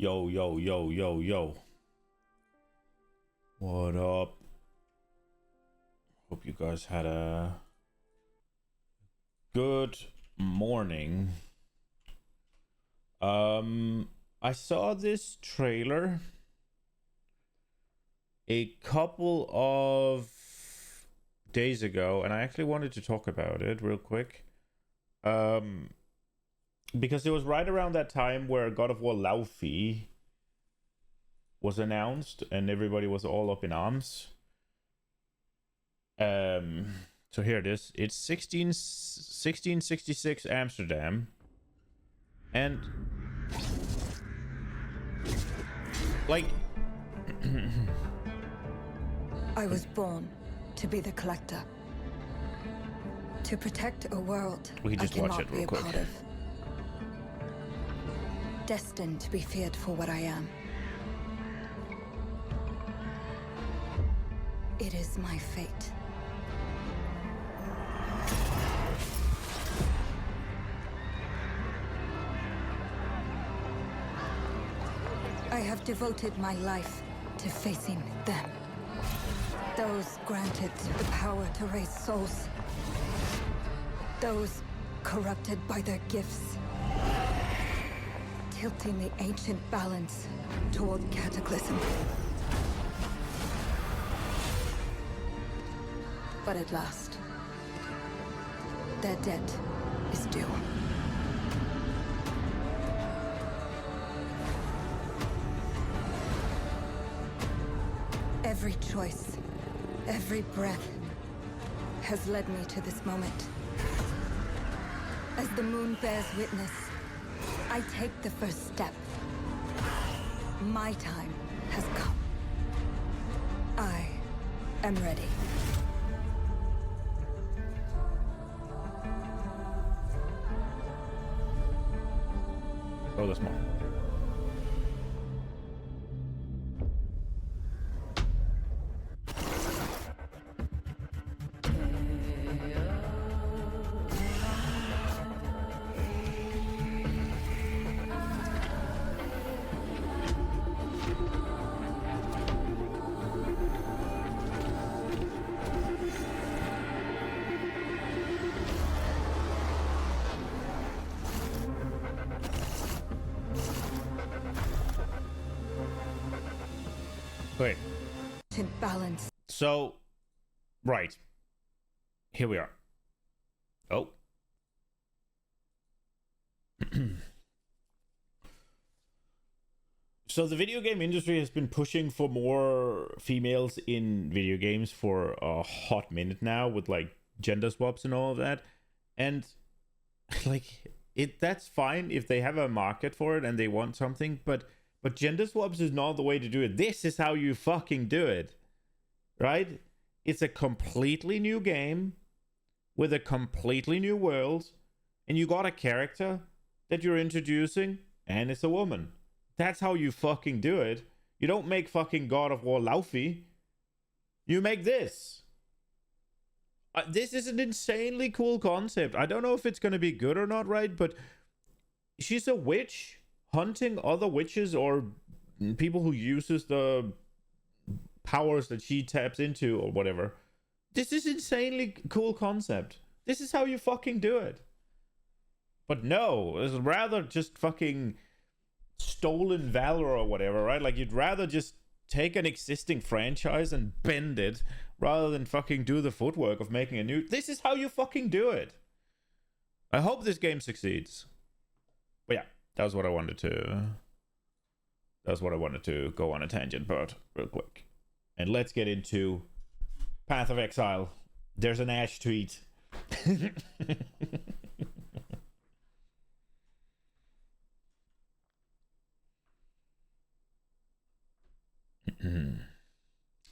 Yo, yo, yo, yo, yo. What up? Hope you guys had a good morning. I saw this trailer a couple of days ago, and I actually wanted to talk about it real quick. Because it was right around that time where God of War Laufey was announced and everybody was all up in arms. So here it is. It's 1666 Amsterdam. And like I was born to be the collector. To protect a world we can just I watch cannot it be real a quick. part of. Destined to be feared for what I am. It is my fate. I have devoted my life to facing them. Those granted the power to raise souls. Those corrupted by their gifts. Tilting the ancient balance toward cataclysm. But at last, their debt is due. Every choice, every breath has led me to this moment. As the moon bears witness, I take the first step. My time has come. I am ready. Oh, there's more. Wait. Balance. So, right. Here we are. Oh. So the video game industry has been pushing for more females in video games for a hot minute now with like gender swaps and all of that. And like that's fine if they have a market for it and they want something, but gender swaps is not the way to do it. This is how you fucking do it. Right? It's a completely new game with a completely new world, and you got a character that you're introducing, and it's a woman. That's how you fucking do it. You don't make fucking God of War Laufey. You make this. This is an insanely cool concept. I don't know if it's going to be good or not, right? But she's a witch hunting other witches or people who uses the powers that she taps into or whatever. This is insanely cool concept. This is how you fucking do it. But no, it's rather just fucking stolen valor or whatever, right? Like you'd rather just take an existing franchise and bend it rather than fucking do the footwork of making a new. This is how you fucking do it. I hope this game succeeds. But yeah, that was what I wanted to go on a tangent about real quick. And let's get into Path of Exile. There's an Ash tweet.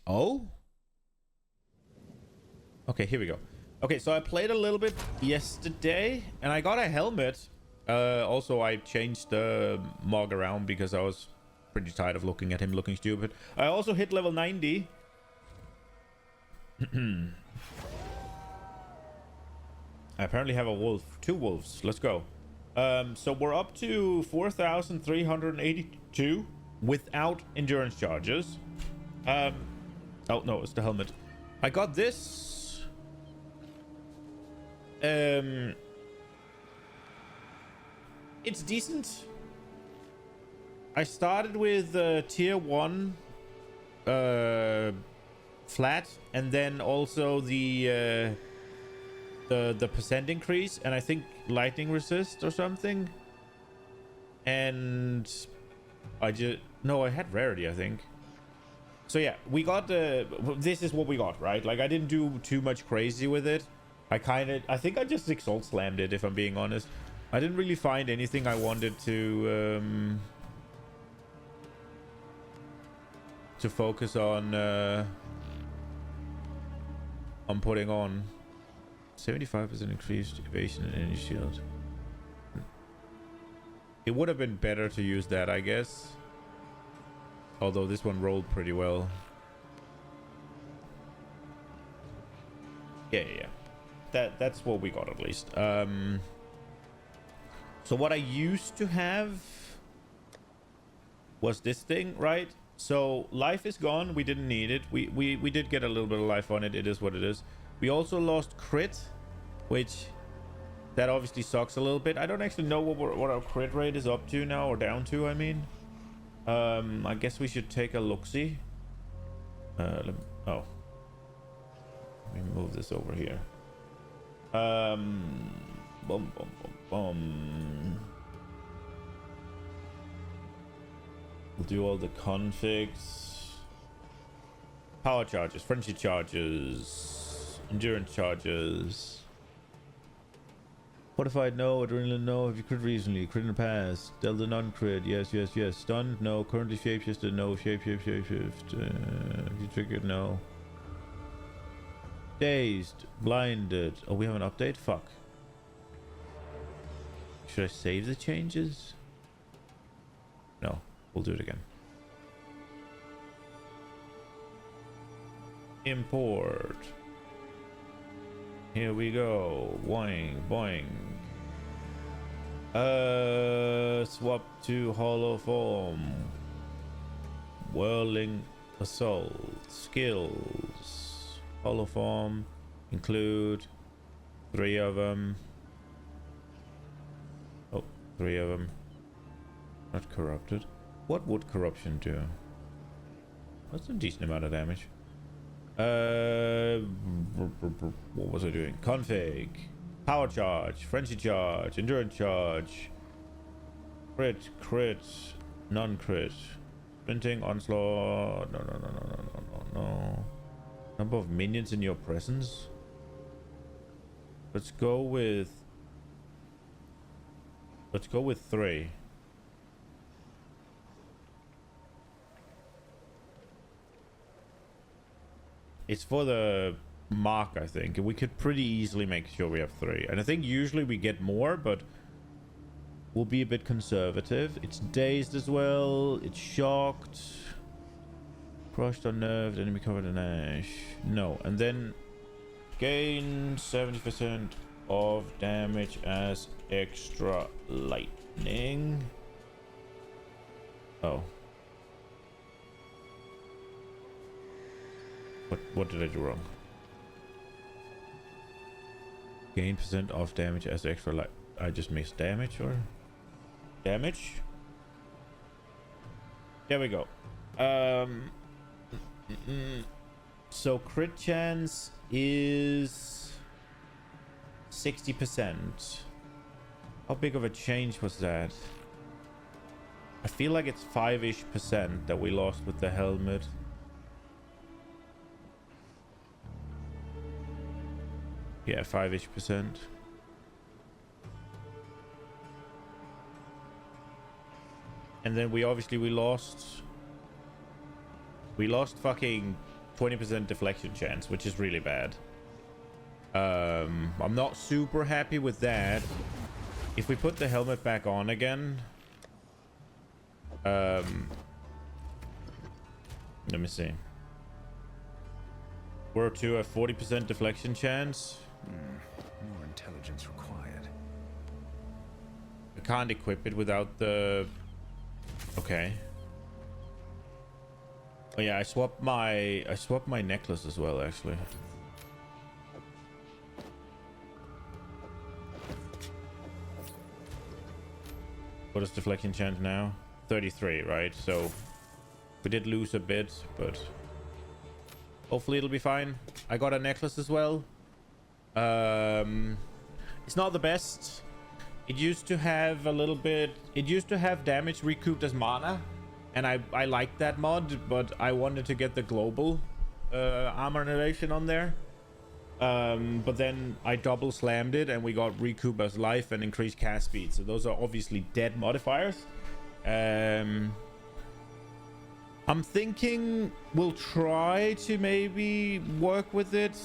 Oh? Okay, here we go. Okay, so I played a little bit yesterday, and I got a helmet. Also, I changed the mog around because I was pretty tired of looking at him looking stupid. I also hit level 90. I apparently have a wolf. 2 wolves. Let's go. So we're up to 4,382 without endurance charges. Oh no, it's the helmet. I got this. It's decent. I started with tier 1 flat, and then also the percent increase, and I think lightning resist or something. And I had rarity, I think. So yeah, we got this is what we got, right? Like, I didn't do too much crazy with it. I think I just exalt slammed it, if I'm being honest. I didn't really find anything I wanted to focus on putting on. 75% increased evasion and any shield. It would have been better to use that, I guess. Although this one rolled pretty well. Yeah. That's what we got, at least. So what I used to have was this thing, right? So life is gone. We didn't need it. We did get a little bit of life on it. It is what it is. We also lost crit, which that obviously sucks a little bit. I don't actually know what our crit rate is up to now, or down to, I mean. I guess we should take a look-see. Let me move this over here. We'll do all the configs. Power charges, frenzy charges, endurance charges. Fortified, no. Adrenaline, no. If you crit recently, crit in the past. Delta non-crit, yes. Stunned, no. Currently shapeshifted, no. Shapeshift. If you triggered, no. Dazed, blinded. Oh, we have an update? Fuck. Should I save the changes? No, we'll do it again. Import. Here we go. Boing, boing. Swap to hollow form. Whirling assault. Skills. Hollow form. Include 3 of them. Oh, 3 of them. Not corrupted. What would corruption do? That's a decent amount of damage. What was I doing? Config. Power charge. Frenzy charge. Endurance charge. Crit. Non-crit. Sprinting. Onslaught. No. Number of minions in your presence. Let's go with 3. It's for the mark, I think. We could pretty easily make sure we have 3. And I think usually we get more, but we'll be a bit conservative. It's dazed as well. It's shocked. Crushed, unnerved, enemy covered in ash. No. And then gain 70% of damage as extra lightning. Oh. What did I do wrong? Gain % off damage as extra light. I just missed damage, or damage. There we go. So crit chance is 60%. How big of a change was that? I feel like it's 5-ish% that we lost with the helmet. Yeah, 5-ish%. And then we lost fucking 20% deflection chance, which is really bad. I'm not super happy with that. If we put the helmet back on again, let me see. We're to a 40% deflection chance. More intelligence required. can't equip it without the... Okay. Oh yeah, I swapped my necklace as well, actually. What is deflection chance now? 33, right? So we did lose a bit, but hopefully it'll be fine. I got a necklace as well. It's not the best. It used to have a little bit... It used to have damage recouped as mana. And I liked that mod, but I wanted to get the global armor innovation on there. But then I double slammed it and we got recoup as life and increased cast speed. So those are obviously dead modifiers. I'm thinking we'll try to maybe work with it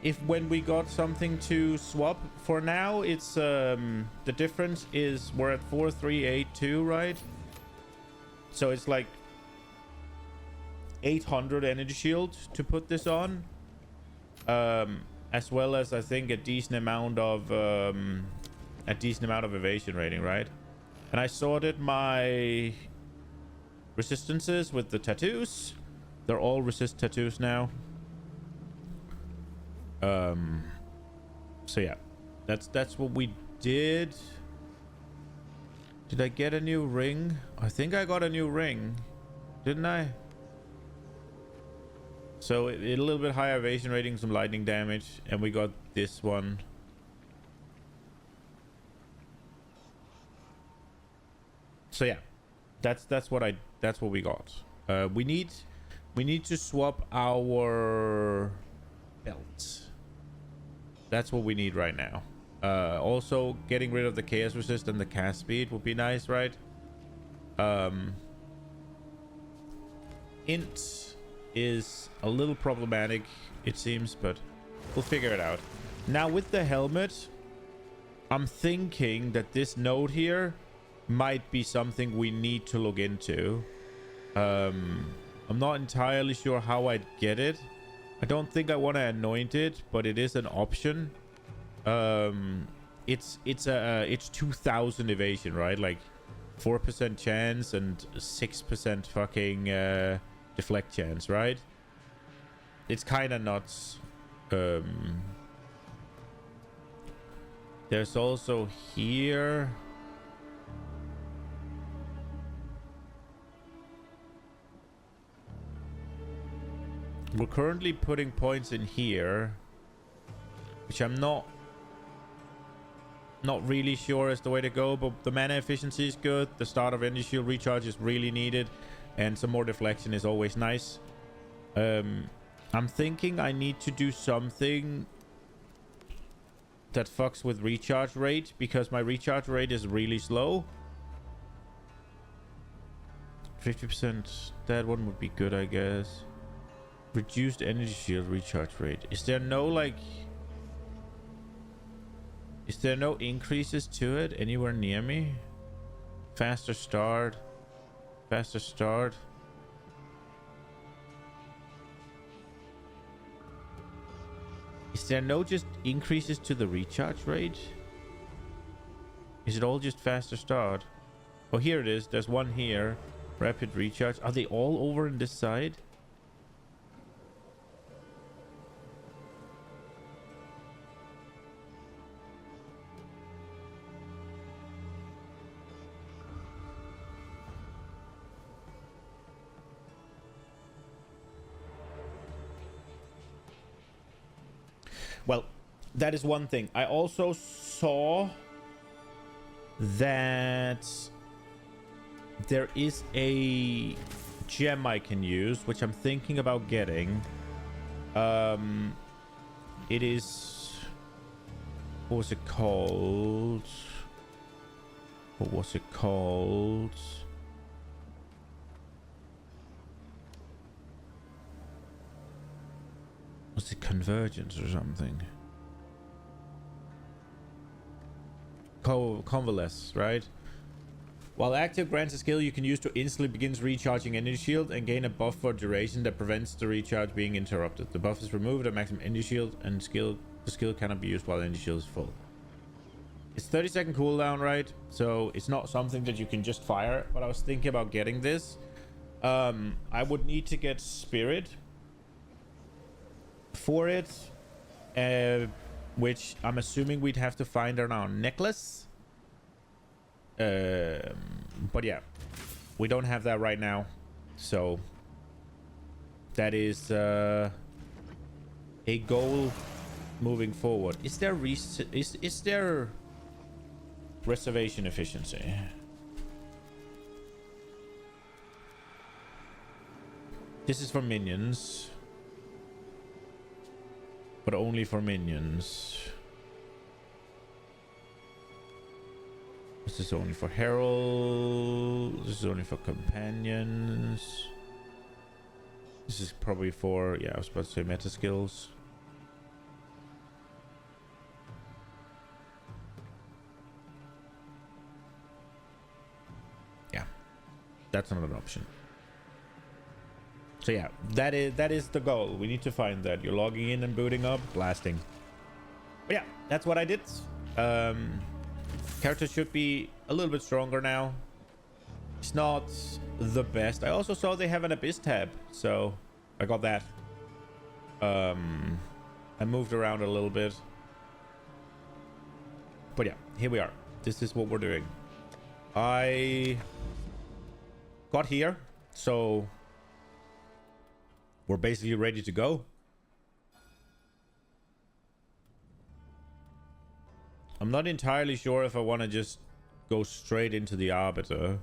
if when we got something to swap. For now, it's the difference is we're at 4382, right? So it's like 800 energy shield to put this on, as well as I think a decent amount of evasion rating, right? And I sorted my resistances with the tattoos. They're all resist tattoos now. So yeah, that's what we did. Did I get a new ring? I think I got a new ring, didn't I? So a little bit higher evasion rating, some lightning damage, and we got this one. So yeah, that's what we got. We need to swap our belt. That's what we need right now. Also getting rid of the chaos resist and the cast speed would be nice, right? Int is a little problematic, it seems, but we'll figure it out. Now with the helmet, I'm thinking that this node here might be something we need to look into. I'm not entirely sure how I'd get it. I don't think I want to anoint it, but it is an option. It's 2000 evasion, right? Like 4% chance and 6% fucking deflect chance, right? It's kind of nuts. There's also here. We're currently putting points in here, which I'm not really sure is the way to go, but the mana efficiency is good. The start of energy shield recharge is really needed, and some more deflection is always nice. I'm thinking I need to do something that fucks with recharge rate, because my recharge rate is really slow. 50%, that one would be good, I guess. Reduced energy shield recharge rate. Is there no like... Is there no increases to it anywhere near me? Faster start. Faster start. Is there no just increases to the recharge rate? Is it all just faster start? Oh, here it is. There's one here. Rapid recharge. Are they all over on this side? Well, that is one thing. I also saw that there is a gem I can use, which I'm thinking about getting. It is... What was it called? What was it called? Was it convergence or something? Convalesce, right? While active, grants a skill you can use to instantly begins recharging energy shield and gain a buff for duration that prevents the recharge being interrupted. The buff is removed at maximum energy shield, and the skill cannot be used while energy shield is full. It's 30-second cooldown, right? So it's not something that you can just fire. But I was thinking about getting this. I would need to get Spirit for it, which I'm assuming we'd have to find on our necklace. But yeah, we don't have that right now, so that is a goal moving forward. Is there is there reservation efficiency? This is for minions, but only for minions. This is only for Herald. This is only for companions. This is probably for, yeah, I was about to say meta skills. Yeah, that's not an option. So yeah, that is the goal. We need to find that. You're logging in and booting up, blasting. But yeah, that's what I did. Character should be a little bit stronger now. It's not the best. I also saw they have an Abyss tab, so I got that. I moved around a little bit. But yeah, here we are. This is what we're doing. I got here, so we're basically ready to go. I'm not entirely sure if I want to just go straight into the Arbiter.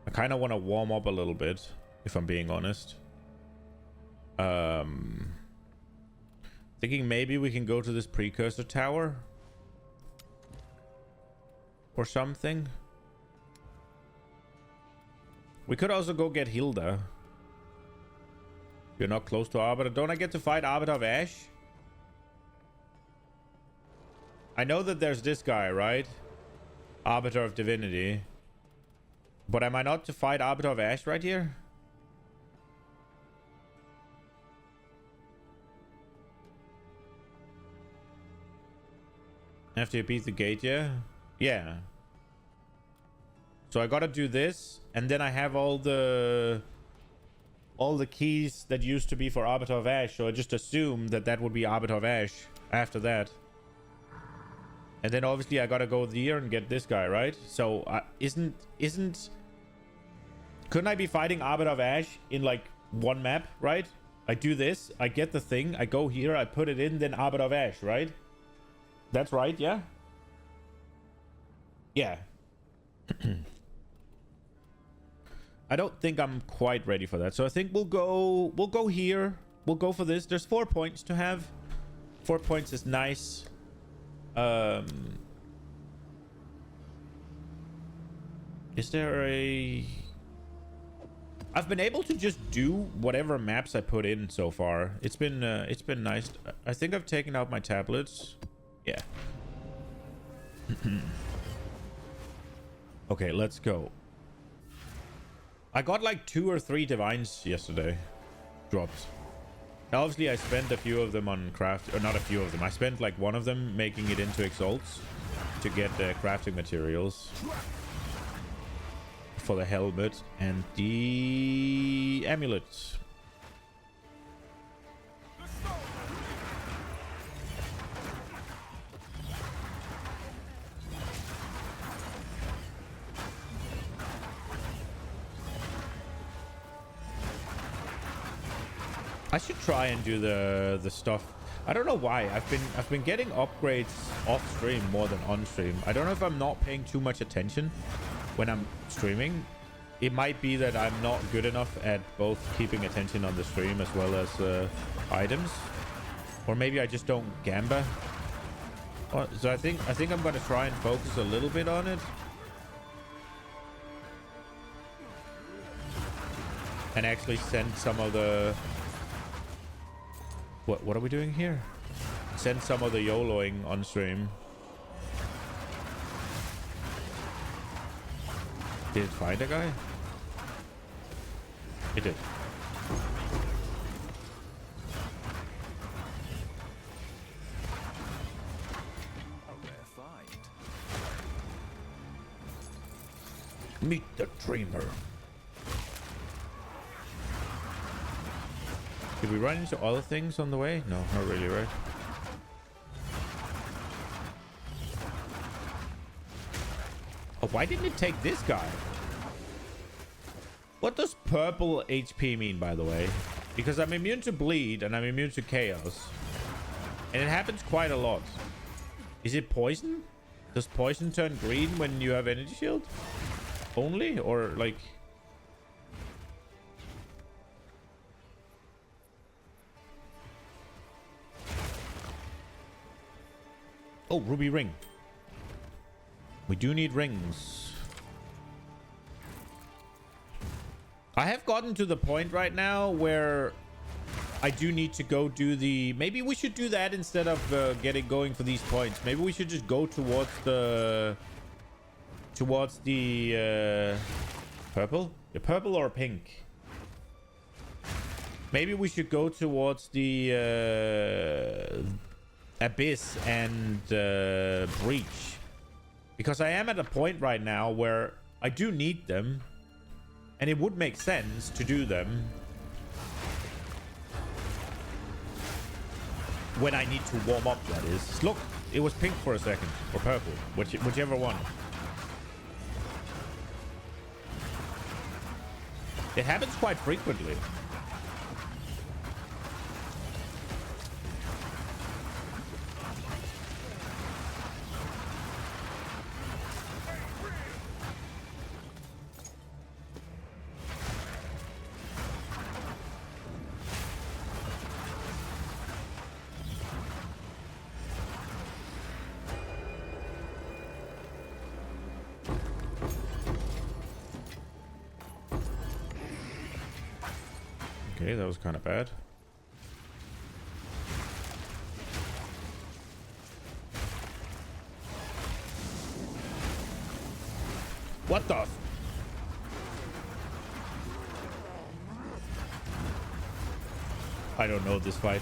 I kind of want to warm up a little bit, if I'm being honest. Thinking maybe we can go to this Precursor Tower or something. We could also go get Hilda. You're not close to Arbiter. Don't I get to fight Arbiter of Ash? I know that there's this guy, right? Arbiter of Divinity. But am I not to fight Arbiter of Ash right here? After you beat the gate, yeah? Yeah. So I gotta do this, and then I have all the keys that used to be for Arbiter of Ash, so I just assume that that would be Arbiter of Ash after that. And then obviously I gotta go there and get this guy, right? So couldn't I be fighting Arbiter of Ash in like one map, right? I do this, I get the thing, I go here, I put it in, then Arbiter of Ash, right? That's right, yeah? Yeah. I don't think I'm quite ready for that. So I think we'll go here. We'll go for this. There's 4 points to have. 4 points is nice. Is there a... I've been able to just do whatever maps I put in so far. It's been nice. I think I've taken out my tablets. Yeah. Okay, let's go. I got like 2 or 3 divines yesterday. Drops. Now, obviously, I spent a few of them on craft, or not a few of them. I spent like one of them making it into exalts to get crafting materials for the helmet and the amulets. I should try and do the stuff. I don't know why. I've been getting upgrades off stream more than on stream. I don't know if I'm not paying too much attention when I'm streaming. It might be that I'm not good enough at both keeping attention on the stream as well as items, or maybe I just don't gamba. So I think I'm gonna try and focus a little bit on it, and actually send some of the... What are we doing here? Send some of the YOLOing on stream. Did it find a guy? It did. A rare find. Meet the dreamer. Did we run into other things on the way? No, not really, right? Oh, why didn't it take this guy? What does purple HP mean, by the way? Because I'm immune to bleed and I'm immune to chaos. And it happens quite a lot. Is it poison? Does poison turn green when you have energy shield? Only? Or like... Oh, ruby ring. We do need rings. I have gotten to the point right now where I do need to go do the... Maybe we should do that instead of going for these points. Maybe we should just go towards the... purple? Yeah, purple or pink. Maybe we should go towards the abyss and breach. Because I am at a point right now where I do need them. And it would make sense to do them when I need to warm up, that is. Look, it was pink for a second. Or purple. Whichever one. It happens quite frequently. Okay, that was kind of bad. What the? I don't know this fight.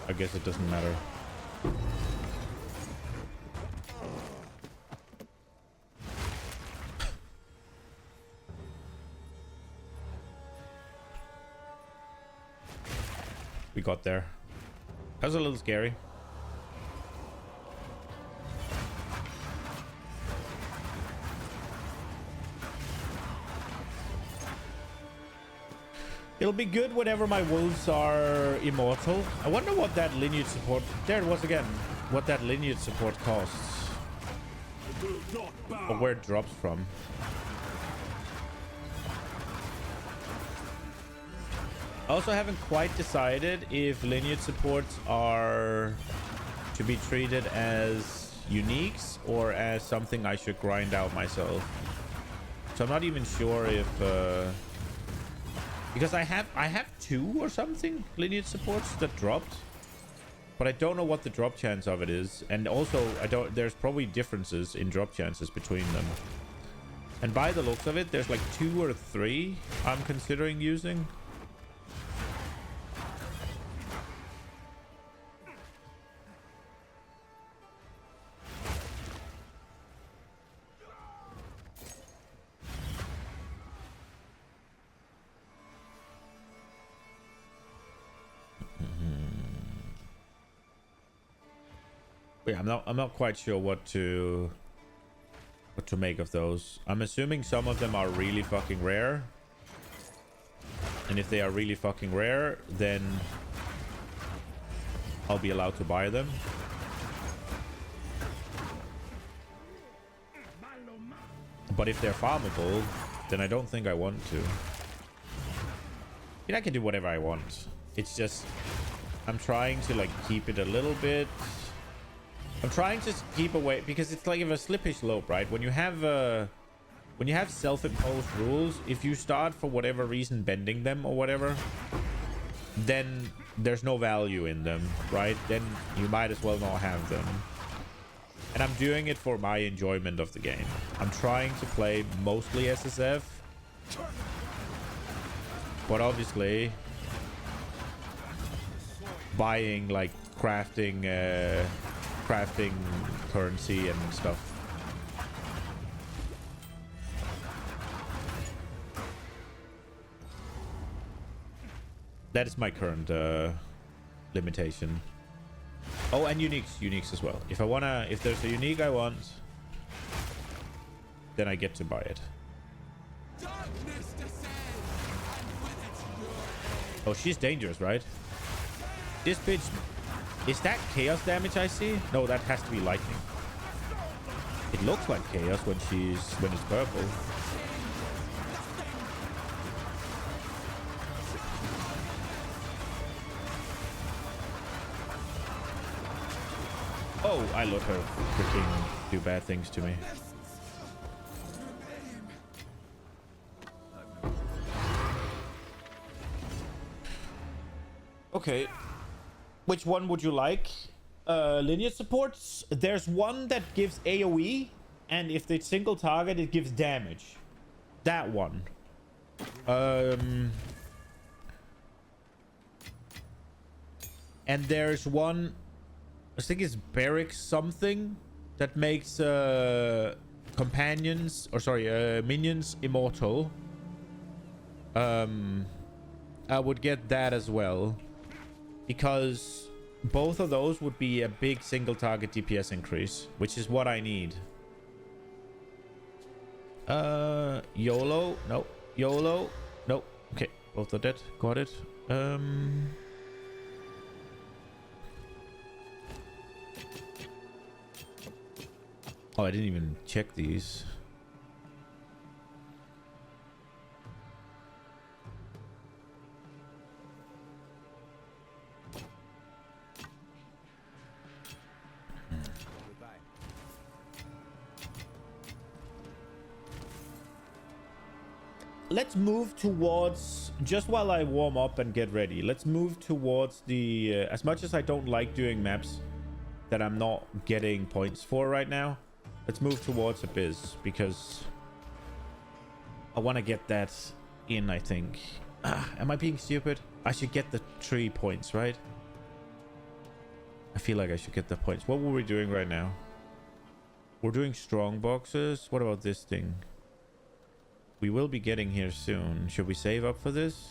I guess it doesn't matter. We got there. That was a little scary. It'll be good whenever my wolves are immortal. I wonder what that lineage support... There it was again. What that lineage support costs. Or where it drops from. I also haven't quite decided if lineage supports are to be treated as uniques or as something I should grind out myself. So I'm not even sure if because I have 2 or something lineage supports that dropped, but I don't know what the drop chance of it is, and also there's probably differences in drop chances between them. And by the looks of it, there's like 2 or 3 I'm considering using. Yeah, I'm not quite sure what to make of those. I'm assuming some of them are really fucking rare. And if they are really fucking rare, then I'll be allowed to buy them. But if they're farmable, then I don't think I want to. I mean, I can do whatever I want. It's just I'm trying to like keep it a little bit. I'm trying to keep away because it's like a slippery slope, right? When you have self-imposed rules, if you start for whatever reason bending them or whatever, then there's no value in them, right? Then you might as well not have them. And I'm doing it for my enjoyment of the game. I'm trying to play mostly SSF, but obviously buying like crafting crafting currency and stuff. That is my current limitation. Oh, and uniques as well. If there's a unique I want, then I get to buy it. Oh, she's dangerous, right? This bitch, is that chaos damage I see? No, that has to be lightning. It looks like chaos when it's purple. Oh, I let her freaking do bad things to me. Okay. Which one would you like? Lineage supports. There's one that gives AoE, and if it's single target, it gives damage. That one. And there's one, I think it's Barrack something, that makes minions immortal. I would get that as well, because both of those would be a big single target DPS increase, which is what I need. YOLO, no. YOLO, no. Okay, both are dead. Got it. Oh, I didn't even check these. Let's move towards, just while I warm up and get ready, let's move towards the, as much as I don't like doing maps that I'm not getting points for right now, let's move towards Abyss, because I want to get that in, I think. Am I being stupid? I should get the 3 points, right? I feel like I should get the points. What were we doing right now? We're doing strong boxes. What about this thing? We will be getting here soon. Should we save up for this?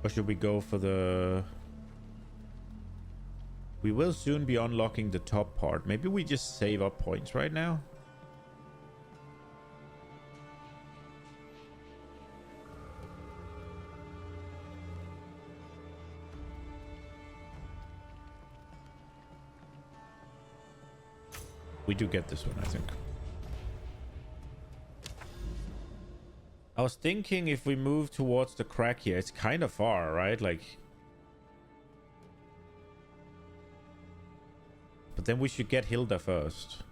Or should we go for the... We will soon be unlocking the top part. Maybe we just save up points right now. We do get this one, I think. I was thinking if we move towards the crack here, it's kind of far, right? Like... But then we should get Hilda first.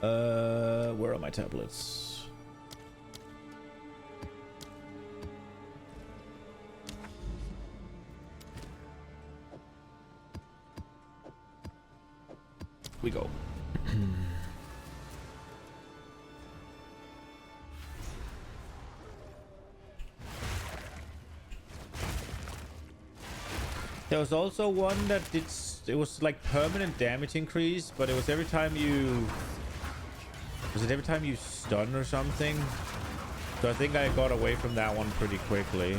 Where are my tablets? We go. There was also one that it was like permanent damage increase, but it was every time you... Was it every time you stun or something? So I think I got away from that one pretty quickly.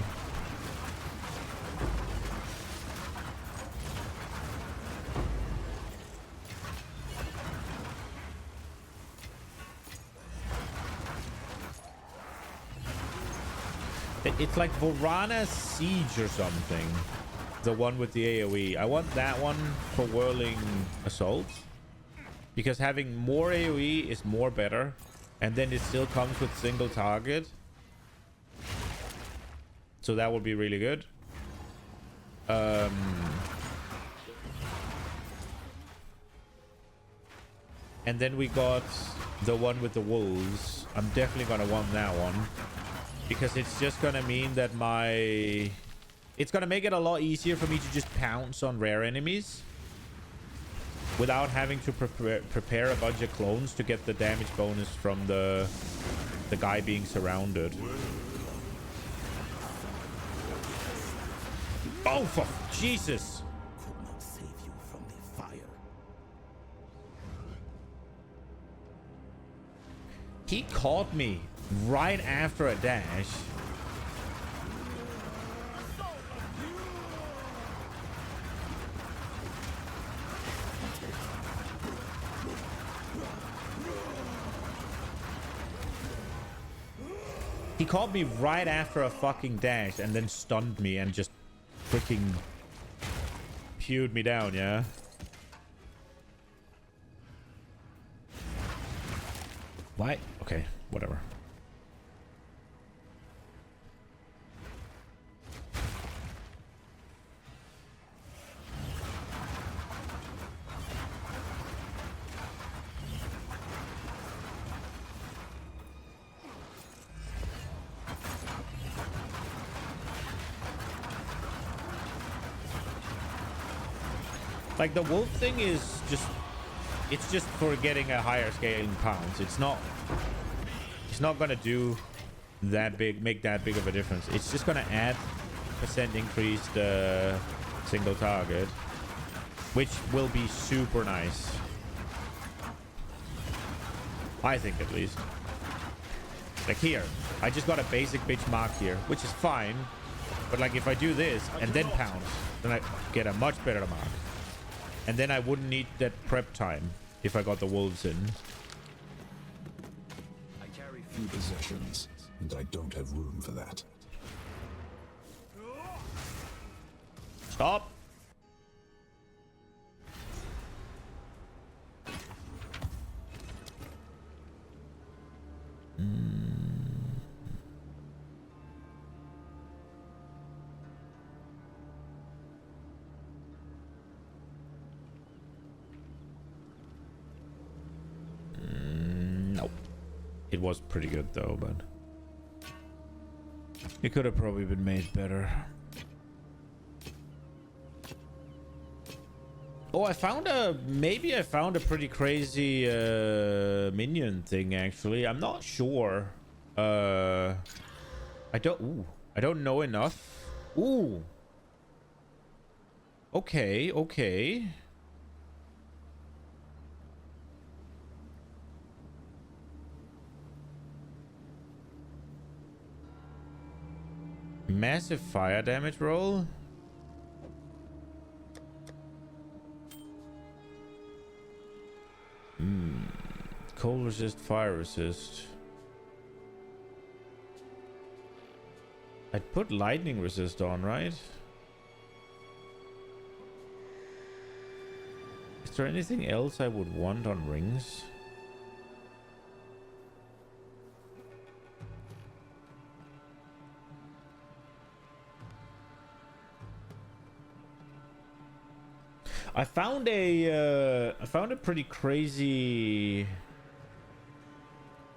It's like Vorana's Siege or something. The one with the AoE. I want that one for Whirling Assault. Because having more AoE is more better. And then it still comes with single target. So that would be really good. And then we got the one with the wolves. I'm definitely going to want that one. Because it's just going to mean that my It's gonna make it a lot easier for me to just pounce on rare enemies without having to prepare a bunch of clones to get the damage bonus from the guy being surrounded. Oh, for Jesus! Could not save you from the fire. He caught me right after a dash. He caught me right after a fucking dash and then stunned me and just freaking pewed me down, yeah? Why? Okay, whatever. Like, the wolf thing is just... It's just for getting a higher scaling pounds. It's not gonna do that big, make that big of a difference. It's just gonna add % increase the single target, which will be super nice. I think, at least. Like here, I just got a basic bitch mark here, which is fine. But like if I do this and then pounce, then I get a much better mark. And then I wouldn't need that prep time if I got the wolves in. I carry Few possessions, and I don't have room for that. Stop. Nope. It was pretty good though, but it could have probably been made better. Oh, I found maybe I found a pretty crazy minion thing actually. I'm not sure. I don't know enough. Ooh. Okay, okay. Massive fire damage roll. Cold resist, fire resist. I'd put lightning resist on, right? Is there anything else I would want on rings? I found a pretty crazy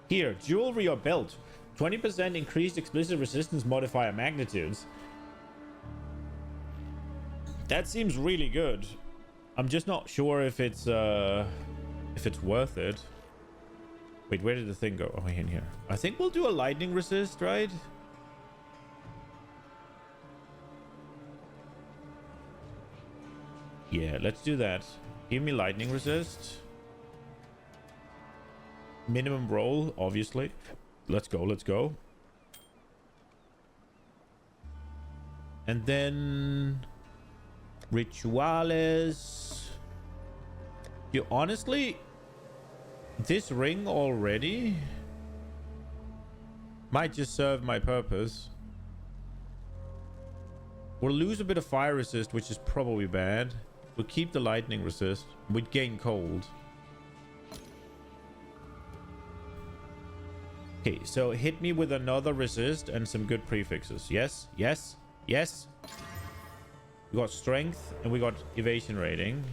here, jewelry or belt. 20% increased explicit resistance modifier magnitudes. That seems really good. I'm just not sure if it's worth it. Wait, where did the thing go? Oh, in here. I think we'll do a lightning resist, right? Yeah, let's do that. Give me lightning resist. Minimum roll, obviously. Let's go, let's go. And then Rituales. You honestly, this ring already might just serve my purpose. We'll lose a bit of fire resist, which is probably bad. We'll keep the lightning resist. We'd gain cold. Okay, so hit me with another resist and some good prefixes. Yes, yes, yes. We got strength and we got evasion rating.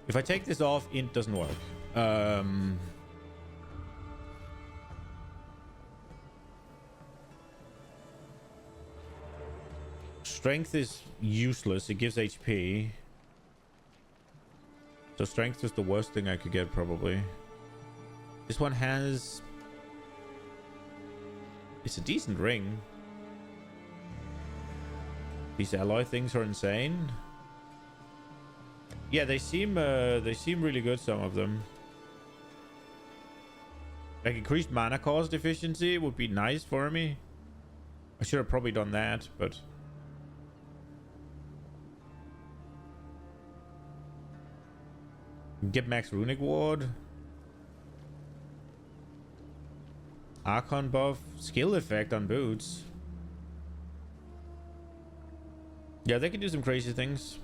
If I take this off, int doesn't work. Strength is useless. It gives HP. So strength is the worst thing I could get, probably. This one has... It's a decent ring. These alloy things are insane. Yeah, they seem really good, some of them. Like increased mana cost efficiency would be nice for me. I should have probably done that, but... Get max runic ward. Archon buff. Skill effect on boots. Yeah, they can do some crazy things.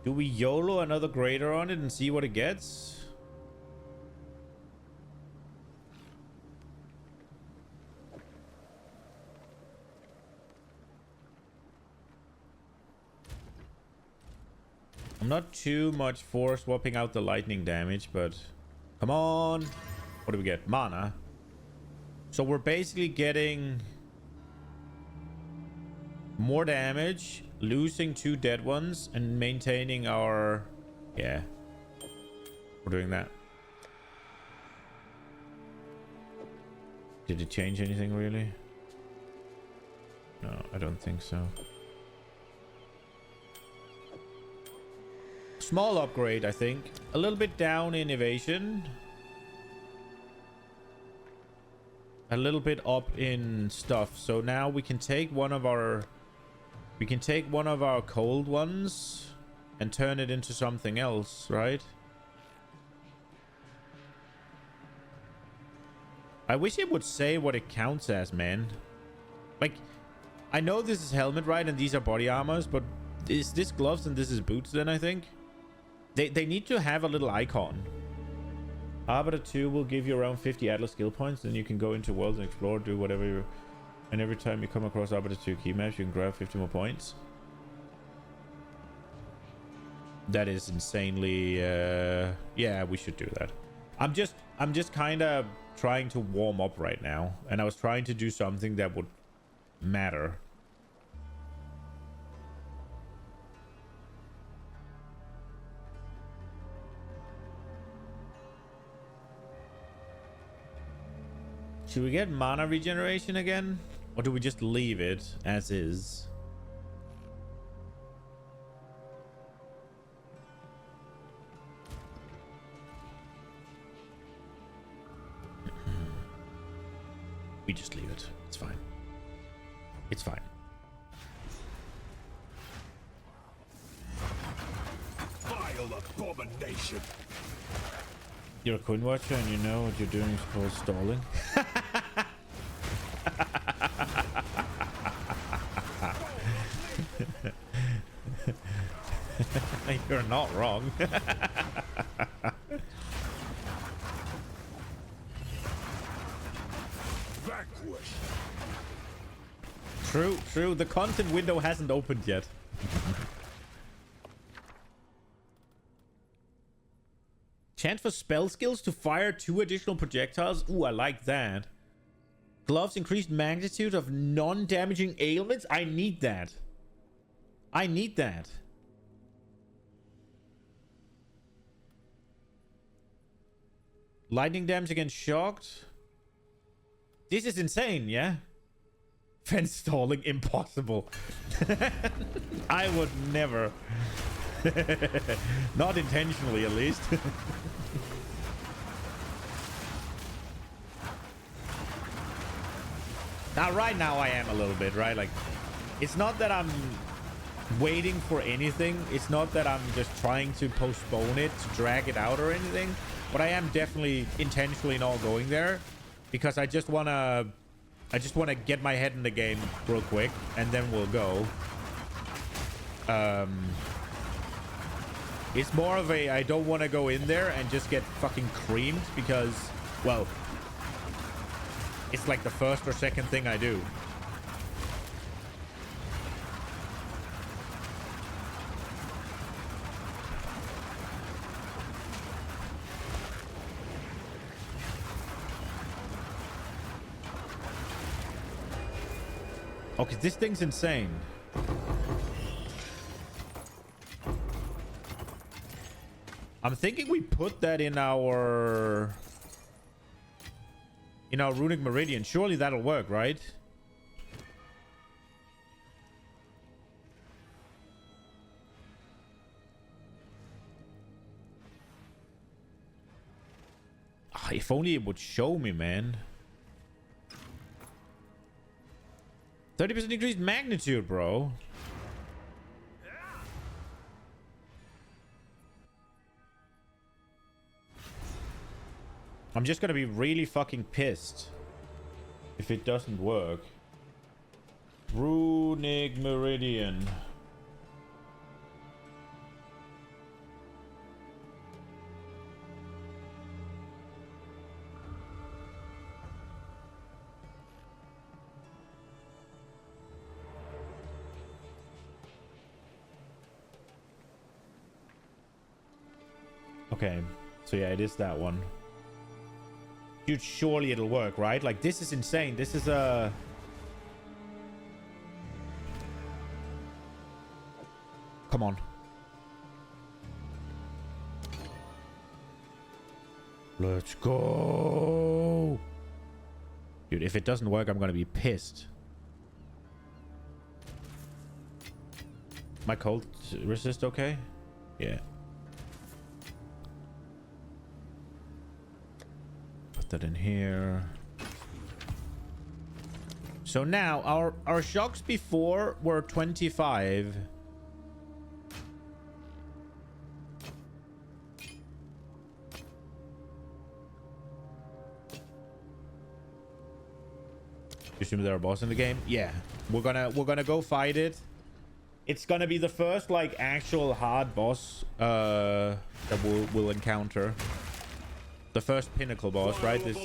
Do we YOLO another grader on it and see what it gets? I'm not too much for swapping out the lightning damage, but come on. What do we get? Mana. So we're basically getting more damage, losing 2 dead ones, and maintaining our... Yeah. We're doing that. Did it change anything, really? No, I don't think so. Small upgrade, I think. A little bit down in evasion. A little bit up in stuff. So now we can take one of our... We can take one of our cold ones and turn it into something else, right? I wish it would say what it counts as, man. Like, I know this is helmet, right? And these are body armors, but is this gloves and this is boots then, I think? They need to have a little icon. Arbiter 2 will give you around 50 Atlas skill points. Then you can go into worlds and explore, do whatever you... And every time you come across Arbiter 2 key maps, you can grab 50 more points. That is insanely... yeah, we should do that. I'm just kind of trying to warm up right now. And I was trying to do something that would matter. Should we get mana regeneration again? Or do we just leave it as is? We just leave it. It's fine. It's fine. Vile abomination. You're a coin watcher and you know what you're doing is called stalling. You're not wrong. Vanquish. True. The content window hasn't opened yet. Chance for spell skills to fire 2 additional projectiles. Ooh, I like that. Gloves increased magnitude of non-damaging ailments. I need that. I need that. Lightning damage against shocked. This is insane, yeah? Fence stalling impossible. I would never. Not intentionally, at least. Now, right now, I am a little bit, right? Like, it's not that I'm waiting for anything. It's not that I'm just trying to postpone it, to drag it out or anything. But I am definitely intentionally not going there because I just want to get my head in the game real quick and then we'll go. It's more of a I don't want to go in there and just get fucking creamed because, well, it's like the first or second thing I do. Okay, this thing's insane. I'm thinking we put that in our runic meridian. Surely that'll work, right? If only it would show me, man. 30% increased magnitude, bro. I'm just gonna be really fucking pissed if it doesn't work. Runic Meridian. Okay, so yeah, it is that one. Dude, surely it'll work, right? Like, this is insane. This is a... Come on. Let's go. Dude, if it doesn't work, I'm gonna be pissed. My cold resist okay? Yeah. That in here. So now our shocks before were 25. You assume they're a boss in the game? Yeah. We're gonna go fight it. It's gonna be the first like actual hard boss that we'll encounter. The first pinnacle boss, right? This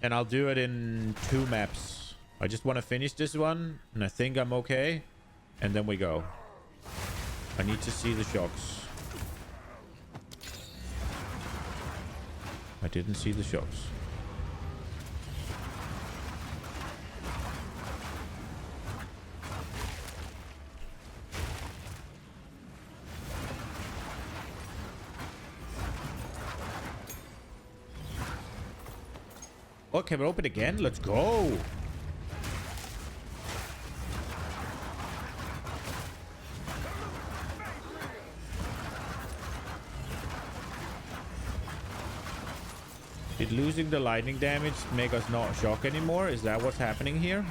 and I'll do it in 2 maps. I just want to finish this one, and I think I'm okay. And then we go. I need to see the shocks. I didn't see the shocks. Okay, we're open again. Let's go. Did losing the lightning damage make us not shock anymore? Is that what's happening here?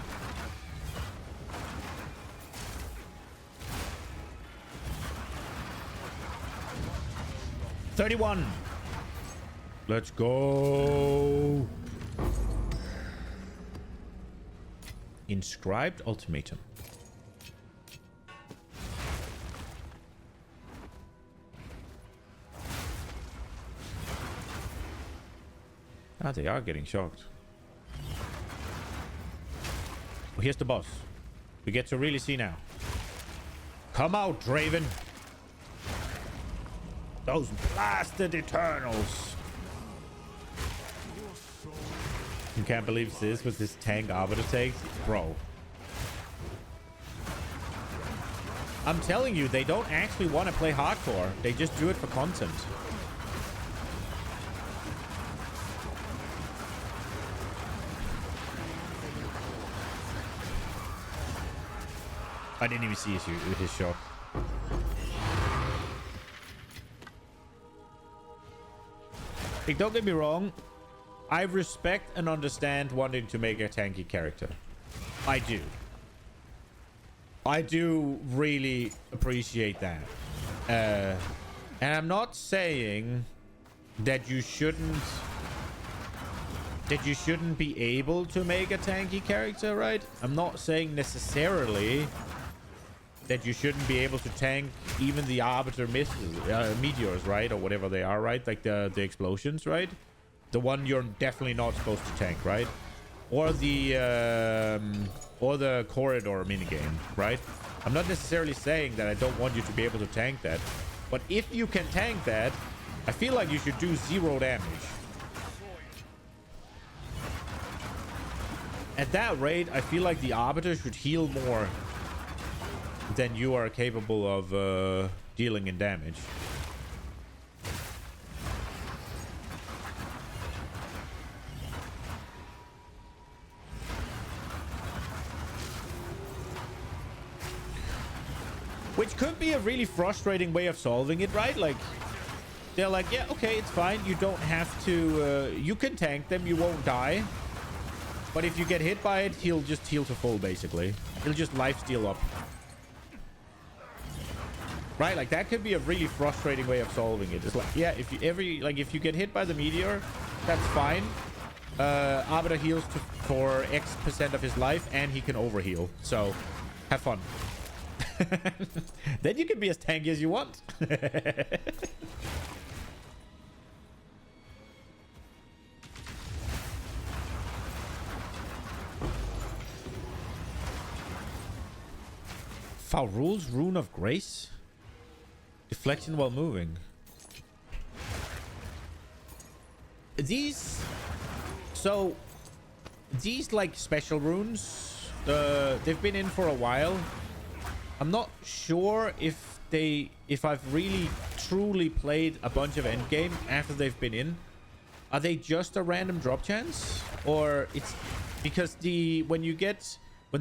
$31. Let's go. Inscribed ultimatum. Ah, they are getting shocked. Well, here's the boss. We get to really see now. Come out, Draven. Those blasted Eternals. You can't believe this with this tank Arbiter takes. Bro. I'm telling you, they don't actually want to play hardcore. They just do it for content. I didn't even see his shot. Like, don't get me wrong. I respect and understand wanting to make a tanky character. I do. I do really appreciate that. And I'm not saying that you shouldn't be able to make a tanky character, right? I'm not saying necessarily that you shouldn't be able to tank even the Arbiter meteors, right? Or whatever they are, right? Like the explosions, right? The one you're definitely not supposed to tank, right? Or the corridor minigame, right? I'm not necessarily saying that I don't want you to be able to tank that. But if you can tank that, I feel like you should do 0 damage. At that rate, I feel like the Arbiter should heal more than you are capable of dealing in damage. Which could be a really frustrating way of solving it, right? Like, they're like, yeah, okay, it's fine. You don't have to... you can tank them. You won't die. But if you get hit by it, he'll just heal to full, basically. He'll just lifesteal up. Right? Like, that could be a really frustrating way of solving it. It's like, yeah, if you if you get hit by the meteor, that's fine. Arbiter heals for X% of his life, and he can overheal. So, have fun. Then you can be as tanky as you want. Fahrul's Rune of Grace? Deflection while moving. These... So... These, like, special runes... they've been in for a while. I'm not sure if I've really truly played a bunch of endgame after they've been in. Are they just a random drop chance? Or it's... Because when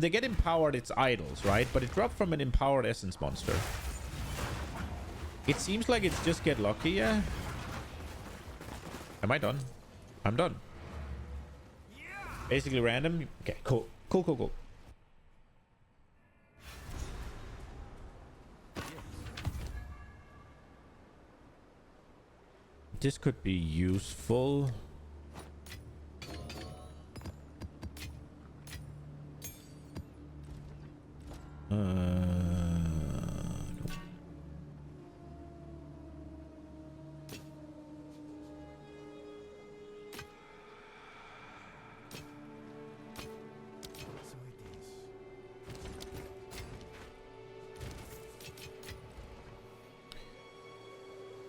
they get empowered, it's idols, right? But it dropped from an empowered essence monster. It seems like it's just get lucky, yeah? Am I done? I'm done. Basically random. Okay, cool. Cool. This could be useful. No.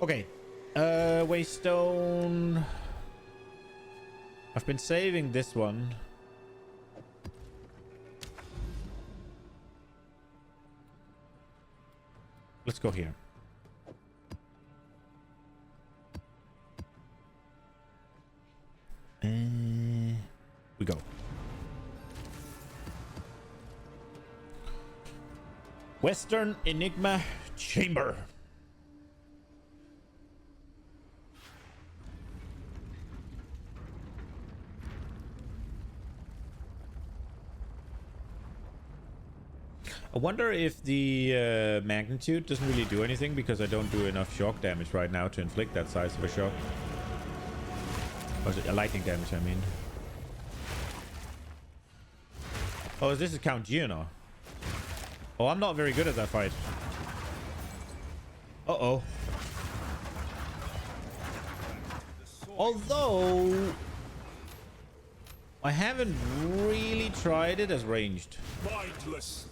Okay. Waystone. I've been saving this one. Let's go here. We go. Western Enigma Chamber. I wonder if the magnitude doesn't really do anything because I don't do enough shock damage right now to inflict that size of a shock. Or is it lightning damage, I mean. Oh, this is Count Gino. Oh, I'm not very good at that fight. Uh-oh. Although... I haven't really tried it as ranged. Mindless.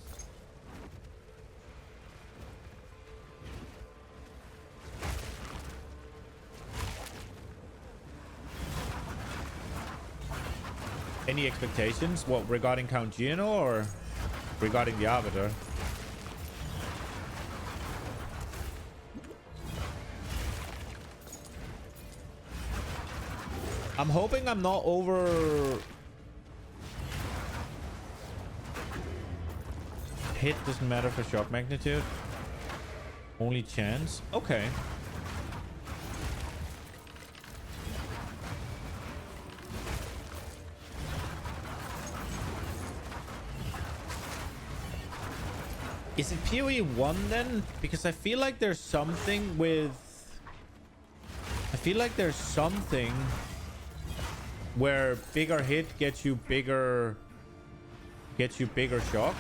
Any expectations? What, regarding Count Gino or regarding the Arbiter? I'm hoping I'm not over... Hit doesn't matter for shock magnitude. Only chance? Okay. Is it PoE 1 then? Because I feel like there's something with... I feel like there's something where bigger hit gets you bigger shock.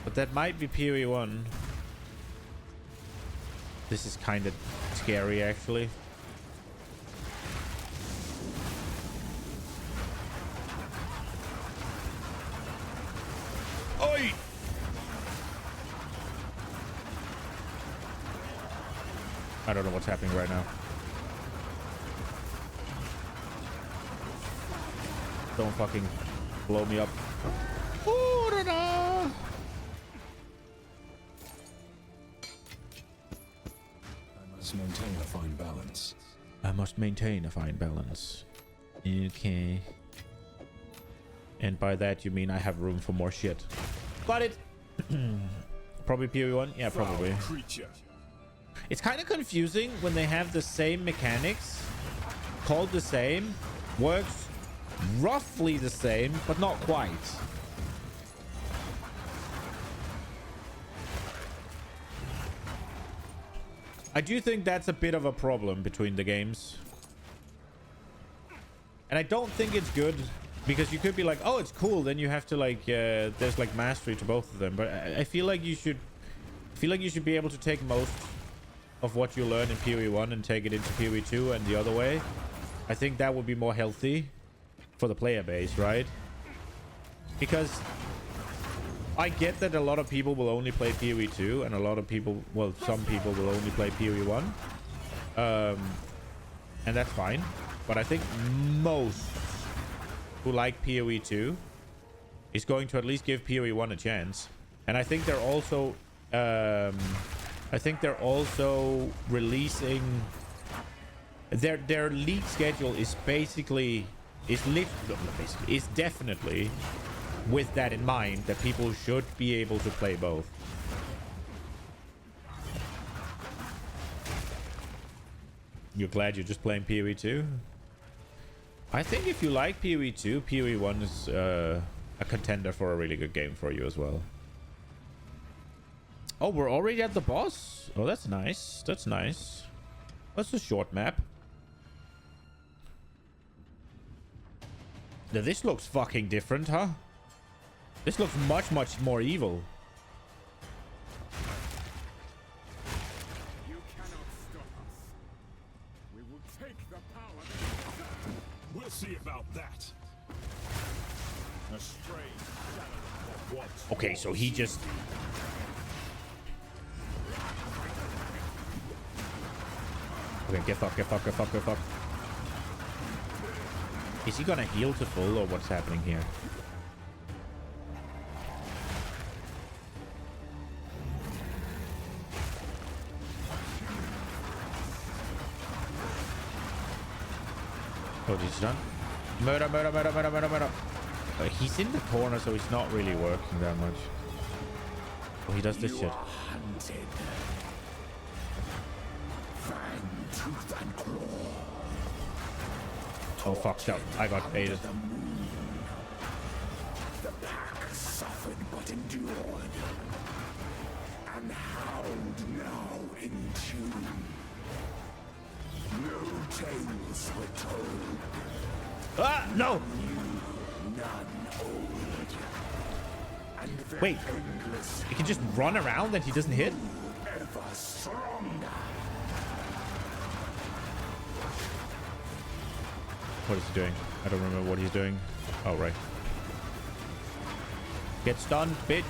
But that might be PoE 1. This is kind of scary, actually. Oi! I don't know what's happening right now. Don't fucking blow me up. Ooh, da-da. I must maintain a fine balance. I must maintain a fine balance. Okay. And by that you mean I have room for more shit. Got it. Probably PoE1? Yeah, probably. Creature. It's kind of confusing when they have the same mechanics, called the same, works roughly the same, but not quite. I do think that's a bit of a problem between the games. And I don't think it's good, because you could be like, oh, it's cool, then you have to like, there's like mastery to both of them. But I feel like you should be able to take most of what you learn in PoE1 and take it into PoE2 and the other way. I think that would be more healthy for the player base, right? Because I get that a lot of people will only play PoE2 and a lot of people, well, some people will only play PoE1. And that's fine. But I think most who like PoE2 is going to at least give PoE1 a chance. And I think they're also releasing their league schedule is basically is definitely with that in mind, that people should be able to play both. You're glad you're just playing PoE2? I think if you like PoE2, PoE1 is a contender for a really good game for you as well. Oh, we're already at the boss? Oh, that's nice. That's nice. That's a short map. Now, this looks fucking different, huh? This looks much, much more evil. You cannot stop us. We will take the power. We'll see about that. A strange shadow of once Okay, so he just... Okay, get fucked, get fucked, get fucked, get fucked. Is he gonna heal to full or what's happening here? Oh, he's done. Murder, murder, murder, murder, murder, murder. He's in the corner, so he's not really working that much. Oh, he does this shit. hunted. Fang, tooth, and claw. Oh, fucked up. I got baited. The pack suffered but endured. And howled now in tune. No tales were told. Ah, no! None old. And their Wait. endless He can just run around and he doesn't hit? ever stronger. What is he doing? I don't remember what he's doing. Oh, right. Get stunned, bitch.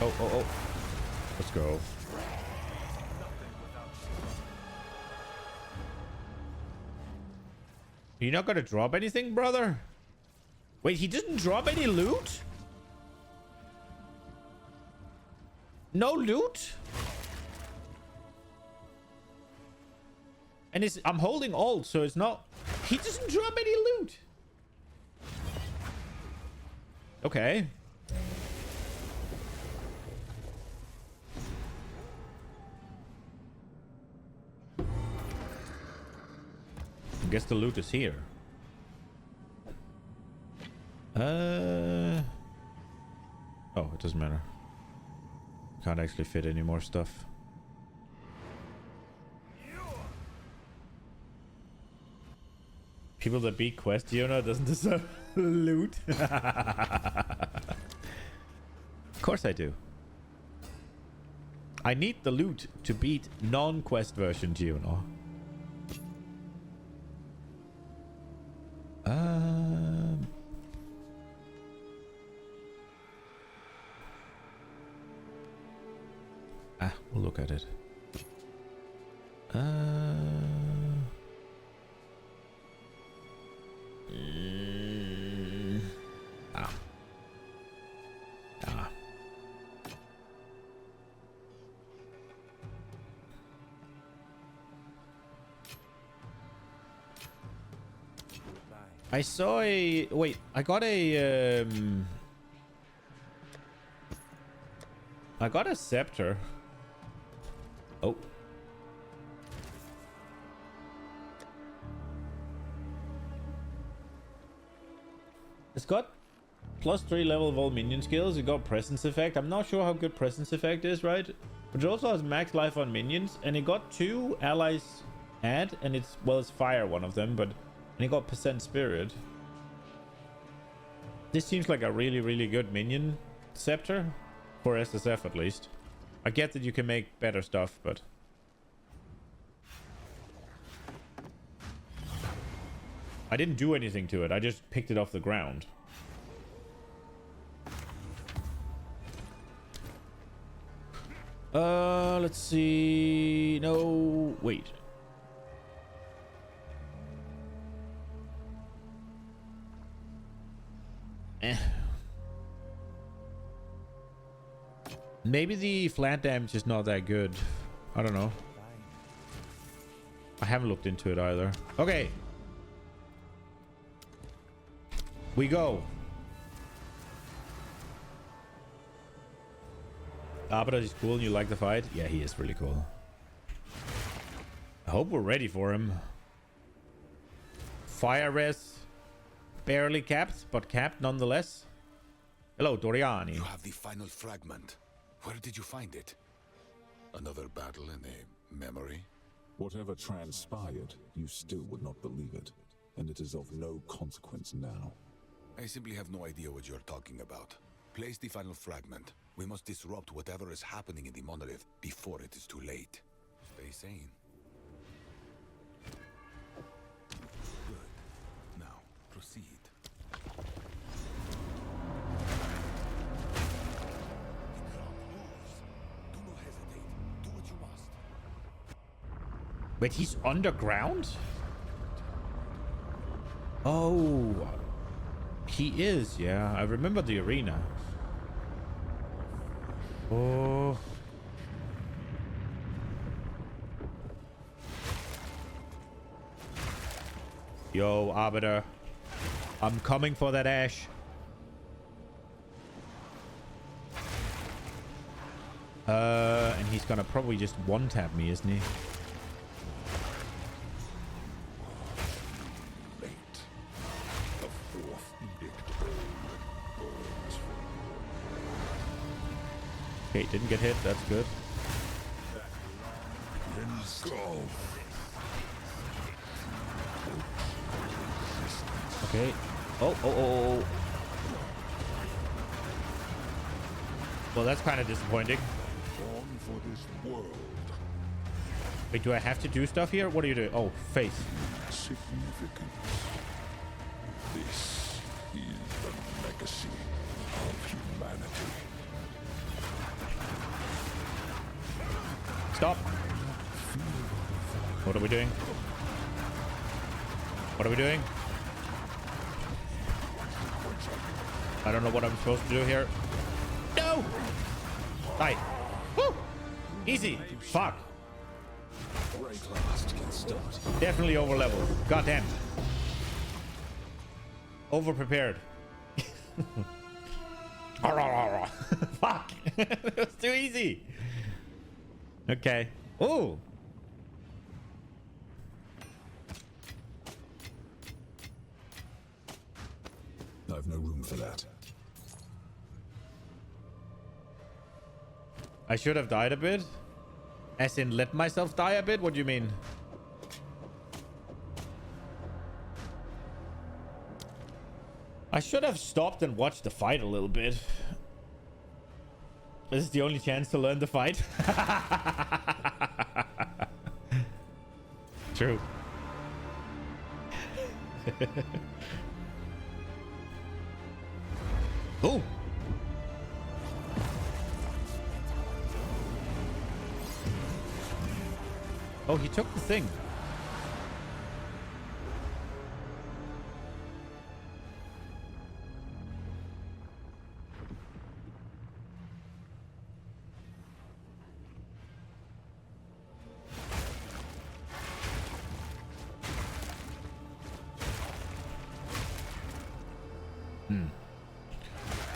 Oh, oh, oh. Let's go. You're not gonna drop anything, brother? Wait, he didn't drop any loot? No loot? And I'm holding alt, so it's not... He doesn't drop any loot. Okay. I guess the loot is here. Oh, it doesn't matter. Can't actually fit any more stuff. People that beat Quest Yona doesn't deserve loot. Of course I do. I need the loot to beat non-quest version Giono. We'll look at it. Ah. Ah. I saw a... Wait, I got a... I got a scepter. Oh. It's got +3 level of all minion skills. It got presence effect. I'm not sure how good presence effect is, right? But it also has max life on minions. And it got 2 allies add. And it's... Well, it's fire, one of them. But... And it got percent spirit. This seems like a really, really good minion scepter. For SSF, at least. I get that you can make better stuff, but... I didn't do anything to it. I just picked it off the ground. Let's see... No... Wait. Maybe the flat damage is not that good. I don't know. I haven't looked into it either. Okay. We go. Arbiter is cool and you like the fight? Yeah, he is really cool. I hope we're ready for him. Fire res. Barely capped, but capped nonetheless. Hello, Doriani. You have the final fragment. Where did you find it? Another battle in a memory? Whatever transpired, you still would not believe it. And it is of no consequence now. I simply have no idea what you're talking about. Place the final fragment. We must disrupt whatever is happening in the monolith before it is too late. Stay sane. Good. Now, proceed. Do not hesitate. Do what you must. Wait, he's underground? Oh... He is, yeah. I remember the arena. Oh. Yo, Arbiter. I'm coming for that Ash. And he's gonna probably just one-tap me, isn't he? Okay, didn't get hit. That's good. Let's go. Okay. Oh. Well, that's kind of disappointing. Born for this world. Wait, do I have to do stuff here? What are you doing? Oh, face. Significance. This is the legacy of humanity. Stop. What are we doing? What are we doing? I don't know what I'm supposed to do here. No! Die. Woo! Easy. Fuck. Definitely over level. Goddamn. Over prepared. Fuck. It's too easy. Okay. Oh. I've no room for that. I should have died a bit. As in let myself die a bit? What do you mean? I should have stopped and watched the fight a little bit. This is the only chance to learn the fight. True. Oh. Oh, he took the thing.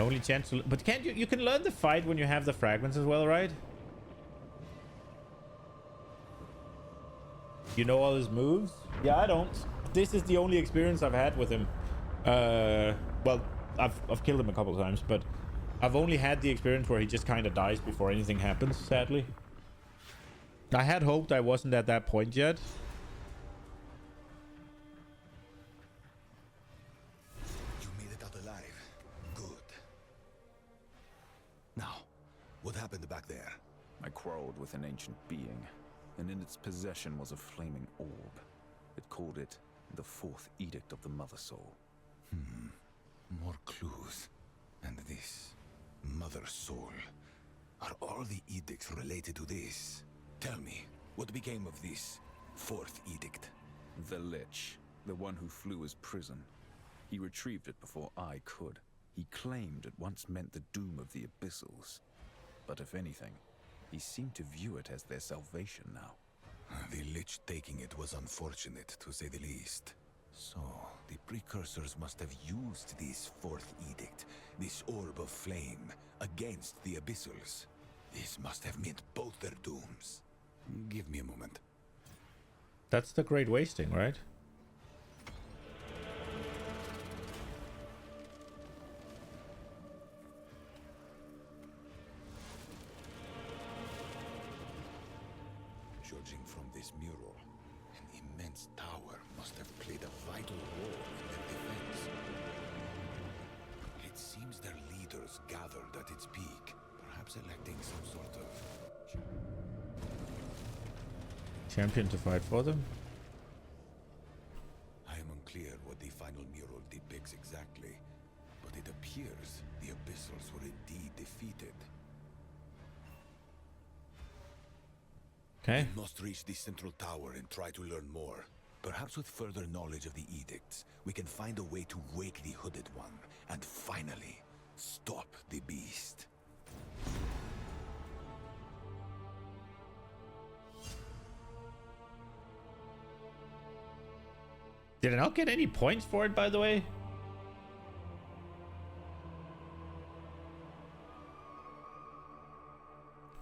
Only chance to... But can't you... You can learn the fight when you have the fragments as well, right? You know all his moves? Yeah, I don't. This is the only experience I've had with him. Well, I've killed him a couple of times, but I've only had the experience where he just kind of dies before anything happens, sadly. I had hoped I wasn't at that point yet. You made it out alive. Good. Now, what happened back there? I quarreled with an ancient being, and in its possession was a flaming orb. It called it the Fourth Edict of the Mother Soul. More clues. And this Mother Soul. Are all the edicts related to this? Tell me, what became of this Fourth Edict? The Lich, the one who flew his prison. He retrieved it before I could. He claimed it once meant the doom of the Abyssals. But if anything, he seemed to view it as their salvation now. The Lich taking it was unfortunate, to say the least. So, the precursors must have used this Fourth Edict, this orb of flame, against the Abyssals. This must have meant both their dooms. Give me a moment. That's the Great Wasting, right? Judging from this mural, an immense tower must have played a vital role in their defense. It seems their leaders gathered at its peak, perhaps electing some sort of... Champion to fight for them? I am unclear what the final mural depicts exactly, but it appears the Abyssals were indeed defeated. Okay. We must reach the central tower and try to learn more. Perhaps with further knowledge of the edicts, we can find a way to wake the Hooded One and finally stop the beast. Did I not get any points for it, by the way?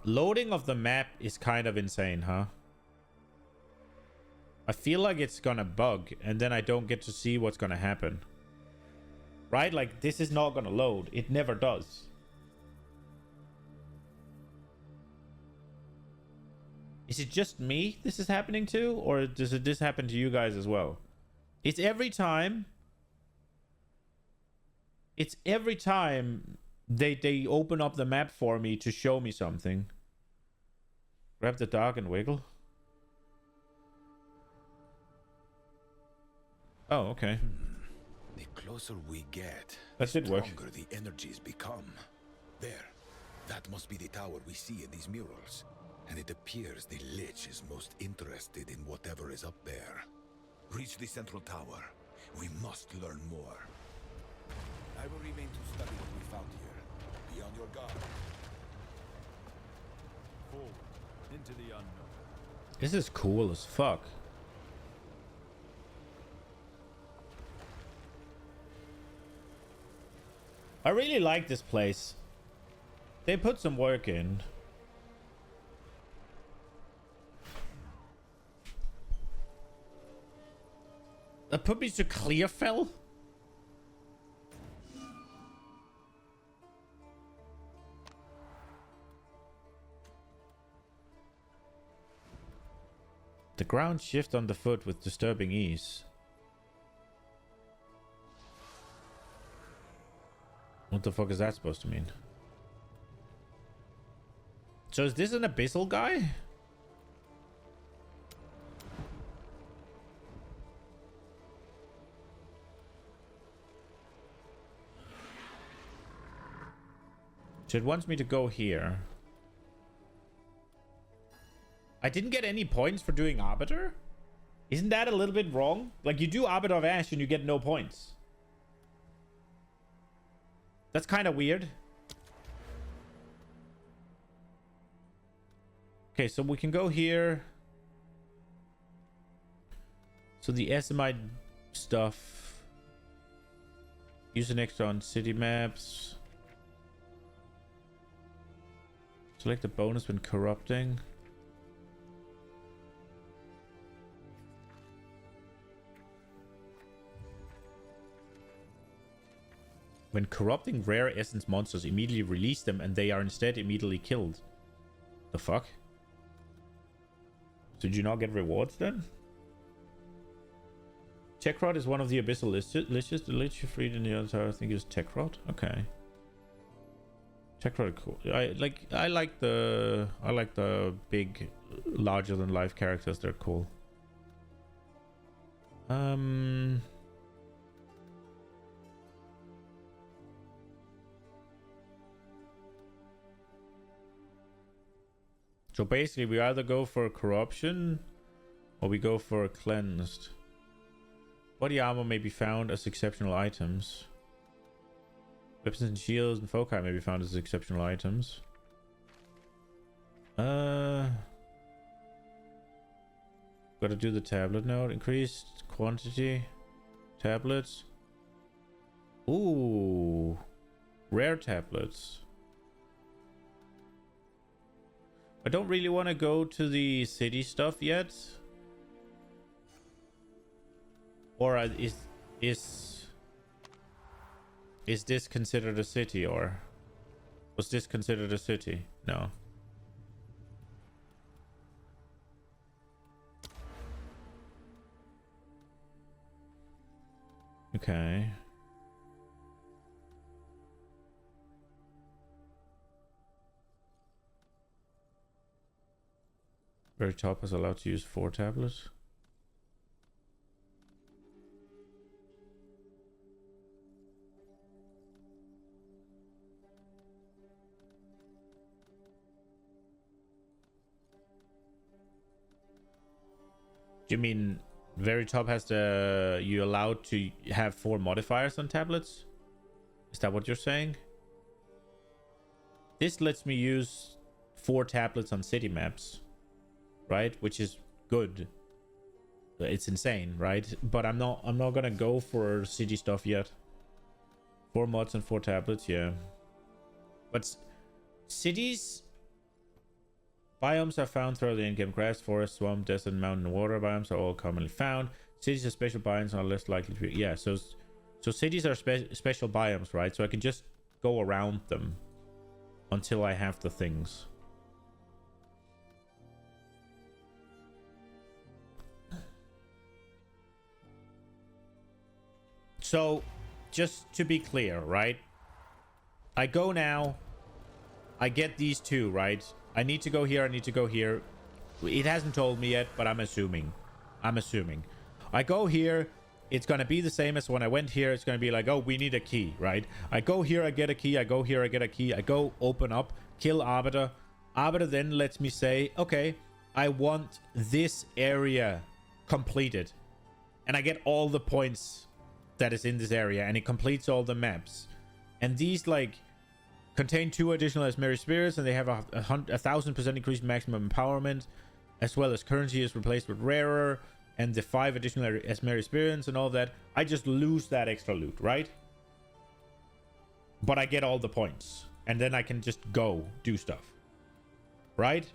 Loading of the map is kind of insane, huh? I feel like it's gonna bug, and then I don't get to see what's gonna happen. Right? Like, this is not gonna load. It never does. Is it just me this is happening to? Or does this happen to you guys as well? It's every time... It's every time they open up the map for me to show me something. Grab the dog and wiggle. Oh, okay. The closer we get, That the did work. stronger the energies become. There. That must be the tower we see in these murals. And it appears the Lich is most interested in whatever is up there. Reach the central tower. We must learn more. I will remain to study what we found here. Be on your guard. Forward, into the unknown. This is cool as fuck. I really like this place. They put some work in. That put me to Clearfell? The ground shift underfoot with disturbing ease. What the fuck is that supposed to mean? So is this an abyssal guy? So it wants me to go here. I didn't get any points for doing Arbiter? Isn't that a little bit wrong? Like, you do Arbiter of Ash and you get no points. That's kind of weird. Okay, so we can go here. So the SMI stuff. Use an extra on city maps. Select the bonus when corrupting. When corrupting rare essence monsters, immediately release them and they are instead immediately killed. The fuck? So did you not get rewards then? Techrot is one of the abyssal liches. The lich you freed in the other tower, I think, is Techrot. Okay. Techrot, cool. I like the big, larger than life characters. They're cool. So basically, we either go for corruption or we go for cleansed. Body armor may be found as exceptional items. Weapons and shields and foci may be found as exceptional items. Gotta do the tablet node. Increased quantity. Tablets. Ooh. Rare tablets. I don't really want to go to the city stuff yet. Or is this considered a city, or was this considered a city? No. Okay. Very top is allowed to use 4 tablets. Do you mean very top has the you allowed to have 4 modifiers on tablets? Is that what you're saying? This lets me use 4 tablets on city maps, right? Which is good. It's insane, right? But I'm not gonna go for city stuff yet. 4 mods and 4 tablets, yeah. But cities biomes are found throughout the in-game grass, forest, swamp, desert, mountain, water biomes are all commonly found. Cities are special biomes are less likely to be. Yeah, so cities are special biomes, right? So I can just go around them until I have the things. So, just to be clear, right? I go now. I get these 2, right? I need to go here. I need to go here. It hasn't told me yet, but I'm assuming. I go here. It's going to be the same as when I went here. It's going to be like, oh, we need a key, right? I go here. I get a key. I go here. I get a key. I go open up. Kill Arbiter. Arbiter then lets me say, okay, I want this area completed. And I get all the points that is in this area. And it completes all the maps. And these, like, contain 2 additional Esmeri spirits, and they have a 1000% increased maximum empowerment, as well as currency is replaced with rarer, and the 5 additional Esmeri spirits and all that. I just lose that extra loot, right? But I get all the points, and then I can just go do stuff, right?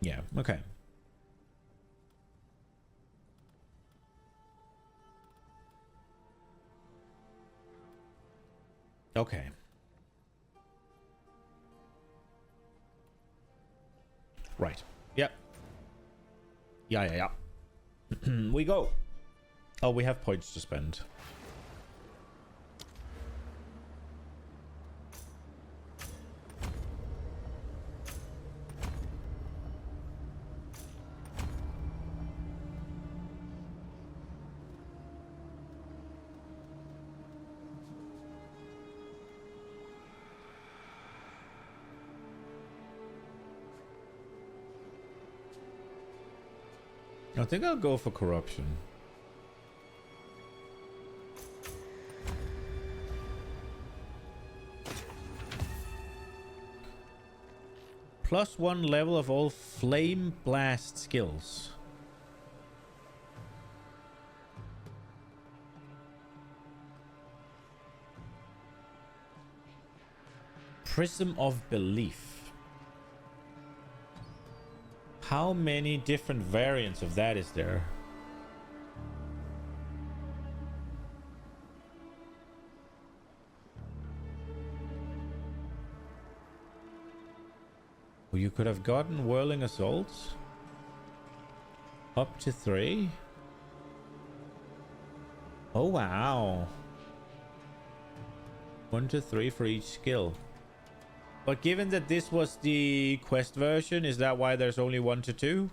Yeah, okay. Okay. Right. Yep. Yeah. We go. Oh, we have points to spend. I think I'll go for corruption. +1 level of all flame blast skills. Prism of Belief. How many different variants of that is there? Well, you could have gotten Whirling Assaults. Up to 3. Oh, wow. 1 to 3 for each skill. But given that this was the quest version, is that why there's only 1 to 2?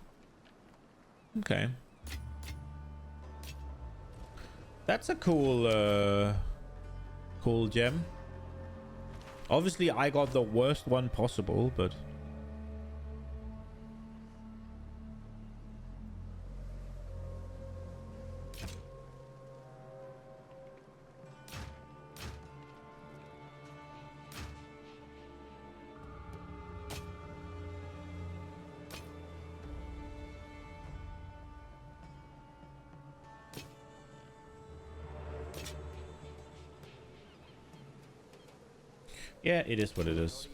Okay. That's a cool, cool gem. Obviously, I got the worst one possible, but... yeah, it is what it is.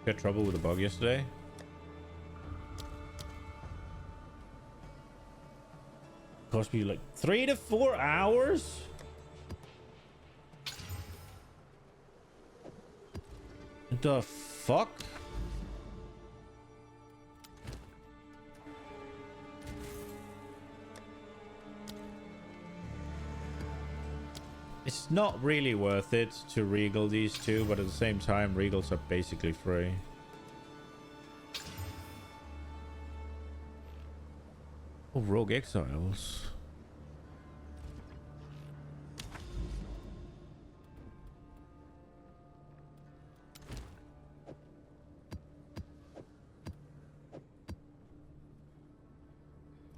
Got trouble with a bug yesterday. Cost me like 3 to 4 hours. What the fuck? It's not really worth it to regal these two, but at the same time, regals are basically free. Oh, Rogue Exiles.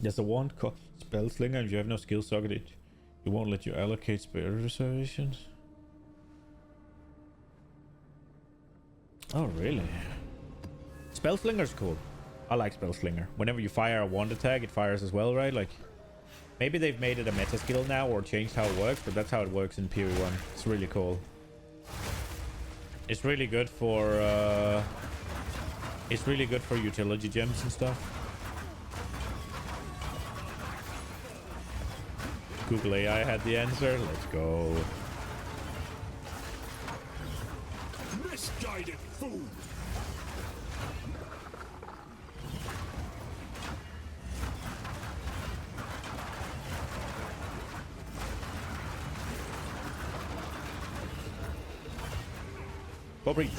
There's a wand called Spell Slinger, and you have no skill socket. It won't let you allocate spare reservations. Oh, really? Spellslinger's cool. I like Spellslinger. Whenever you fire a wand attack, it fires as well, right? Like, maybe they've made it a meta skill now or changed how it works, but that's how it works in PoE1. It's really cool. It's really good for utility gems and stuff. Google AI had the answer. Let's go. Misguided fool! Go breach.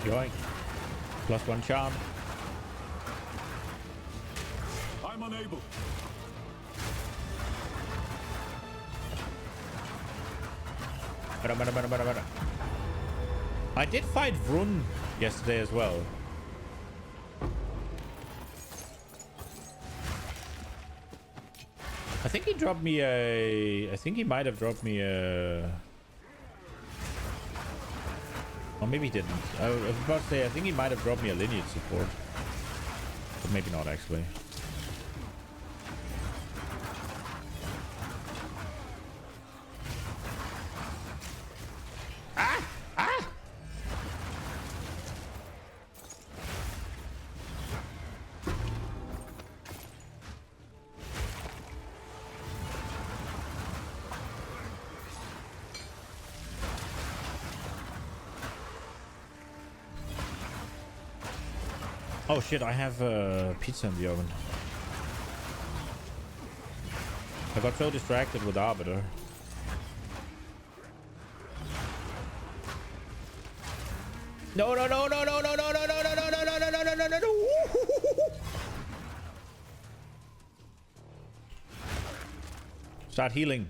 Yoink. +1 charm. I'm unable. I did fight Vrun yesterday as well. I think he dropped me a... I think he might have dropped me a... Or maybe he didn't. I was about to say, I think he might have dropped me a lineage support. But maybe not, actually. Ah! Ah! Oh shit, I have pizza in the oven. I got so distracted with Arbiter. No, no, no, no, no, no, no, no, no, no, no, no, no, no, no, no, no, no. Start healing.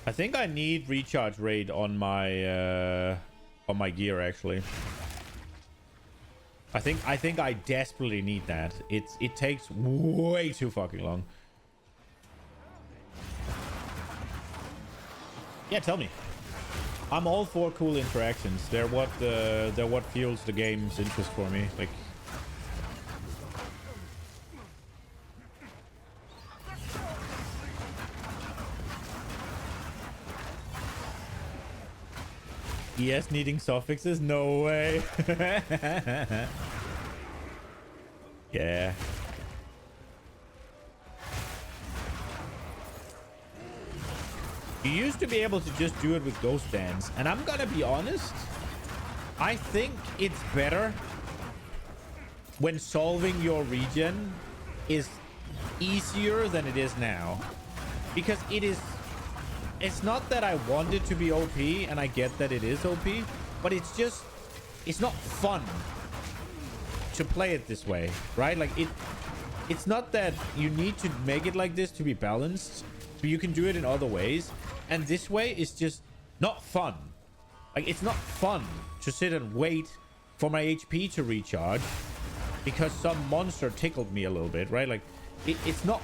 I think I need recharge rate on my gear actually. I think I desperately need that. It takes way too fucking long. Yeah, tell me. I'm all for cool interactions. They're what fuels the game's interest for me. Like, yes, needing suffixes? No way. Yeah. You used to be able to just do it with Ghost Dance, and I'm gonna be honest, I think it's better when solving your regen is easier than it is now. Because it's not that I want it to be OP, and I get that it is OP, but it's not fun to play it this way, right? Like, it's not that you need to make it like this to be balanced, but you can do it in other ways. And this way is just not fun. Like, it's not fun to sit and wait for my HP to recharge because some monster tickled me a little bit, right? Like, it's not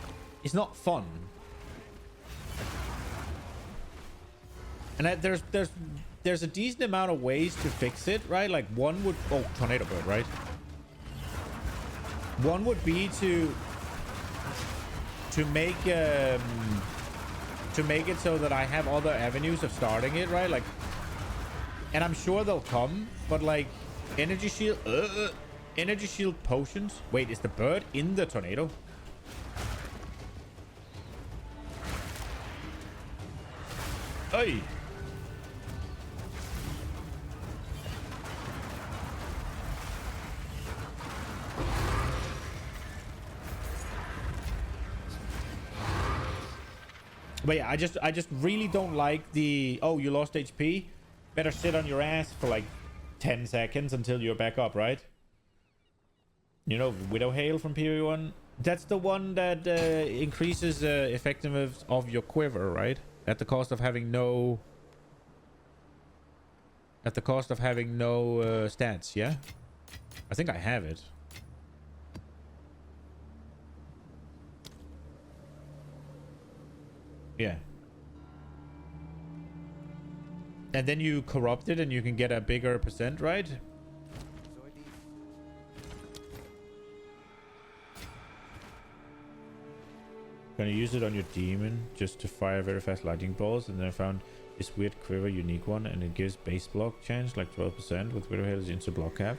fun. And there's a decent amount of ways to fix it, right? Like, one would... Oh, tornado bird, right? One would be to make it so that I have other avenues of starting it, right? Like, and I'm sure they'll come, but like energy shield potions. Wait, is the bird in the tornado? Hey. But yeah, I just really don't like the, oh, you lost HP, better sit on your ass for like 10 seconds until you're back up, right? You know, Widow Hail from PvE1? That's the one that increases effectiveness of your quiver, right? At the cost of having no... At the cost of having no stats, yeah? I think I have it. Yeah. And then you corrupt it and you can get a bigger percent, right? Gonna use it on your demon just to fire very fast lightning bolts, and then I found this weird quiver unique one, and it gives base block chance like 12% with Widow Hail's into block cap.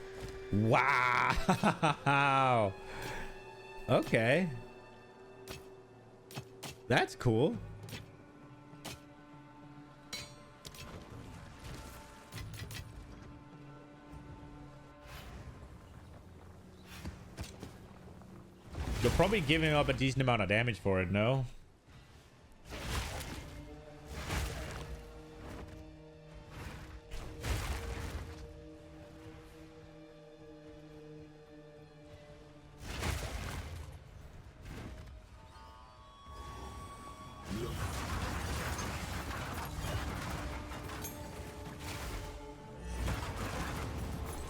Wow. Okay. That's cool. You're probably giving up a decent amount of damage for it, no?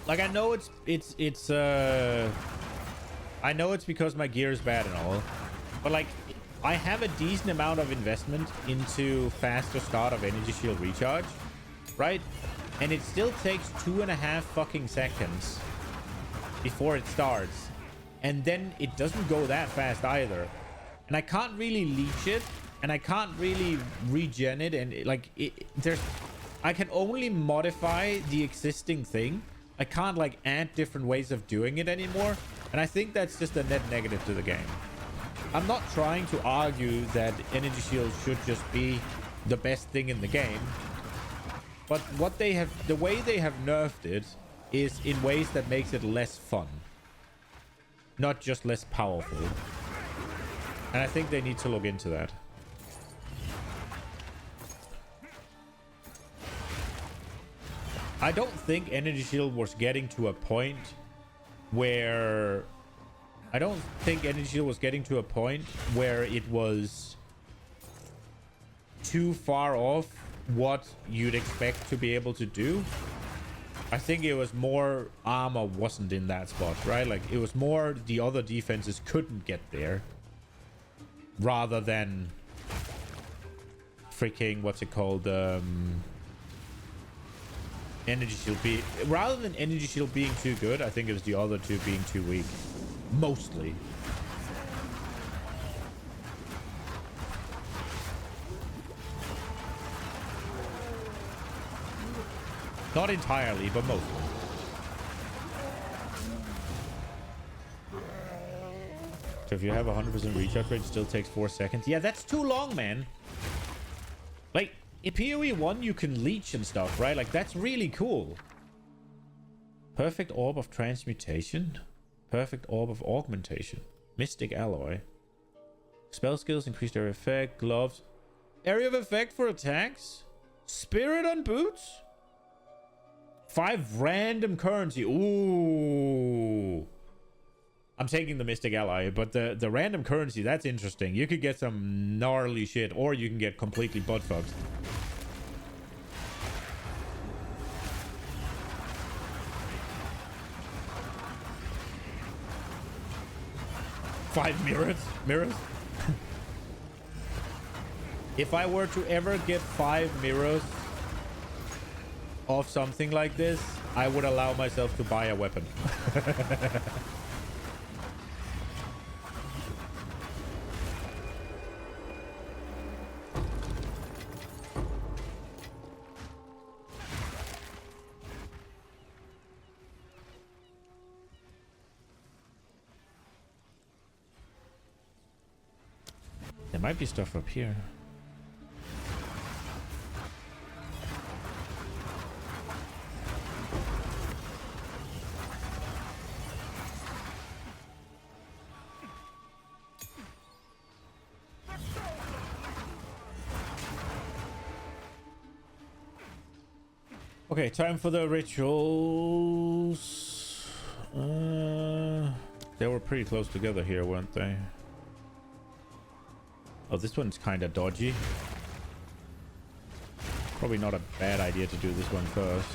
Like, I know I know it's because my gear is bad and all, but like, I have a decent amount of investment into faster start of energy shield recharge, right? And it still takes 2.5 fucking seconds before it starts, and then it doesn't go that fast either. And I can't really leech it, and I can't really regen it, and I can only modify the existing thing. I can't like add different ways of doing it anymore. And I think that's just a net negative to the game. I'm not trying to argue that energy shields should just be the best thing in the game. But the way they have nerfed it is in ways that makes it less fun. Not just less powerful. And I think they need to look into that. I don't think Energy Shield was getting to a point where... I don't think Energy Shield was getting to a point where it was too far off what you'd expect to be able to do. I think it was more armor wasn't in that spot, right? Like, it was more the other defenses couldn't get there. Rather than freaking, what's it called? Energy Shield being... Rather than Energy Shield being too good, I think it was the other two being too weak. Mostly. Not entirely, but mostly. So if you have 100% recharge rate, it still takes 4 seconds. Yeah, that's too long, man. Like, in PoE 1, you can leech and stuff, right? Like, that's really cool. Perfect Orb of Transmutation. Perfect Orb of Augmentation. Mystic Alloy. Spell skills, increased area of effect. Gloves. Area of effect for attacks. Spirit on boots. 5 random currency. Ooh. I'm taking the Mystic Ally, but the random currency, that's interesting. You could get some gnarly shit, or you can get completely butt-fucked. Five mirrors. If I were to ever get 5 mirrors of something like this, I would allow myself to buy a weapon. There might be stuff up here. Okay, time for the rituals. They were pretty close together here, weren't they? Oh, this one's kind of dodgy. Probably not a bad idea to do this one first.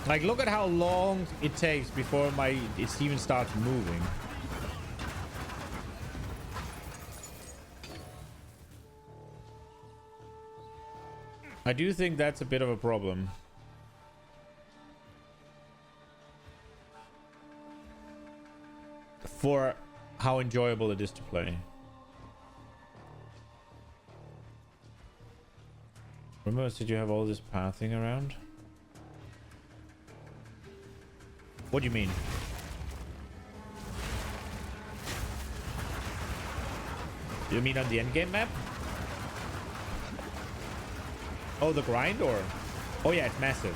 Like, look at how long it takes before it even starts moving. I do think that's a bit of a problem. For how enjoyable it is to play. Remember, did you have all this pathing around? What do you mean? You mean on the endgame map? Oh, the grind, or? Oh yeah, it's massive.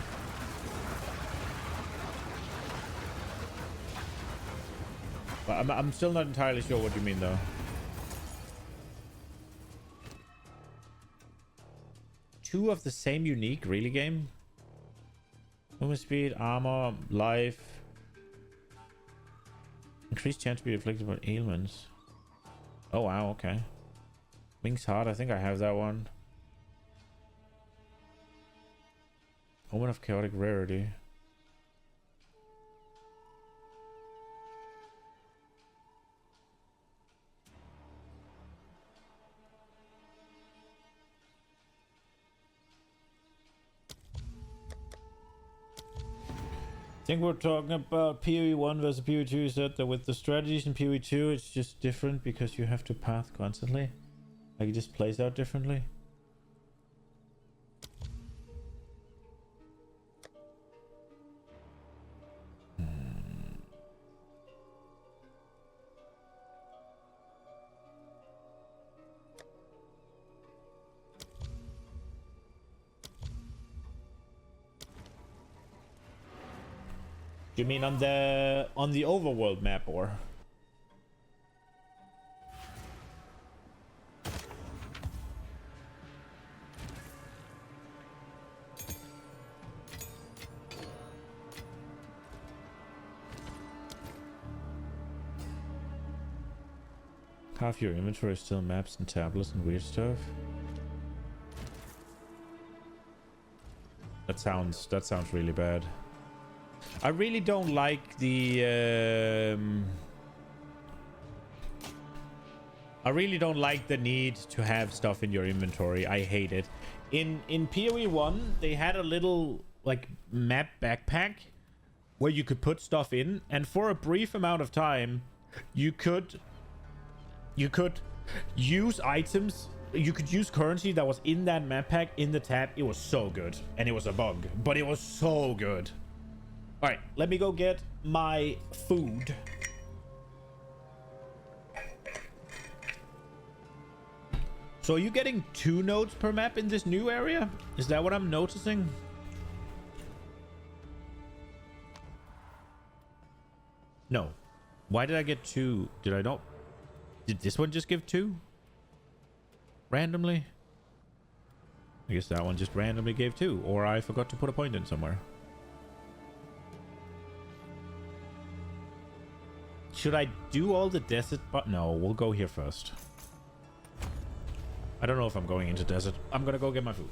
But I'm still not entirely sure what you mean, though. Two of the same unique, really, game? Movement speed, armor, life. Increased chance to be afflicted by ailments. Oh wow, okay. Wings Heart, I think I have that one. Omen of Chaotic Rarity. think we're talking about PoE 1 versus PoE 2. You said that with the strategies in PoE 2, it's just different because you have to path constantly. Like, it just plays out differently. You mean on the overworld map, or? Half your inventory is still maps and tablets and weird stuff. That sounds really bad. I really don't like the I really don't like the need to have stuff in your inventory. I hate it. In PoE 1, they had a little like map backpack where you could put stuff in, and for a brief amount of time you could use items, you could use currency that was in that map pack in the tab. It was so good, and it was a bug, but it was so good. All right, let me go get my food. So are you getting 2 nodes per map in this new area? Is that what I'm noticing? No. Why did I get 2? Did I not? Did this one just give 2? Randomly? I guess that one just randomly gave 2. Or I forgot to put a point in somewhere. Should I do all the desert? But no, we'll go here first. I don't know if I'm going into desert. I'm gonna go get my food.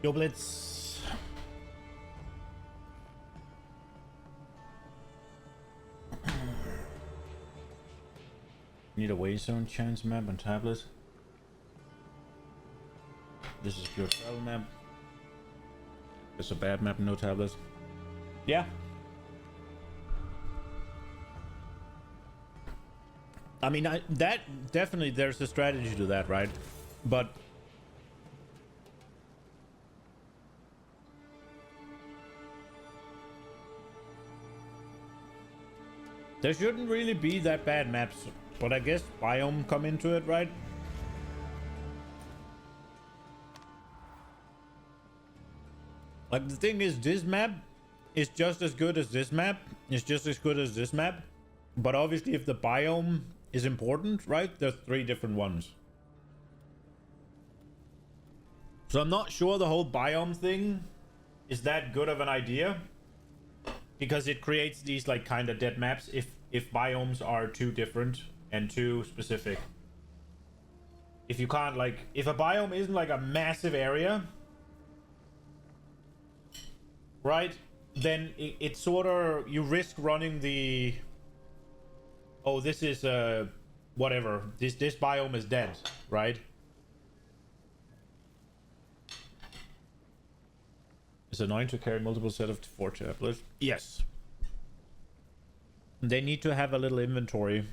Yo, Blitz. Need a Warzone chance map on tablet. This is pure travel map. It's a bad map, no tablet. Yeah. I mean, that definitely there's a strategy to that, right? But there shouldn't really be that bad maps, but I guess biome come into it, right? Like, the thing is, this map is just as good as this map. It's just as good as this map. But obviously, if the biome is important, right? There's 3 different ones. So I'm not sure the whole biome thing is that good of an idea. Because it creates these, like, kind of dead maps if biomes are too different and too specific. If you can't, like... If a biome isn't, like, a massive area... Right? Then it's sort of... You risk running the... Oh, this is, whatever. This biome is dead, right? It's annoying to carry multiple set of 4 tablets. Yes. They need to have a little inventory.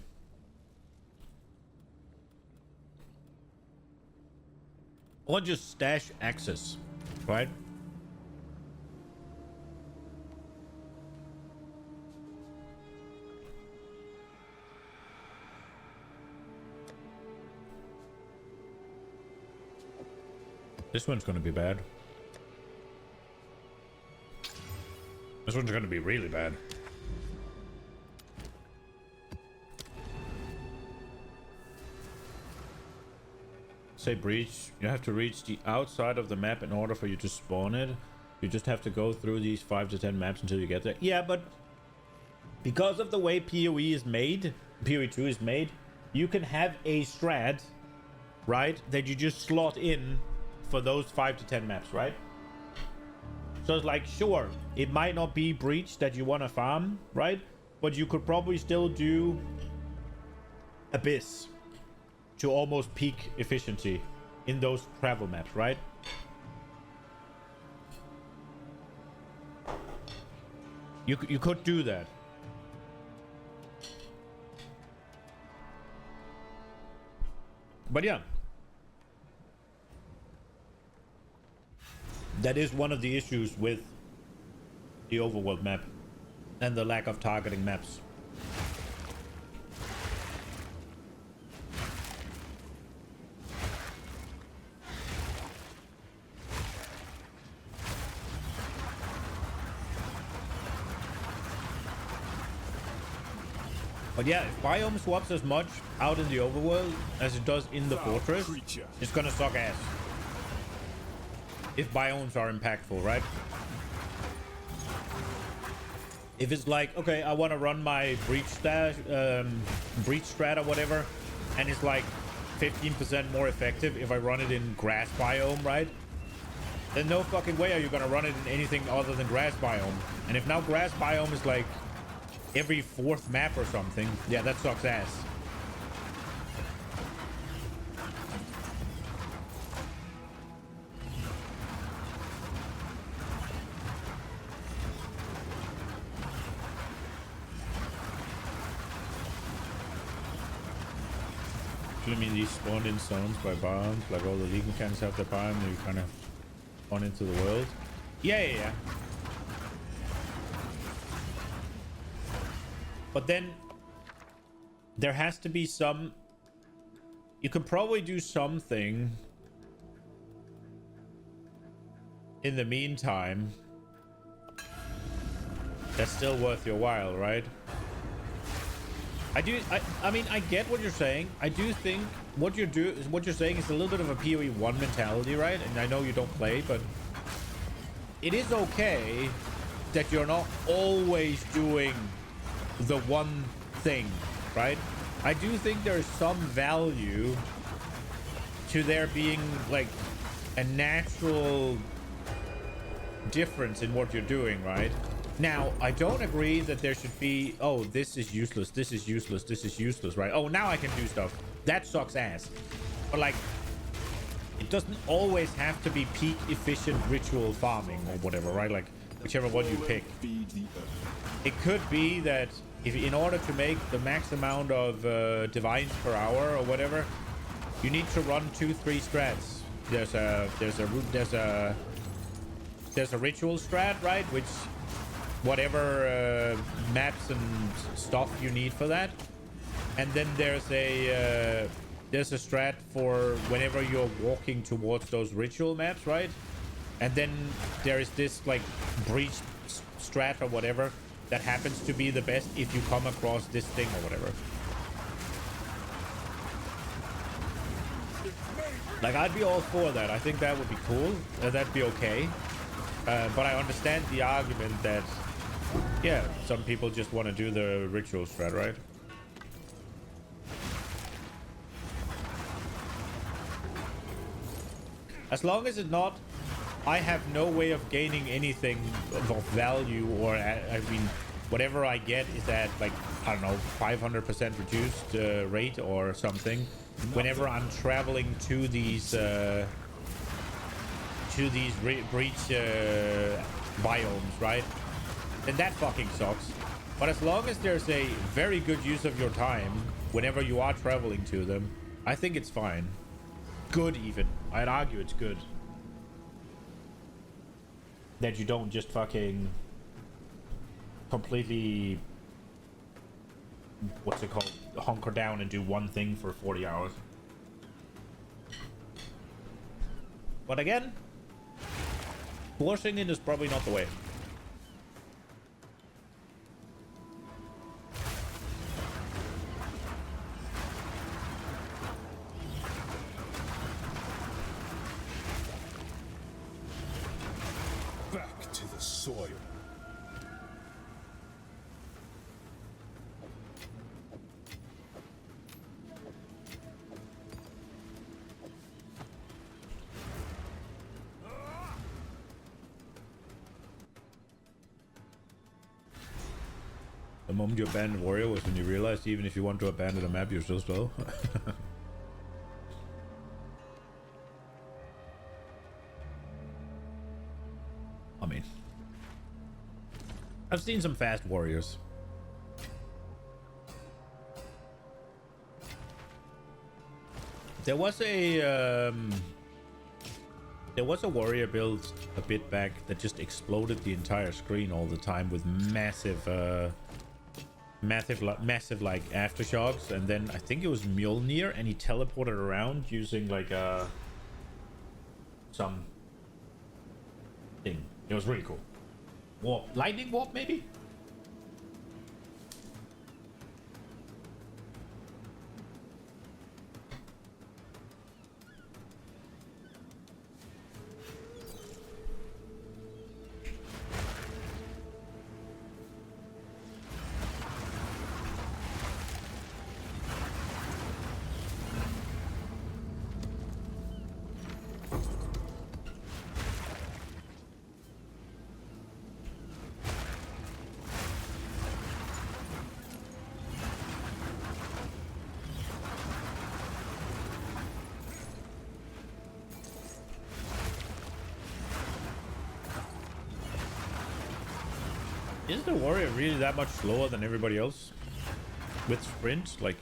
Or just stash access, right? This one's gonna be bad. This one's gonna be really bad. Say breach. You have to reach the outside of the map in order for you to spawn it. You just have to go through these 5 to 10 maps until you get there. Yeah, but because of the way PoE is made, PoE 2 is made, you can have a strat, right, that you just slot in for those 5 to 10 maps, right? So it's like, sure, it might not be breach that you want to farm, right? But you could probably still do Abyss to almost peak efficiency in those travel maps, right? You could do that. But yeah. That is one of the issues with the overworld map and the lack of targeting maps. But yeah, if biome swaps as much out in the overworld as it does in the fortress, it's gonna suck ass. If biomes are impactful, right? If it's like, okay, I want to run my breach strat or whatever, and it's like 15% more effective if I run it in grass biome, right? Then no fucking way are you gonna run it in anything other than grass biome. And if now grass biome is like every 4th map or something, yeah, that sucks ass. I mean, these spawned in zones by biomes, like all the league mechanics have their biome, and you kind of spawn into the world. Yeah. But then there has to be some... You could probably do something in the meantime that's still worth your while, right? I mean, I get what you're saying. I do think what you're saying is a little bit of a PoE 1 mentality, right? And I know you don't play, but it is okay that you're not always doing the one thing, right? I do think there's some value to there being like a natural difference in what you're doing, right? Now, I don't agree that there should be, oh, this is useless, this is useless, this is useless, right? Oh, now I can do stuff. That sucks ass. But like, it doesn't always have to be peak efficient ritual farming or whatever, right? Like, whichever one you pick. It could be that if in order to make the max amount of divines per hour or whatever, you need to run 2-3 strats. There's a ritual strat, right? Which whatever maps and stuff you need for that, and then there's a strat for whenever you're walking towards those ritual maps, right? And then there is this like breach strat or whatever that happens to be the best if you come across this thing or whatever. Like, I'd be all for that. I think that would be cool. That'd be okay. But I understand the argument that, yeah, some people just want to do the ritual strat, right? As long as it's not, I have no way of gaining anything of value, or I mean, whatever I get is at like, I don't know, 500% reduced rate or something. Whenever I'm traveling to these breach biomes, right? Then that fucking sucks. But as long as there's a very good use of your time whenever you are traveling to them, I think it's fine. Good even. I'd argue it's good. That you don't just fucking completely, what's it called, hunker down and do one thing for 40 hours. But again, forcing it is probably not the way. Back to the soil. The moment you abandoned warrior was when you realized even if you want to abandon a map, you're still slow. I mean, I've seen some fast warriors. There was a warrior build a bit back that just exploded the entire screen all the time with massive like aftershocks, and then I think it was Mjolnir, and he teleported around using like some thing. It was really cool. Warp, lightning warp maybe. Is the warrior really that much slower than everybody else with sprint? Like,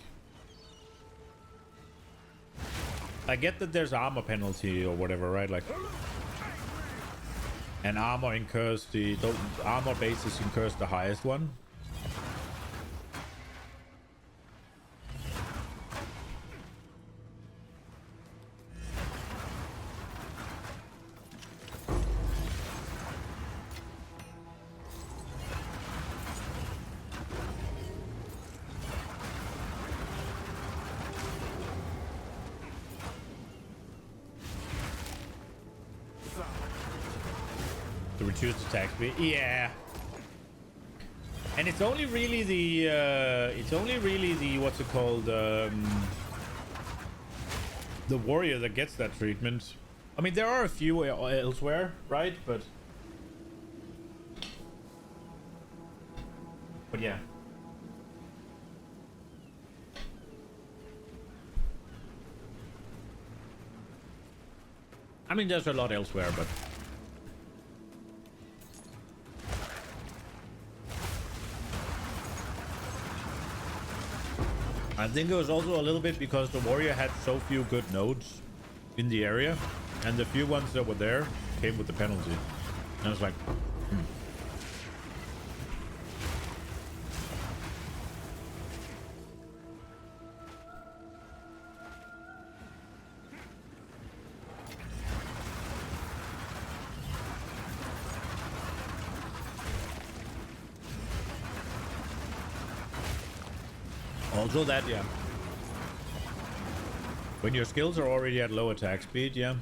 I get that there's armor penalty or whatever, right? Like, and armor incurs the armor basis incurs the highest one. To reduce attack speed, yeah. And it's only really the what's it called, the warrior that gets that treatment. I mean, there are a few elsewhere, right? But But yeah. I mean, there's a lot elsewhere, but I think it was also a little bit because the warrior had so few good nodes in the area, and the few ones that were there came with the penalty. And I was like, also that, yeah. When your skills are already at low attack speed, yeah.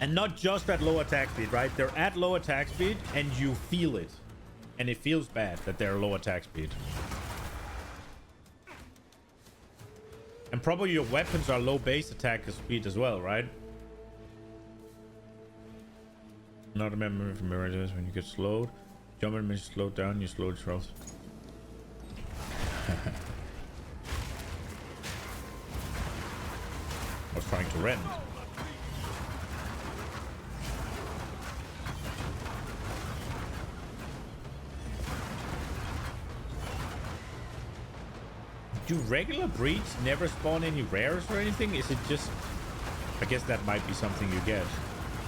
And not just at low attack speed, right? They're at low attack speed and you feel it. And it feels bad that they're low attack speed. And probably your weapons are low base attack speed as well, right? Not a memory from mirrors when you get slowed. Jump and miss, slow down, you slow yourself. I was trying to rend. Do regular breeds never spawn any rares or anything? Is it just... I guess that might be something you get.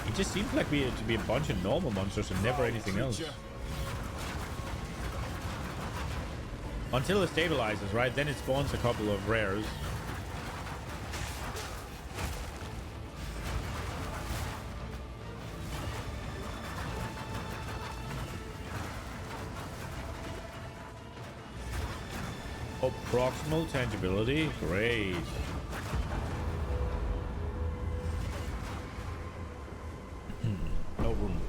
It just seems like to be a bunch of normal monsters and never anything else. Until it stabilizes, right? Then it spawns a couple of rares. Oh, proximal tangibility. Great. No room.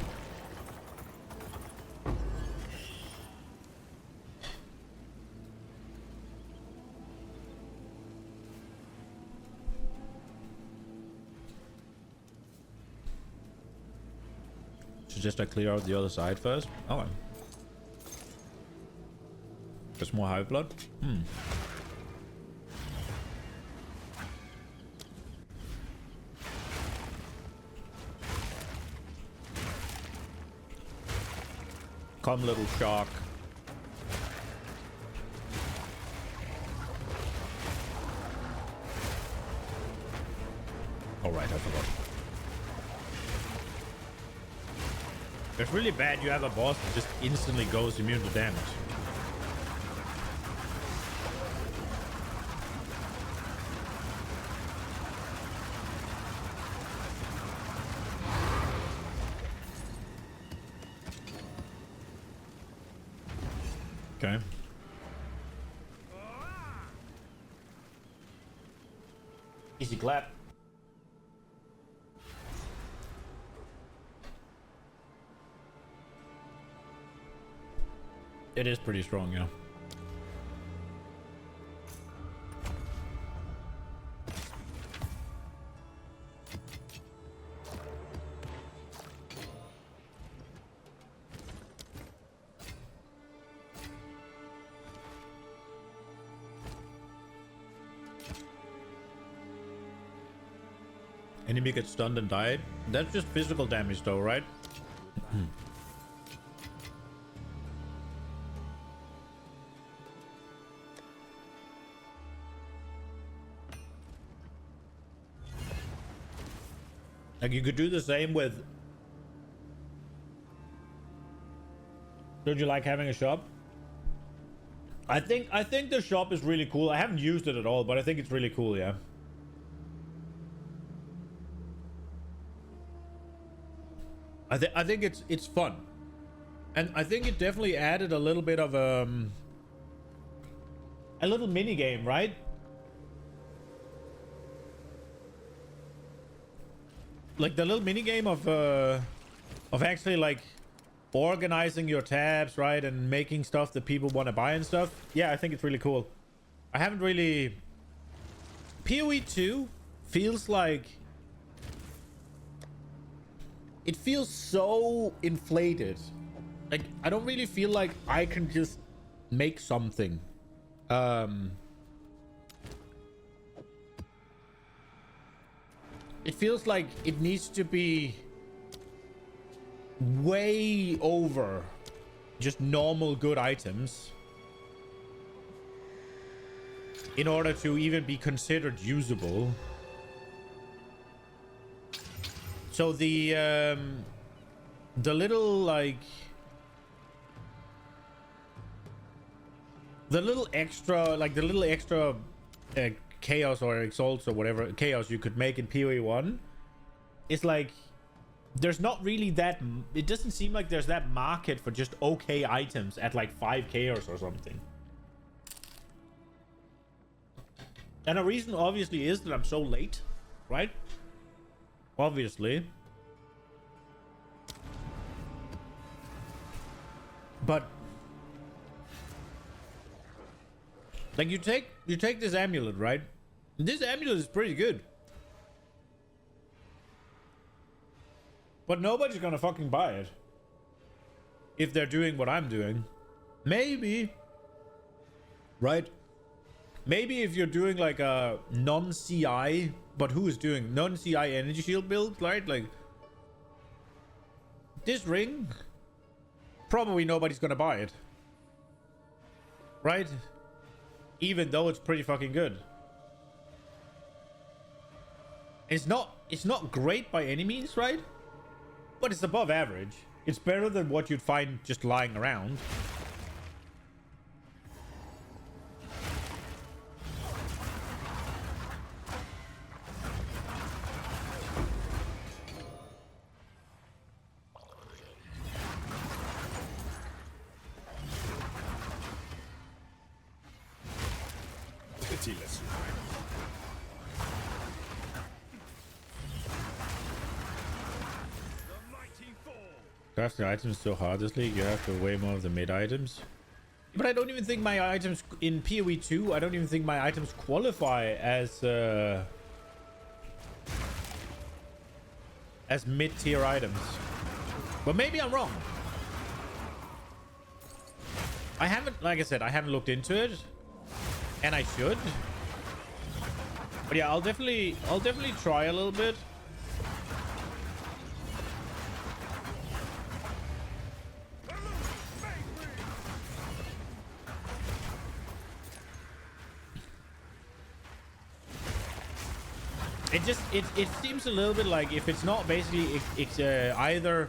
Just clear out the other side first. Oh, there's more high blood. Come, little shark. All right, I forgot. It's really bad you have a boss that just instantly goes immune to damage. Okay. Easy clap. It is pretty strong, yeah. Enemy gets stunned and died. That's just physical damage though, right? Like you could do the same with... Don't you like having a shop? I think the shop is really cool. I haven't used it at all, but I think it's really cool, yeah. I think it's fun. And I think it definitely added a little bit of a little mini game, right? Like the little mini game of actually like organizing your tabs, right, and making stuff that people want to buy and stuff. Yeah, I think it's really cool. I haven't really... PoE 2 feels like it feels so inflated. Like, I don't really feel like I can just make something. It feels like it needs to be way over just normal good items in order to even be considered usable. So the little like the little extra chaos or exalts or whatever chaos you could make in PoE 1 is like, there's not really that, it doesn't seem like there's that market for just okay items at like 5 chaos or something. And the reason obviously is that I'm so late, right? Obviously. But like, you take this amulet, right? This amulet is pretty good. But nobody's gonna fucking buy it if they're doing what I'm doing. Maybe, right? Maybe if you're doing like a non-CI, but who is doing non-CI energy shield build, right? Like this ring, probably nobody's gonna buy it, right? Even though it's pretty fucking good. It's not great by any means, right? But it's above average. It's better than what you'd find just lying around. Pitiless. Crafting items so hard this league, you have to way more of the mid items. But I don't even think my items in PoE 2, I don't even think my items qualify as mid-tier items. But maybe I'm wrong. I haven't, like I said, I haven't looked into it, and I should. But yeah, I'll definitely try a little bit. It seems a little bit like, if it's not basically either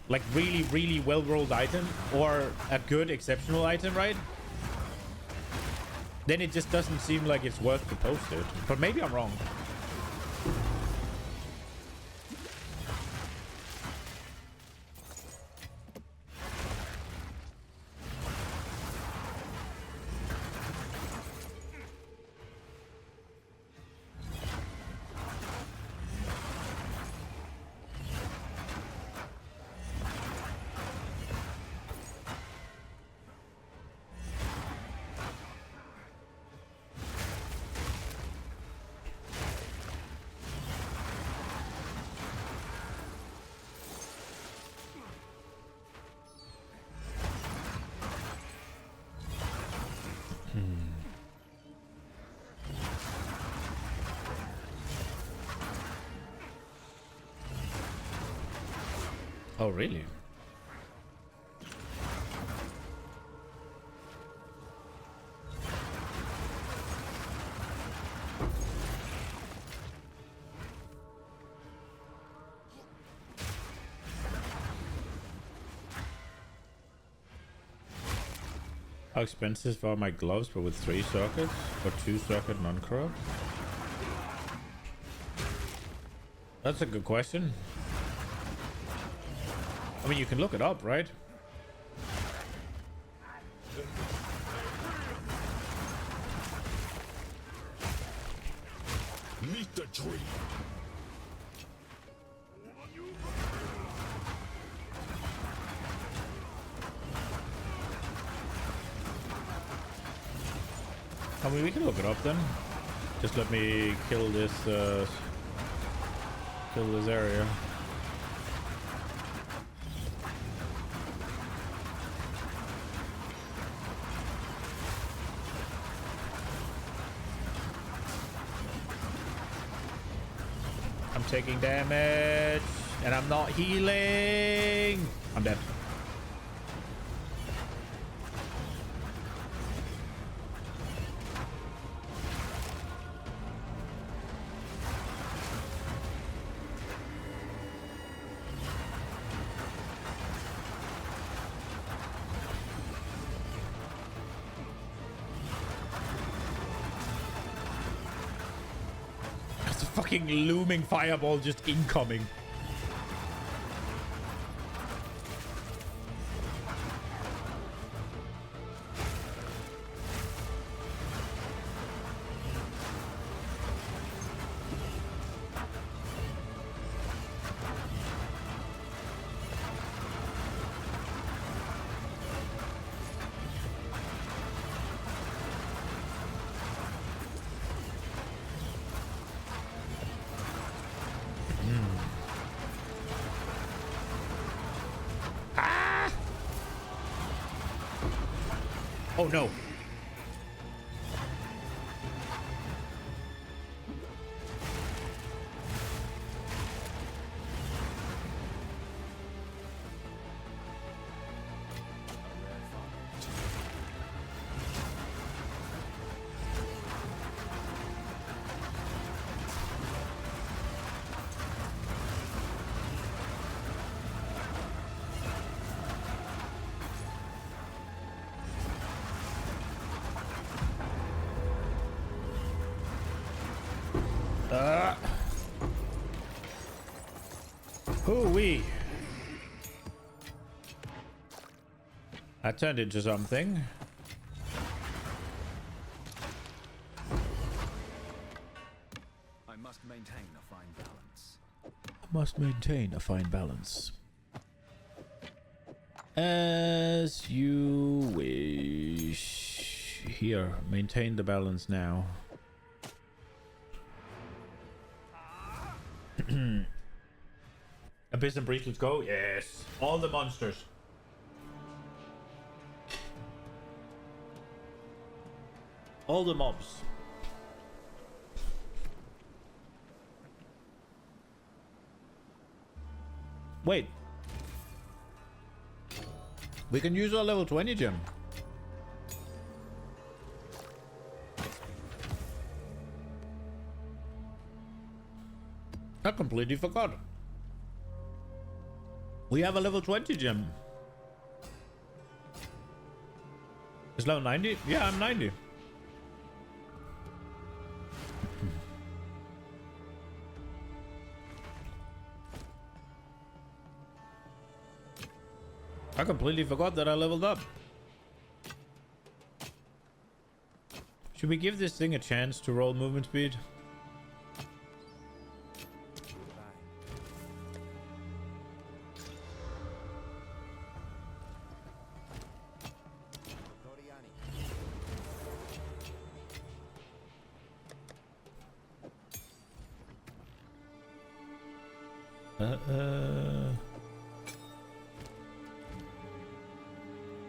like really well rolled item or a good exceptional item, right? Then it just doesn't seem like it's worth to post it. But maybe I'm wrong. Oh, really? How expensive are my gloves, but with 3 sockets or 2 socket non-crop? That's a good question. I mean, you can look it up, right? Meet the dream. I mean, we can look it up then. Just let me kill this area. taking damage. And I'm not healing. I'm dead. That's a fucking looming fireball just incoming. Oh no. Hoo-wee. That turned into something. I must maintain a fine balance. Must maintain a fine balance. As you wish. Here, maintain the balance now. Abyss and Breach, let's go. Yes. All the monsters. All the mobs. Wait. We can use our level 20 gem. I completely forgot. We have a level 20 gem. Is level 90? Yeah, I'm 90. I completely forgot that I leveled up. Should we give this thing a chance to roll movement speed?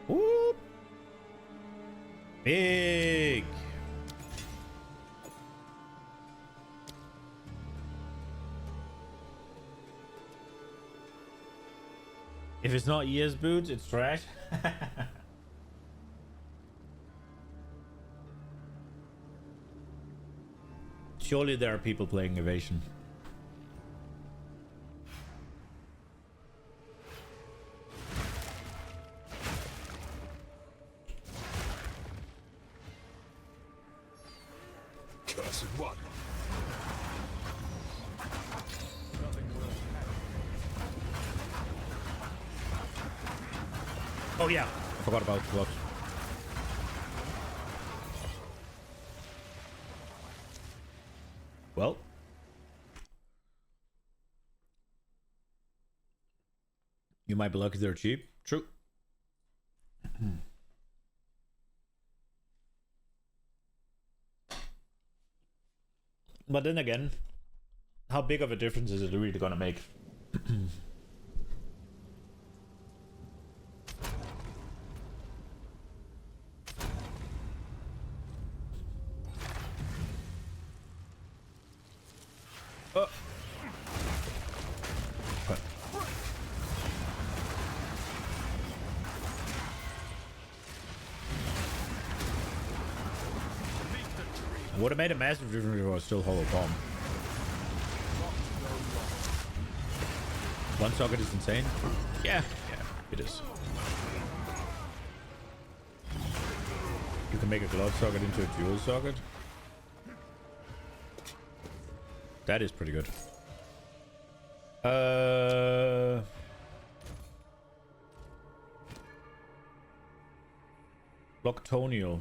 Whoop. Big. If it's not ES boots, it's trash. Surely there are people playing Evasion. Cursed one. Oh yeah, I forgot about the blocks. Well, you might be lucky they're cheap. True. But then again, how big of a difference is it really gonna make? Would have made a massive difference if it was still hollow bomb. One socket is insane. Yeah, it is. You can make a glove socket into a dual socket. That is pretty good. Loctonial.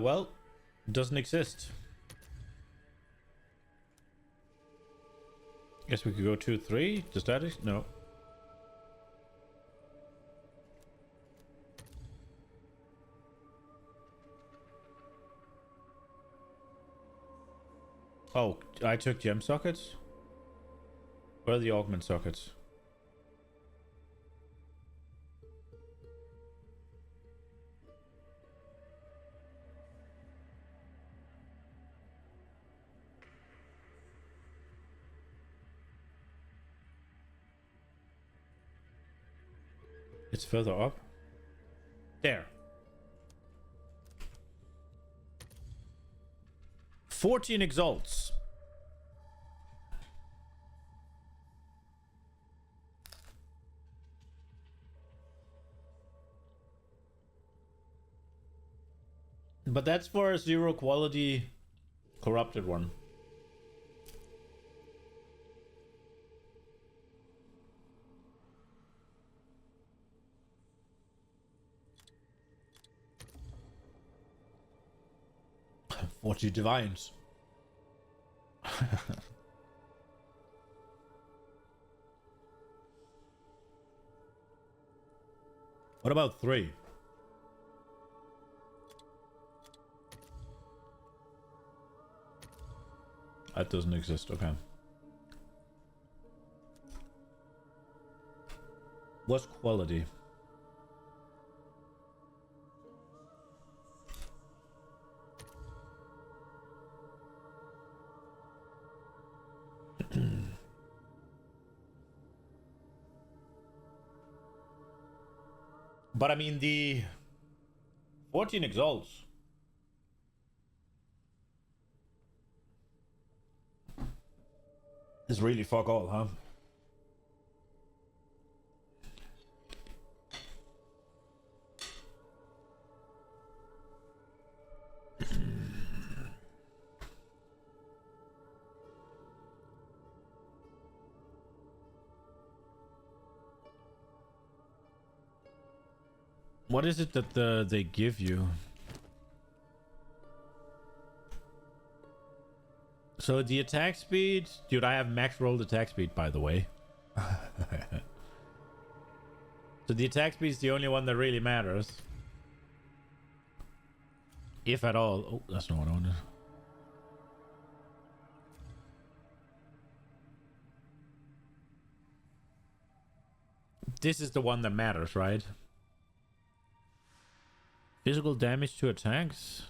Well, doesn't exist. Guess we could go 2, 3. Does that no? Oh, I took gem sockets. Where are the augment sockets? It's further up. There. 14 exalts. But that's for a 0 quality corrupted one. What you divines? What about 3? That doesn't exist, okay. What's quality? But I mean, the 14 exalts is really fuck all, huh? What is it that they give you? So the attack speed, dude, I have max rolled attack speed, by the way. So the attack speed is the only one that really matters, if at all. Oh, that's not what I wanted. This is the one that matters, right? Physical damage to attacks.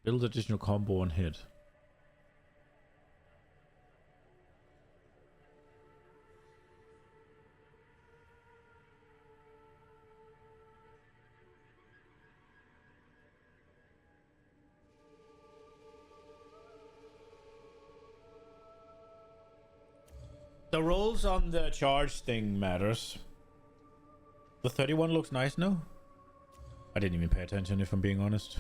Build additional combo on hit. The rolls on the charge thing matters. The 31 looks nice now. I didn't even pay attention, if I'm being honest.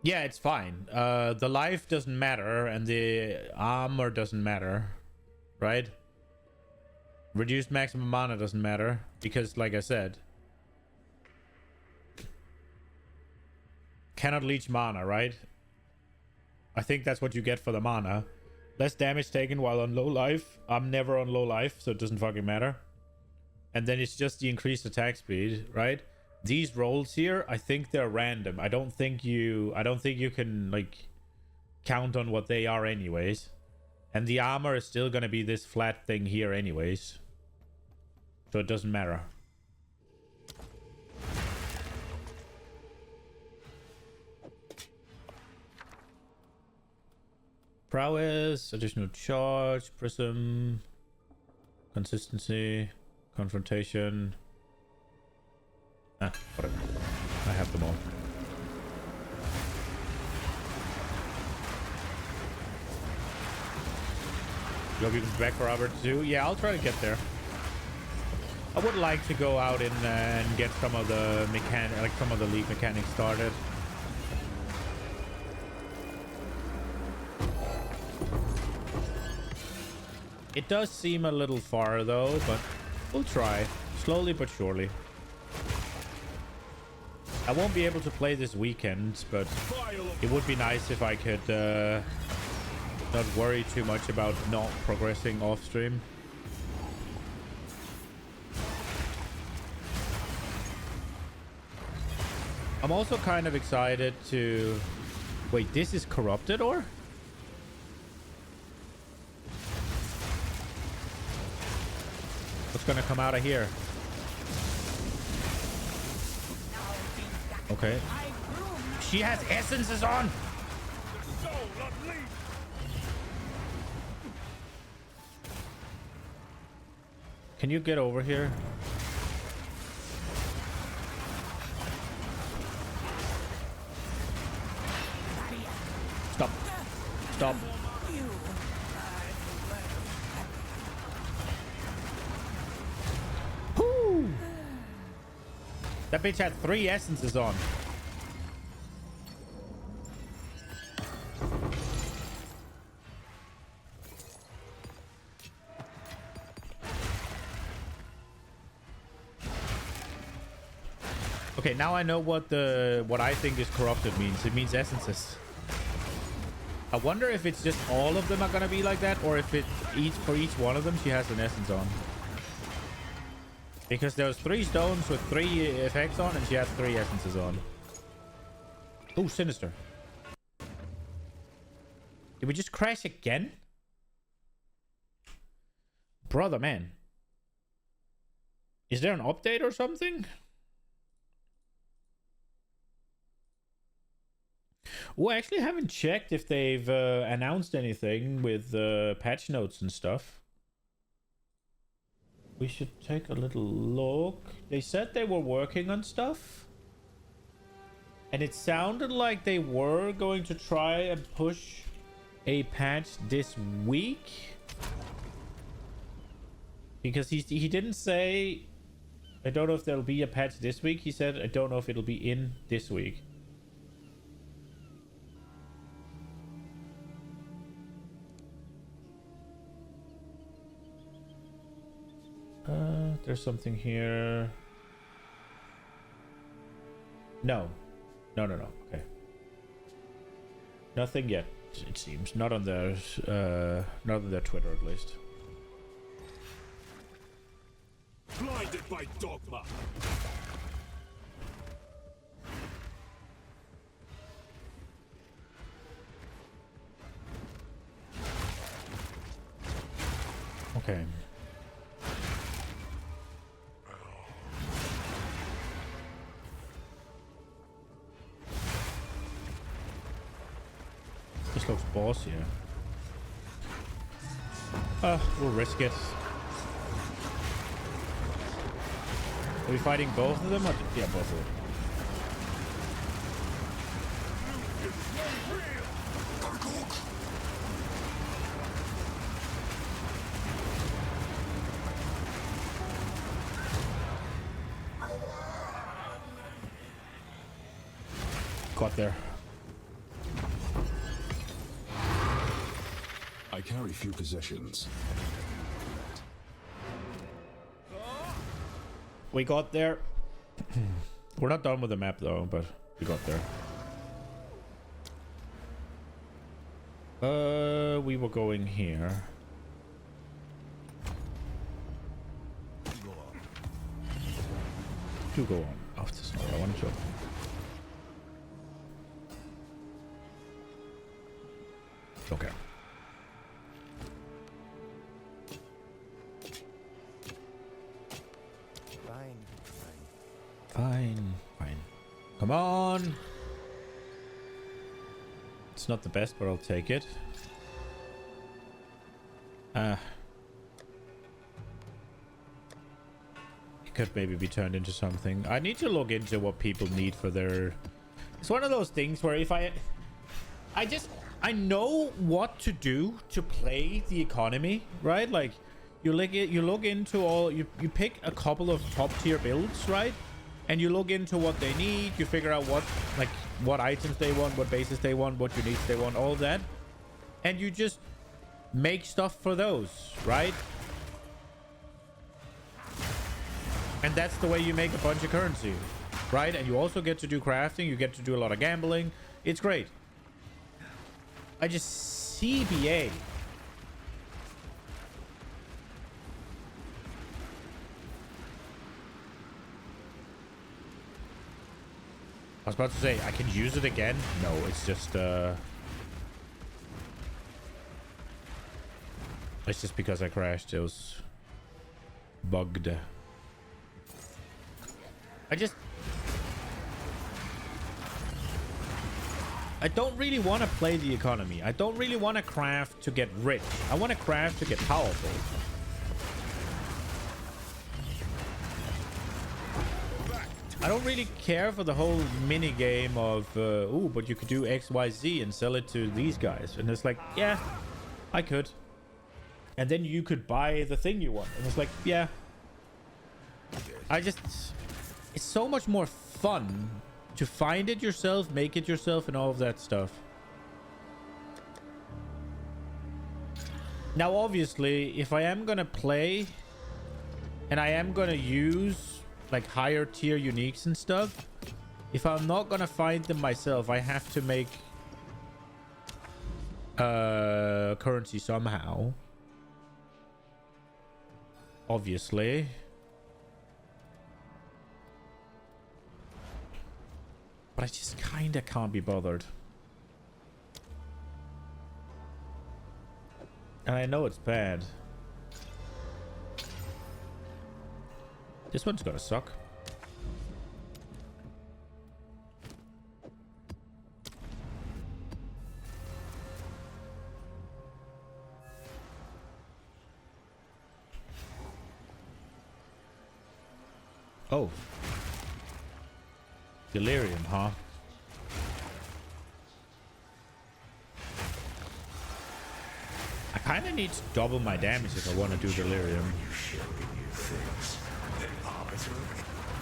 Yeah, it's fine. The life doesn't matter, and the armor doesn't matter, right? Reduced maximum mana doesn't matter, because, like I said, cannot leech mana, right? I think that's what you get for the mana. Less damage taken while on low life. I'm never on low life, so it doesn't fucking matter. And then it's just the increased attack speed, right? these rolls here, I think they're random. I don't think you can like count on what they are anyways. And the armor is still gonna be this flat thing here anyways. So it doesn't matter. Prowess, additional charge, prism, consistency, confrontation. Ah, whatever. I have them all. You'll be back for Robert too? Yeah, I'll try to get there. I would like to go out and get some of the some of the league mechanics started. It does seem a little far though, but we'll try. Slowly but surely. I won't be able to play this weekend, but it would be nice if I could not worry too much about not progressing off stream. I'm also kind of excited to... Wait, this is corrupted or? What's gonna come out of here? Okay. She has essences on! Can you get over here? Stop. Stop. Whoo! That bitch had 3 essences on. Okay, now I know what I think is corrupted means. It means essences. I wonder if it's just all of them are gonna be like that, or if it for each one of them she has an essence on. Because there was 3 stones with 3 effects on, and she has 3 essences on. Oh, sinister. Did we just crash again? Brother, man. Is there an update or something? Well, I actually haven't checked if they've announced anything with patch notes and stuff. We should take a little look. They said they were working on stuff. And it sounded like they were going to try and push a patch this week. Because he didn't say... I don't know if there'll be a patch this week. He said, I don't know if it'll be in this week. There's something here. No. No. Okay. Nothing yet, it seems. Not on their Twitter, at least. Blinded by dogma. Okay. This looks bossy. We'll risk it. Are we fighting both of them? Or yeah, both of them. Got there. I carry few possessions. We got there. We're not done with the map though, but we got there. We were going here. Do go on. Oh, this is not what I want to show. Okay. Fine. Come on. It's not the best, but I'll take it. It could maybe be turned into something. I need to look into what people need for their... It's one of those things where if I know what to do to play the economy, right? Like you look into all, you pick a couple of top tier builds, right? And you look into what they need, you figure out what items they want, what bases they want, what units they want, all of that. And you just make stuff for those, right? And that's the way you make a bunch of currency, right? And you also get to do crafting, you get to do a lot of gambling. It's great. I just CBA. I was about to say, I can use it again. No, it's just because I crashed. It was bugged. I don't really want to play the economy. I don't really want to craft to get rich. I want to craft to get powerful. I don't really care for the whole mini game of, oh, but you could do X, Y, Z and sell it to these guys. And it's like, yeah, I could. And then you could buy the thing you want. And it's like, yeah. It's so much more fun to find it yourself, make it yourself, and all of that stuff. Now, obviously, if I am gonna play and I am gonna use like higher tier uniques and stuff, if I'm not gonna find them myself, I have to make currency somehow. Obviously. But I just kinda can't be bothered. And I know it's bad. This one's gonna suck. Oh. Delirium, huh? I kind of need to double my damage if I want to do Delirium.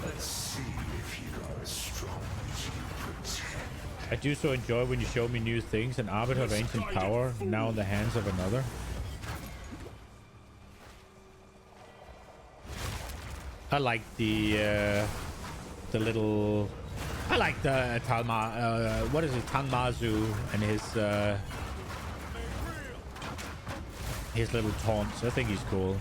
Let's see if you are as strong as you pretend. I do so enjoy when you show me new things. An arbiter of ancient power, now in the hands of another. I like the little... I like the Talma... what is it? Tanmazu and his little taunts. I think he's cool.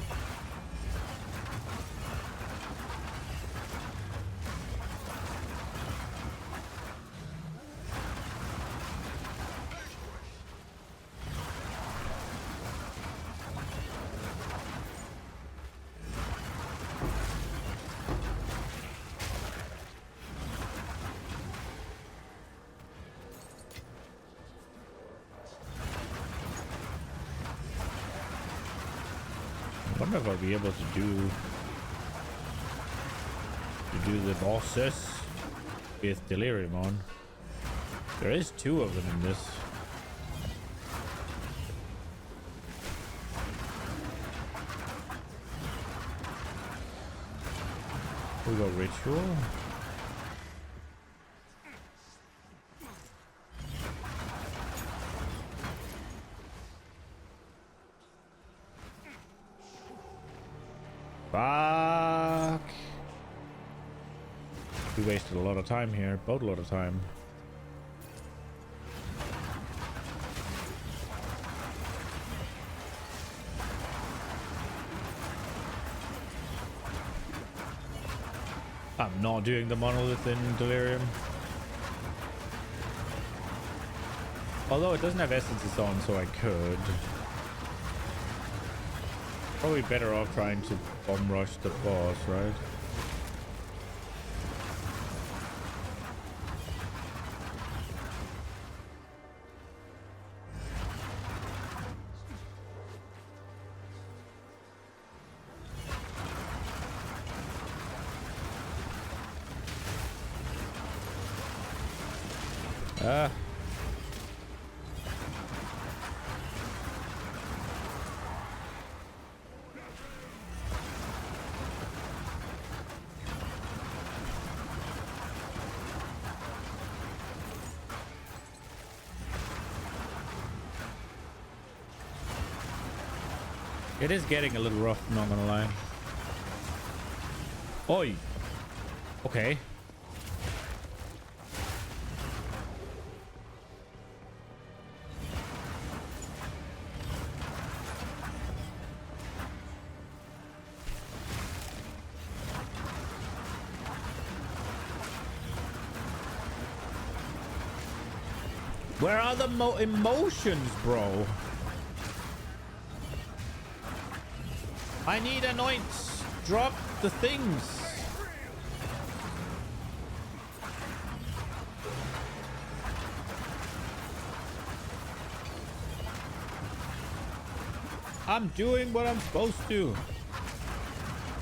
I wonder if I'll be able to do the bosses with Delirium on. There is 2 of them in this. We got Ritual. Fuck. We wasted a lot of time here. Both a lot of time. I'm not doing the monolith in Delirium. Although it doesn't have essences on, so I could. Probably better off trying to bomb rush the boss, right? It is getting a little rough, not gonna lie. Oi. Okay. Where are the emotions, bro? I need anoints. Drop the things. I'm doing what I'm supposed to.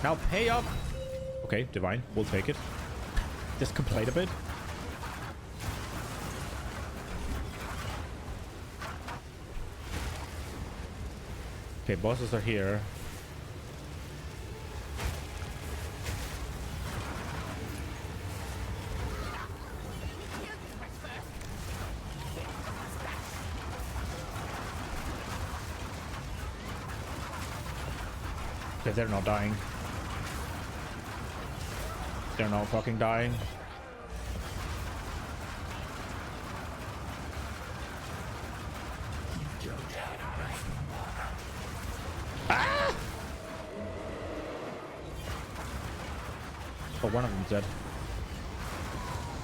Now pay up. Okay, divine. We'll take it. Just complain a bit. Okay, bosses are here. Okay, they're not dying. They're not fucking dying. Ah! Oh, one of them's dead.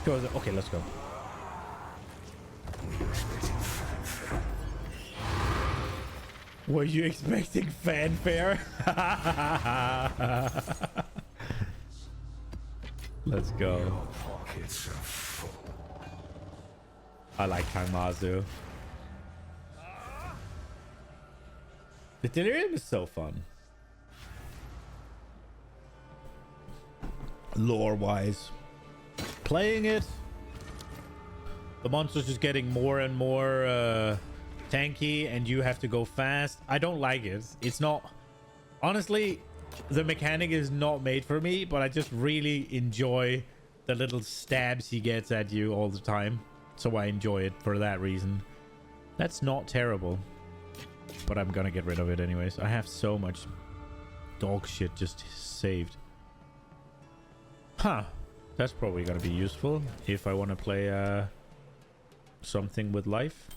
Okay, let's go. Were you expecting fanfare? Let's go. I like Kaimazu. The Delirium is so fun. Lore-wise. Playing it, the monster's just getting more and more tanky and you have to go fast. I don't like it. It's not... Honestly, the mechanic is not made for me, but I just really enjoy the little stabs he gets at you all the time. So I enjoy it for that reason. That's not terrible. But I'm gonna get rid of it anyways. I have so much dog shit just saved. Huh. That's probably gonna be useful if I want to play something with life.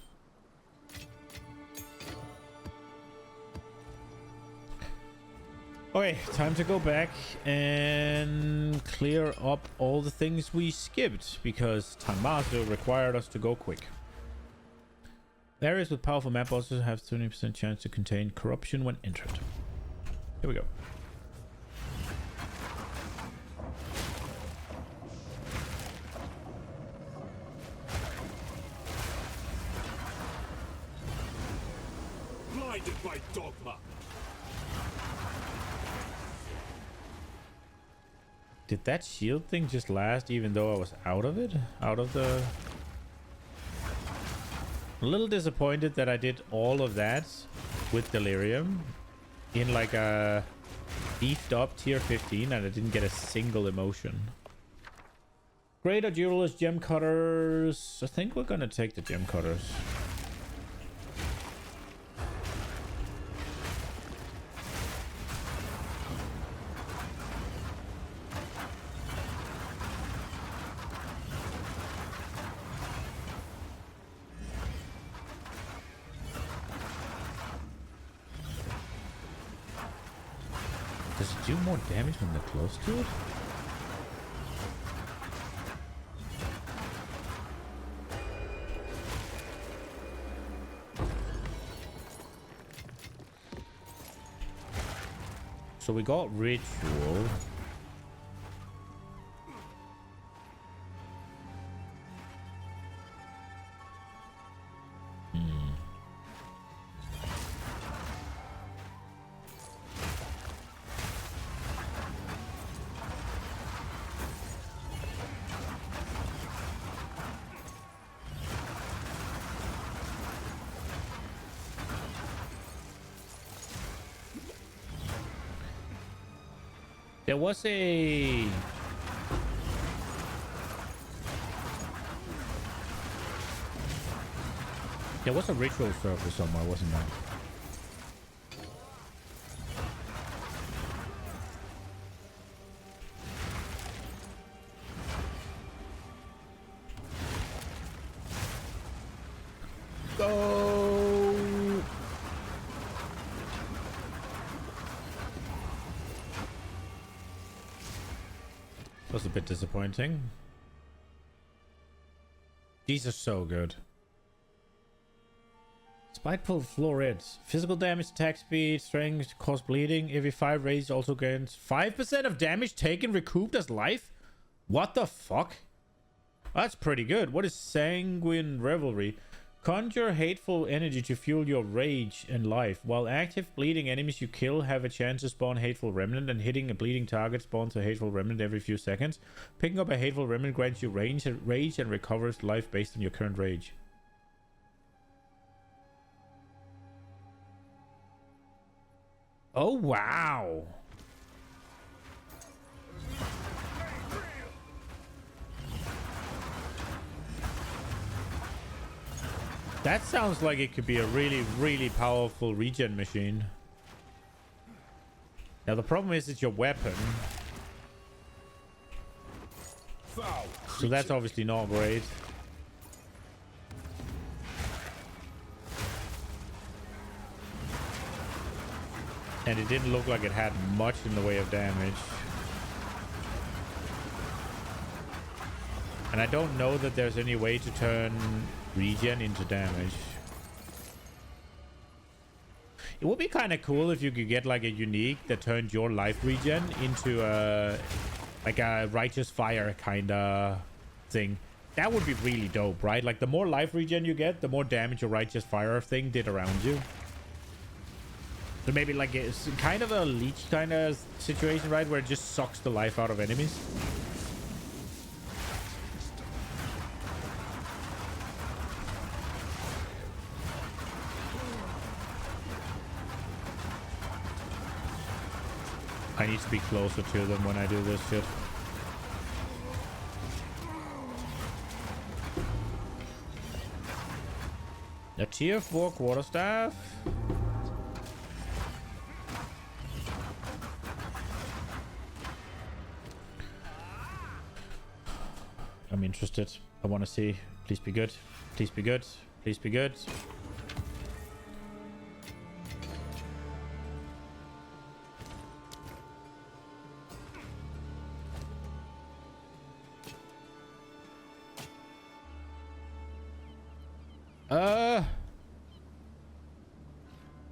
Okay, time to go back and clear up all the things we skipped because Tanmazo required us to go quick. Areas with powerful map bosses have 20% chance to contain corruption when entered. Here we go. Blinded by dogma. Did that shield thing just last even though I was out of it? Out of the... I'm a little disappointed that I did all of that with Delirium in like a beefed up tier 15 and I didn't get a single emotion. Great or duelist gem cutters. I think we're gonna take the gem cutters. Does it do more damage when they're close to it? So we got ritual. There was a... There was a ritual surface somewhere, wasn't there? Go! Was a bit disappointing. These are so good. Spiteful Florets. Physical damage, attack speed, strength, cause bleeding. Every 5 raids also gains 5% of damage taken recouped as life? What the fuck? That's pretty good. What is Sanguine Revelry? Conjure hateful energy to fuel your rage and life. While active, bleeding enemies you kill have a chance to spawn Hateful Remnant, and hitting a bleeding target spawns a Hateful Remnant every few seconds. Picking up a Hateful Remnant grants you rage and recovers life based on your current rage. Oh, wow. That sounds like it could be a really, really powerful regen machine. Now, the problem is it's your weapon. So that's obviously not great. And it didn't look like it had much in the way of damage. And I don't know that there's any way to turn regen into damage. It would be kind of cool if you could get like a unique that turned your life regen into a like a righteous fire kind of thing. That would be really dope, right? Like the more life regen you get, the more damage a righteous fire thing did around you. So maybe like it's kind of a leech kind of situation, right? Where it just sucks the life out of enemies. I need to be closer to them when I do this shit. A tier 4 quarterstaff. I'm interested. I want to see. Please be good. Please be good. Please be good.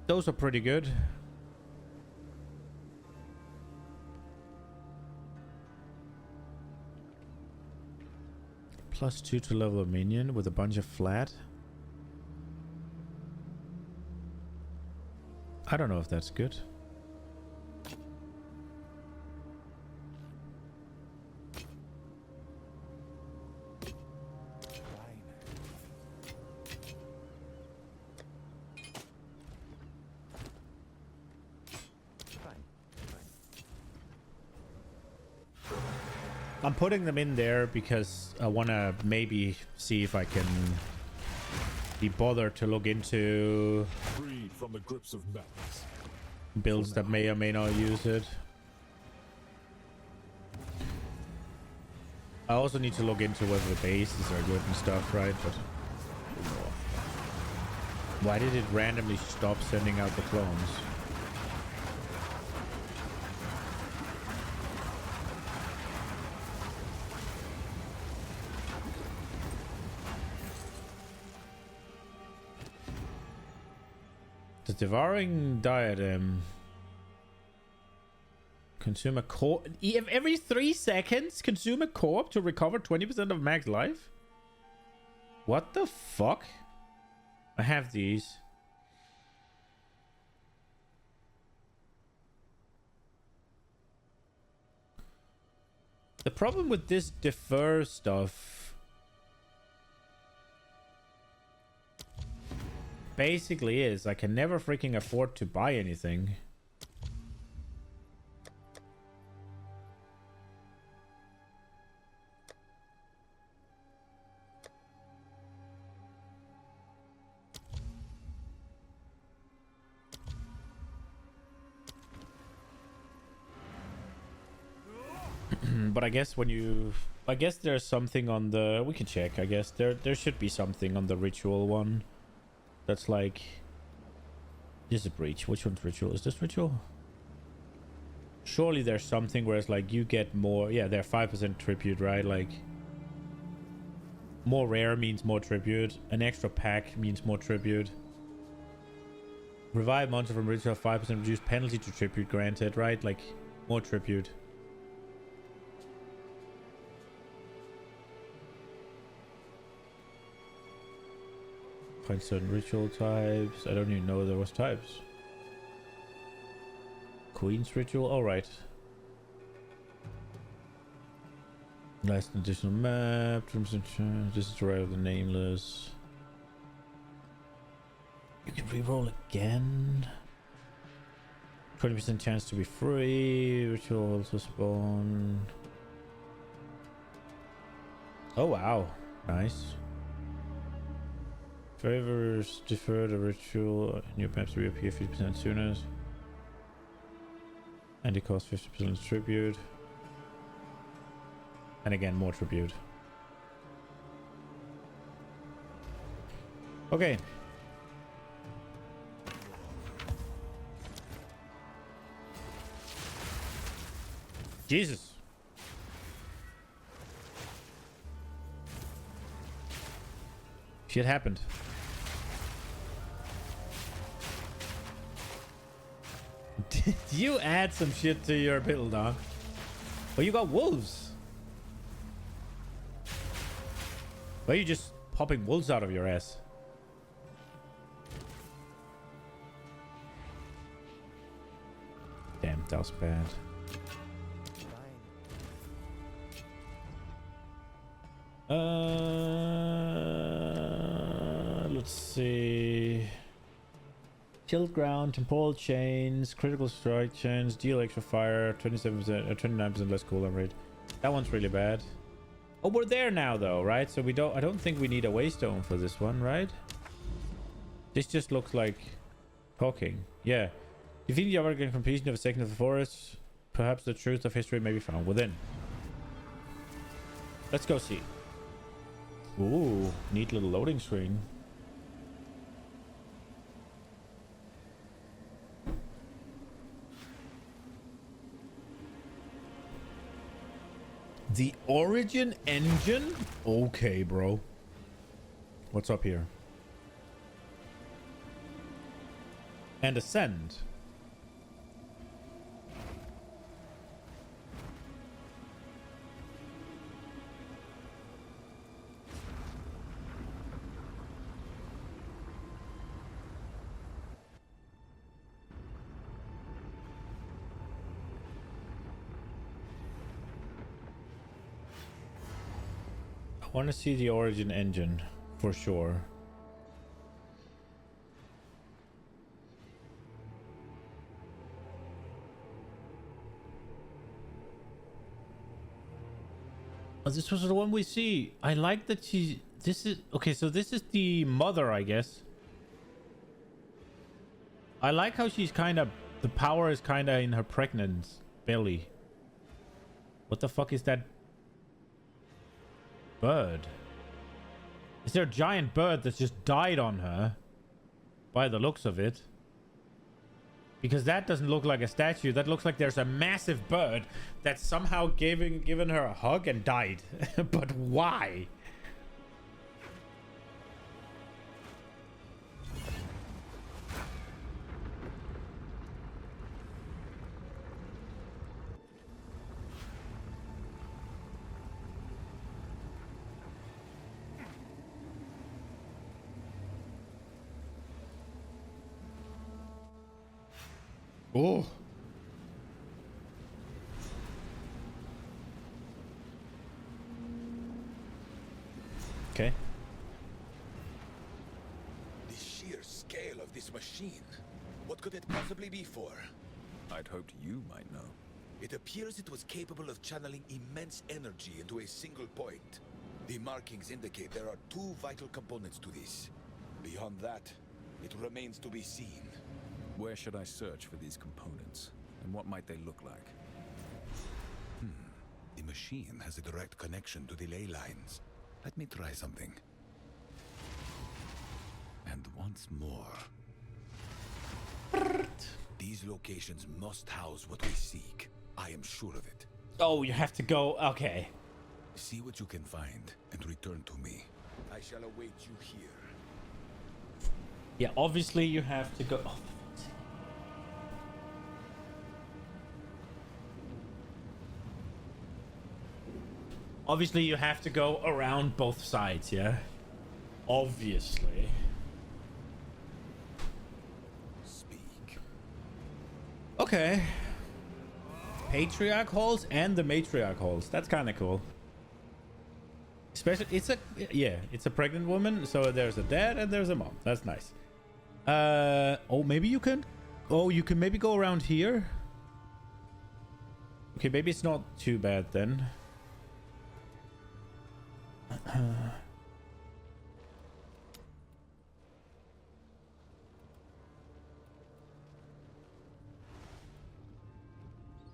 Those are pretty good. +2 to level a minion with a bunch of flat. I don't know if that's good. I'm putting them in there because I want to maybe see if I can be bothered to look into Freed from the grips of madness. builds that may or may not use it. I also need to look into whether the bases are good and stuff, right? But why did it randomly stop sending out the clones? The Devouring Diadem. Consume a core every 3 seconds. Consume a corp to recover 20% of max life. What the fuck? I have these. The problem with this defer stuff basically is I can never freaking afford to buy anything. But I guess when you... I guess there's something on the... We can check, I guess. There should be something on the ritual one. That's like... This is a breach. Which one's ritual? Is this ritual? Surely there's something where it's like you get more... Yeah, they're 5% tribute, right? Like... More rare means more tribute. An extra pack means more tribute. Revive monster from ritual, 5% reduced penalty to tribute granted, right? Like, more tribute. Find certain ritual types. I don't even know there was types. Queen's ritual. All right. Last additional map. This is the right of the nameless. You can reroll again. 20% chance to be free. Ritual also spawn. Oh wow, nice. Favors defer the ritual. New maps reappear 50% sooner. And it costs 50% tribute. And again, more tribute. Okay. Jesus. Shit happened. Did you add some shit to your build, huh? Oh, you got wolves. Why are you just popping wolves out of your ass? Damn, that was bad. Let's see. Tilt ground, temporal chains, critical strike chains, deal extra fire, 27%, 29% less cooldown rate. That one's really bad. Oh, we're there now though, right? So we don't. I don't think we need a waystone for this one, right? This just looks like talking. Yeah. Defeating the other completion of a second of the forest. Perhaps the truth of history may be found within. Let's go see. Ooh, neat little loading screen. The Origin engine? Okay, bro. What's up here? And Ascend. I want to see the Origin engine for sure. Oh, this was the one we see. I like that she... This is... Okay, so this is the mother, I guess. I like how she's kind of... The power is kind of in her pregnant belly. What the fuck is that bird? Is there a giant bird that's just died on her? By the looks of it. Because that doesn't look like a statue. That looks like there's a massive bird that's somehow given her a hug and died. But why? Oh. Okay. The sheer scale of this machine. What could it possibly be for? I'd hoped you might know. It appears it was capable of channeling immense energy into a single point. The markings indicate there are two vital components to this. Beyond that, it remains to be seen. Where should I search for these components? And what might they look like? The machine has a direct connection to the ley lines. Let me try something. And once more. These locations must house what we seek. I am sure of it. Oh, you have to go. Okay. See what you can find and return to me. I shall await you here. Yeah, obviously you have to go. Oh, obviously you have to go around both sides, yeah? Obviously. Speak. Okay. Patriarch halls and the matriarch halls. That's kind of cool. Especially, it's a pregnant woman, so there's a dad and there's a mom. That's nice. Oh, maybe you can. Oh, you can maybe go around here. Okay, maybe it's not too bad then.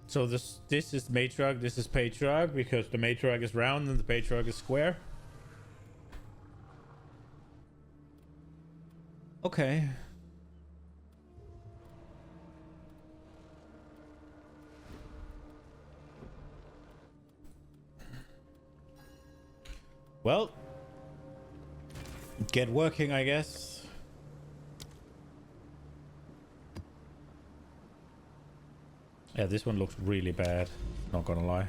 So this is matriarch, this is patriarch, because the matriarch is round and the patriarch is square. Okay. Well, get working, I guess. Yeah, this one looks really bad, not gonna lie.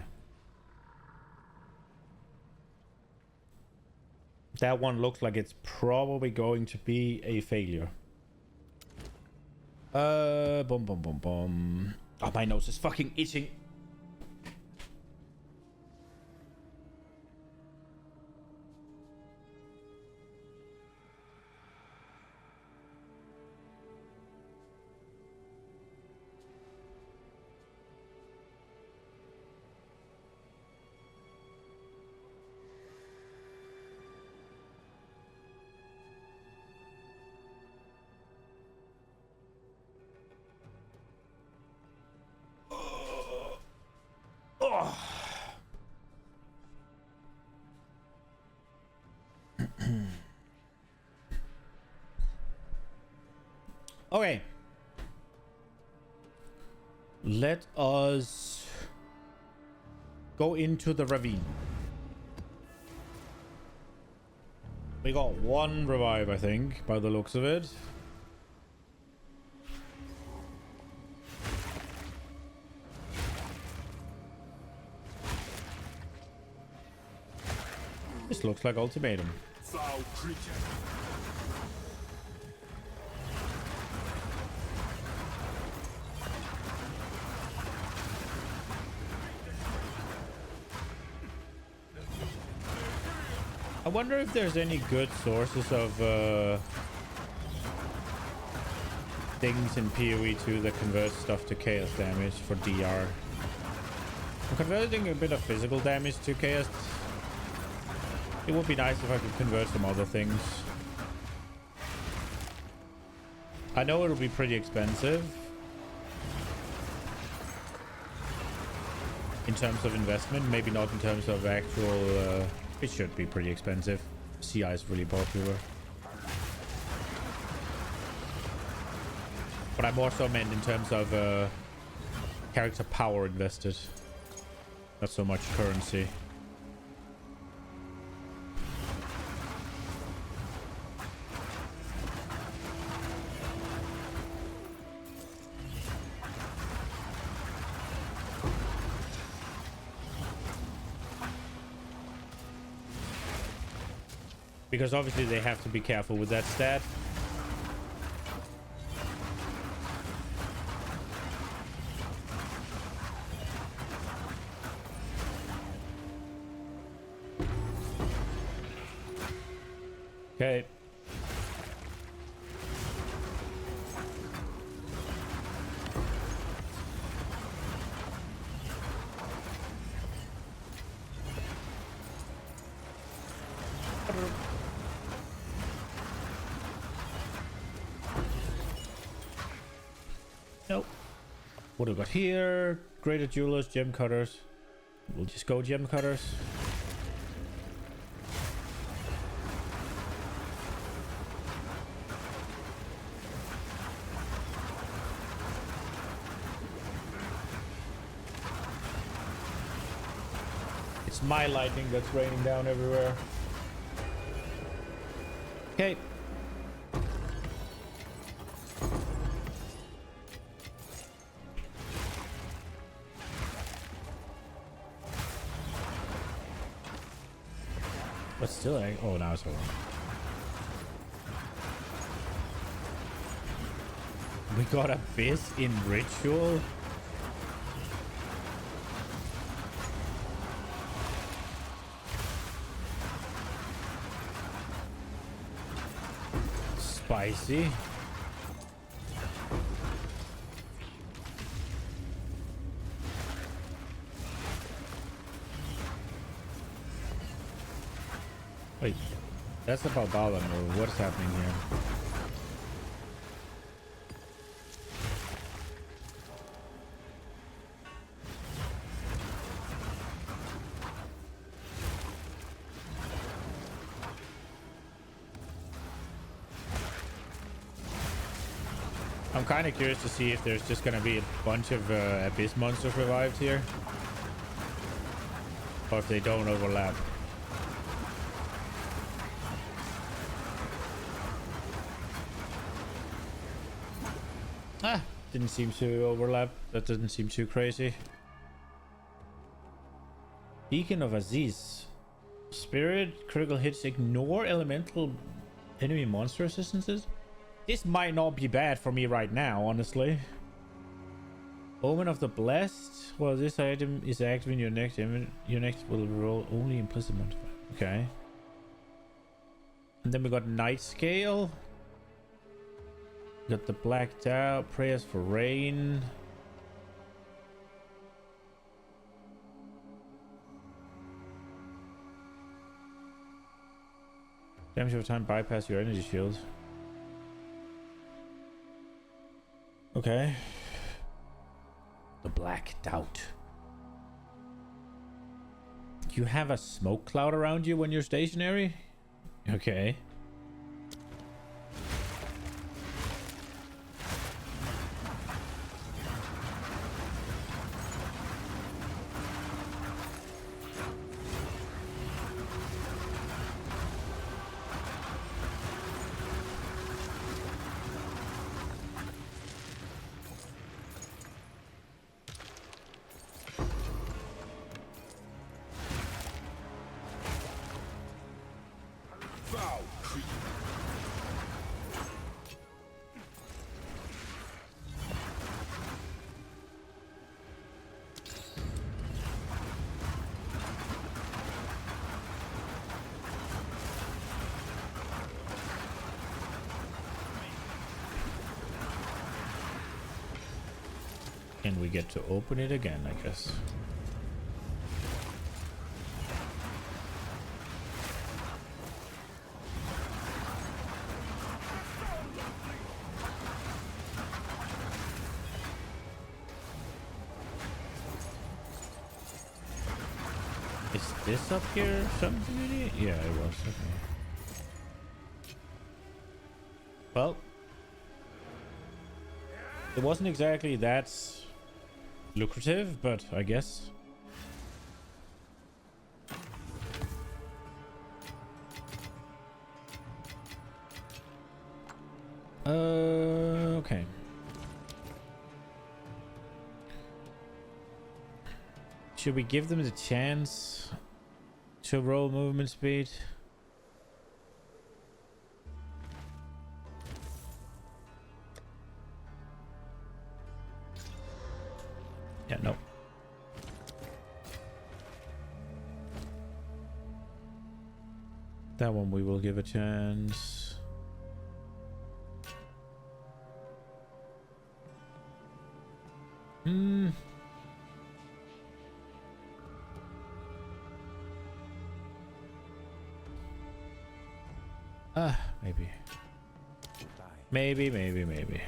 That one looks like it's probably going to be a failure. Boom, boom, boom, boom. Oh, my nose is fucking itching. Okay. Let us go into the ravine. We got one revive, I think, by the looks of it. This looks like ultimatum. Foul creature. I wonder if there's any good sources of things in PoE 2 that convert stuff to chaos damage for DR. I'm converting a bit of physical damage to chaos. It would be nice if I could convert some other things. I know it'll be pretty expensive in terms of investment, maybe not in terms of actual... it should be pretty expensive. CI is really popular. But I more so meant in terms of character power invested. Not so much currency. Because obviously they have to be careful with that stat. Okay. Nope. What do we got here? Greater jewelers, gem cutters. We'll just go gem cutters. It's my lightning that's raining down everywhere. Okay. But still, oh, now it's over. We got Abyss in Ritual. Spicy. Wait, that's the Balbala move. What's happening here? I'm kind of curious to see if there's just gonna be a bunch of Abyss monsters revived here, or if they don't overlap. Ah, didn't seem to overlap. That didn't seem too crazy. Beacon of Aziz. Spirit, critical hits, ignore elemental enemy monster assistances. This might not be bad for me right now, honestly. Omen of the Blessed. Well, this item is active in your next image. Your next will roll only implicit modifier. Okay. And then we got Night Scale. Got the Blacked Out, Prayers for Rain. Damage over time, bypass your energy shield. Okay. The Black Doubt. You have a smoke cloud around you when you're stationary? Okay. And we get to open it again, I guess. Is this up here something really? Yeah, it was. Okay. Well, it wasn't exactly that lucrative, but I guess. Okay. Should we give them the chance to roll movement speed? Yeah, no. That one we will give a chance. Maybe. Maybe.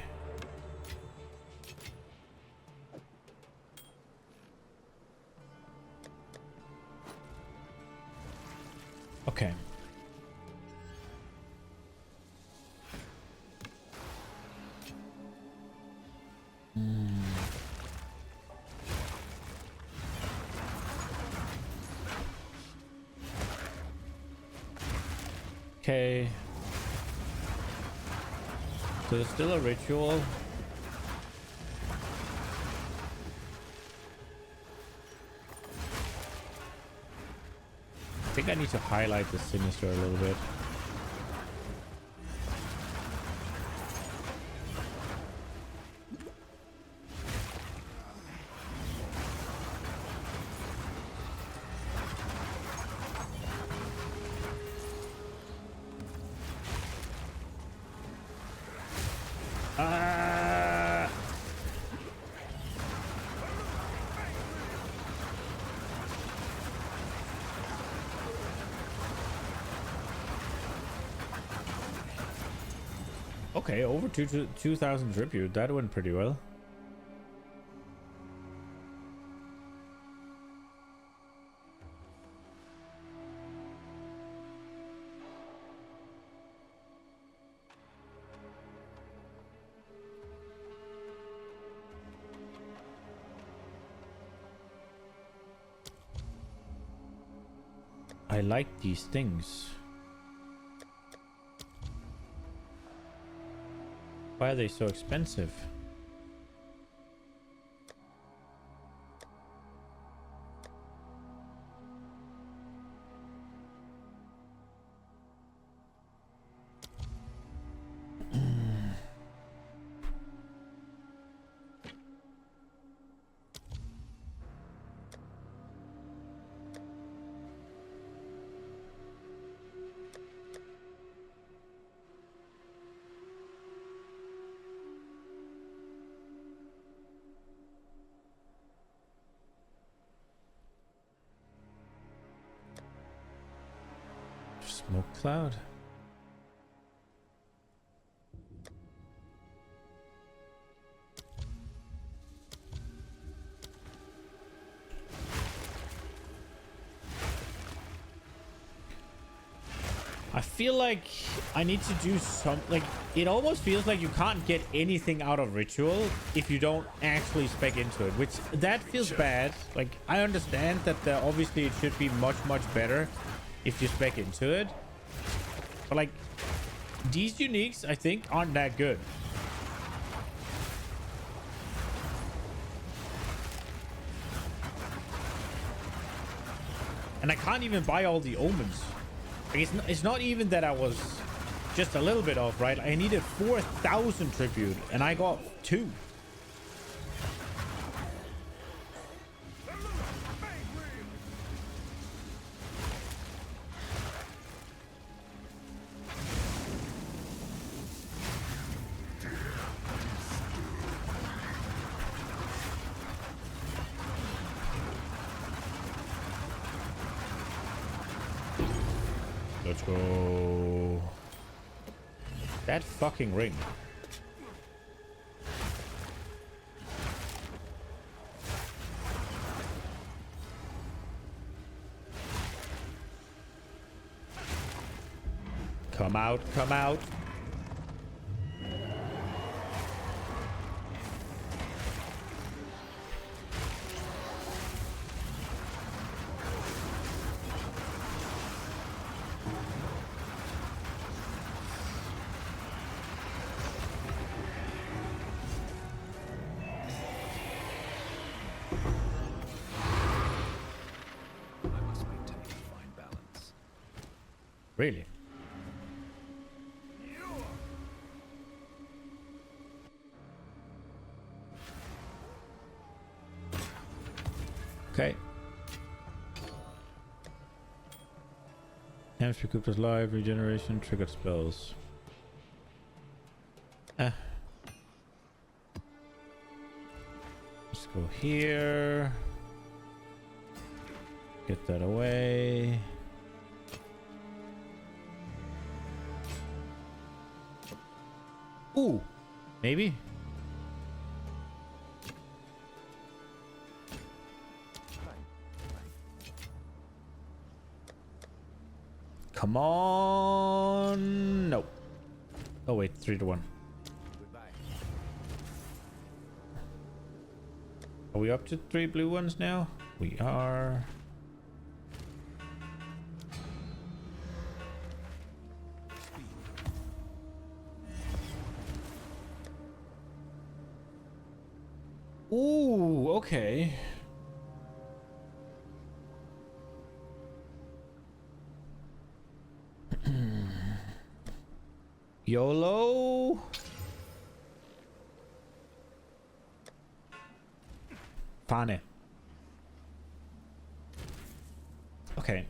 Okay. Okay. So there's still a ritual. I think I need to highlight the sinister a little bit. Okay, over 2,000 tribute. That went pretty well. I like these things. Why are they so expensive? Smoke cloud. I feel like I need to do some, like, it almost feels like you can't get anything out of ritual if you don't actually spec into it, which that feels bad. Like, I understand that obviously it should be much better if you spec into it, but like these uniques I think aren't that good. And I can't even buy all the omens. Like, it's not even that I was just a little bit off, right? I needed 4,000 tribute and I got 2. Let's go. That fucking ring. Come out, come out. Really? Okay. Hamster cooked us live, regeneration, triggered spells. Let's go here. Get that away. Ooh, maybe. Come on. No. Oh wait, 3-1. Are we up to 3 blue ones now? We are. Ooh, okay. YOLO. Fine. Okay.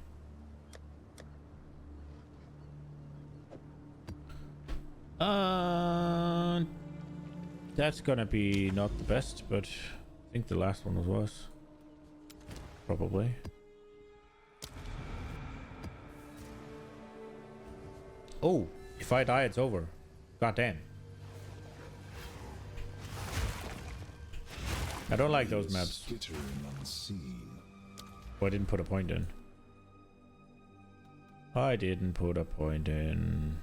That's gonna be not the best, but I think the last one was worse. Probably. Oh, if I die, it's over. God damn. I don't like those maps. Oh, I didn't put a point in. I didn't put a point in.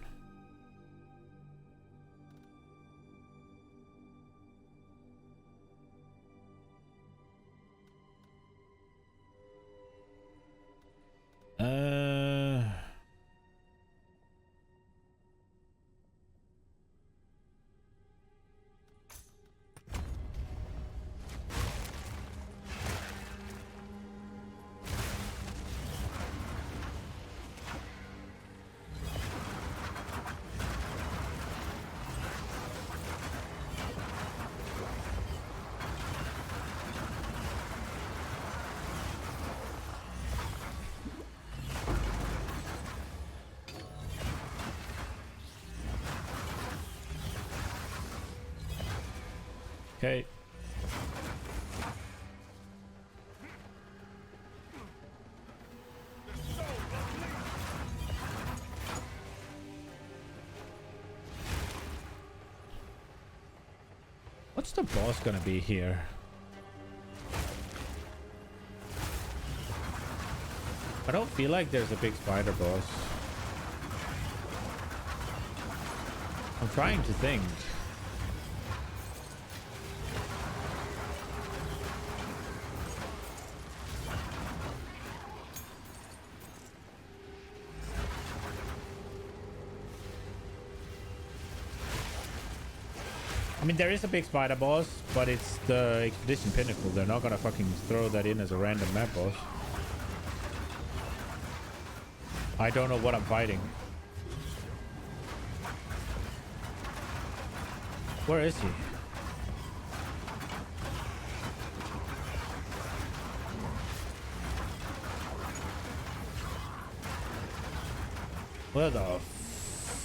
Okay. What's the boss gonna be here? I don't feel like there's a big spider boss. I'm trying to think. I mean, there is a big spider boss, but it's the Expedition Pinnacle. They're not gonna fucking throw that in as a random map boss. I don't know what I'm fighting. Where is he? Where the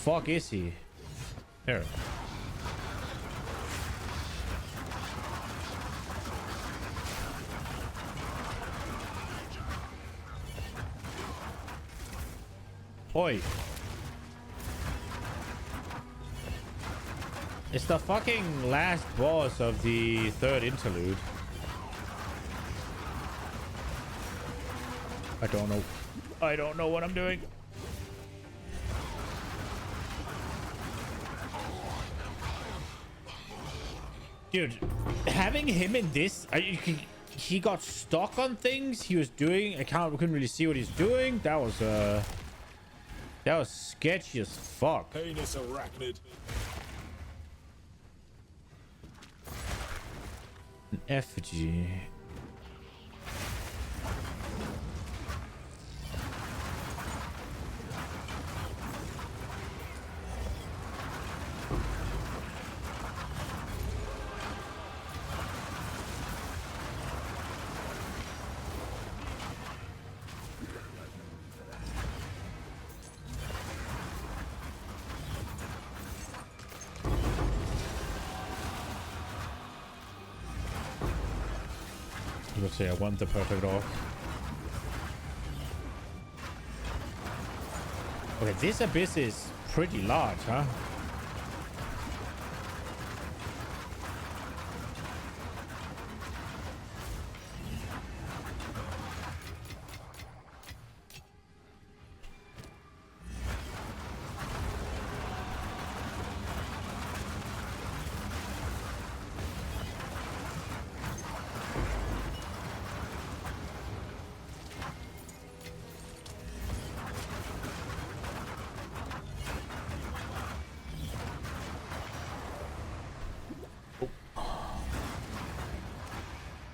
fuck is he? Here. Oi. It's the fucking last boss of the third interlude. I don't know. I don't know what I'm doing. Dude, having him in this, he got stuck on things he was doing. Couldn't really see what he's doing. That was sketchy as fuck. Heinous arachnid. An effigy. Let's say I want the perfect orc. Okay, this abyss is pretty large, huh?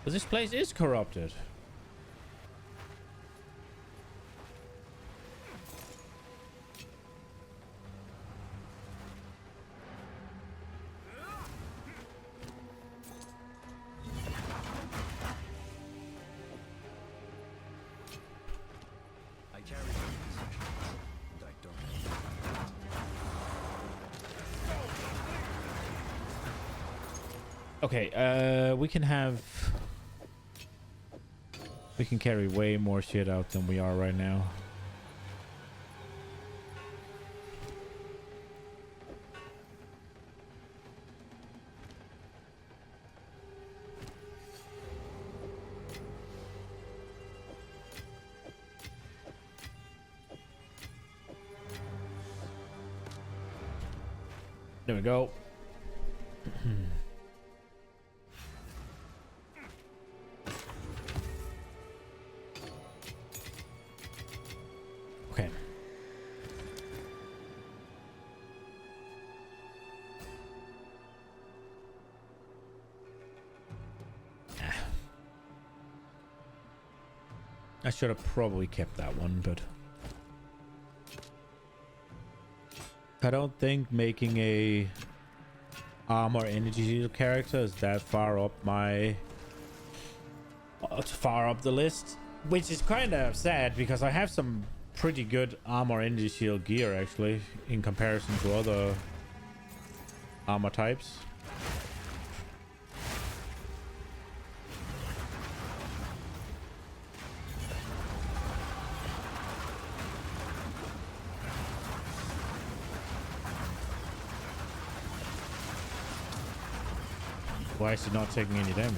But this place is corrupted. I carry no possessions, and I don't have. Okay, we can carry way more shit out than we are right now. There we go. Okay. I should have probably kept that one, but I don't think making a armor energy shield character is that far up the list, which is kind of sad because I have some pretty good armor energy shield gear actually in comparison to other armor types. Why is it not taking any damage?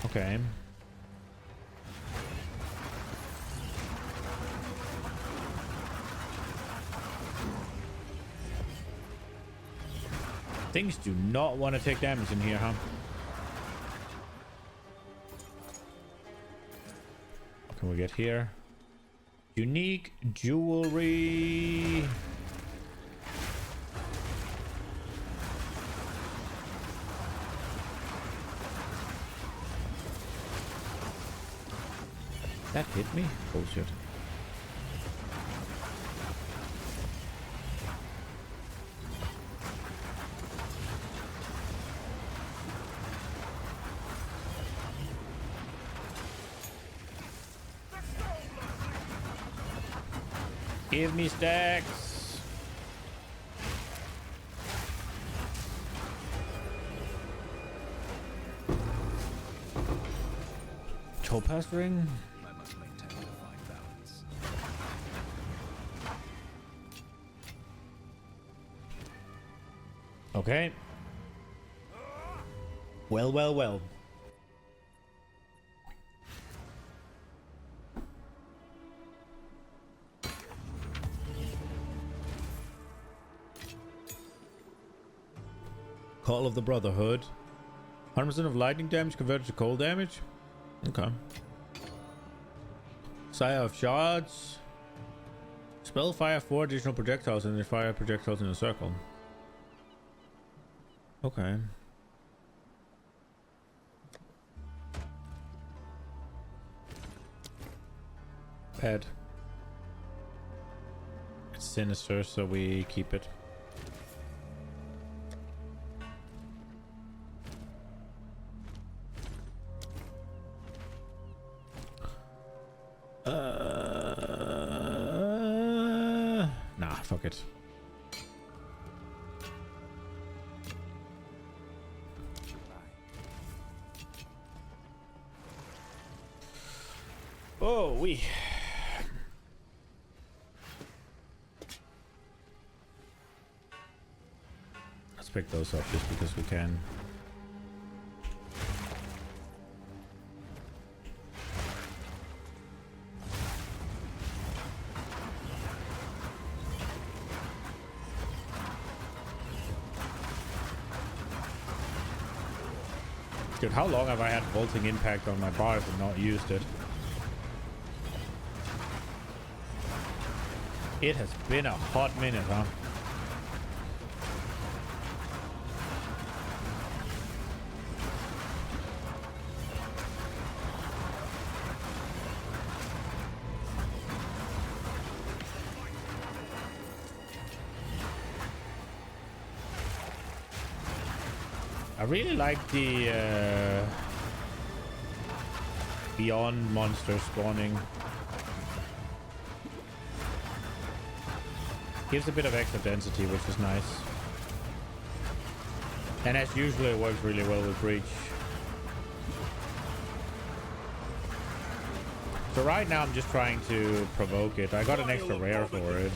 Okay. Things do not want to take damage in here, huh? What can we get here? Unique jewelry. That hit me? Bullshit. Give me stacks. Topaz ring? I must maintain a fine balance. Okay. Well, well, well. Call of the Brotherhood. 100% of lightning damage converted to cold damage. Okay. Sire of Shards. Spell fire 4 additional projectiles and then fire projectiles in a circle. Okay. Bad. It's sinister, so we keep it. Fuck it. Oh, let's pick those up just because we can. Dude, how long have I had vaulting impact on my bars and not used it? It has been a hot minute, huh? I really like the beyond monster spawning. Gives a bit of extra density, which is nice. And as usual, it works really well with Breach. So right now I'm just trying to provoke it. I got an extra rare for it.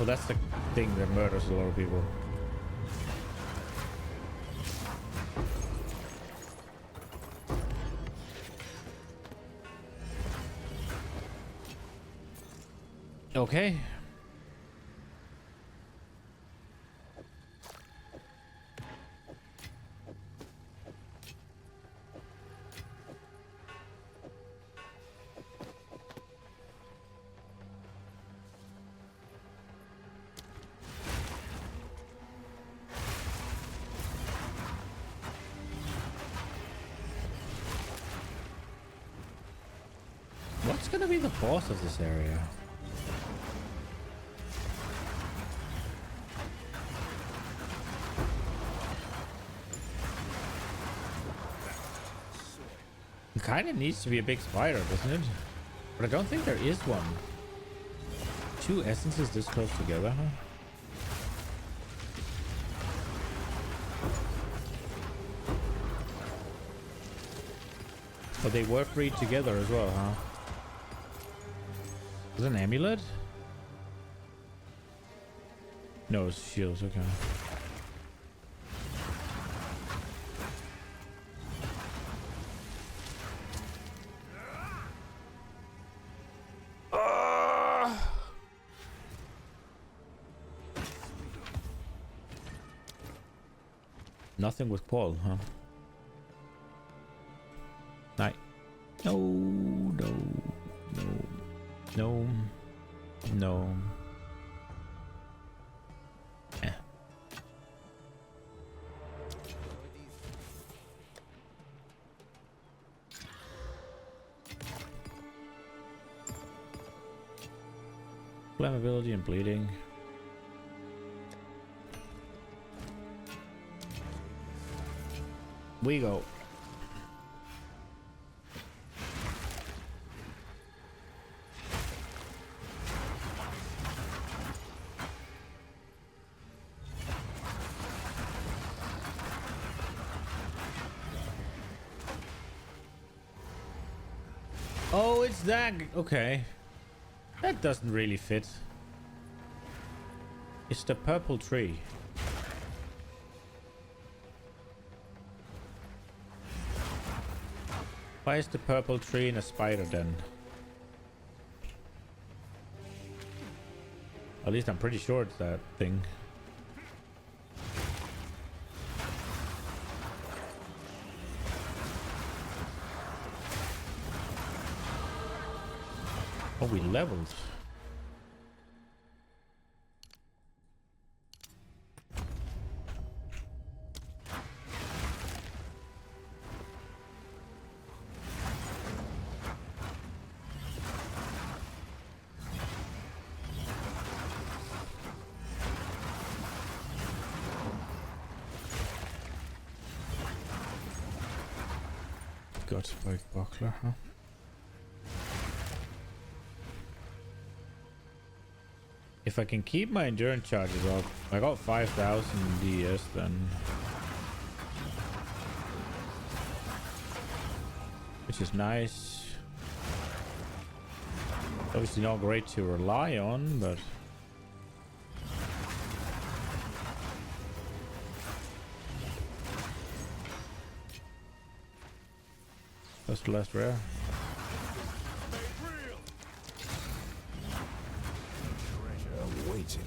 Oh, that's the thing that murders a lot of people. Okay. What's gonna be the boss of this area? It kind of needs to be a big spider, doesn't it? But I don't think there is one. Two essences this close together, huh? But they were freed together as well, huh? Is it an amulet? No, it's shields, okay. Nothing with Paul, huh? Night. No, no, no, no, no. Eh. Flammability and bleeding. We go. Oh, it's that. Okay. That doesn't really fit. It's the purple tree. Why is the purple tree in a spider den? At least I'm pretty sure it's that thing. Oh, we leveled. God spike buckler, huh? If I can keep my endurance charges up, I got 5,000 DS then. Which is nice. Obviously not great to rely on, but... That's the last rare. Treasure waiting.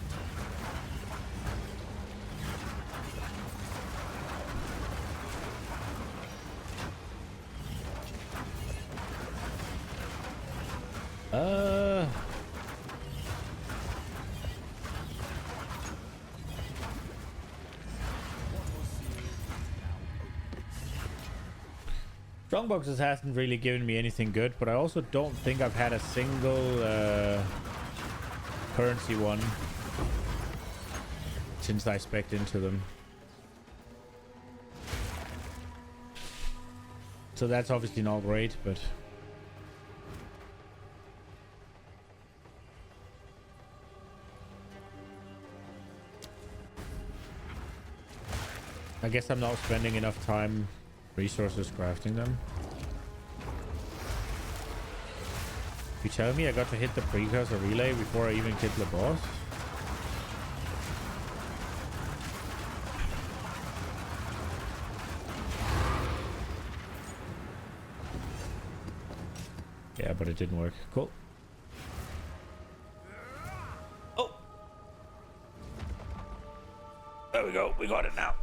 Strongboxes hasn't really given me anything good, but I also don't think I've had a single currency one since I spec'd into them. So that's obviously not great, but... I guess I'm not spending enough time resources crafting them. You tell me I got to hit the precursor relay before I even killed the boss? Yeah, but it didn't work. Cool. Oh! There we go. We got it now.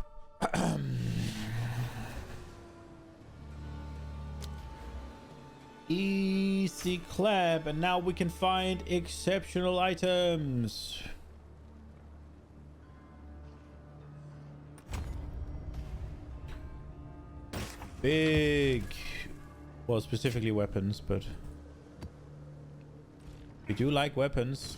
Easy clap, and now we can find exceptional items. Big, well, specifically weapons, but we do like weapons.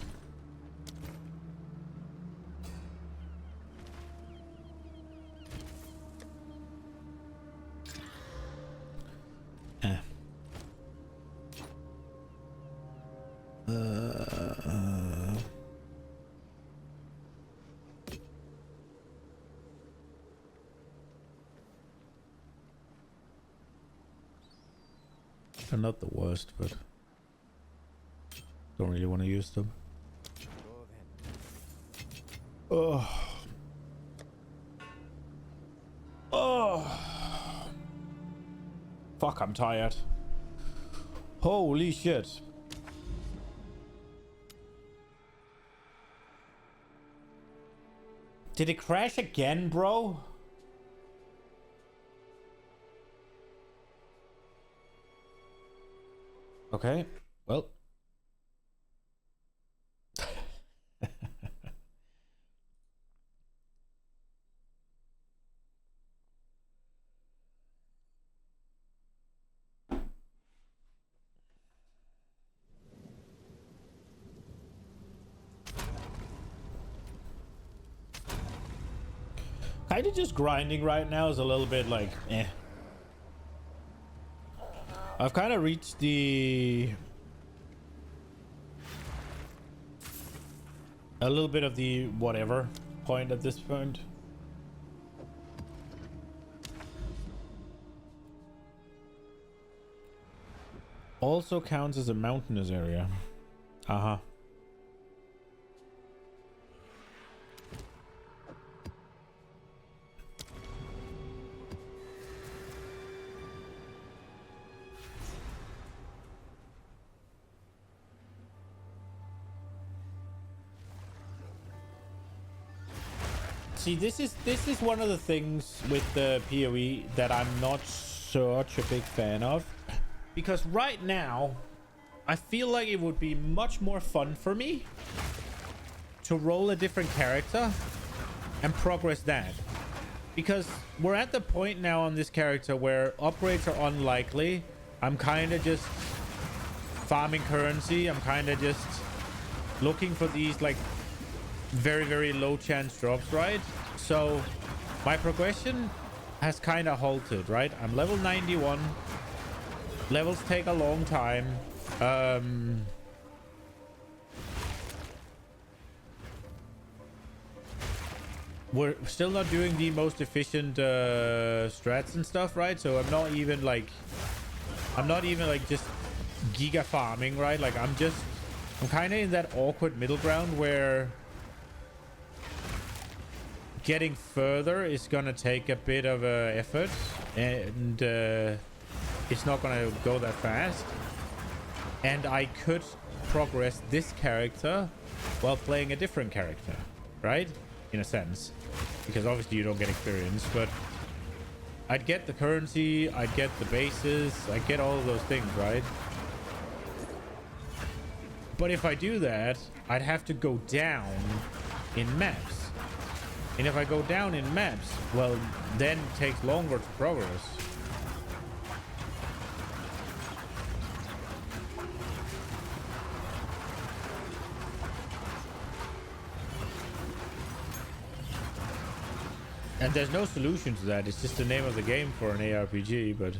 They're not the worst, but don't really want to use them. Oh. Oh. Fuck, I'm tired. Holy shit. Did it crash again, bro? Okay, well. Kind of just grinding right now is a little bit like, eh. I've kind of reached a little bit of the whatever point at this point. Also counts as a mountainous area. Uh-huh. See, this is one of the things with the PoE that I'm not such a big fan of, because right now I feel like it would be much more fun for me to roll a different character and progress that, because we're at the point now on this character where upgrades are unlikely. I'm kind of just farming currency. I'm kind of just looking for these like very, very low chance drops, right? So my progression has kind of halted, right? I'm level 91. Levels take a long time. We're still not doing the most efficient strats and stuff, right? So I'm not even like just giga farming, right? Like I'm kind of in that awkward middle ground where getting further is gonna take a bit of effort, and it's not gonna go that fast. And I could progress this character while playing a different character, right? In a sense, because obviously you don't get experience, but I'd get the currency, I'd get the bases, I'd get all of those things, right? But if I do that, I'd have to go down in maps. And if I go down in maps, well, then it takes longer to progress. And there's no solution to that. It's just the name of the game for an ARPG, but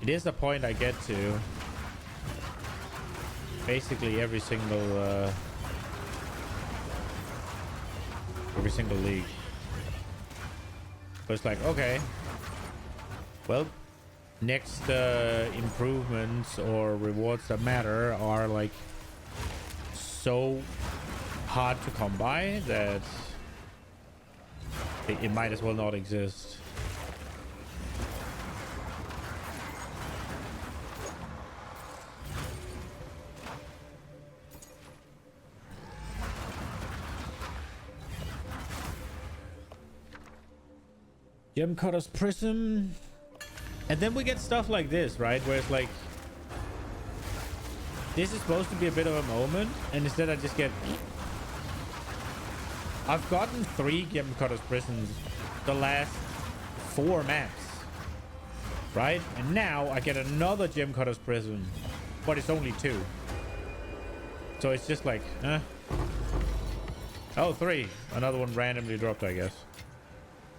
it is the point I get to basically every single league. So it's like, okay, well, next improvements or rewards that matter are like so hard to come by that it might as well not exist. Gem Cutter's Prism. And then we get stuff like this, right? Where it's like, this is supposed to be a bit of a moment, and instead I just get... I've gotten 3 Gem Cutter's Prisms the last 4 maps, right? And now I get another Gem Cutter's Prism, but it's only 2. So it's just like, oh, 3. Another one randomly dropped, I guess.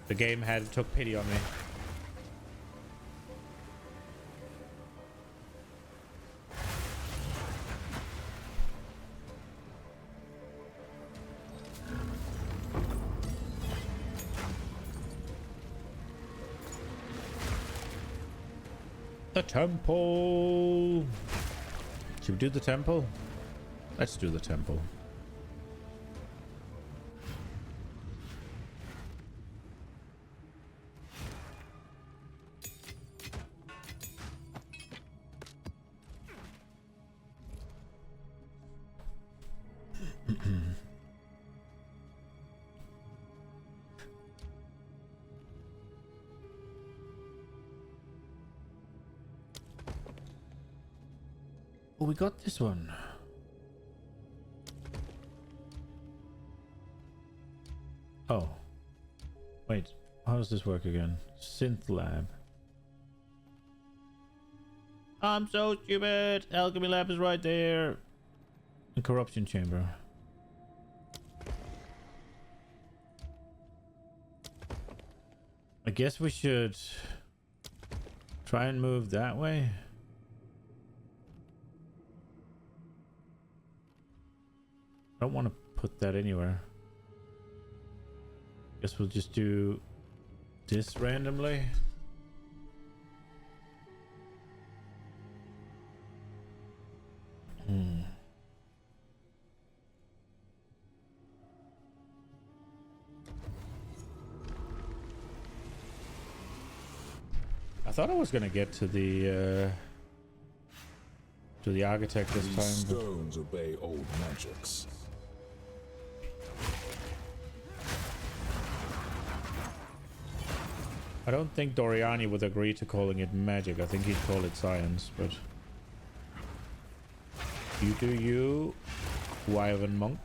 The game took pity on me. The temple. Should we do the temple? Let's do the temple. Oh, we got this one. Oh. Wait, how does this work again? Synth Lab. I'm so stupid. Alchemy Lab is right there. The Corruption Chamber. I guess we should try and move that way. I don't want to put that anywhere. Guess we'll just do this randomly. I thought I was gonna get to the architect this These time. stones obey old magics. I don't think Doriani would agree to calling it magic. I think he'd call it science, but you do you, Wyvern Monk.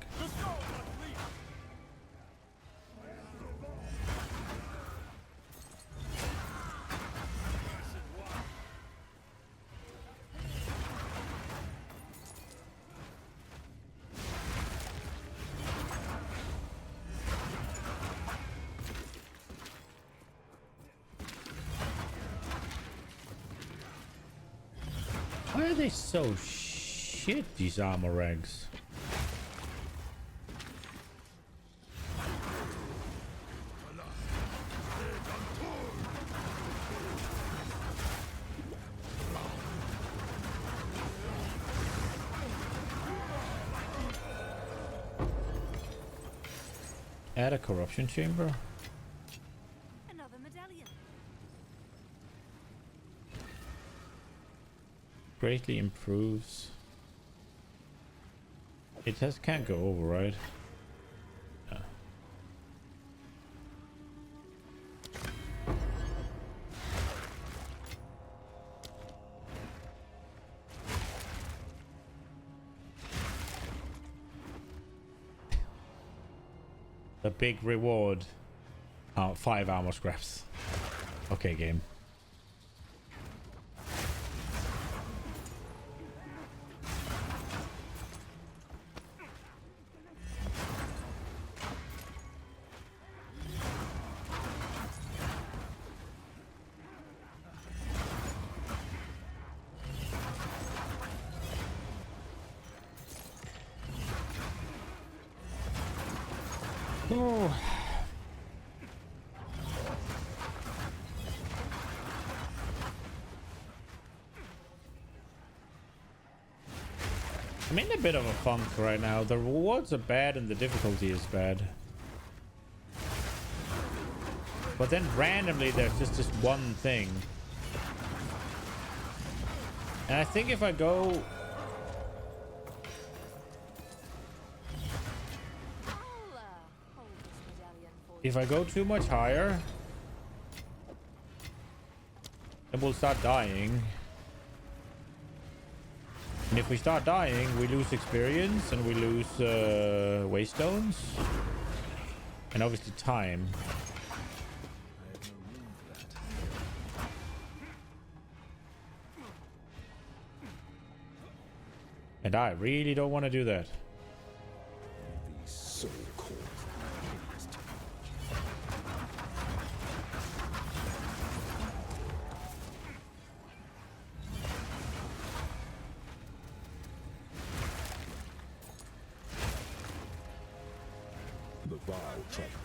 Why are they so shit, these armor ranks? Add a corruption chamber. Another medallion. Greatly improves. It just can't go over, right? Yeah. The big reward. 5 armor scraps. Okay, game. Oh. I'm in a bit of a funk right now. The rewards are bad and the difficulty is bad. But then randomly there's just this one thing. And I think if I go... If I go too much higher, then we'll start dying. And if we start dying, we lose experience and we lose waystones. And obviously time. And I really don't want to do that. These so-called hideous the vile trafficker.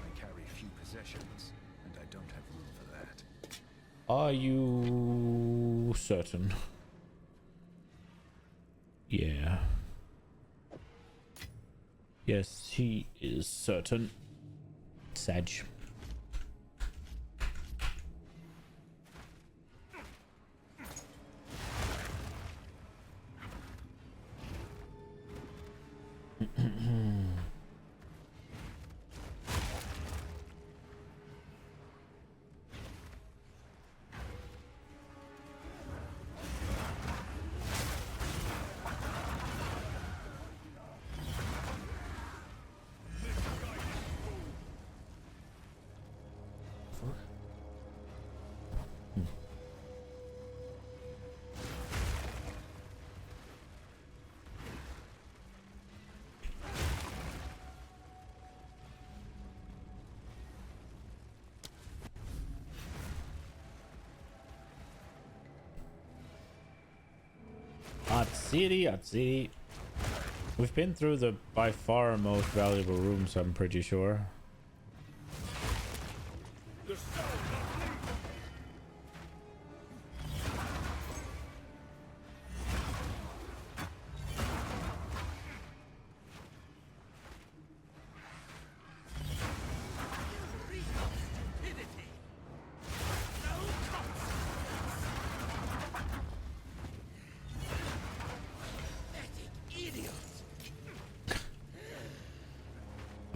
I carry few possessions, and I don't have room for that. Are you certain? Yeah. Yes, he is certain. Sag. At city. We've been through the by far most valuable rooms, I'm pretty sure.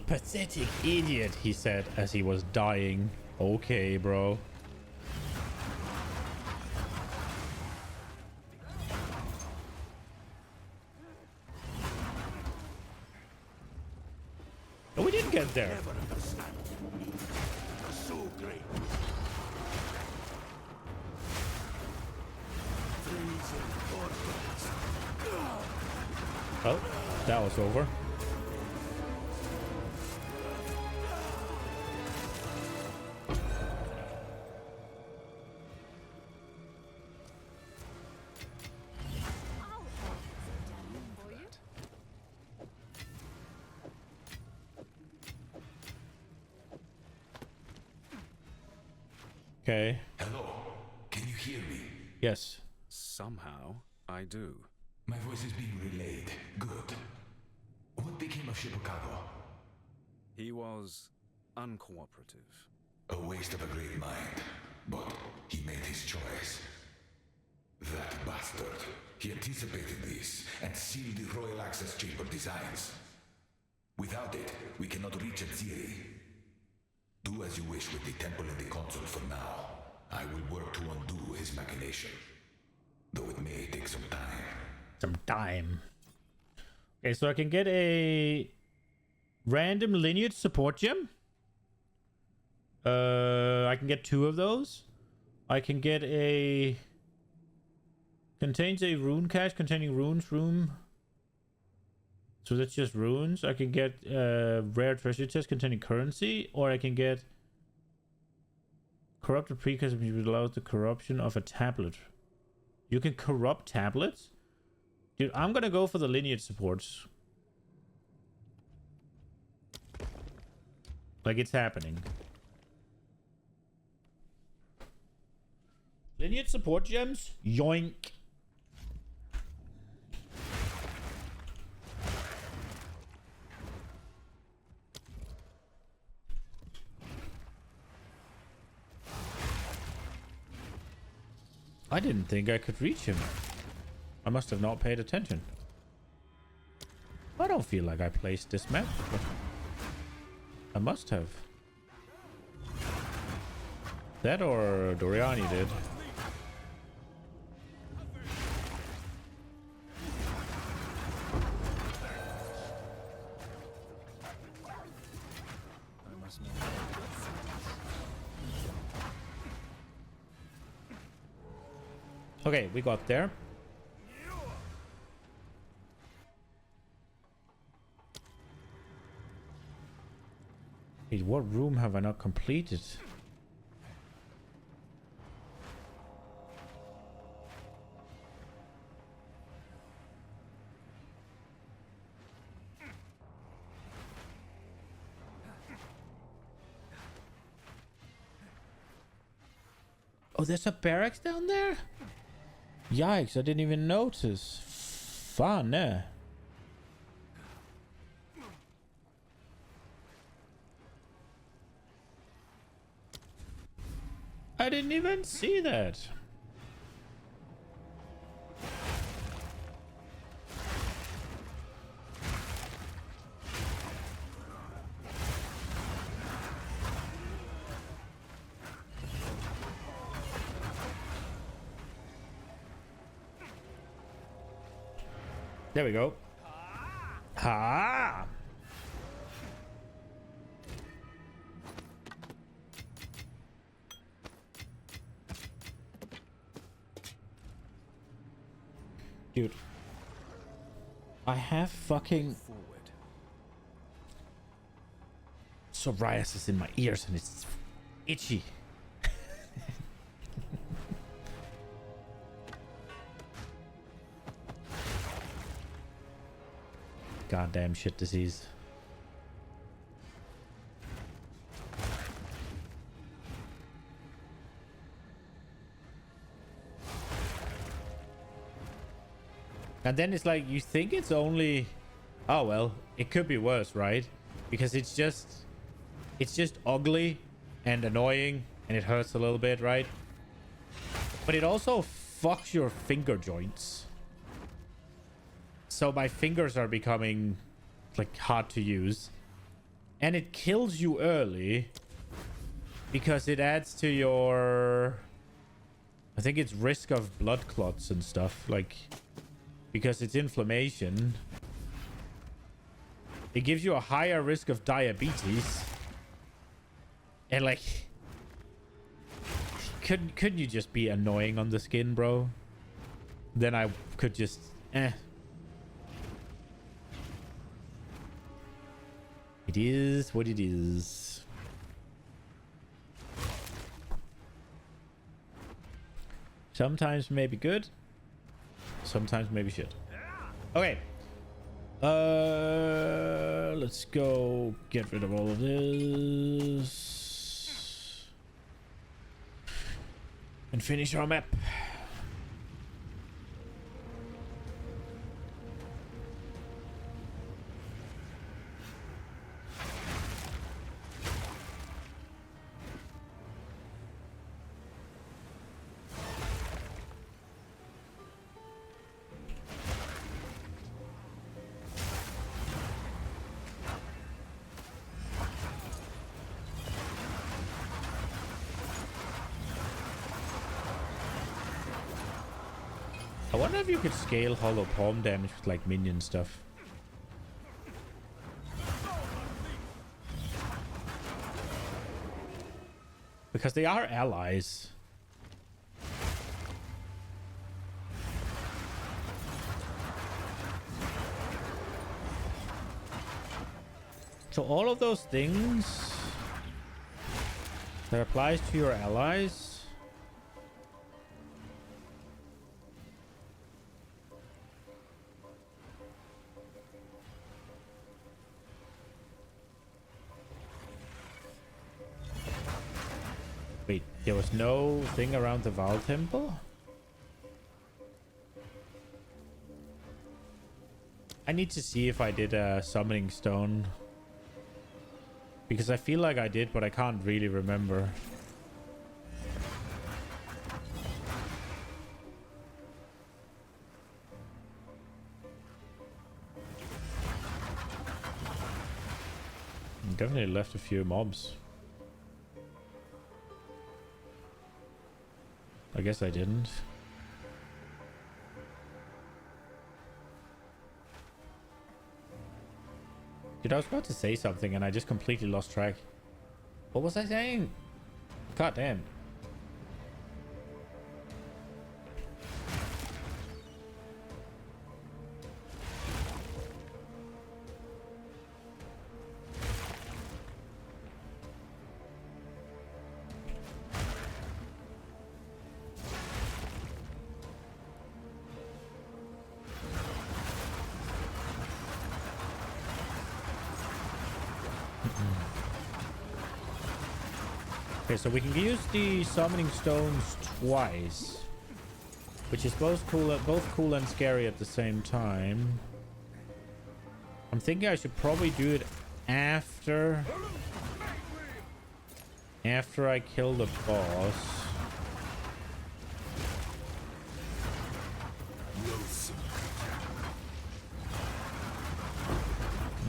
Pathetic idiot, he said as he was dying. Okay, bro. Oh, we didn't get there. So great. Oh, that was over. Okay. Hello? Can you hear me? Yes. Somehow, I do. My voice is being relayed. Good. What became of Shibukado? He was uncooperative. A waste of a great mind. But he made his choice. That bastard. He anticipated this and sealed the Royal Access Chamber designs. Without it, we cannot reach Exile. Do as you wish with the temple and the console for now. I will work to undo his machination. Though it may take some time. Some time. Okay, so I can get a random lineage support gem. I can get 2 of those. I can get a contains a rune cache containing runes room. So that's just runes. I can get rare treasure chest containing currency, or I can get corrupted precursor which allows the corruption of a tablet. You can corrupt tablets? Dude, I'm gonna go for the lineage supports. Like it's happening. Lineage support gems? Yoink. I didn't think I could reach him. I must have not paid attention. I don't feel like I placed this map, but I must have. That or Doriani did. Okay, we got there. Wait, what room have I not completed? Oh, there's a barracks down there? Yikes, I didn't even notice. Fun, eh? I didn't even see that. There we go. Ha! Dude. I have fucking psoriasis in my ears and it's itchy. Goddamn shit disease. And then it's like, you think it's only... Oh, well, it could be worse, right? Because it's just ugly and annoying and it hurts a little bit, right? But it also fucks your finger joints. So my fingers are becoming like hard to use. And it kills you early because it adds to your... I think it's risk of blood clots and stuff. Like, because it's inflammation. It gives you a higher risk of diabetes. And like... Couldn't you just be annoying on the skin, bro? Then I could just... It is what it is. Sometimes maybe good. Sometimes maybe shit. Okay. Let's go get rid of all of this. and finish our map. I wonder if you could scale hollow palm damage with like minion stuff. Because they are allies. So all of those things that applies to your allies. Wait, there was no thing around the Val Temple? I need to see if I did a summoning stone. Because I feel like I did, but I can't really remember. Definitely left a few mobs. I guess I didn't. Dude, I was about to say something and I just completely lost track. What was I saying? God damn. Okay, so we can use the summoning stones twice, which is both cool and scary at the same time. I'm thinking I should probably do it after I kill the boss.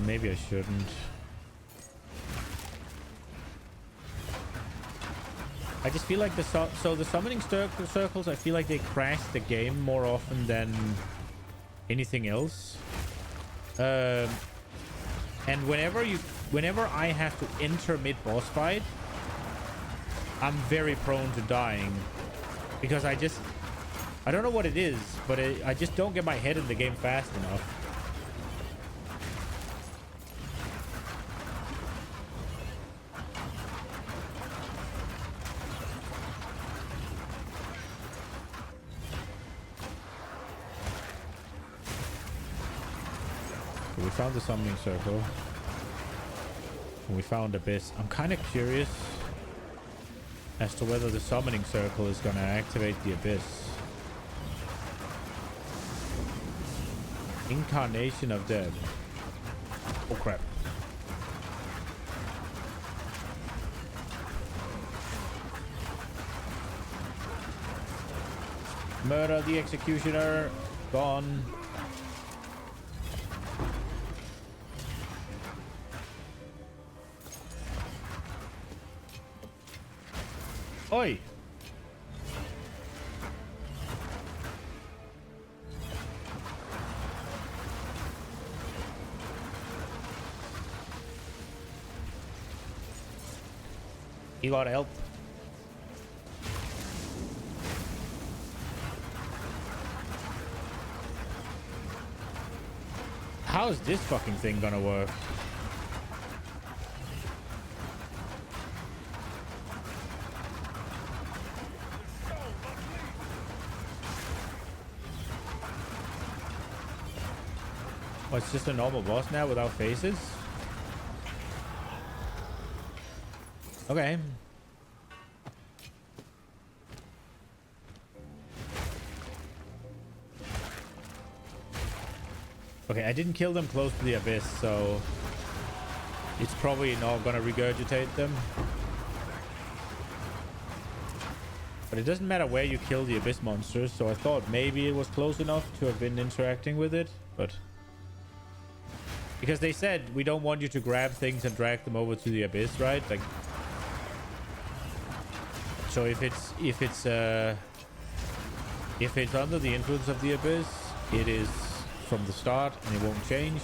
Maybe I shouldn't. I just feel like the summoning circles, I feel like they crash the game more often than anything else. And whenever I have to enter mid-boss fight, I'm very prone to dying. Because I don't know what it is, but I just don't get my head in the game fast enough. We found the summoning circle. And we found Abyss. I'm kind of curious as to whether the summoning circle is going to activate the Abyss. Incarnation of Dead. Oh crap. Murder the executioner. Gone. Oi! You gotta help. How is this fucking thing gonna work? Oh, it's just a normal boss now without faces? Okay. Okay, I didn't kill them close to the abyss, so it's probably not gonna regurgitate them. But it doesn't matter where you kill the abyss monsters, so I thought maybe it was close enough to have been interacting with it, but because they said we don't want you to grab things and drag them over to the abyss, right? Like, so if it's under the influence of the abyss, it is from the start and it won't change.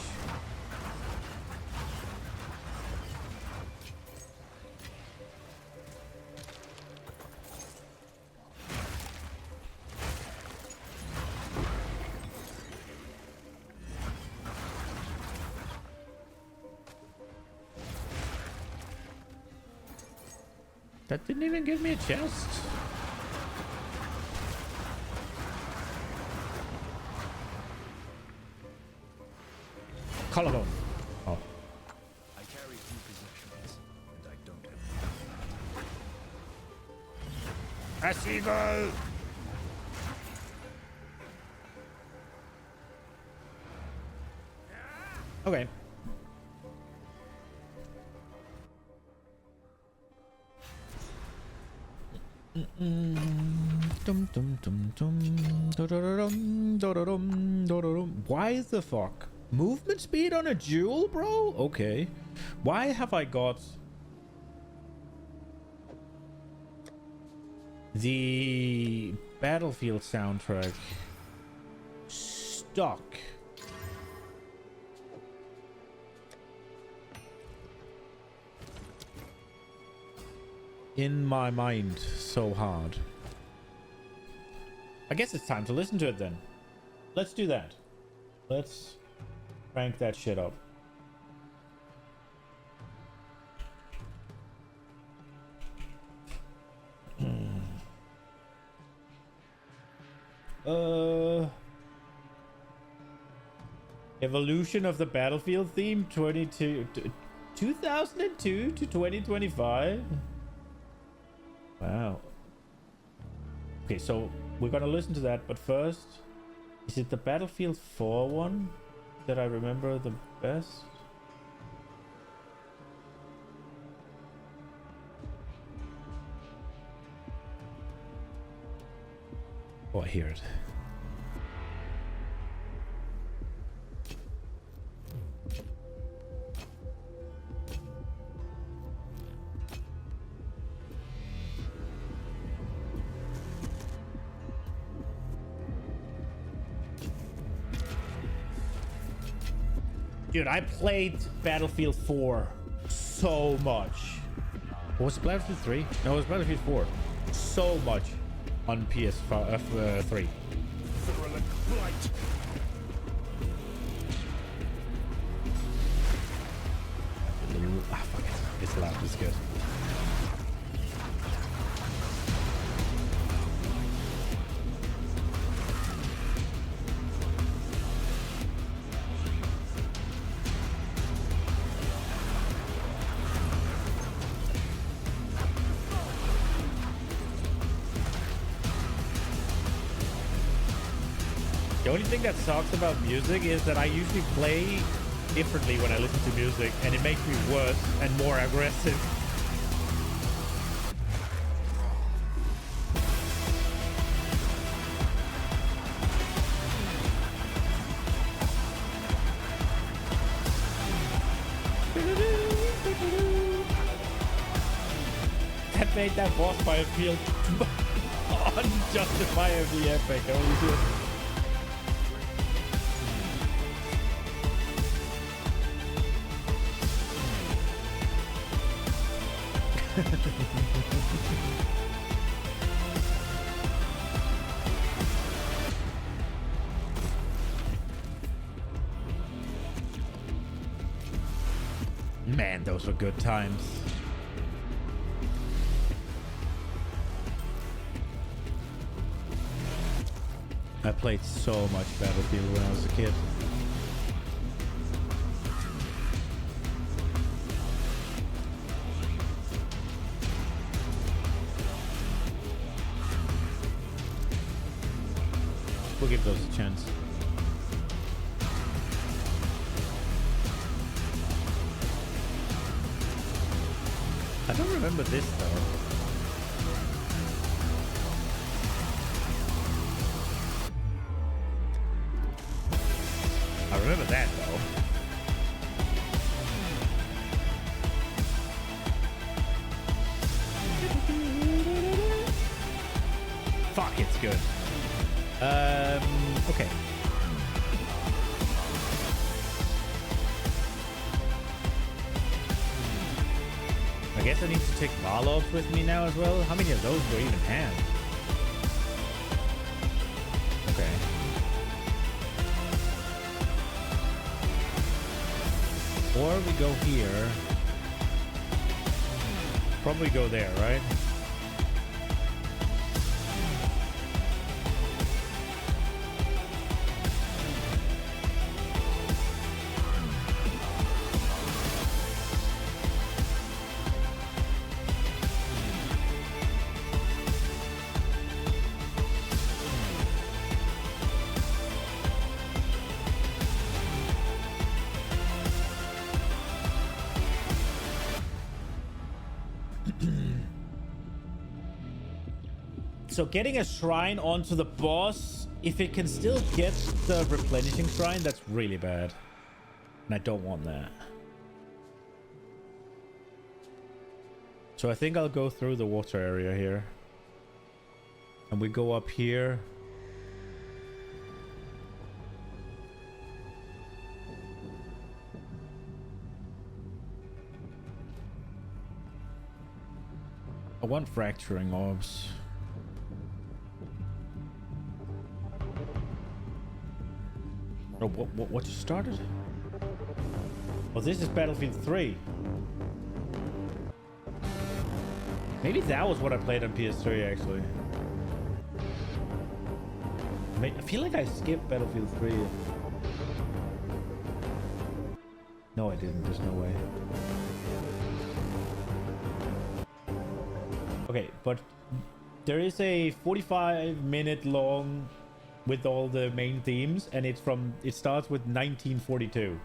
That didn't even give me a chest. Collarbone. Oh. I carry few possessions, and I don't have. A seagull! Okay. Why the fuck? Movement speed on a jewel, bro? Okay. Why have I got the Battlefield soundtrack stuck in my mind so hard? I guess it's time to listen to it then. Let's do that. Let's crank that shit up. Evolution of the Battlefield theme 2002 to 2025. Wow. Okay, so we're gonna listen to that, but first, is it the Battlefield 4 one that I remember the best? Oh, I hear it. Dude, I played Battlefield 4 so much. What was it, Battlefield 3? No, it was Battlefield 4. So much on PS3. Virulent blight. Ah, fuck it. It's loud. It's good. The only thing that sucks about music is that I usually play differently when I listen to music, and it makes me worse and more aggressive. That made that boss fight feel unjustifiably epic. Holy shit. Man, those were good times. I played so much Battlefield when I was a kid. We'll give those a chance. I don't remember this though. I remember that though. Fuck, it's good. Okay. I guess I need to take Marlovs with me now as well. How many of those do I even have? Okay. Or we go here. Probably go there, right? So getting a shrine onto the boss, if it can still get the replenishing shrine, that's really bad. And I don't want that. So I think I'll go through the water area here. And we go up here. I want fracturing orbs. Oh, what just started? Oh, this is Battlefield 3. Maybe that was what I played on PS3, actually. I feel like I skipped Battlefield 3. No, I didn't. There's no way. Okay, but there is a 45-minute long with all the main themes, and it starts with 1942.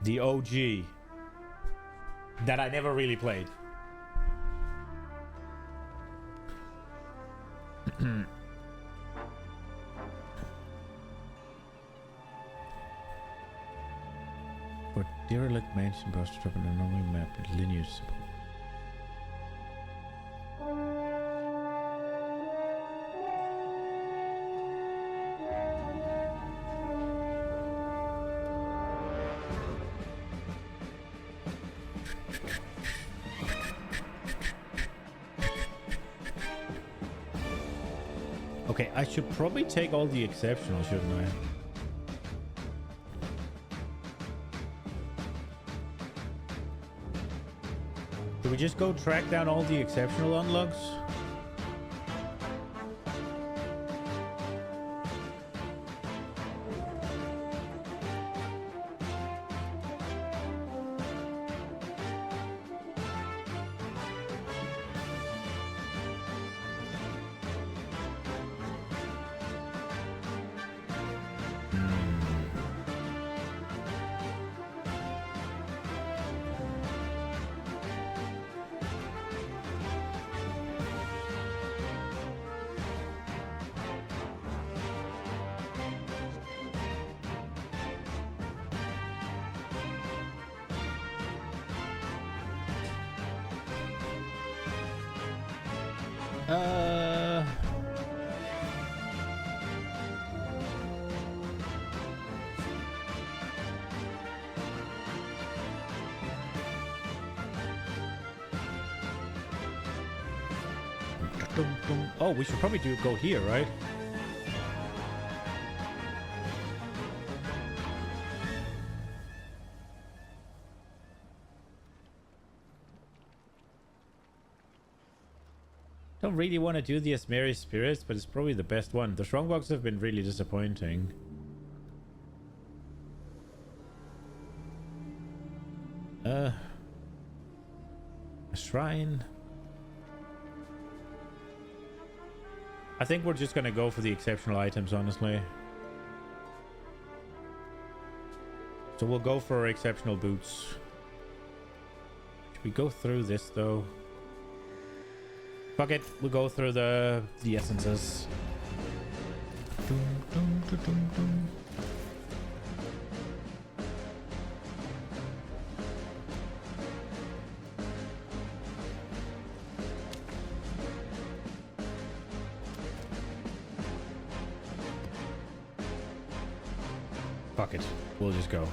The OG. That I never really played. But derelict mansion bus trip on a normal map with linear support. Okay, I should probably take all the exceptional, shouldn't I? Should we just go track down all the exceptional unlocks? Oh, we should probably go here, right? Don't really want to do the Asmeri Spirits, but it's probably the best one. The Strongbox have been really disappointing. A shrine. I think we're just gonna go for the exceptional items, honestly. So we'll go for exceptional boots. We go through this though. Fuck it, we'll go through the essences. Dum, dum, dum, dum, dum. Fuck it, we'll just go.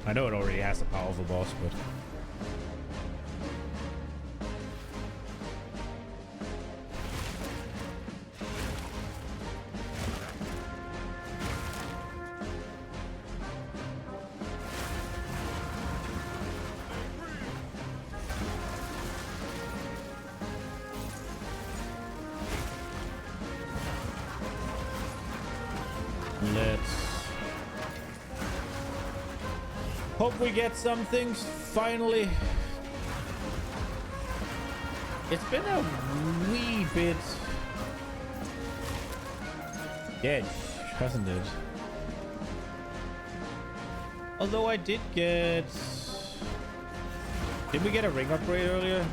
I know it already has a powerful boss, but let's hope we get some things finally. It's been a wee bit edge, hasn't it? Although I did get... Did we get a ring upgrade earlier?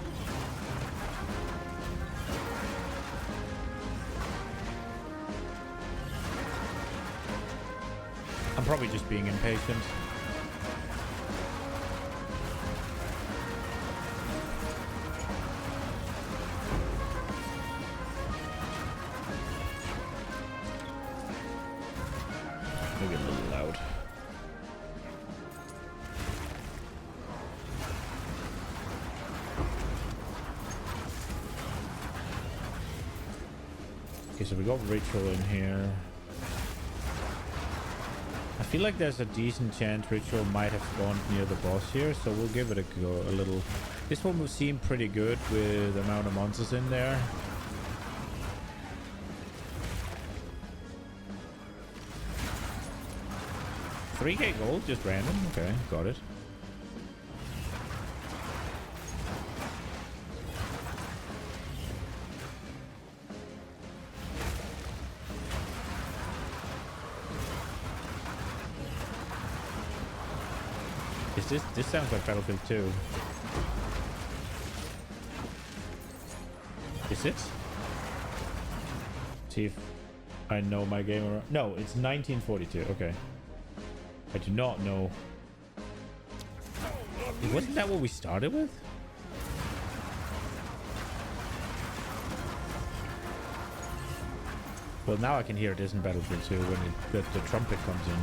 I'm probably just being impatient. Maybe a little loud. Okay, so we got ritual in here. I feel like there's a decent chance ritual might have spawned near the boss here, so we'll give it a go. A little. This one will seem pretty good with the amount of monsters in there. $3K gold, just random. Okay, got it. Is this sounds like Battlefield 2. Is it? See if I know my game or no, it's 1942. Okay. I do not know. Wasn't that what we started with? Well, now I can hear it is in Battlefield 2 when the trumpet comes in.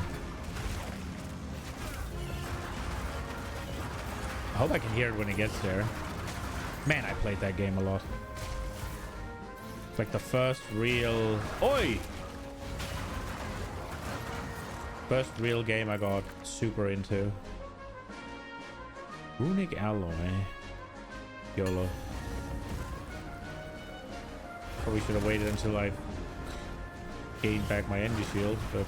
I hope I can hear it when it gets there. Man, I played that game a lot. It's like the first real... Oi! First real game I got super into. Runic alloy. YOLO. Probably should have waited until I gained back my energy shield, but...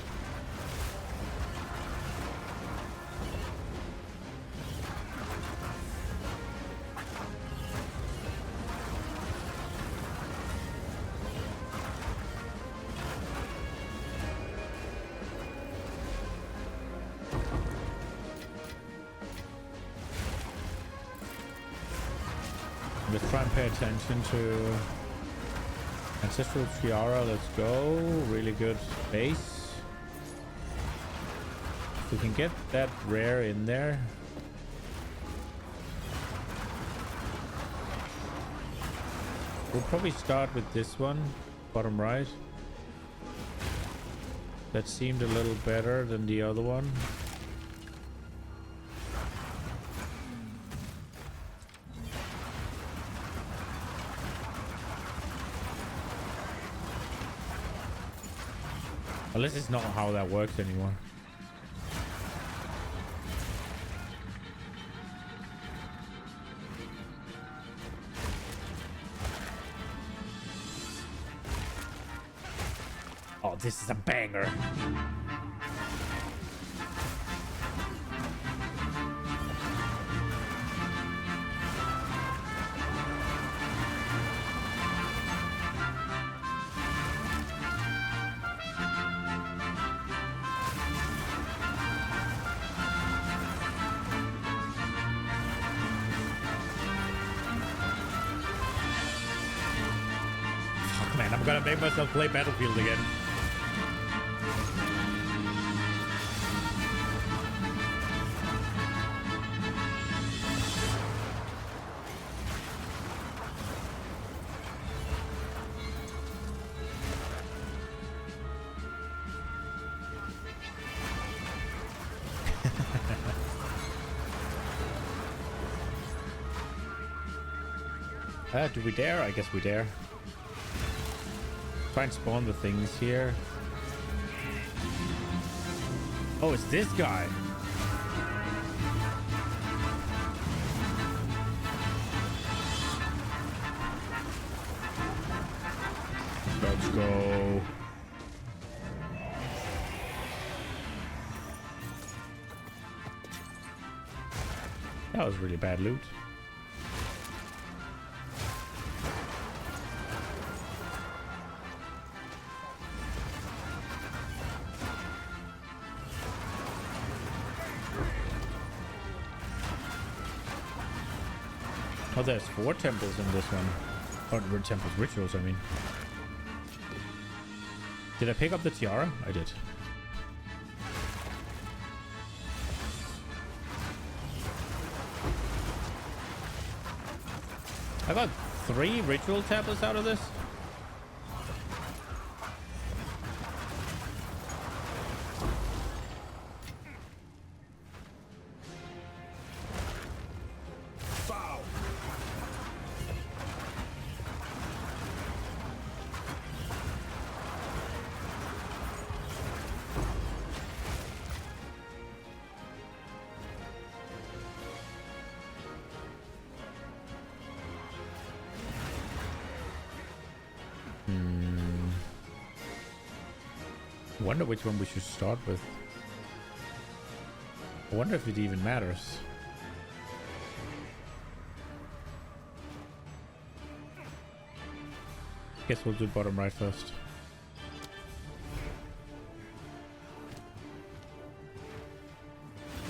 Let's try and pay attention to Ancestral Tiara. Let's go. Really good base. If we can get that rare in there. We'll probably start with this one, bottom right. That seemed a little better than the other one. Unless it's not how that works anymore. Oh, this is a banger. Man, I'm gonna make myself play Battlefield again. Do we dare? I guess we dare. Try and spawn the things here. Oh, it's this guy. Let's go. That was really bad loot. Oh, there's 4 temples in this one. Oh, temples, rituals, I mean. Did I pick up the tiara? I did. I got 3 ritual tablets out of this. I wonder which one we should start with. I wonder if it even matters. Guess we'll do bottom right first.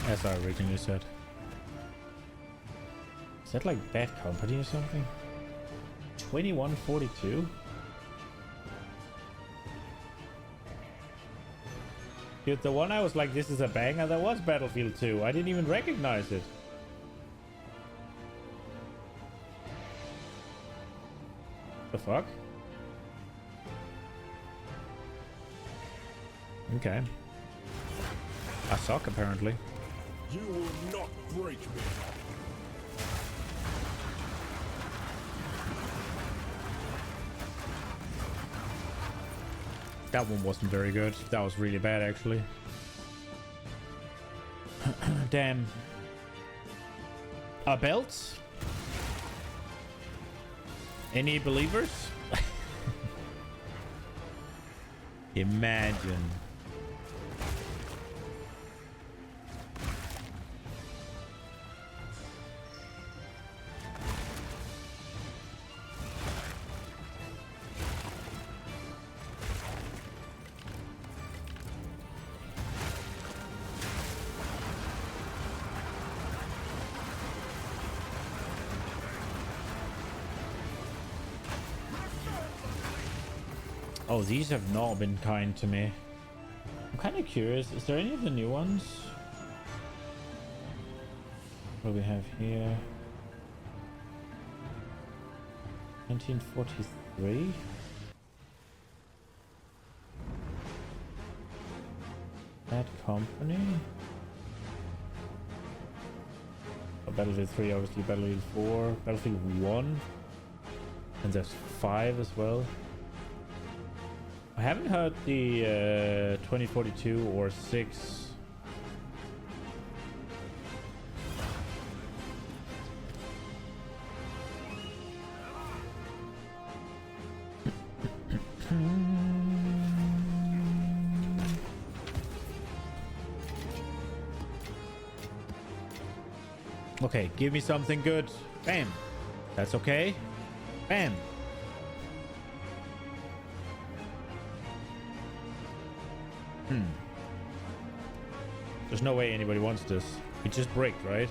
As I originally said. Is that like Bad Company or something? 2142? Dude, the one I was like, this is a banger, that was Battlefield 2. I didn't even recognize it. The fuck? Okay. I suck, apparently. You will not break me. That one wasn't very good. That was really bad, actually. Damn. A belt? Any believers? Imagine. Oh, these have not been kind to me. I'm kind of curious. Is there any of the new ones? What do we have here? 1943? Bad Company? Oh, Battlefield 3, obviously. Battlefield 4. Battlefield 1. And there's 5 as well. I haven't heard the 2042 or 6. Okay, give me something good. Bam. That's okay. Bam. There's no way anybody wants this. It just bricked, right?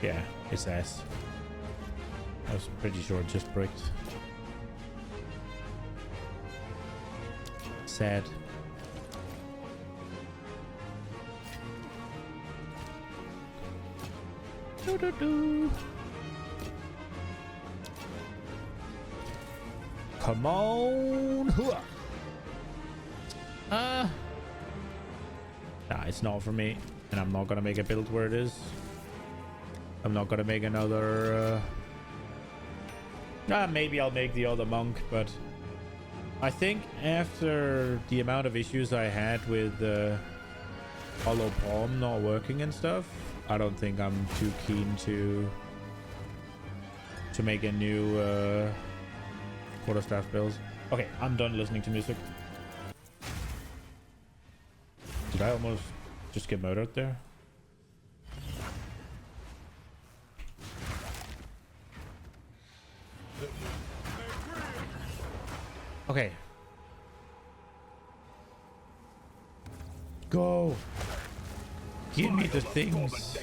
Yeah, it's ass. I was pretty sure it just bricked. Sad. Do-do-do. Come on. Hooah. Nah, it's not for me. And I'm not gonna make a build where it is. I'm not gonna make another... maybe I'll make the other monk, but... I think after the amount of issues I had with Hollow Palm not working and stuff, I don't think I'm too keen to make a new quarterstaff build. Okay, I'm done listening to music. Did I almost just get murdered there? Okay. Go. Give me the things.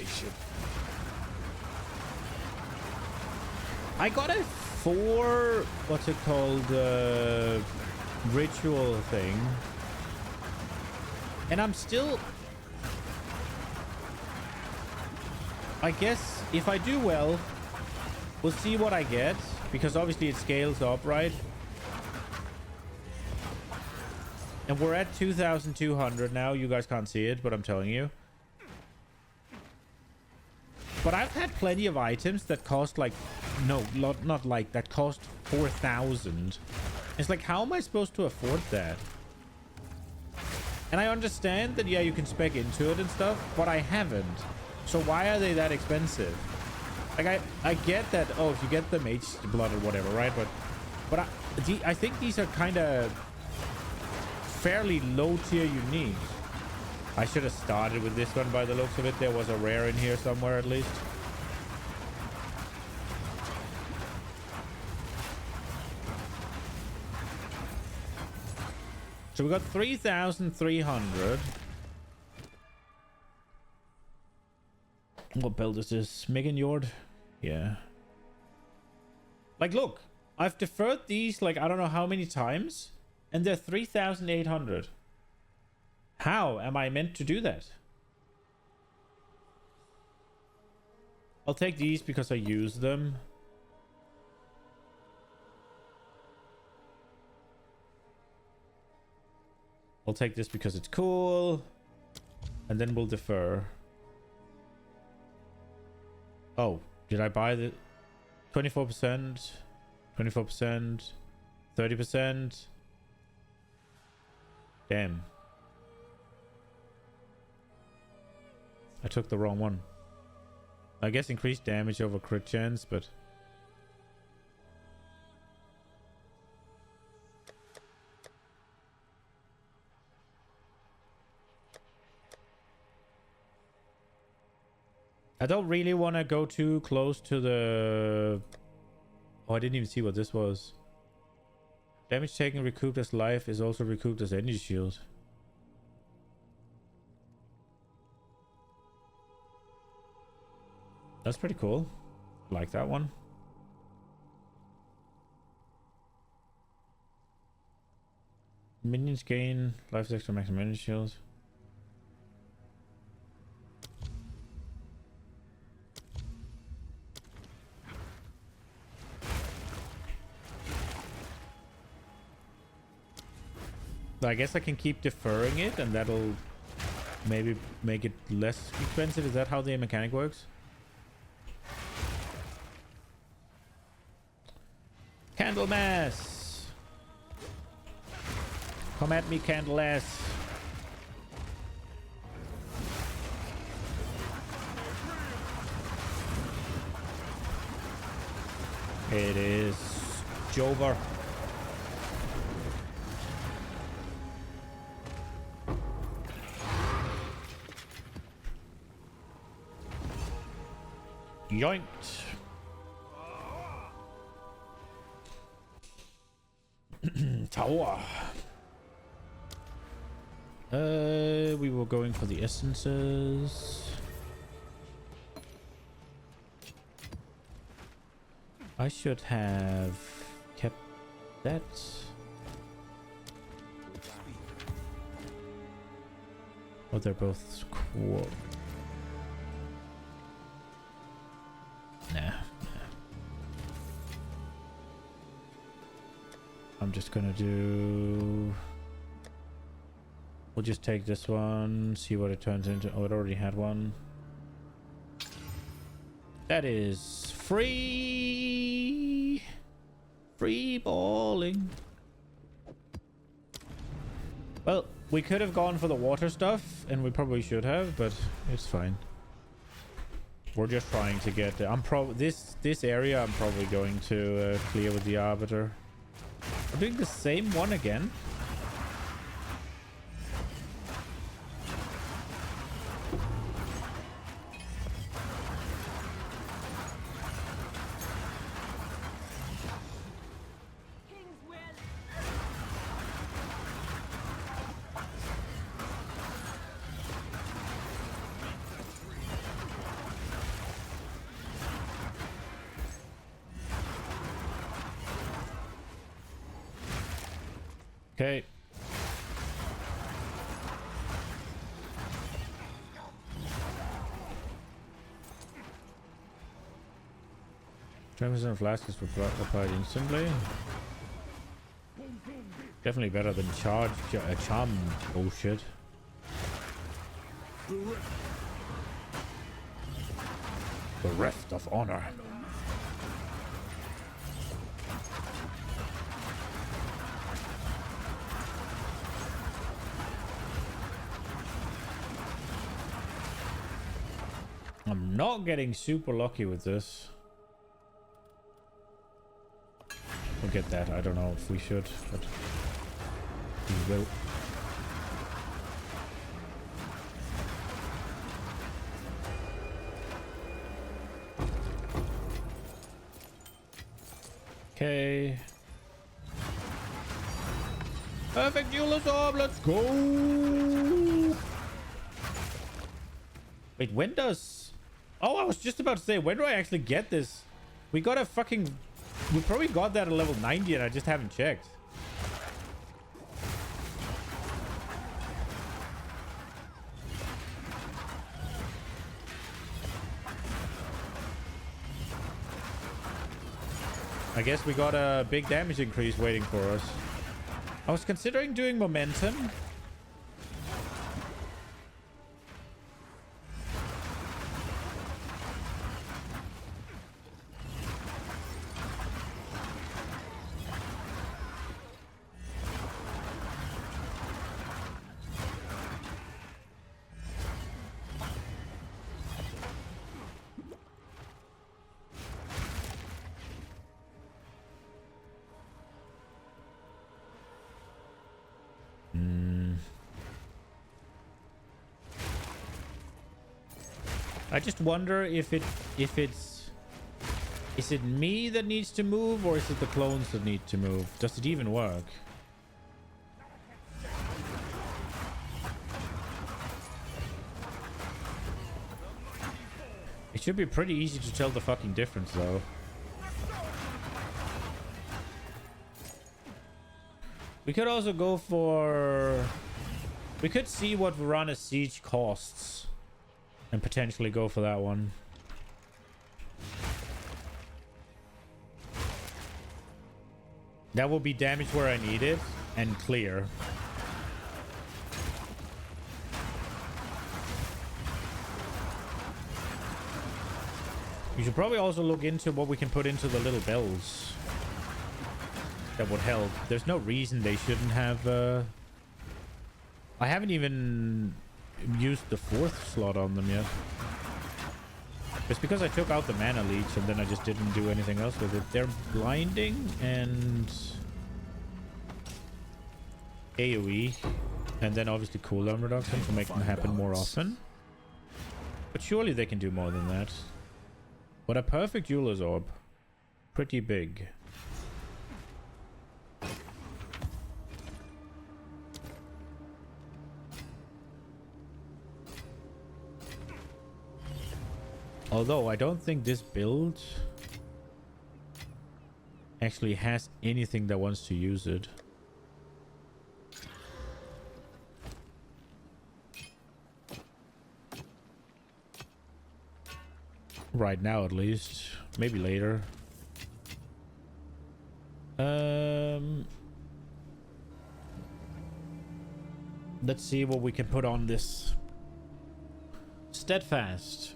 I got a 4, what's it called, ritual thing. And I'm still... I guess if I do well, we'll see what I get. Because obviously it scales up, right? And we're at 2,200 now. You guys can't see it, but I'm telling you. But I've had plenty of items that cost like... No, not like... That cost 4,000. It's like, how am I supposed to afford that? And I understand that, yeah, you can spec into it and stuff, but I haven't. So why are they that expensive? Like, I get that, oh, if you get the mage blood or whatever, right? But I think these are kind of fairly low tier unique. I should have started with this one by the looks of it. There was a rare in here somewhere at least. So we got 3,300. What build is this? Megan Yord? Yeah. Like, look, I've deferred these like I don't know how many times, and they're 3,800. How am I meant to do that? I'll take these because I use them. I'll take this because it's cool. And then we'll defer. Oh, did I buy the 24%? 24%? 30%? Damn. I took the wrong one. I guess increased damage over crit chance, but... I don't really want to go too close to the... Oh, I didn't even see what this was. Damage taken recouped as life is also recouped as energy shield. That's pretty cool. Like that one. Minions gain life extra maximum energy shields. I guess I can keep deferring it and that'll maybe make it less expensive. Is that how the mechanic works? Candlemass! Come at me, Candlemass! It is Jover. Yoinked. Tower. We were going for the essences. I should have kept that. Oh, they're both cool. Nah. I'm just gonna do... We'll just take this one, see what it turns into. Oh, it already had one. That is free! Free balling. Well, we could have gone for the water stuff, and we probably should have, but it's fine. We're just trying to get... this area I'm probably going to clear with the Arbiter. We're doing the same one again. Okay. Jameson flask is applied instantly. Definitely better than charm bullshit. The Rift of Honor. I'm not getting super lucky with this. We'll get that. I don't know if we should, but we will. Okay. Perfect Jeweler's Orb, let's go! Wait, when does... Oh, I was just about to say, when do I actually get this? We got a fucking... We probably got that at level 90 and I just haven't checked. I guess we got a big damage increase waiting for us. I was considering doing momentum. I just wonder if it's... Is it me that needs to move, or is it the clones that need to move? Does it even work? It should be pretty easy to tell the fucking difference, though. We could also go for... We could see what Varana's Siege costs. And potentially go for that one. That will be damage where I need it. And clear. You should probably also look into what we can put into the little bells. That would help. There's no reason they shouldn't have... I haven't even... used the 4th slot on them yet. It's because I took out the mana leech and then I just didn't do anything else with it. They're blinding and AoE, and then obviously cooldown reduction to make them happen more often. But surely they can do more than that. But a perfect Jeweler's Orb, pretty big. Although I don't think this build... actually has anything that wants to use it. Right now, at least. Maybe later. Let's see what we can put on this. Steadfast.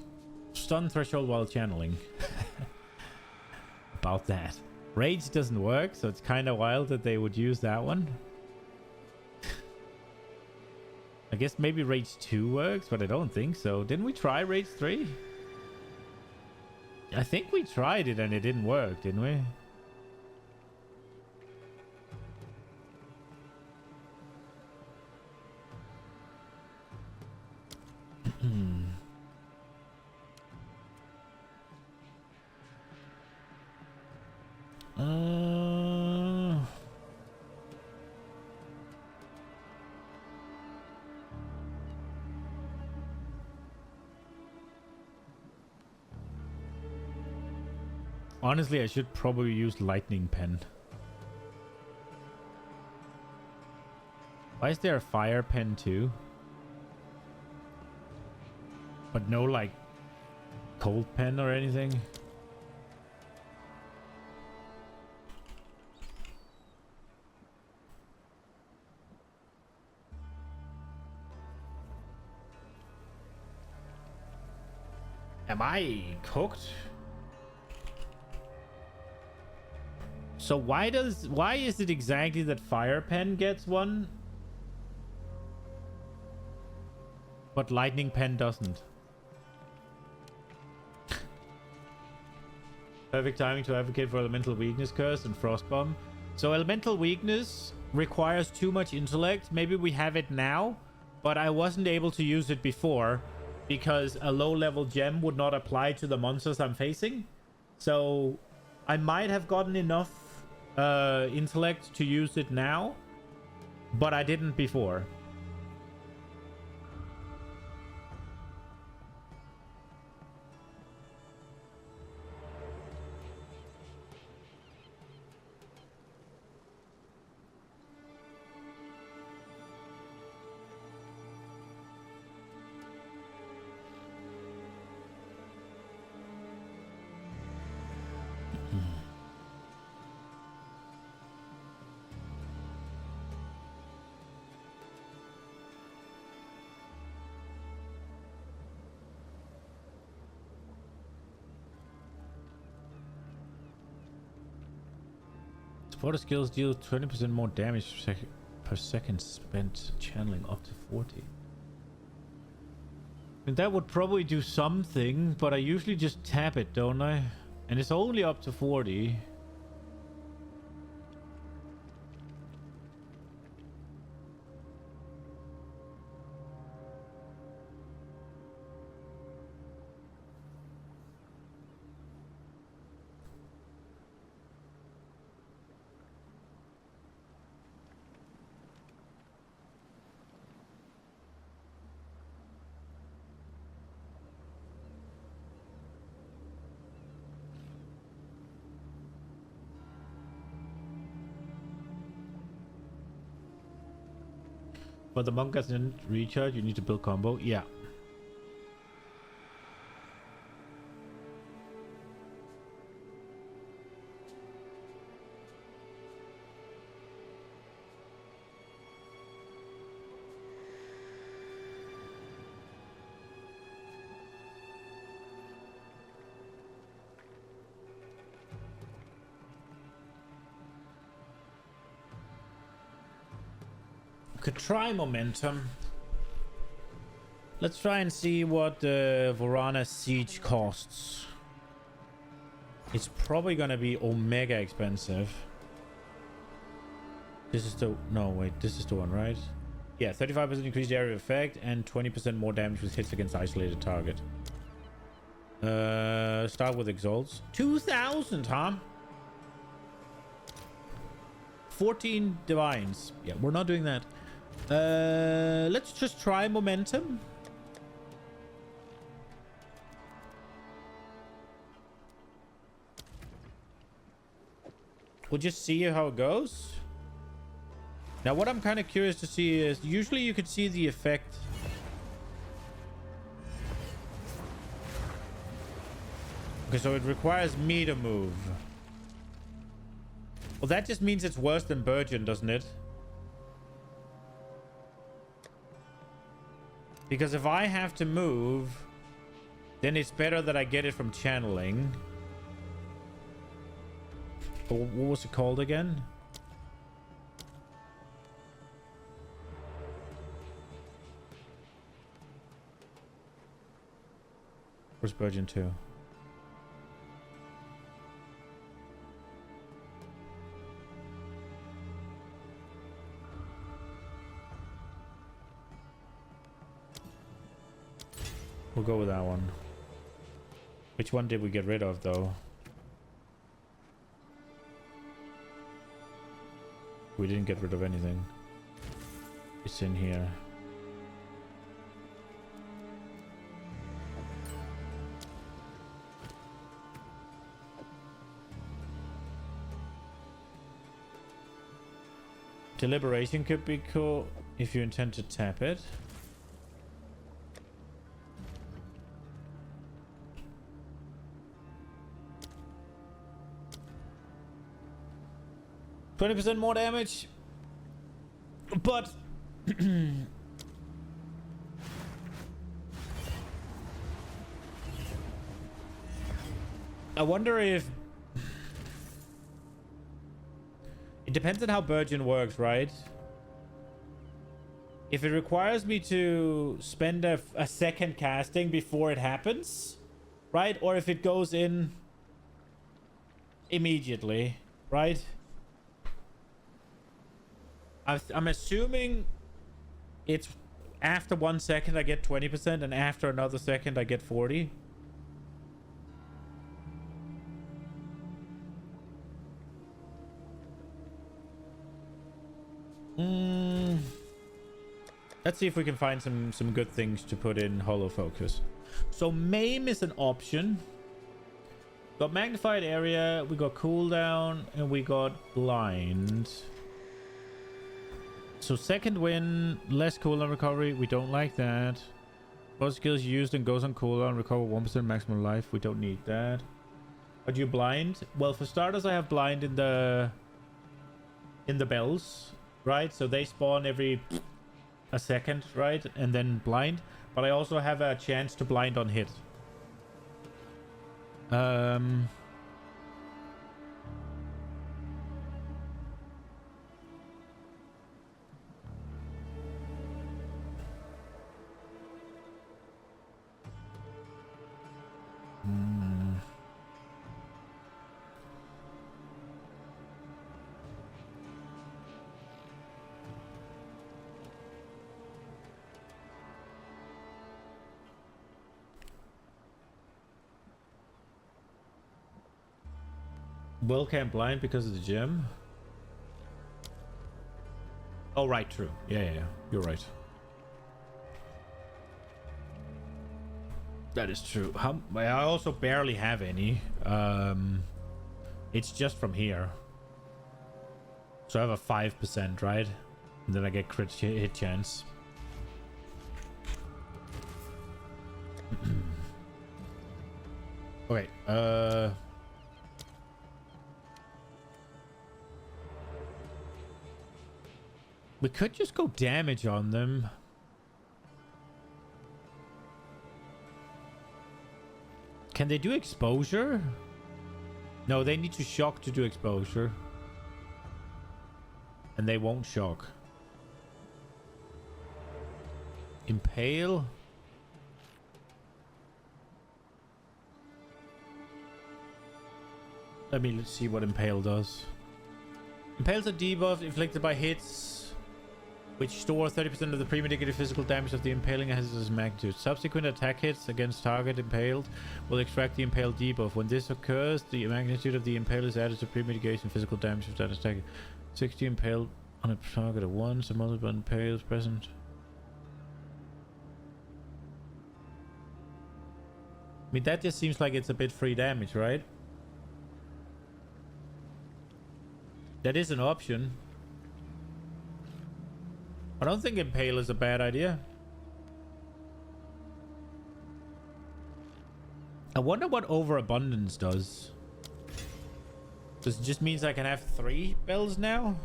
Stun threshold while channeling. About that. Rage doesn't work, so it's kind of wild that they would use that one. I guess maybe Rage 2 works, but I don't think so. Didn't we try Rage 3? I think we tried it and it didn't work, didn't we? Honestly, I should probably use Lightning Pen. Why is there a Fire Pen too? But no, like, Cold Pen or anything? Am I cooked? So why is it exactly that Fire Pen gets one, but Lightning Pen doesn't? Perfect timing to advocate for Elemental Weakness Curse and Frostbomb. So Elemental Weakness requires too much intellect. Maybe we have it now, but I wasn't able to use it before because a low-level gem would not apply to the monsters I'm facing. So I might have gotten enough intellect to use it now, but I didn't before. Supporter skills deal 20% more damage per second spent channeling up to 40. And that would probably do something, but I usually just tap it, don't I? And it's only up to 40. But the monk doesn't recharge, you need to build combo. Yeah. Could try momentum. Let's try and see what the Vorana Siege costs. It's probably gonna be omega expensive. This is the... No, wait. This is the one, right? Yeah, 35% increased area of effect and 20% more damage with hits against isolated target. Start with Exalts. 2,000, huh? 14 Divines. Yeah, we're not doing that. Let's just try momentum. we'll just see how it goes. Now, what I'm kind of curious to see is usually you could see the effect. Okay, so it requires me to move. Well, that just means it's worse than Burgeon, doesn't it? Because if I have to move, then it's better that I get it from channeling. What was it called again? Where's Burgeon 2? We'll go with that one. Which one did we get rid of, though? We didn't get rid of anything. It's in here. Deliberation could be cool if you intend to tap it. %20 more damage, but I wonder if it depends on how Burgeon works, right? If it requires me to spend a second casting before it happens, right? Or if it goes in immediately, right? I'm assuming it's after 1 second I get 20% and after another second I get 40. Let's see if we can find some good things to put in Hollow Focus. So Maim is an option. Got magnified area, we got cooldown, and we got blind. So second win, less cooldown recovery. We don't like that. Both skills used and goes on cooldown. Recover 1% maximum life. We don't need that. Are you blind? Well, for starters, I have blind in the bells, right? So they spawn every a second, right? And then blind. But I also have a chance to blind on hit. Will can't blind because of the gem. Oh, right, true. Yeah. You're right. That is true. I also barely have any. It's just from here. So I have a 5%, right? And then I get crit hit chance. Okay, we could just go damage on them. Can they do exposure? No, they need to shock to do exposure. And they won't shock. Impale? Let's see what Impale does. Impale's a debuff inflicted by hits, which store 30% of the pre-mitigated physical damage of the impaling as its magnitude. Subsequent attack hits against target impaled will extract the impaled debuff. When this occurs, the magnitude of the impale is added to pre-mitigation physical damage of that attack. 60 impaled on a target at once, a multiple impales present. I mean, that just seems like it's a bit free damage, right? That is an option. I don't think Impale is a bad idea. I wonder what overabundance does. This just means I can have 3 bells now?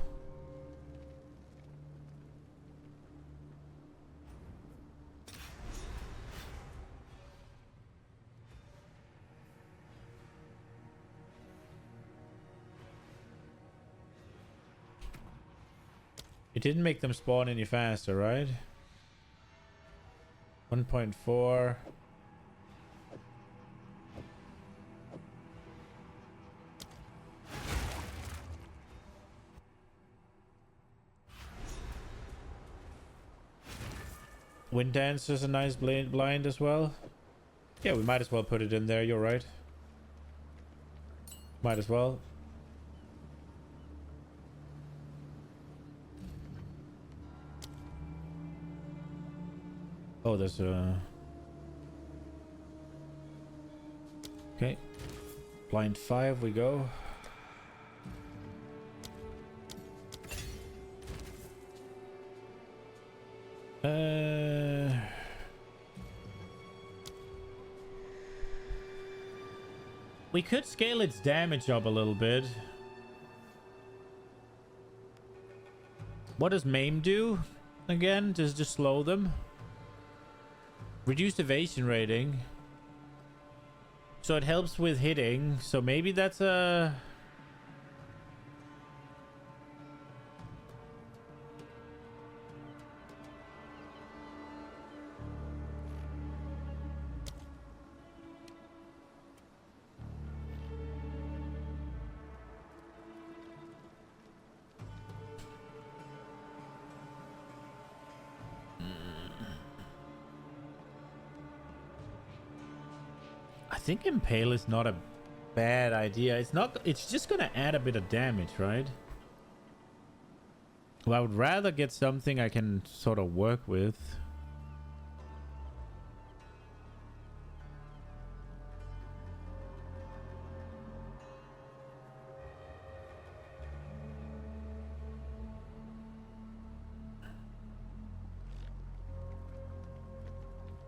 It didn't make them spawn any faster, right? 1.4. Wind Dance is a nice blind as well. Yeah, we might as well put it in there. You're right. Might as well. Oh, there's a... Okay. Blind 5 we go. We could scale its damage up a little bit. What does Maim do? Again, just slow them. Reduced evasion rating. So it helps with hitting. So maybe that's a... I think Impale is not a bad idea. It's not. It's just gonna add a bit of damage, right? Well, I would rather get something I can sort of work with.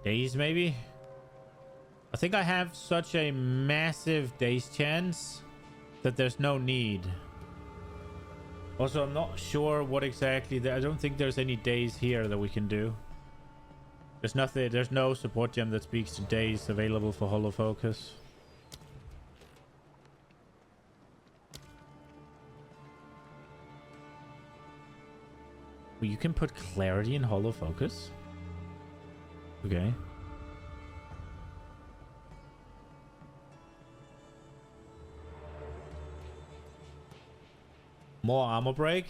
Days, maybe? I think I have such a massive days chance that there's no need. Also, I'm not sure what exactly... I don't think there's any days here that we can do. There's nothing... There's no support gem that speaks to days available for Hollow Focus. Well, you can put Clarity in Hollow Focus? Okay. More armor break.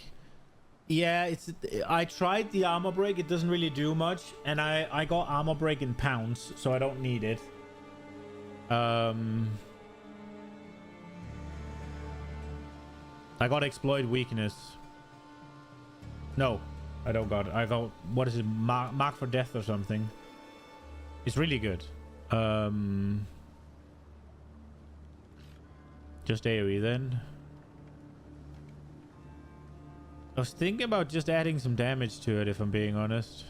Yeah, it's... I tried the armor break. It doesn't really do much. And I got armor break in pounds, so I don't need it. I got exploit weakness. No, I don't got it. I got... What is it? Mark for death or something. It's really good. Just AoE then. I was thinking about just adding some damage to it, if I'm being honest.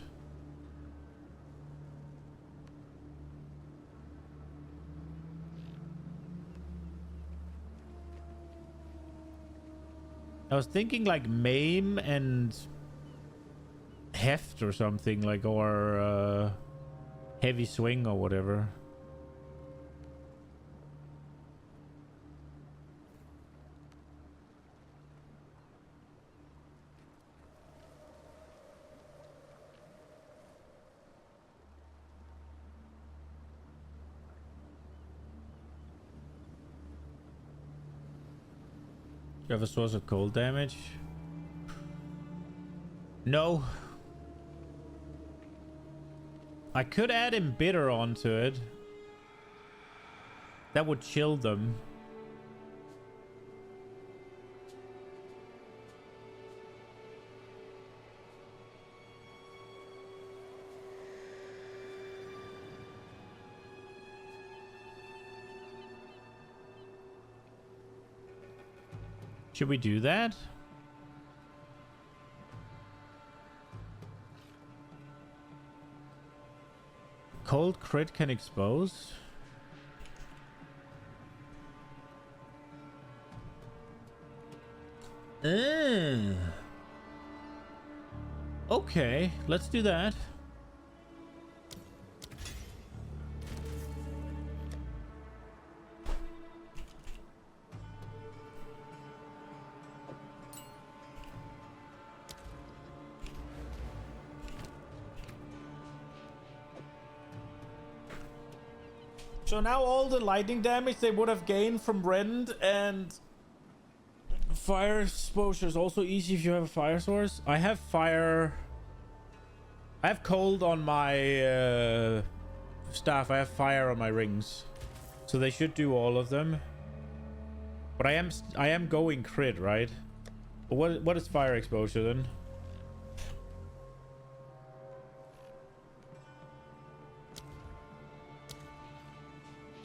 I was thinking like Maim and Heft or something, like, or Heavy Swing or whatever. You have a source of cold damage? No. I could add Embitter onto it. That would chill them. Should we do that? Cold crit can expose. Okay, let's do that. So now all the lightning damage they would have gained from Rend and fire exposure is also easy if you have a fire source. I have fire. I have cold on my staff. I have fire on my rings, so they should do all of them. But I am going crit, right? But what is fire exposure then?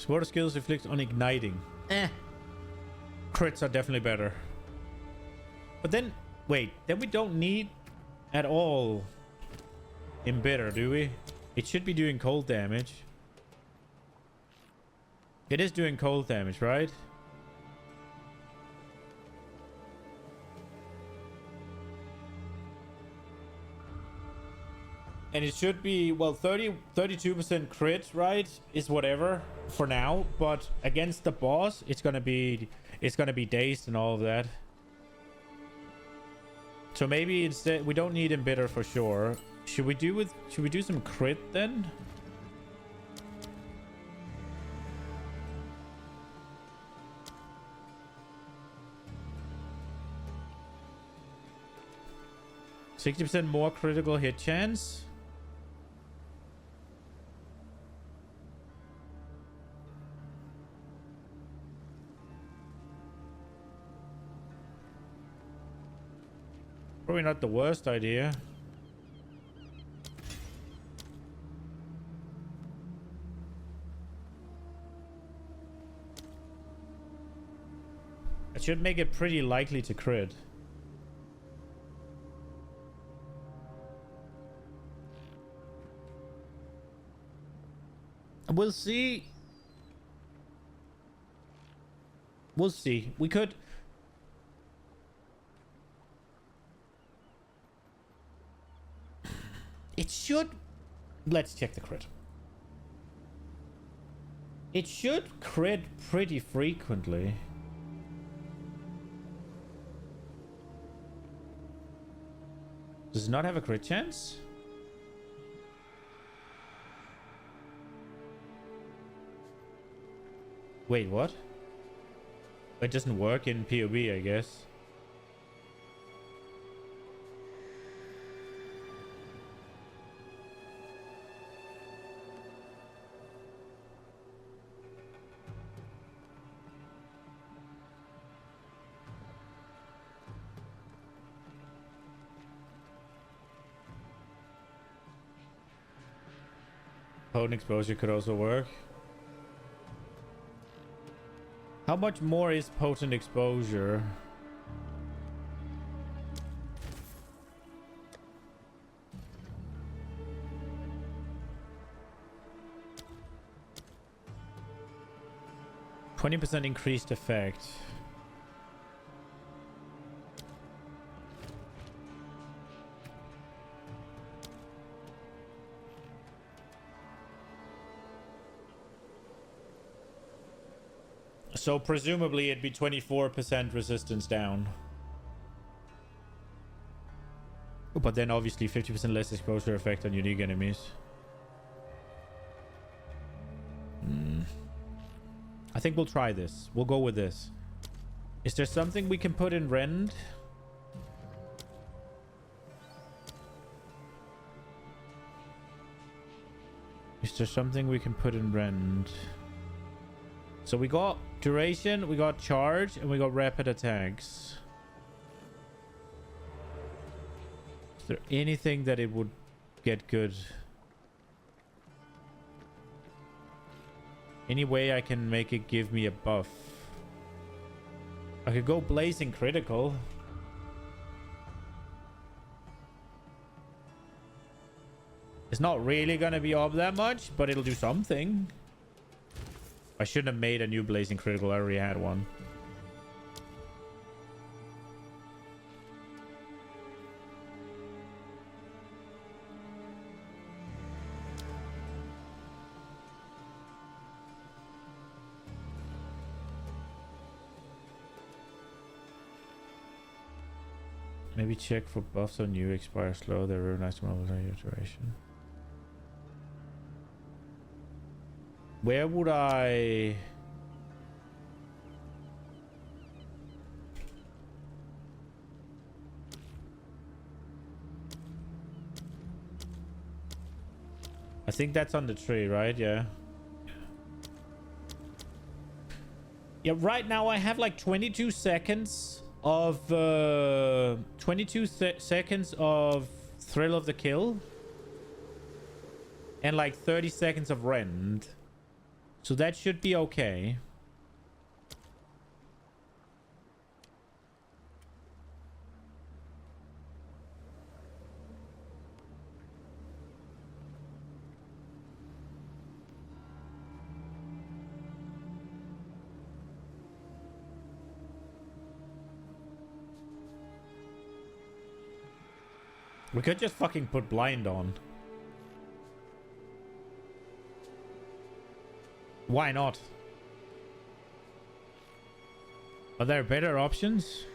Water skills inflict on igniting. Crits are definitely better. But then, wait, then we don't need at all Embitter, do we? It should be doing cold damage. It is doing cold damage, right? And it should be, well, 32% crit, right? Is whatever for now, but against the boss, it's gonna be dazed and all of that. So maybe instead we don't need Embitter for sure. Should we do some crit then? %60 more critical hit chance. Probably not the worst idea. It should make it pretty likely to crit. We'll see. We'll see. We could... It should... Let's check the crit. It should crit pretty frequently. Does it not have a crit chance? Wait, what? It doesn't work in PoB, I guess. Potent exposure could also work. How much more is potent exposure? %20 increased effect. So presumably it'd be 24% resistance down. But then obviously 50% less exposure effect on unique enemies. I think we'll try this. We'll go with this. Is there something we can put in Rend? Is there something we can put in Rend? So we got duration, we got charge, and we got rapid attacks. Is there anything that it would get good? Any way I can make it give me a buff? I could go blazing critical. It's not really gonna be up that much, but it'll do something. I shouldn't have made a new blazing critical. I already had one. Maybe check for buffs on new expire slow. They're very nice to iteration. Where would I... I think that's on the tree, right? Yeah. Yeah, right now I have like 22 seconds of... 22 seconds of Thrill of the Kill. And like 30 seconds of Rend. So that should be okay. We could just fucking put blind on. Why not? Are there better options?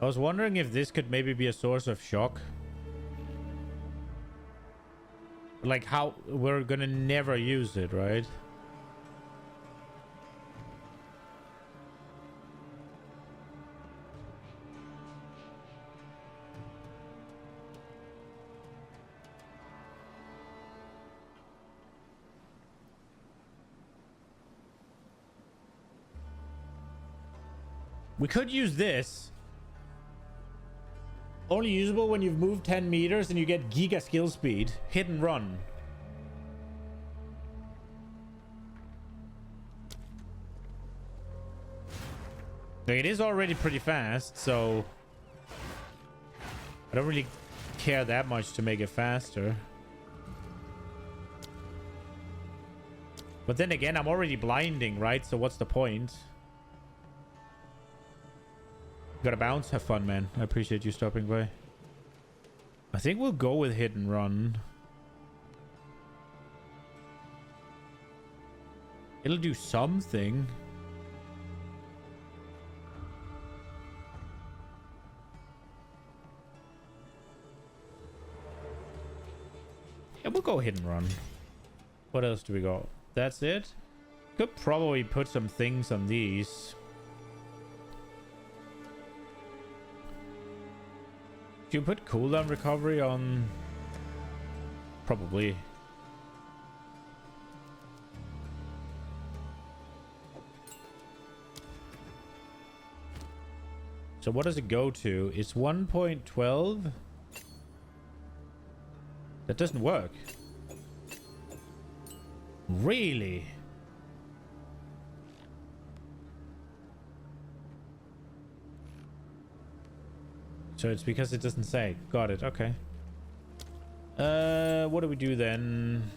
I was wondering if this could maybe be a source of shock. Like how we're gonna never use it, right? We could use this. Only usable when you've moved 10 meters and you get giga skill speed. Hit and run. Like, it is already pretty fast, so... I don't really care that much to make it faster. But then again, I'm already blinding, right? So what's the point? Gotta bounce. Have fun, man. I appreciate you stopping by. I think we'll go with hit and run. It'll do something. Yeah, we'll go hit and run. What else do we got? That's it? Could probably put some things on these. Do you put cooldown recovery on? Probably. So what does it go to? It's 1.12. That doesn't work. Really? So it's because it doesn't say. Got it. Okay. What do we do then?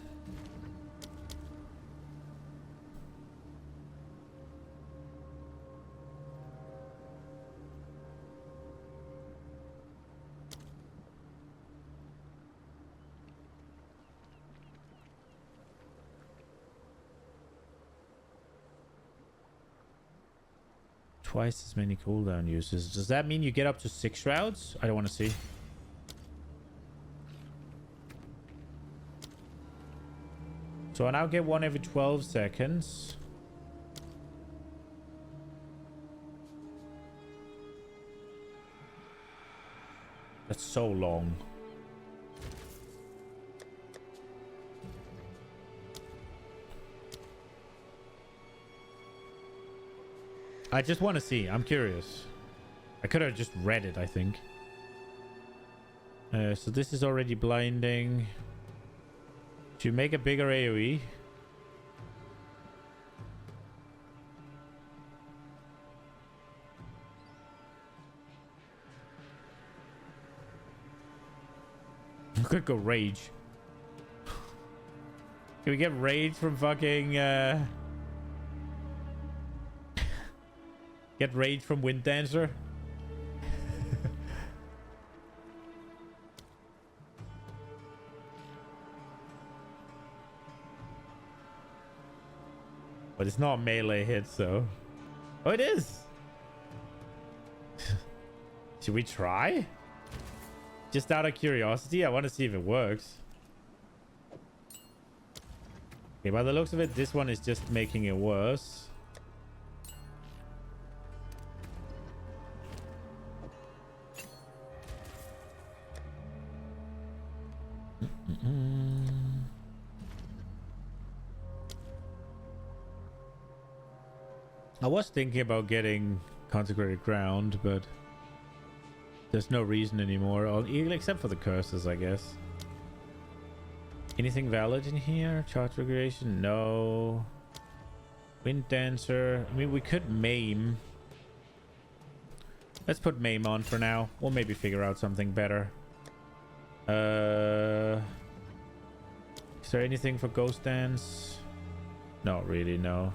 Twice as many cooldown uses. Does that mean you get up to 6 rounds? I don't want to see. So I now get one every 12 seconds. That's so long. I just want to see. I'm curious. I could have just read it, I think. So this is already blinding. Should you make a bigger AoE? I could go rage. Can we get rage from fucking get rage from Wind Dancer? But it's not melee hit, so. Oh, it is. Should we try? Just out of curiosity, I want to see if it works. Okay, by the looks of it, this one is just making it worse. I was thinking about getting Consecrated Ground, but there's no reason anymore, except for the curses, I guess. Anything valid in here? Charge regulation? No. Wind Dancer. I mean, we could Maim. Let's put Maim on for now. We'll maybe figure out something better. Is there anything for Ghost Dance? Not really, no.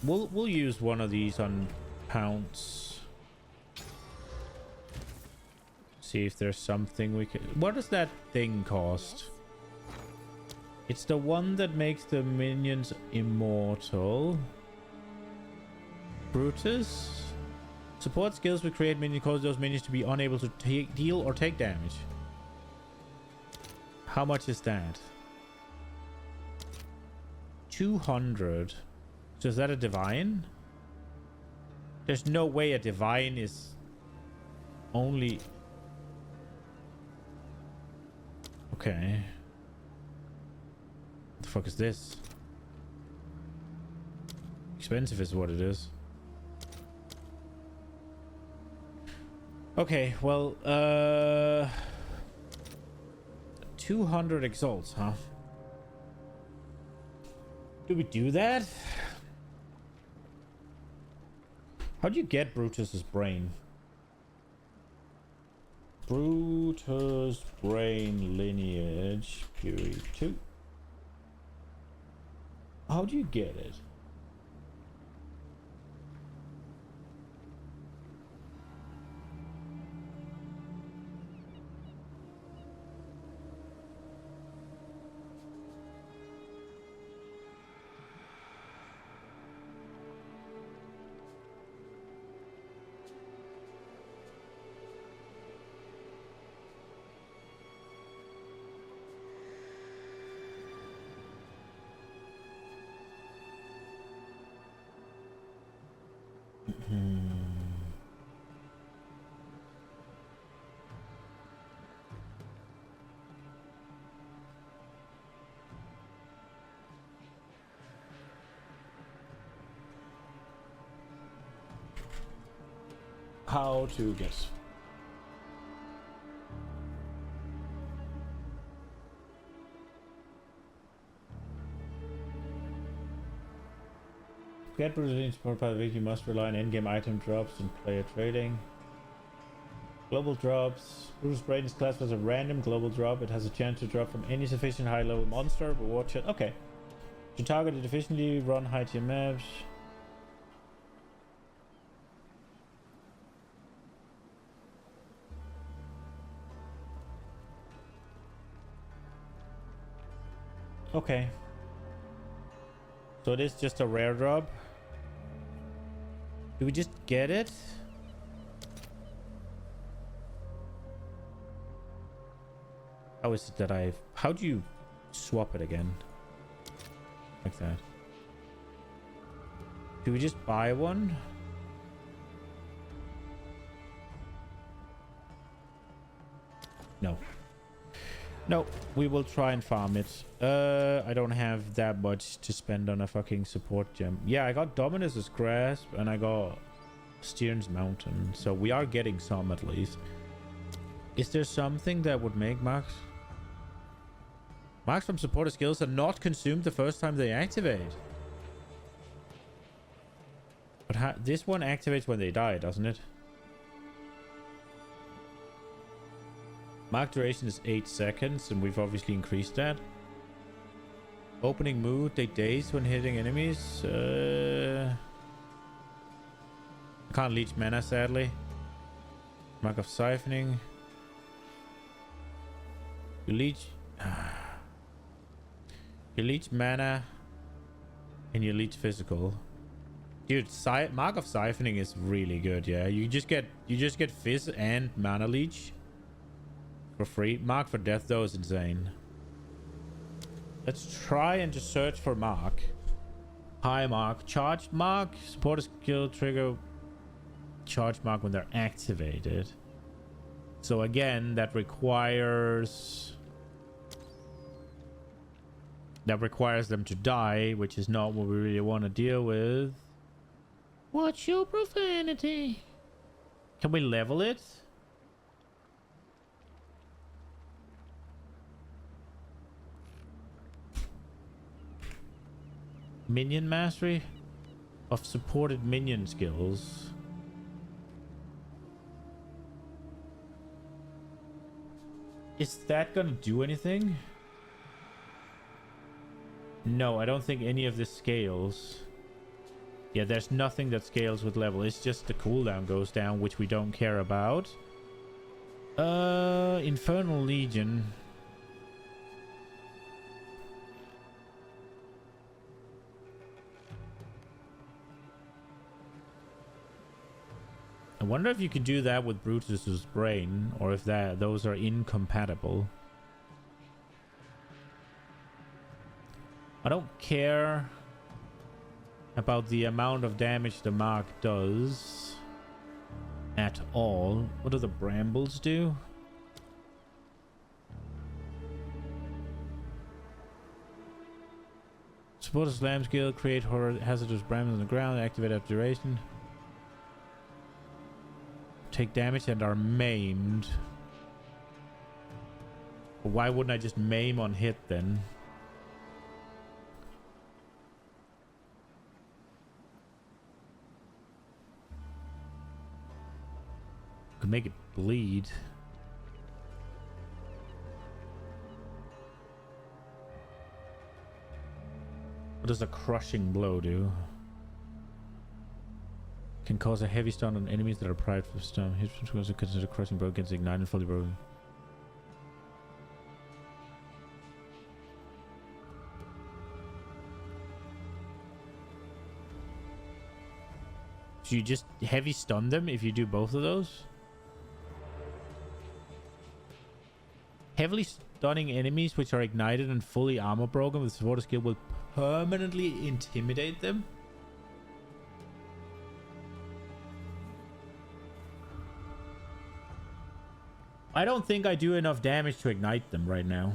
We'll use one of these on Pounce. See if there's something we can. What does that thing cost? It's the one that makes the minions immortal. Brutus. Support skills will create minions, cause those minions to be unable to deal or take damage. How much is that? 200. So is that a divine? There's no way a divine is only... Okay. What the fuck is this? Expensive is what it is. Okay, well, 200 exalts, huh? Do we do that? How do you get Brutus's brain? Brutus brain lineage period 2. How do you get it? How to guess. Get Brutus support by the week, you must rely on in-game item drops and player trading. Global drops. Brutus Brain is classed as a random global drop. It has a chance to drop from any sufficient high-level monster, but watch it. Okay. To target it efficiently, run high-tier maps. Okay. So it is just a rare drop. Do we just get it? How is it that I've... How do you swap it again? Like that. Do we just buy one? No. No, we will try and farm it. I don't have that much to spend on a fucking support gem. Yeah, I got Dominus's Grasp and I got Styrn's Mountain. So we are getting some at least. Is there something that would make marks from supporter skills are not consumed the first time they activate? But this one activates when they die, doesn't it? Mark duration is 8 seconds, and we've obviously increased that. Opening mood, take days when hitting enemies. I can't leech mana, sadly. Mark of siphoning. You leech... you leech mana, and you leech physical. Dude, Mark of siphoning is really good, yeah. You just get fizz and mana leech for free. Mark for death though is insane. Let's try and just search for Mark. High Mark, charged Mark, supporter skill trigger charge Mark when they're activated. So again, that requires them to die, which is not what we really want to deal with. Watch your profanity. Can we level it? Minion mastery of supported minion skills. Is that gonna do anything? No, I don't think any of this scales. Yeah, there's nothing that scales with level. It's just the cooldown goes down, which we don't care about. Infernal Legion. I wonder if you could do that with Brutus's Brain, or if those are incompatible. I don't care about the amount of damage the mark does at all. What do the brambles do? Support a slam skill, create hazardous brambles on the ground, activate after duration. Take damage and are maimed. Why wouldn't I just maim on hit then? Could make it bleed. What does a crushing blow do? Can cause a heavy stun on enemies that are primed for stun. Hit from also consider crushing blow against ignite and fully broken. So you just heavy stun them if you do both of those? Heavily stunning enemies which are ignited and fully armor broken with supporter skill will permanently intimidate them? I don't think I do enough damage to ignite them right now.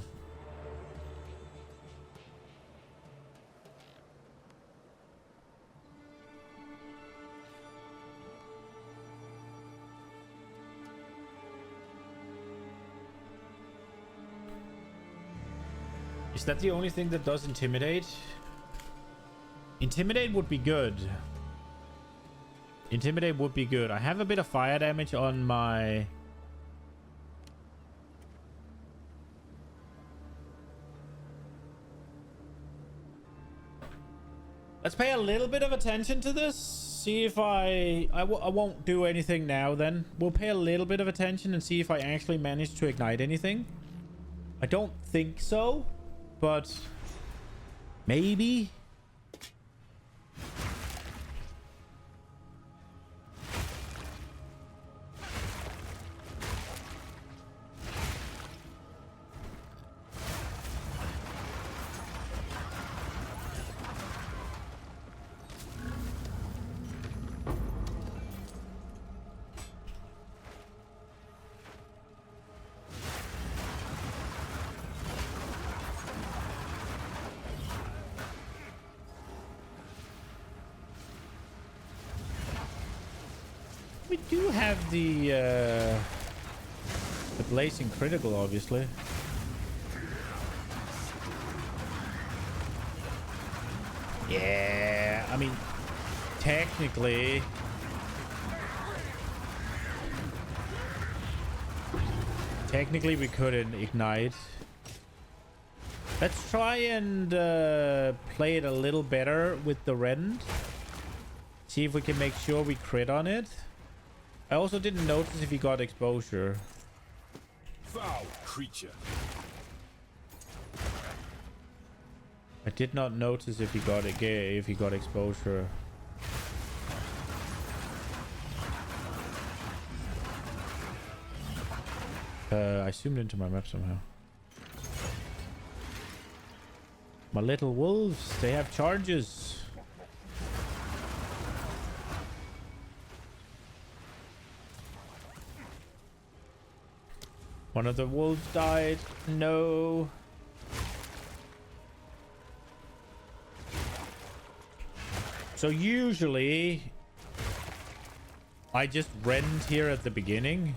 Is that the only thing that does intimidate? Intimidate would be good. Intimidate would be good. I have a bit of fire damage on my... Let's pay a little bit of attention to this. See if I won't do anything now then. We'll pay a little bit of attention and see if I actually manage to ignite anything. I don't think so, but maybe. We do have the blazing critical, obviously. Yeah, I mean, technically, we couldn't ignite. Let's try and play it a little better with the rend. See if we can make sure we crit on it. I also didn't notice if he got exposure. Foul creature. I did not notice if he got exposure. I zoomed into my map somehow. My little wolves, they have charges. One of the wolves died. No. So usually I just rend here at the beginning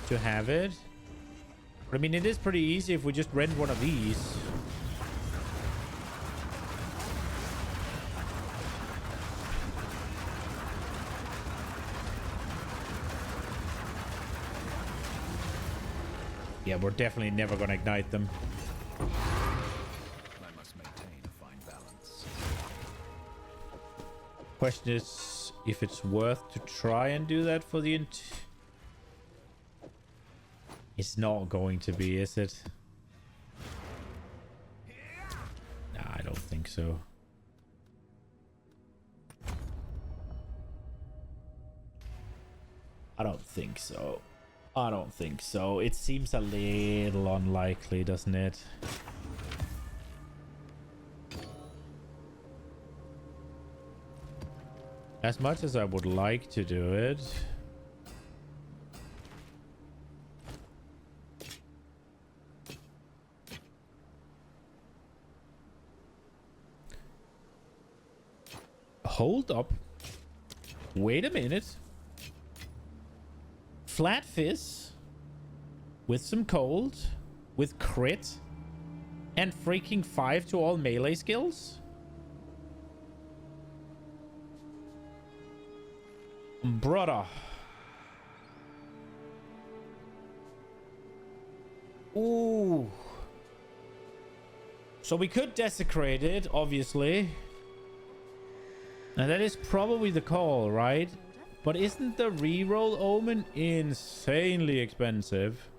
to have it. But I mean, it is pretty easy if we just rend one of these. Yeah, we're definitely never gonna ignite them. I must maintain a fine balance. Question is if it's worth to try and do that for the It's not going to be, is it? Nah, I don't think so. I don't think so. I don't think so. It seems a little unlikely, doesn't it? As much as I would like to do it, hold up. Wait a minute. Flat fizz with some cold, with crit, and freaking 5 to all melee skills? Brother. Ooh. So we could desecrate it, obviously. And that is probably the call, right? But isn't the reroll omen insanely expensive?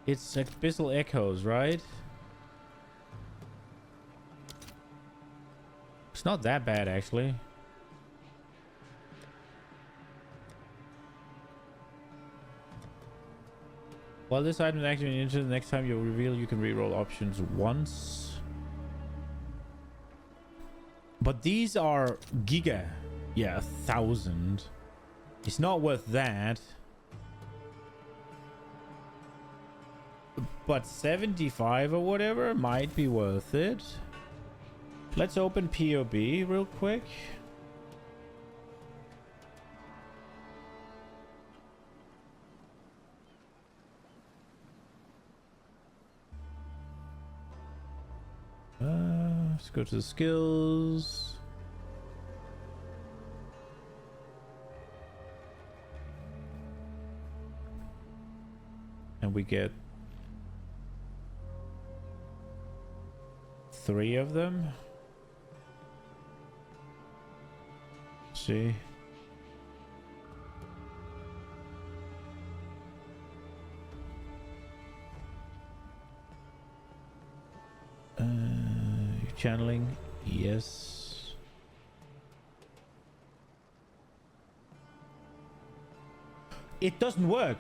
It's Abyssal Echoes, right? It's not that bad, actually. While this item is activated into the next time you reveal, you can reroll options once. But these are giga. Yeah, 1,000. It's not worth that. But 75 or whatever might be worth it. Let's open POB real quick. Let's go to the skills. And we get 3 of them. See. Channeling, yes. It doesn't work.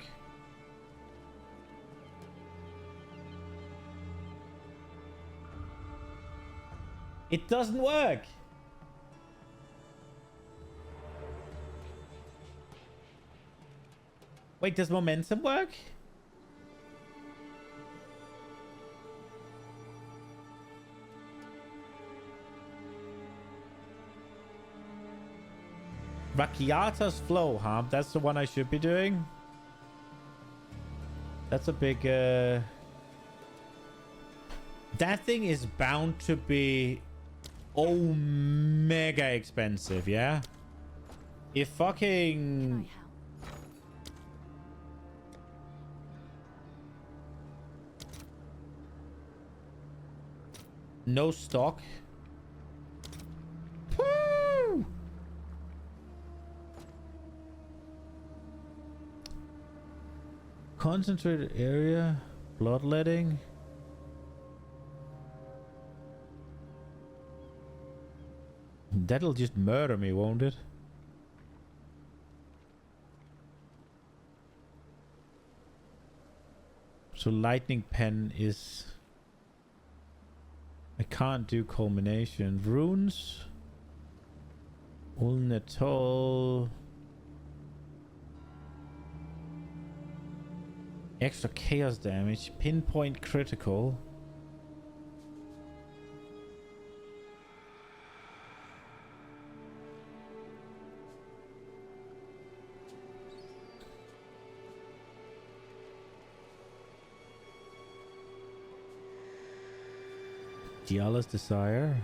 It doesn't work. Wait, does momentum work? Rakiata's Flow, huh? That's the one I should be doing. That's a big... That thing is bound to be mega expensive, yeah? If fucking... No stock. Woo! Concentrated area, bloodletting. That'll just murder me, won't it? So lightning pen is... I can't do culmination. Runes. Ulnatol. Extra chaos damage. Pinpoint critical. Diala's Desire.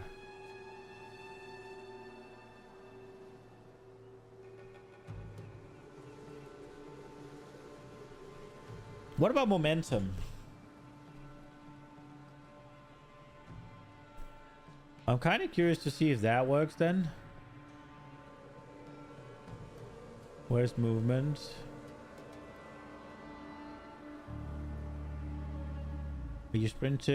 What about momentum? I'm kind of curious to see if that works then. Where's movement? Are you sprinting?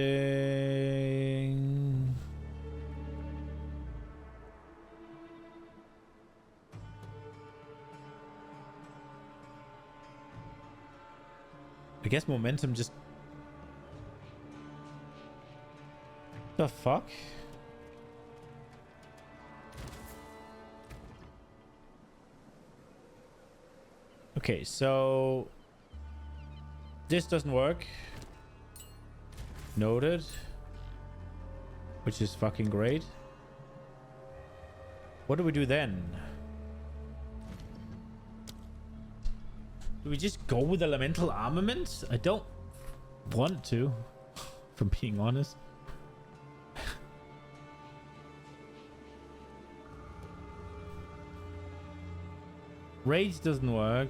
I guess momentum just... The fuck? Okay, so... This doesn't work. Noted. Which is fucking great. What do we do then? Do we just go with elemental armament? I don't want to, from being honest. Rage doesn't work.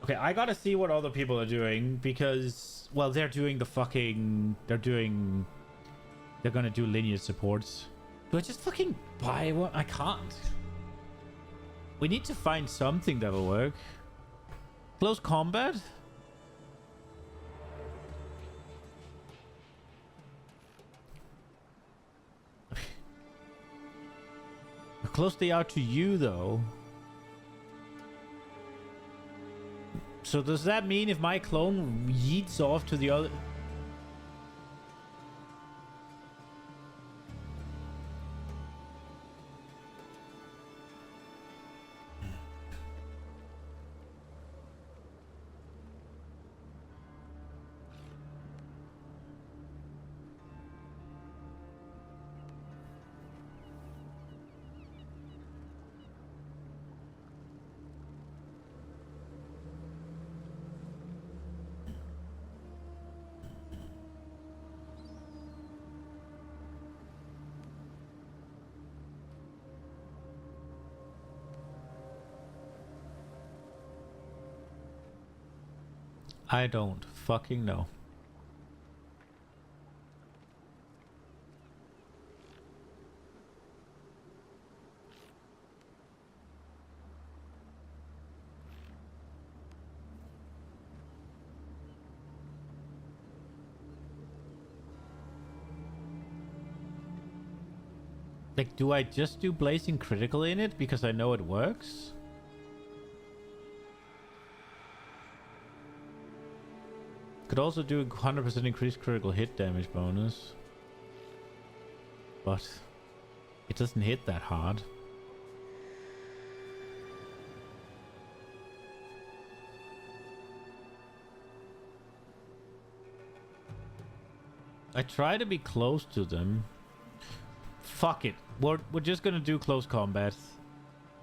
Okay, I gotta see what other people are doing because, well, they're doing the fucking... They're gonna do lineage supports. Do I just fucking buy one? I can't. We need to find something that'll work. Close combat? How close they are to you, though. So does that mean if my clone yeets off to the other... I don't fucking know. Like, do I just do blazing critical in it because I know it works? Could also do 100% increased critical hit damage bonus. But it doesn't hit that hard. I try to be close to them. Fuck it. We're just gonna do close combat.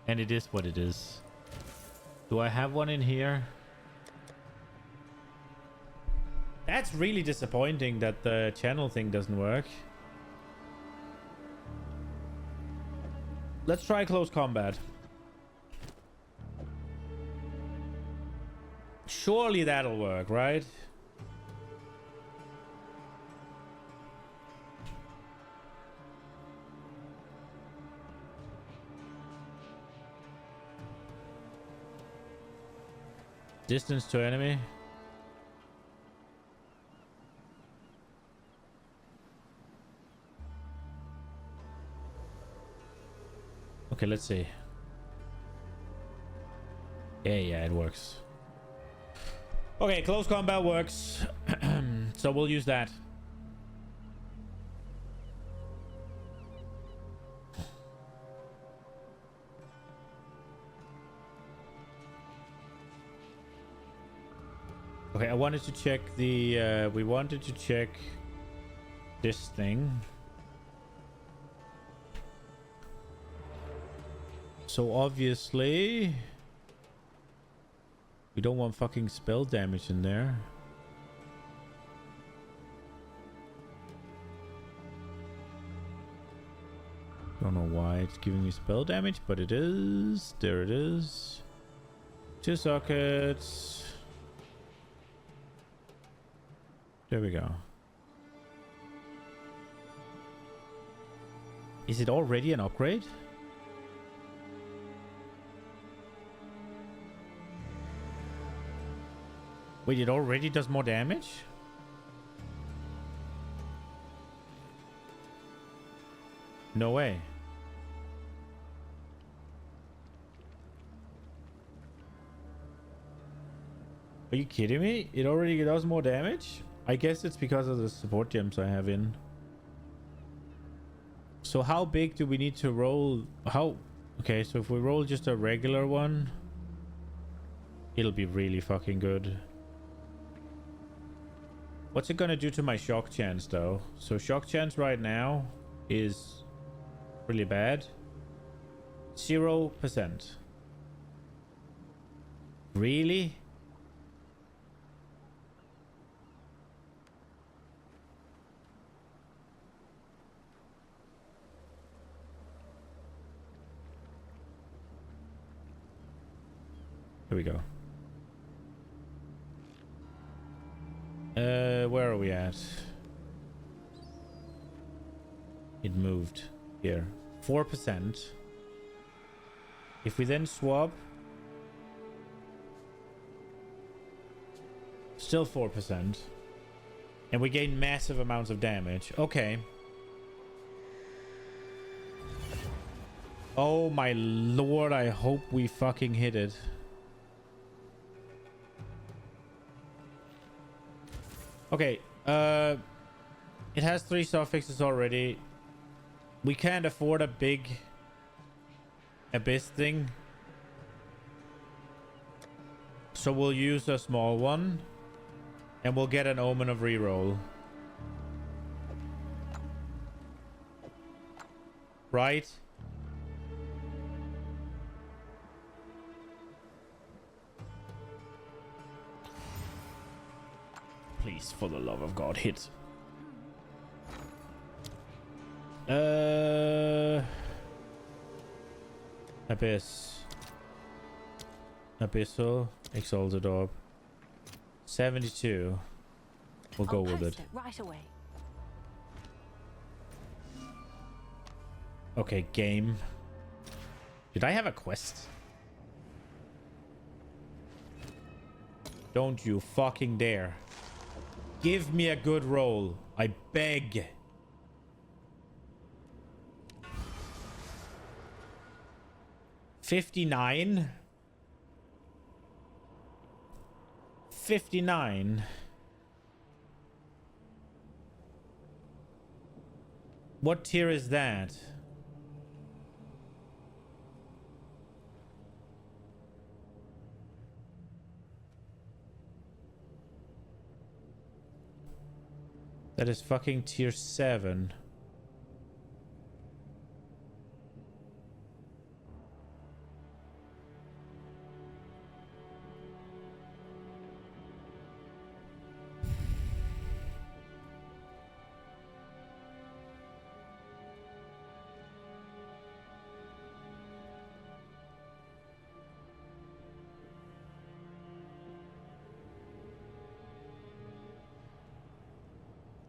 And it is what it is. Do I have one in here? That's really disappointing that the channel thing doesn't work. Let's try close combat. Surely that'll work, right? Distance to enemy. Okay, let's see. Yeah, it works. Okay, close combat works. So we'll use that. Okay, I wanted to check the we wanted to check this thing. So obviously we don't want fucking spell damage in there. Don't know why it's giving me spell damage, but it is. There it is. 2 sockets. There we go. Is it already an upgrade? Wait, it already does more damage? No way. Are you kidding me? It already does more damage? I guess it's because of the support gems I have in. So how big do we need to roll? How? Okay, so if we roll just a regular one, it'll be really fucking good. What's it gonna do to my shock chance though? So shock chance right now is really bad. 0%. Really? Here we go. Where are we at? It moved here. 4%. If we then swap, still 4%. And we gain massive amounts of damage. Okay. Oh my lord, I hope we fucking hit it. Okay, it has 3 suffixes already. We can't afford a big abyss thing, so we'll use a small one, and we'll get an omen of reroll. Right? Please, for the love of God, hit. Abyss. Abyssal. Exalted Orb. 72. We'll go with it. Right away. Okay, game. Did I have a quest? Don't you fucking dare. Give me a good roll. I beg. $59. $59. What tier is that? That is fucking tier 7.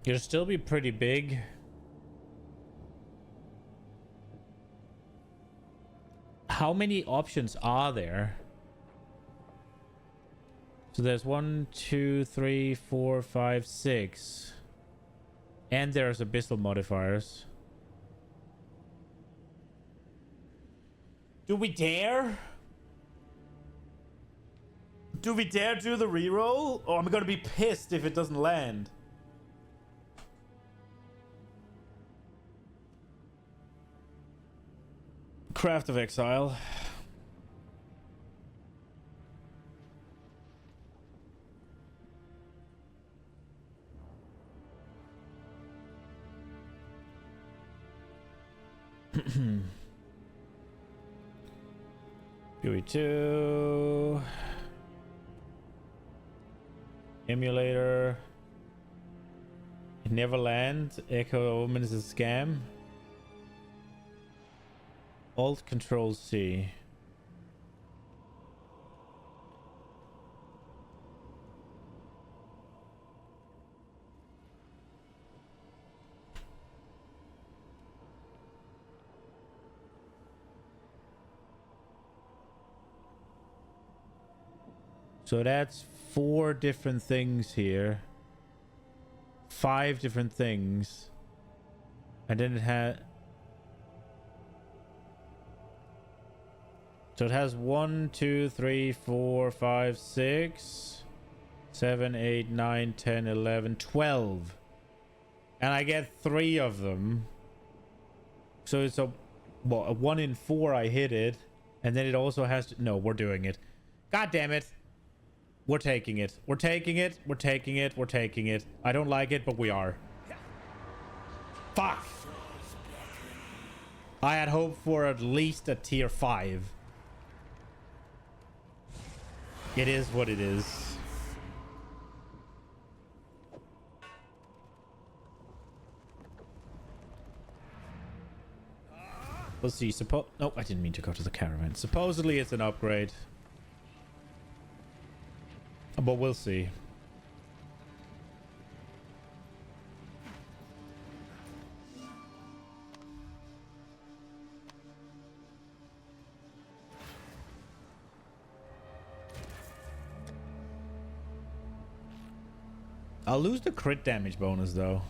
It'll still be pretty big. How many options are there? So there's 1, 2, 3, 4, 5, 6. And there's abyssal modifiers. Do we dare? Do we dare do the reroll? Or am I gonna be pissed if it doesn't land? Craft of Exile. PoE2. Emulator. Neverland. Echo Omen is a scam. Alt Control C. So that's 4 different things here. 5 different things. And then it had... So it has 1, 2, 3, 4, 5, 6, 7, 8, 9, 10, 11, 12. And I get 3 of them. So it's a 1 in 4 I hit it. And then it also has to... No, we're doing it. God damn it. We're taking it. We're taking it. We're taking it. We're taking it. I don't like it, but we are. Fuck. I had hoped for at least a tier 5. It is what it is. We'll see. Nope, I didn't mean to go to the caravan. Supposedly it's an upgrade. But we'll see. I'll lose the crit damage bonus though.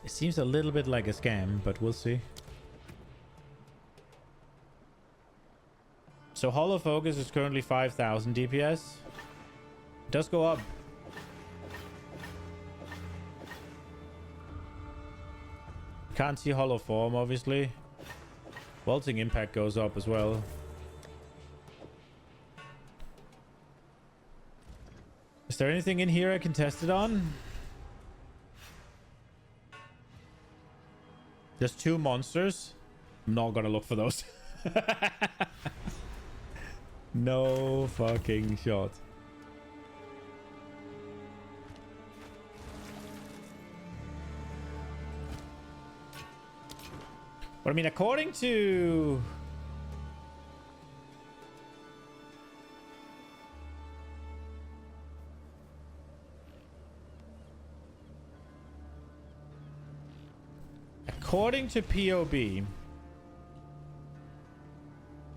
It seems a little bit like a scam, but we'll see. So Hollow Focus is currently 5,000 DPS. It does go up. Can't see Hollow Form, obviously. Vaulting Impact goes up as well. Is there anything in here I can test it on? There's 2 monsters. I'm not gonna look for those. No fucking shot. But I mean, according to... According to POB...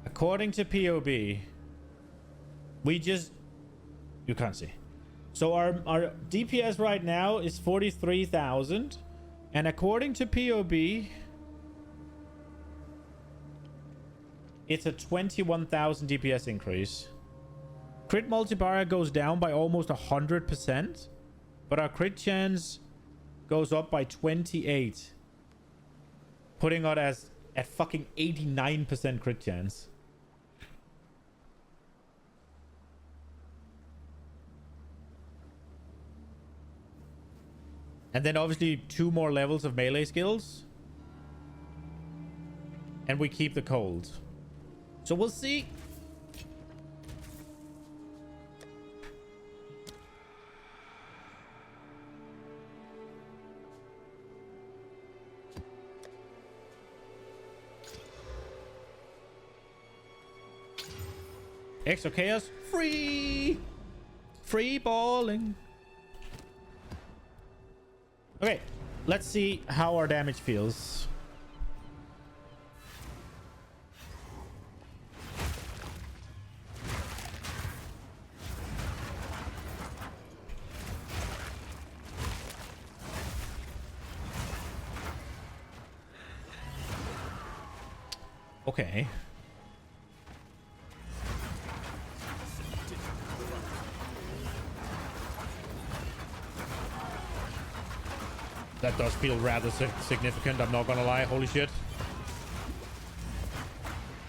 According to POB... We just... You can't see. So our DPS right now is 43,000. And according to POB... It's a 21,000 DPS increase. Crit multiplier goes down by almost 100%. But our crit chance goes up by 28. Putting us at fucking 89% crit chance. And then obviously 2 more levels of melee skills. And we keep the cold. So we'll see. Extra chaos. Free balling. Okay, let's see how our damage feels. Okay. That does feel rather significant, I'm not gonna lie. Holy shit.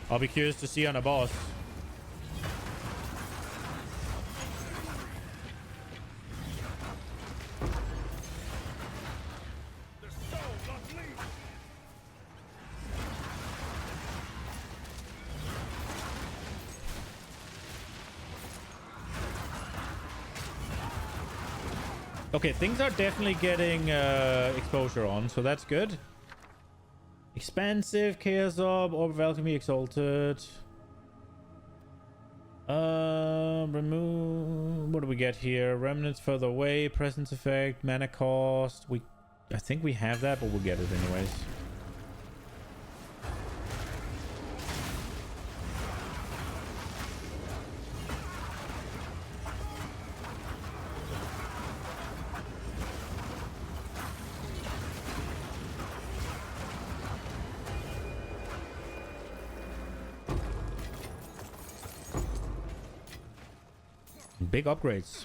I'll be curious to see on a boss. Okay, things are definitely getting exposure on, so that's good. Expansive, Chaos Orb, Orb of Alchemy, Exalted. Remove... What do we get here? Remnants further away, Presence Effect, Mana Cost. I think we have that, but we'll get it anyways. Big upgrades.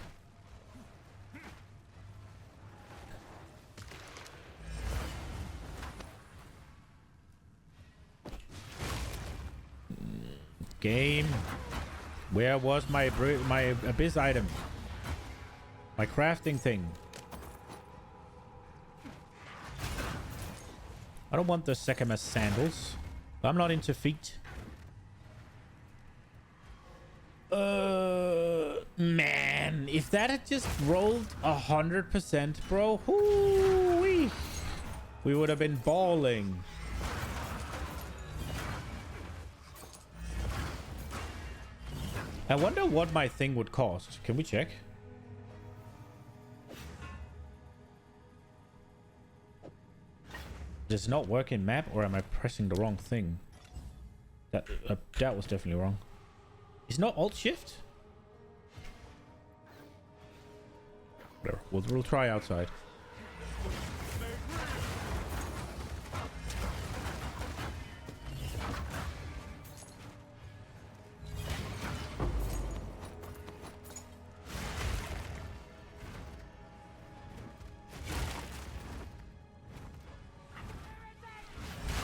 Game. Where was my abyss item? My crafting thing. I don't want the Sekemas sandals. I'm not into feet. Man, if that had just rolled 100%, bro, hoo-wee, we would have been balling. I wonder what my thing would cost. Can we check? Does it not work in map, or am I pressing the wrong thing? That was definitely wrong. Is not Alt Shift? Whatever. We'll try outside.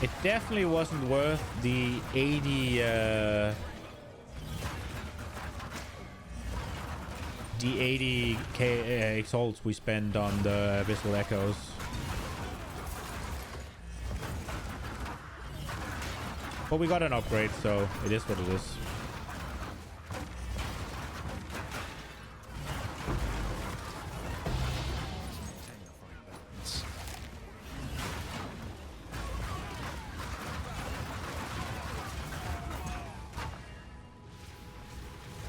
It definitely wasn't worth the 80 exalts we spend on the Abyssal Echoes. But we got an upgrade, so it is what it is.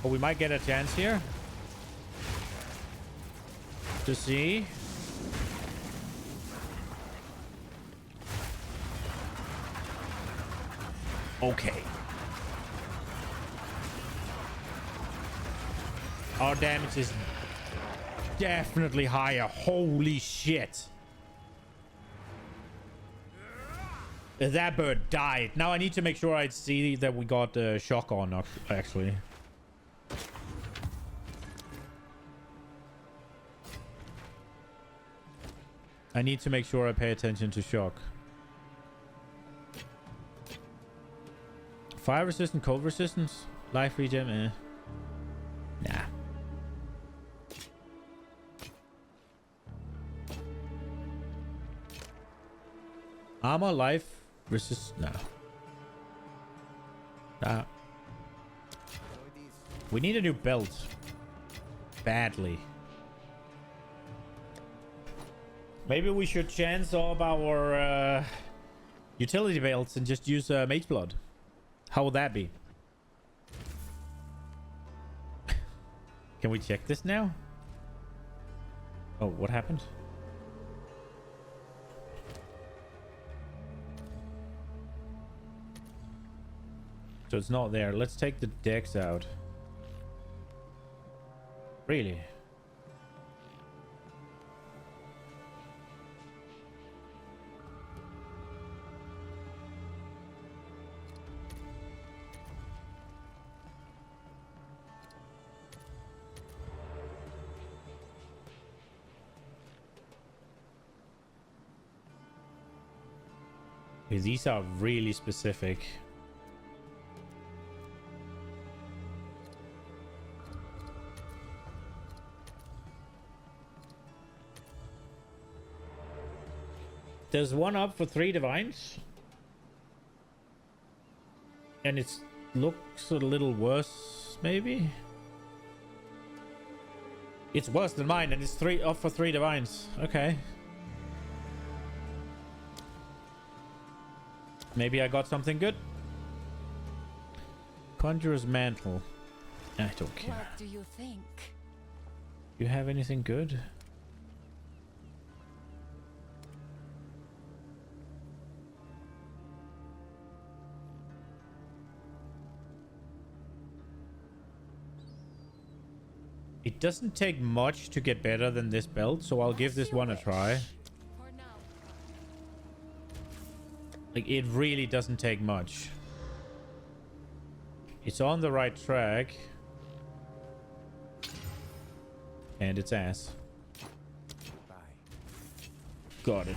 But we might get a chance here to see. Okay. Our damage is definitely higher. Holy shit. That bird died. Now I need to make sure I see that we got shock on, actually. I need to make sure I pay attention to shock. Fire resistant, cold resistance, life regen, nah. Armor, life, resist, no. Nah. We need a new belt. Badly. Maybe we should chance up our utility belts and just use mage blood. How would that be? Can we check this now? Oh, what happened? So it's not there. Let's take the decks out. Really? Okay, these are really specific. There's one up for 3 divines. And it looks a little worse, maybe? It's worse than mine, and it's 3 up for 3 divines. Okay. Maybe I got something good. Conjurer's Mantle. I don't care. What do you think? You have anything good? It doesn't take much to get better than this belt, so I'll give this one a try. Like, it really doesn't take much. It's on the right track. And it's ass. Got it.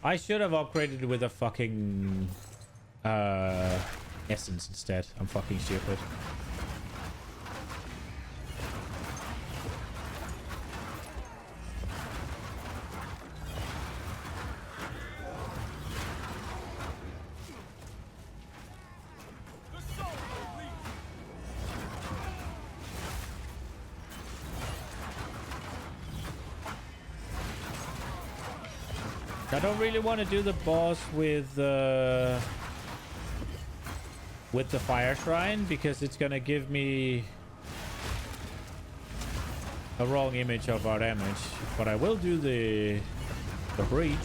I should have upgraded with a fucking essence instead. I'm fucking stupid. I don't really want to do the boss with the fire shrine because it's gonna give me a wrong image of our damage. But I will do the breach.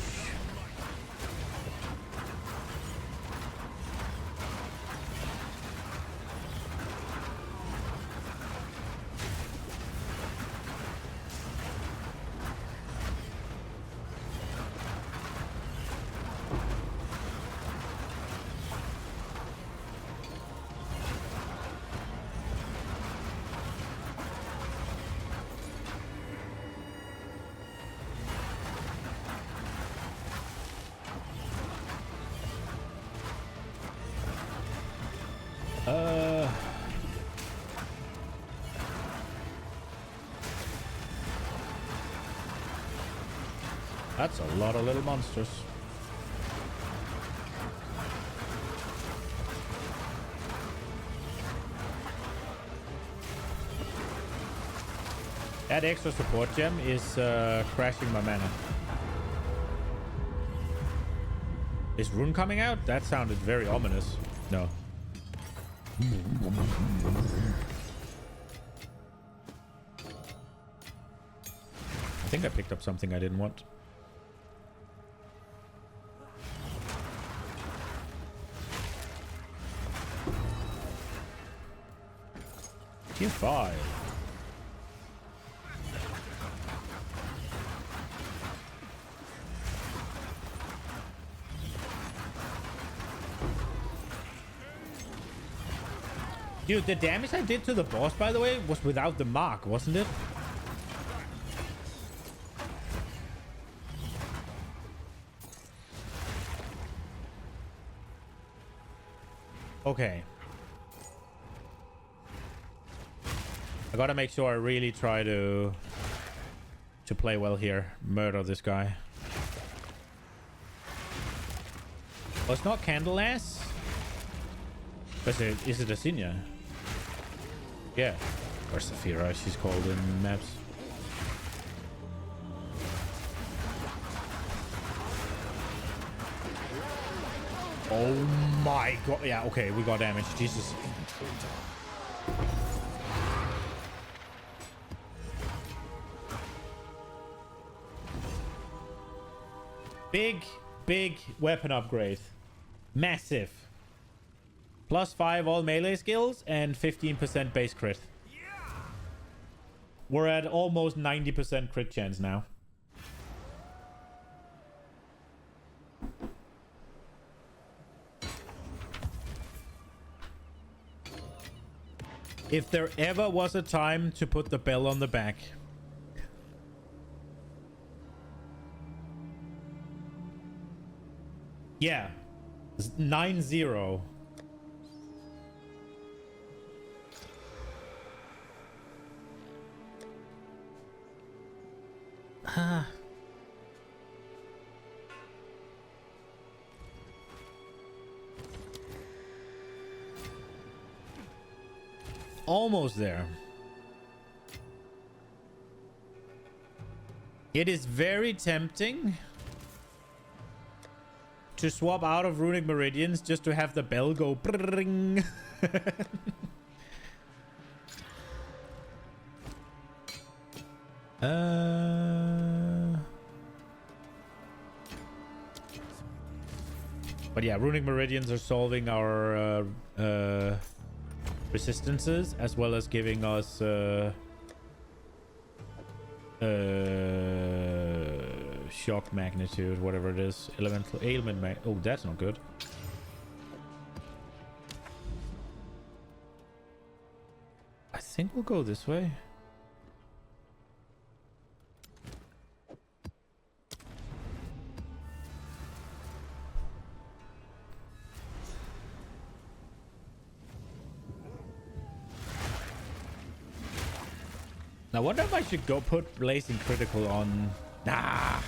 That's a lot of little monsters. That extra support gem is crashing my mana. Is Rune coming out? That sounded very ominous. No. I think I picked up something I didn't want. Tier 5. Dude, the damage I did to the boss, by the way, was without the mark, wasn't it? Okay. I gotta make sure I really try to play well here. Murder this guy. Oh, it's not Candlelass? Is it Asinia? Yeah. Or Saphira, she's called in maps. Oh my god. Yeah, okay, we got damage. Jesus. Big weapon upgrade. Massive. +5 all melee skills and 15% base crit. We're at almost 90% crit chance now. If there ever was a time to put the bell on the back. Yeah. 9-0. Almost there. It is very tempting to swap out of runic meridians just to have the bell go brrring. But yeah, runic meridians are solving our resistances as well as giving us shock magnitude, whatever it is. Elemental ailment oh, that's not good. I think we'll go this way. I wonder if I should go put Blazing Critical on. Nah,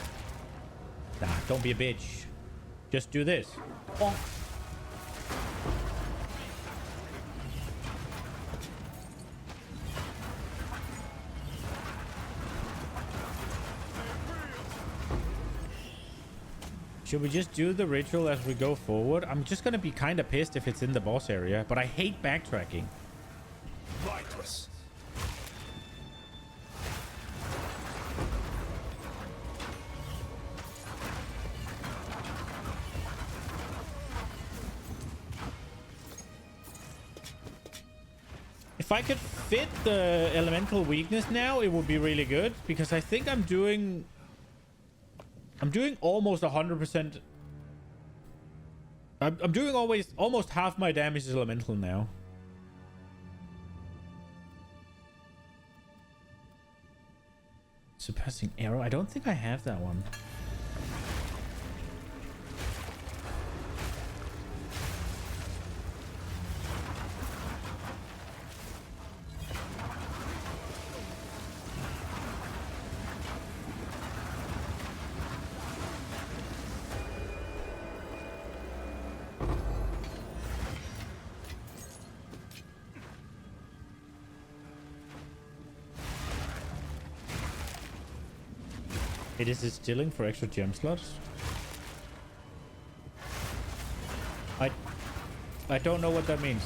don't be a bitch. Just do this. Bonk. Should we just do the ritual as we go forward? I'm just gonna be kind of pissed if it's in the boss area, but I hate backtracking. Lightless. If I could fit the elemental weakness now, it would be really good, because I think I'm doing almost 100%. I'm doing almost half my damage is elemental now. Surpassing arrow. I don't think I have that one. It is stealing for extra gem slots. I don't know what that means.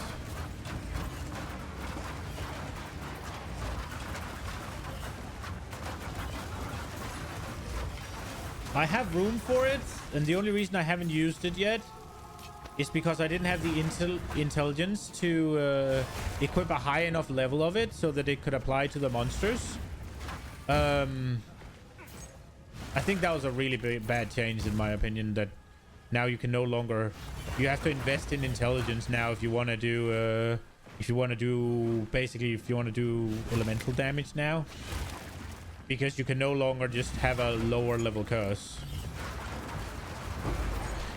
I have room for it, and the only reason I haven't used it yet is because I didn't have the intelligence to equip a high enough level of it so that it could apply to the monsters. I think that was a really bad change, in my opinion, that now you can no longer... You have to invest in intelligence now if you want to do... Basically, if you want to do elemental damage now. Because you can no longer just have a lower level curse.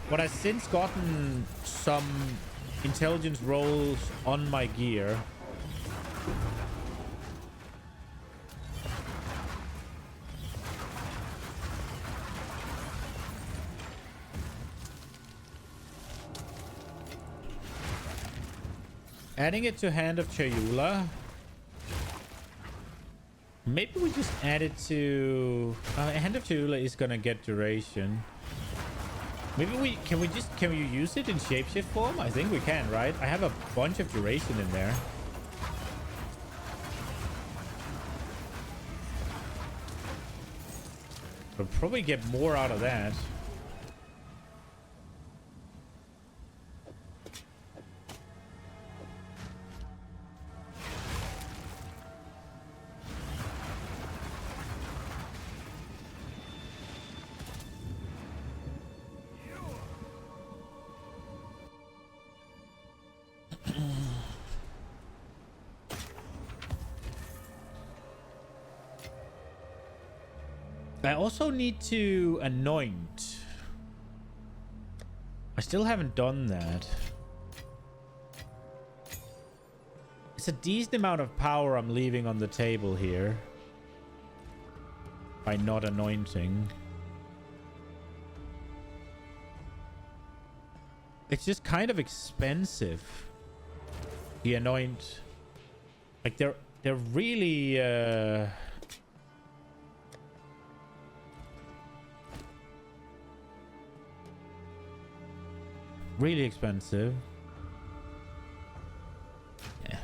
But I've since gotten some intelligence rolls on my gear. Adding it to Hand of Chayula. Maybe we just add it to... Hand of Chayula is gonna get duration. Maybe we... Can we use it in shapeshift form? I think we can, right? I have a bunch of duration in there. We'll probably get more out of that. I also need to anoint. I still haven't done that. It's a decent amount of power I'm leaving on the table here by not anointing. It's just kind of expensive. The anoint, like they're really really expensive. Yeah.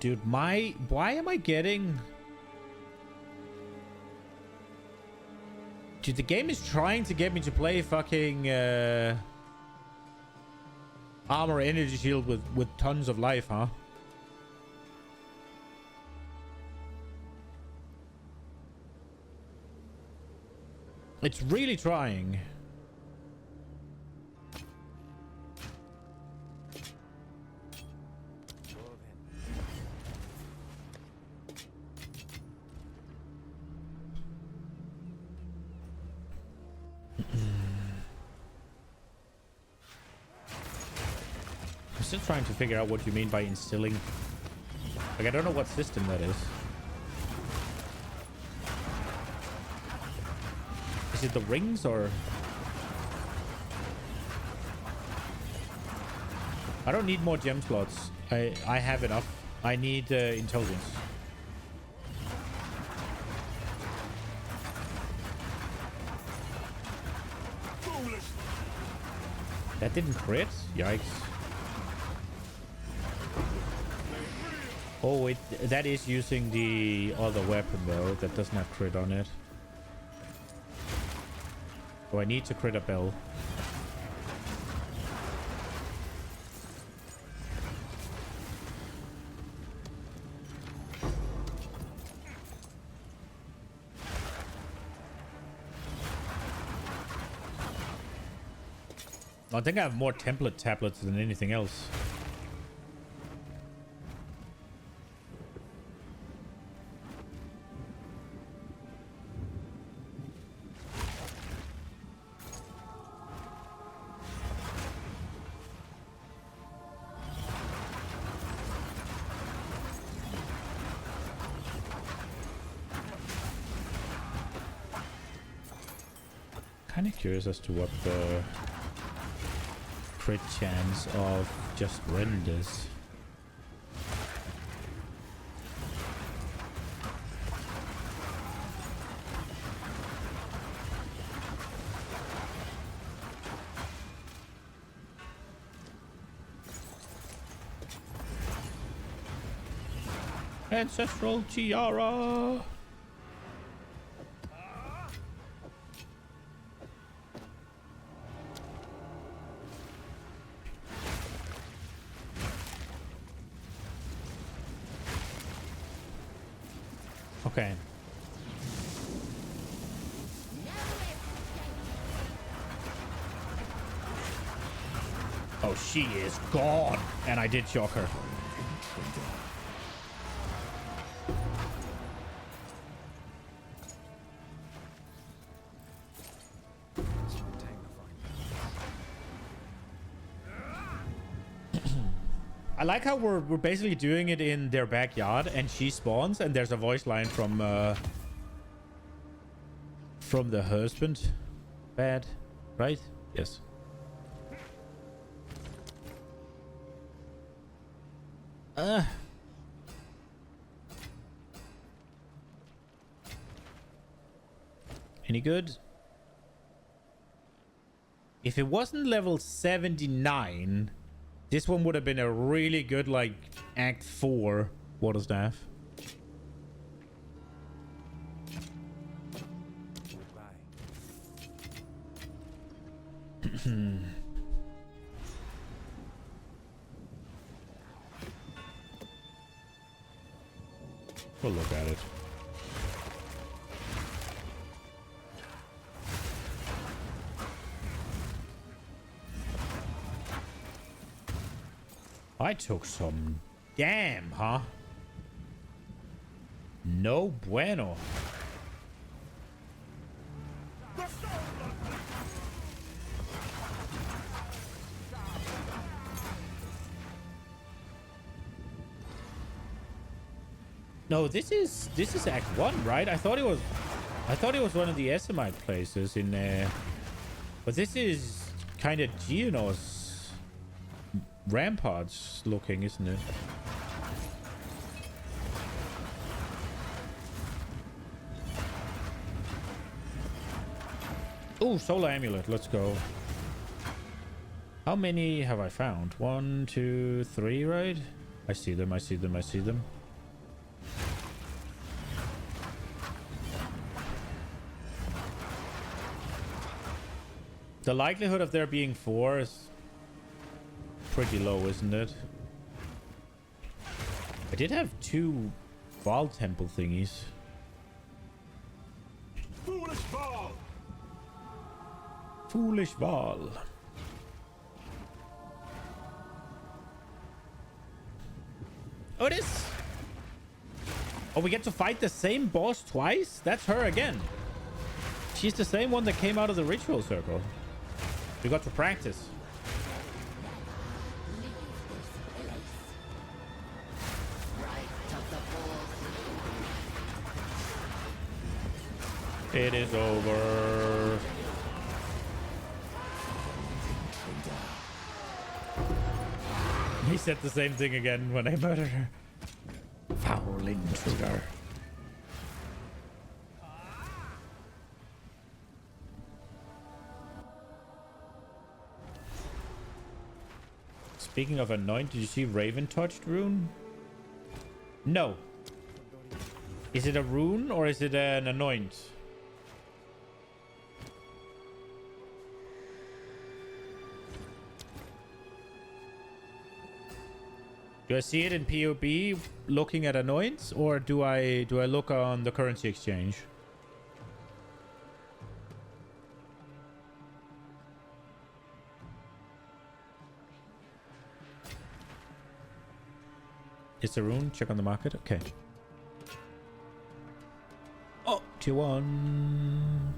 Dude, why am I getting... Dude, the game is trying to get me to play fucking armor energy shield with tons of life, huh? It's really trying. I'm still trying to figure out what you mean by instilling. Like, I don't know what system that is. Is it the rings or... I don't need more gem slots. I have enough. I need intelligence. That didn't crit? Yikes. Oh, wait. That is using the other weapon, though. That doesn't have crit on it. Oh, I need to crit a bell. I think I have more template tablets than anything else. Kind of curious as to what the crit chance of just rend is. Ancestral Tiara. Okay. Oh, she is gone. And I did shock her. I like how we're basically doing it in their backyard, and she spawns, and there's a voice line from the husband. Bad, right? Yes. Any good? If it wasn't level 79, this one would have been a really good, like, Act 4 water staff. We'll look at it. I took some damn, huh? No bueno. No, this is Act 1, right? I thought it was one of the Esmite places in but this is kind of Geonos ramparts looking, isn't it? Oh, solar amulet. Let's go. How many have I found? 1, 2, 3, right? I see them. I see them. I see them. The likelihood of there being 4 is pretty low, isn't it? I did have 2 Val Temple thingies. Foolish Val! Foolish Val. Oh, it is. Oh, we get to fight the same boss twice? That's her again. She's the same one that came out of the ritual circle. We got to practice. It is over. He said the same thing again when I murdered her. Foul intruder. Speaking of anoint, did you see Raven touched rune? No. Is it a rune or is it an anoint? Do I see it in POB looking at anoints, or do I look on the currency exchange? It's a rune. Check on the market. Okay. Oh, tier 1.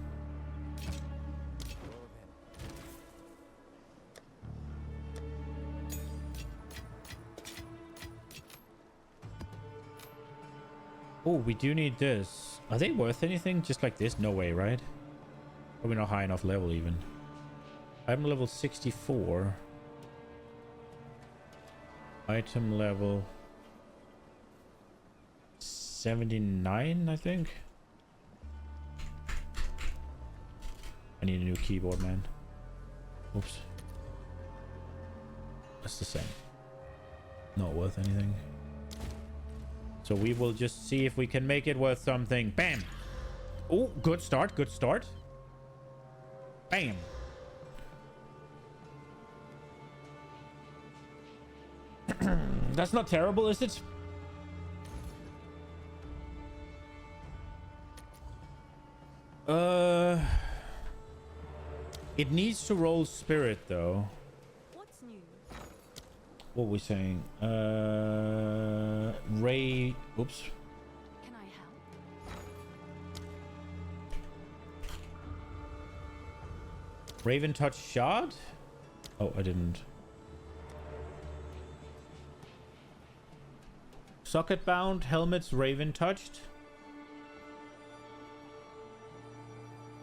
Oh, we do need this. Are they worth anything? Just like this? No way, right? Probably not high enough level even. I'm level 64. Item level 79, I think. I need a new keyboard, man. Oops. That's the same. Not worth anything. So we will just see if we can make it worth something. Bam! Oh, good start, good start. Bam! That's not terrible, is it? It needs to roll spirit, though. What's new? What were we saying? Ray... Oops. Can I help? Raven touch shard? Oh, I didn't. Socket bound helmets, Raven touched.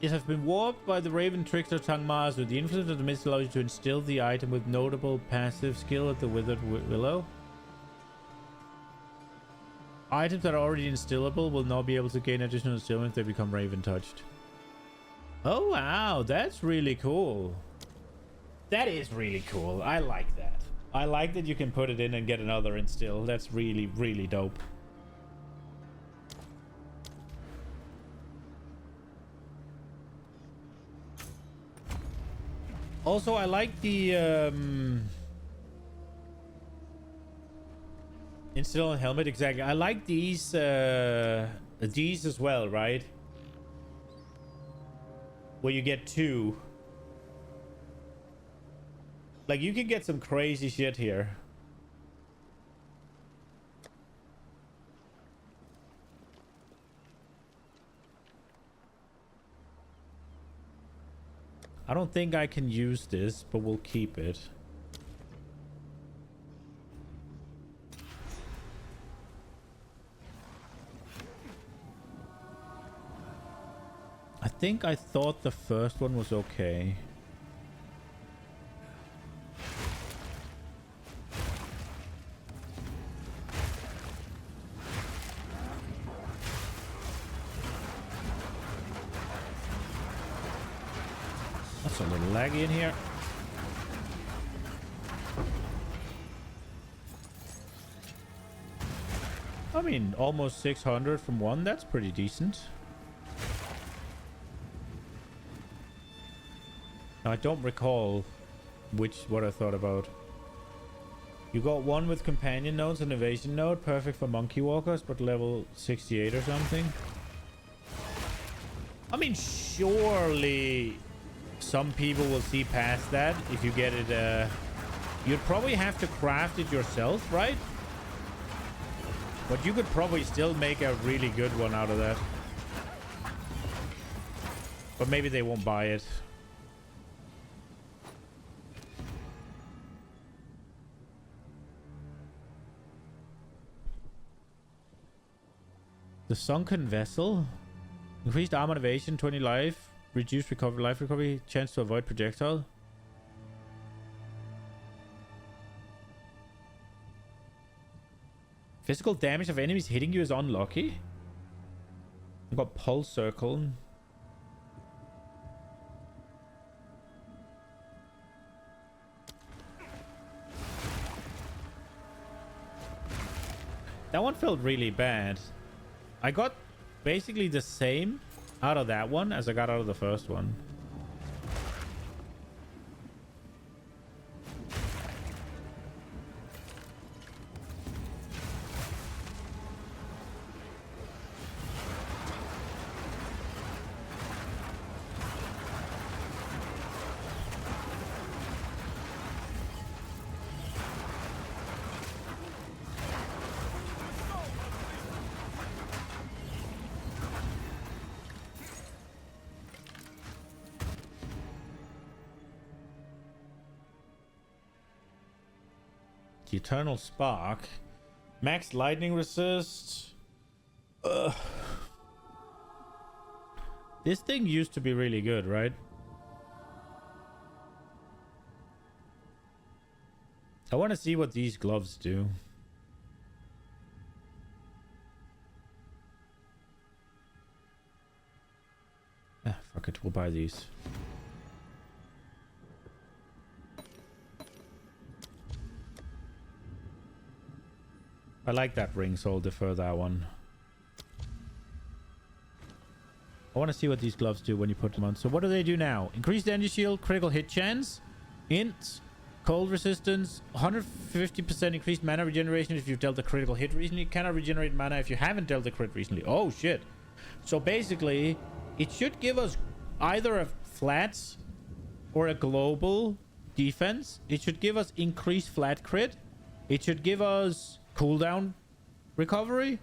It has been warped by the Raven Trickster Tongue Master. The influence of the mist allows you to instill the item with notable passive skill at the Withered Willow. Items that are already instillable will not be able to gain additional instillment if they become Raven touched. Oh wow, that's really cool. That is really cool. I like that. I like that you can put it in and get another instill. That's really, really dope. Also, I like the instill and helmet. Exactly. I like these as well, right? Where you get two. Like, you can get some crazy shit here. I don't think I can use this, but we'll keep it. I think I thought the first one was okay. That's a little laggy in here. I mean, almost 600 from one. That's pretty decent. Now, I don't recall what I thought about. You got one with companion nodes and evasion node, perfect for monkey walkers, but level 68 or something. I mean, surely some people will see past that if you get it. You'd probably have to craft it yourself, right? But you could probably still make a really good one out of that. But maybe they won't buy it. The sunken vessel. Increased armor evasion, 20 life. Reduced life recovery. Chance to avoid projectile. Physical damage of enemies hitting you is unlucky. I've got pulse circle. That one felt really bad. I got basically the same out of that one as I got out of the first one. The Eternal Spark. Max lightning resist. Ugh. This thing used to be really good, right? I want to see what these gloves do. Ah, fuck it. We'll buy these. I like that ring, so I'll defer that one. I want to see what these gloves do when you put them on. So what do they do now? Increased energy shield, critical hit chance, int, cold resistance, 150% increased mana regeneration if you've dealt a critical hit recently. Cannot regenerate mana if you haven't dealt a crit recently. Oh shit. So basically, it should give us either a flat or a global defense. It should give us increased flat crit. It should give us cooldown recovery,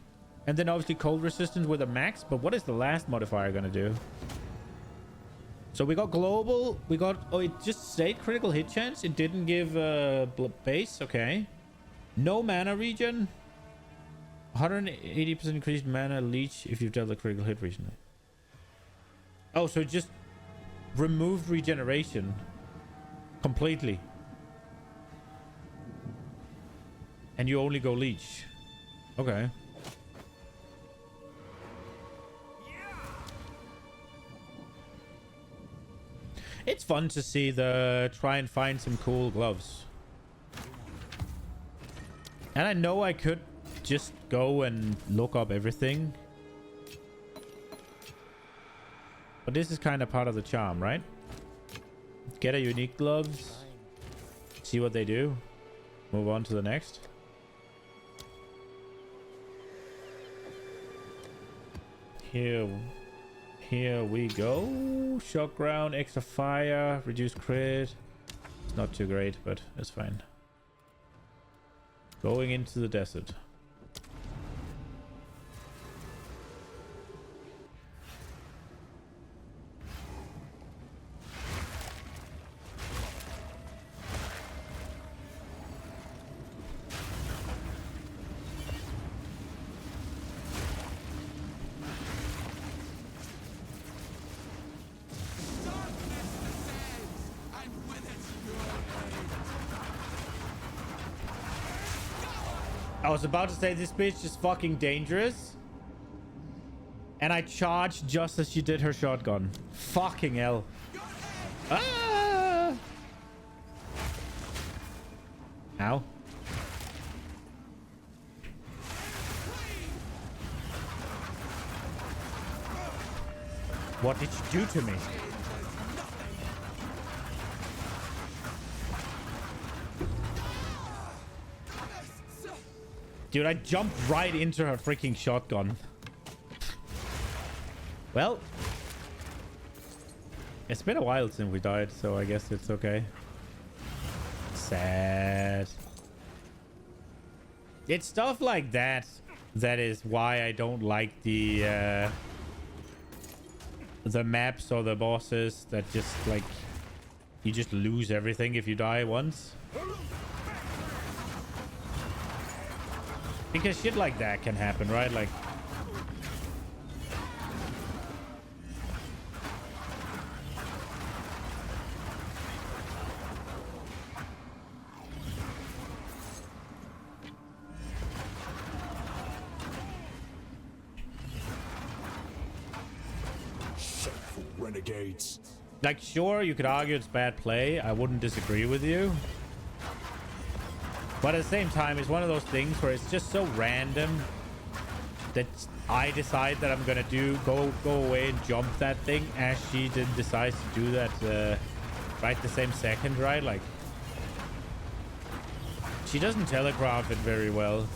and then obviously cold resistance with a max. But what is the last modifier gonna do? So we got global, we got, oh, it just stayed critical hit chance. It didn't give base. Okay, no mana regen. 180% increased mana leech if you've dealt a critical hit recently. Oh, so it just removed regeneration completely. And you only go leech. Okay. It's fun to see the try and find some cool gloves. And I know I could just go and look up everything. But this is kind of part of the charm, right? Get a unique gloves. See what they do. Move on to the next. Here we go. Shock ground, extra fire, reduce crit. It's not too great, but it's fine. Going into the desert. I was about to say this bitch is fucking dangerous. And I charged just as she did her shotgun. Fucking hell. Ah! Ow. What did you do to me? Dude, I jumped right into her freaking shotgun. Well, it's been a while since we died, so I guess it's okay. Sad. It's stuff like that that is why I don't like the maps or the bosses that just like you just lose everything if you die once. Because shit like that can happen, right? Like... Shameful renegades. Like, sure, you could argue it's bad play. I wouldn't disagree with you. But at the same time, it's one of those things where it's just so random that I decide that I'm gonna go away and jump that thing as she then decides to do that right the same second, right? Like, she doesn't telegraph it very well.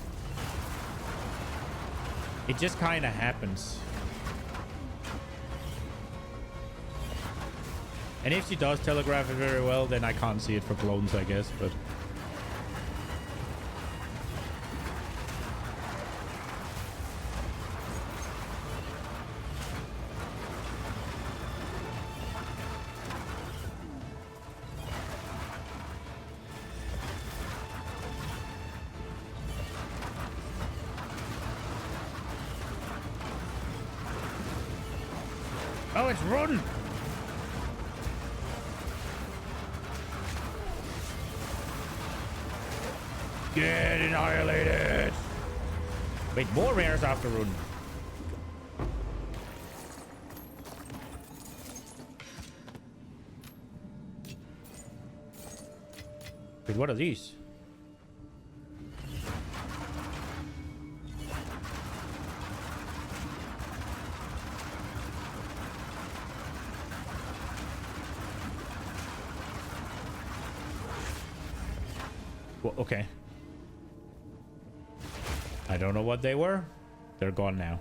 It just kind of happens. And if she does telegraph it very well, then I can't see it for clones, I guess, but... Oh, it's run! Get annihilated! Wait, more rares after run. Wait, what are these? Well, okay. I don't know what they were. They're gone now.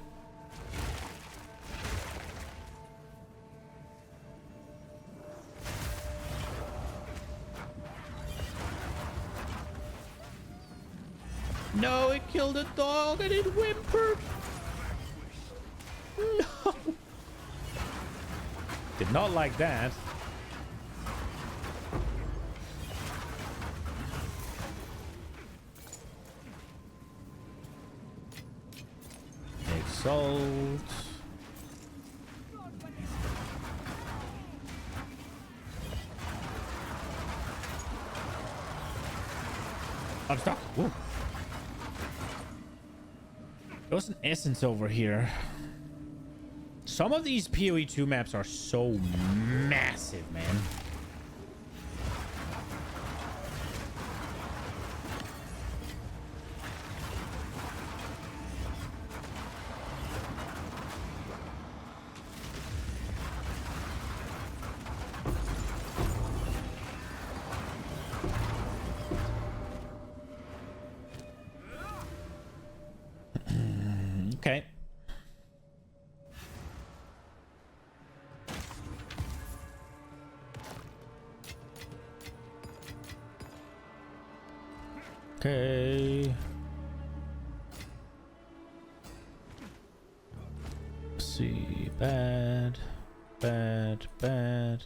No, it killed a dog and it whimpered. No. Did not like that. Assault. I'm stuck. Ooh. There was an essence over here. Some of these PoE 2 maps are so massive, man. Okay. Okay. Let's see. Bad. Bad. Bad.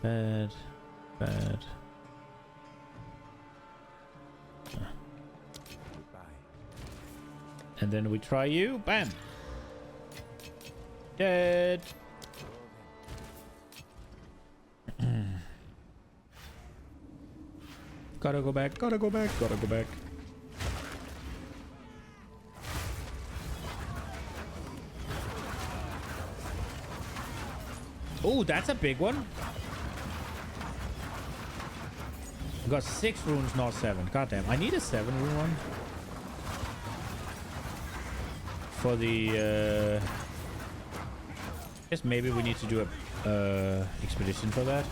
Bad. Bad. And then we try you. Bam. Dead. Gotta go back. Gotta go back. Gotta go back. Oh, that's a big one. We got 6 runes, not 7. God damn. I need a 7 rune one. For the I guess maybe we need to do a expedition for that.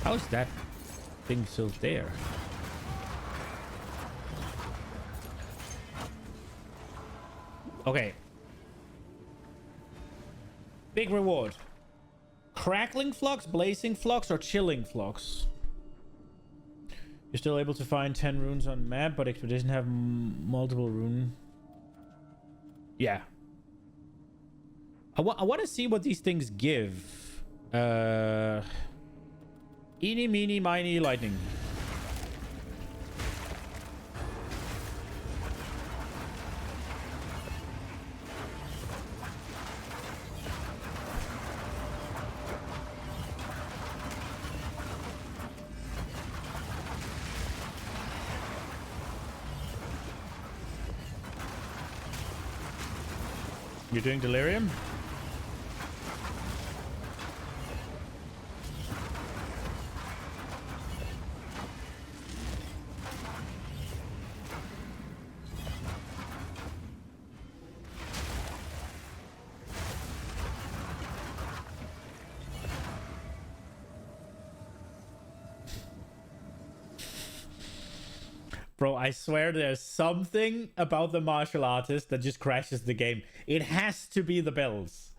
How is that thing still there? Okay. Big reward. Crackling flux, blazing flux, or chilling flux. You're still able to find 10 runes on map, but expedition have multiple rune. Yeah. I want to see what these things give. Eeny, meeny, miny, lightning. You're doing delirium? Bro, I swear there's something about the martial artist that just crashes the game. It has to be the bells.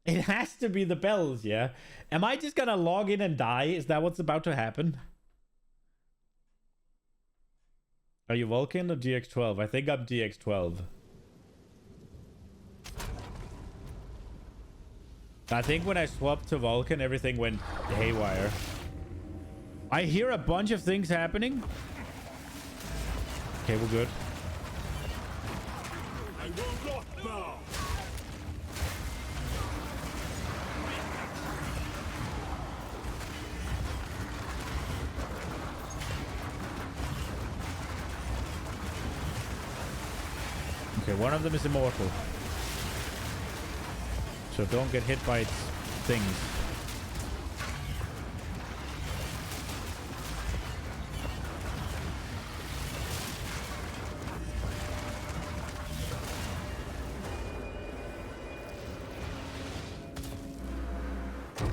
It has to be the bells, yeah? Am I just gonna log in and die? Is that what's about to happen? Are you Vulcan or DX12? I think I'm DX12. I think when I swapped to Vulcan, everything went haywire. I hear a bunch of things happening. Okay, we're good. I will not bow. Okay, one of them is immortal. So don't get hit by its things.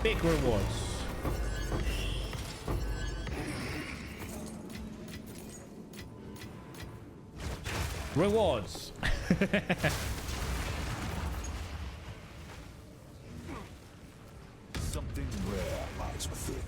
Big rewards. Rewards. Something rare lies within.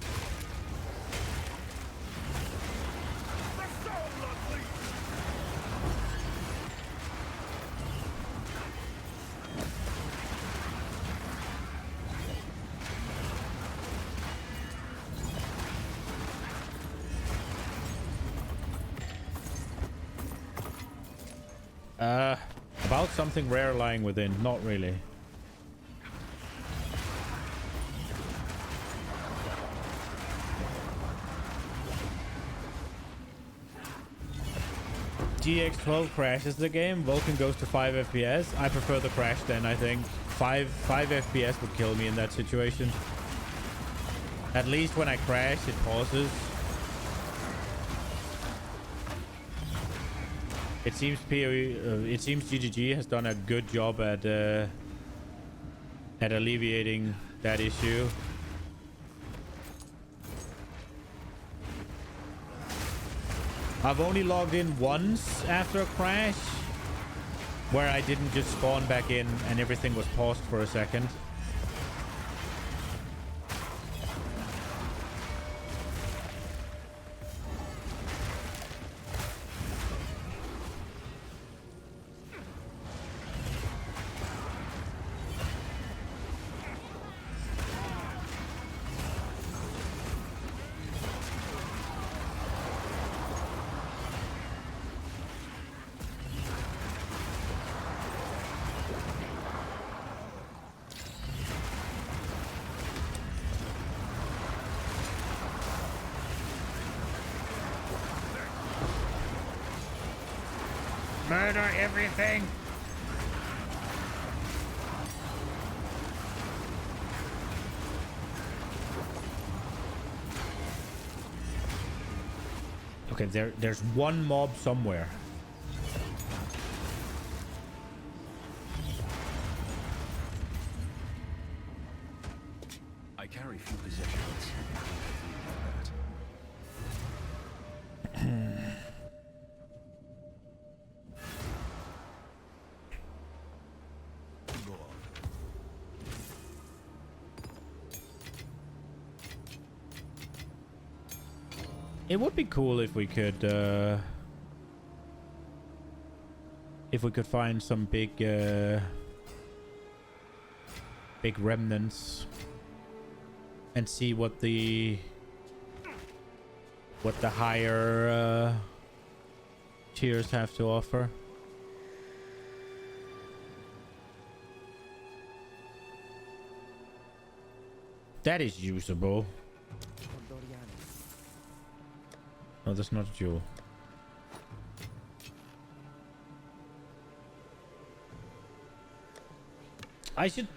About something rare lying within. Not really. GX12 crashes the game. Vulcan goes to 5 FPS. I prefer the crash then, I think. 5 FPS would kill me in that situation. At least when I crash, it pauses. It seems it seems GGG has done a good job at alleviating that issue. I've only logged in once after a crash, where I didn't just spawn back in and everything was paused for a second. Murder everything! Okay, there's one mob somewhere. I carry few possessions. Go on. It would be cool if we could find some big remnants and see what the higher tiers have to offer. That is usable. No, that's not a jewel. I should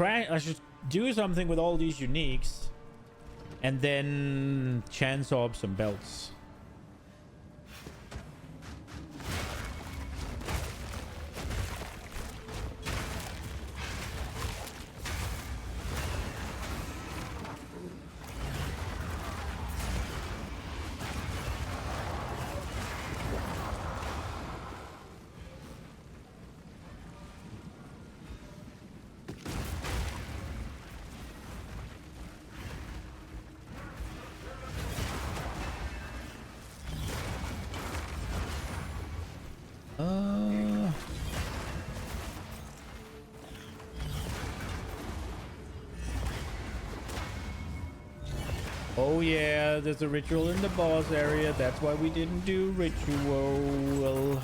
I should do something with all these uniques and then chance orb some belts. Oh yeah, there's a ritual in the boss area. That's why we didn't do ritual.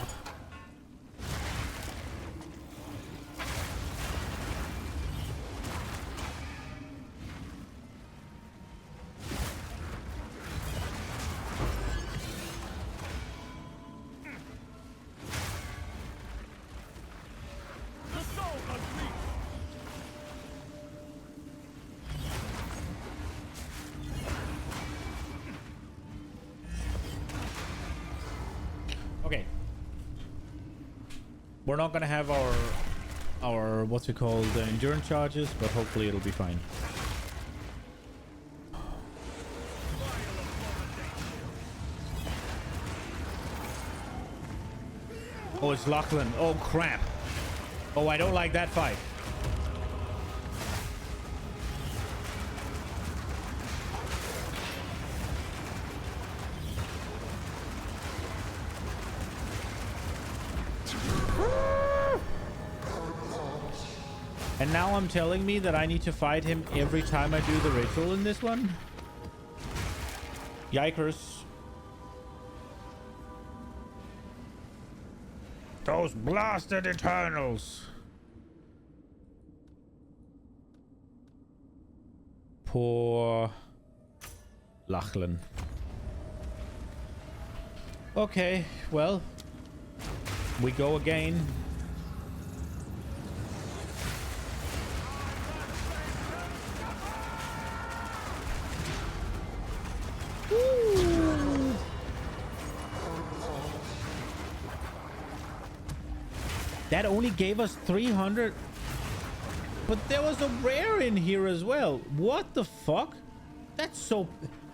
Okay. We're not gonna have our what's it called, endurance charges, but hopefully it'll be fine. Oh, it's Lachlan. Oh crap. Oh, I don't like that fight. And now I'm telling me that I need to fight him every time I do the ritual in this one? Yikers. Those blasted Eternals. Poor Lachlan. Okay, well, we go again. Woo. That only gave us 300. But there was a rare in here as well. What the fuck? That's so...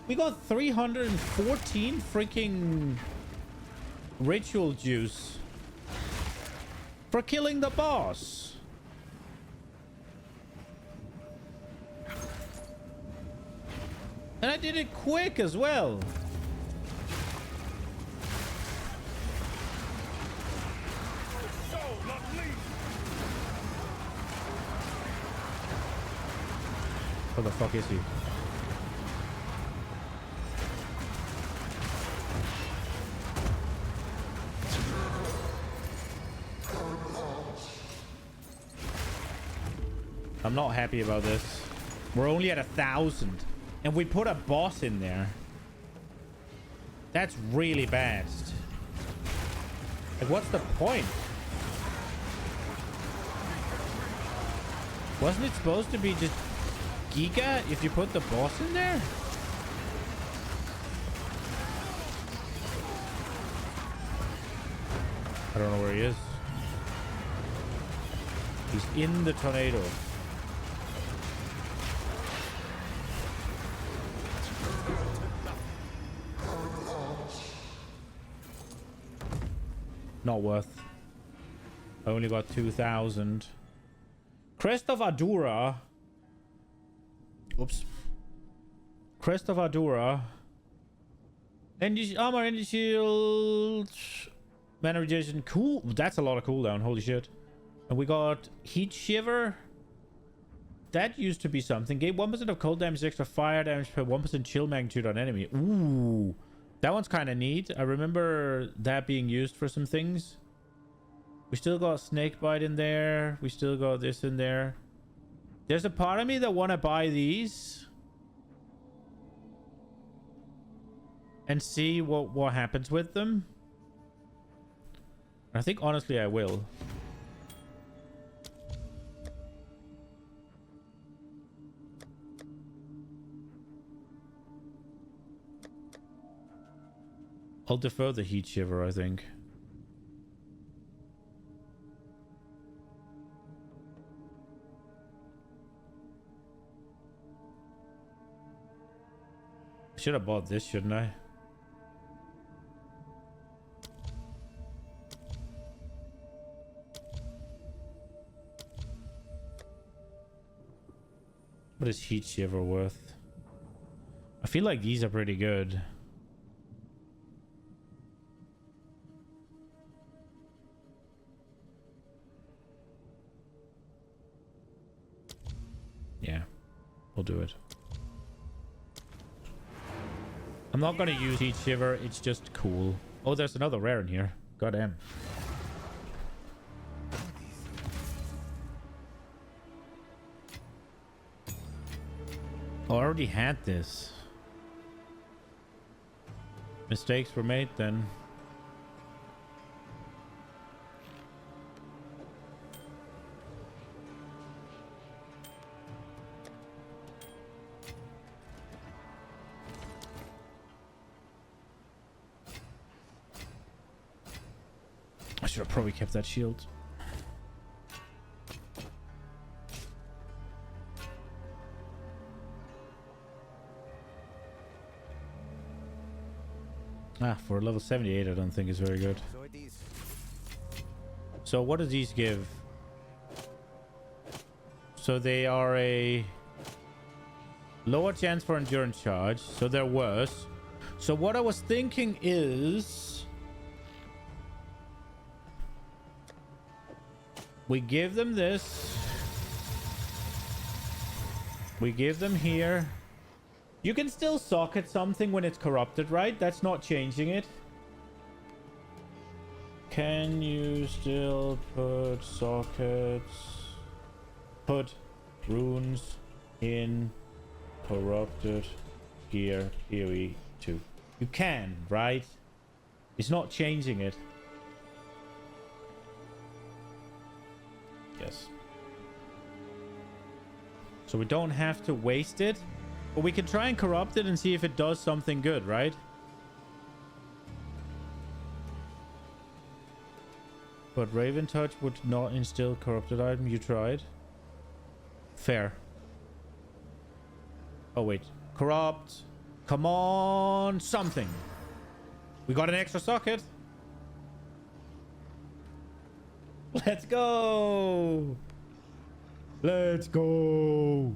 We got 314 freaking ritual juice for killing the boss. And I did it quick as well. Where the fuck is he? I'm not happy about this. We're only at 1,000. And we put a boss in there. That's really bad. Like, what's the point? Wasn't it supposed to be just Giga if you put the boss in there? I don't know where he is. He's in the tornado. Not worth. I only got 2,000. Crest of Adura. Oops. Crest of Adura. Energy armor, energy shield. Mana regeneration. Cool. That's a lot of cooldown. Holy shit. And we got Heat Shiver. That used to be something. Gave 1% of cold damage, extra fire damage per 1% chill magnitude on enemy. Ooh. That one's kind of neat. I remember that being used for some things. We still got Snakebite in there. We still got this in there. There's a part of me that want to buy these. And see what happens with them. I think honestly I will. I'll defer the Heat Shiver, I think. I should have bought this, shouldn't I? What is Heat Shiver worth? I feel like these are pretty good. Yeah, we'll do it. I'm not gonna use Heat Shiver, it's just cool. Oh, there's another rare in here. Goddamn. Oh, I already had this. Mistakes were made then. I should have probably kept that shield. Ah, for level 78, I don't think is very good. So what do these give? So they are a lower chance for endurance charge, so they're worse. So what I was thinking is we give them this. We give them here. You can still socket something when it's corrupted, right? That's not changing it. Can you still put sockets? Put runes in corrupted gear PoE 2. You can, right? It's not changing it. Yes. So we don't have to waste it, but we can try and corrupt it and see if it does something good, right? But Raven Touch would not instill corrupted item. You tried. Fair. Oh wait. Corrupt. Come on. Something. We got an extra socket. Let's go. Let's go.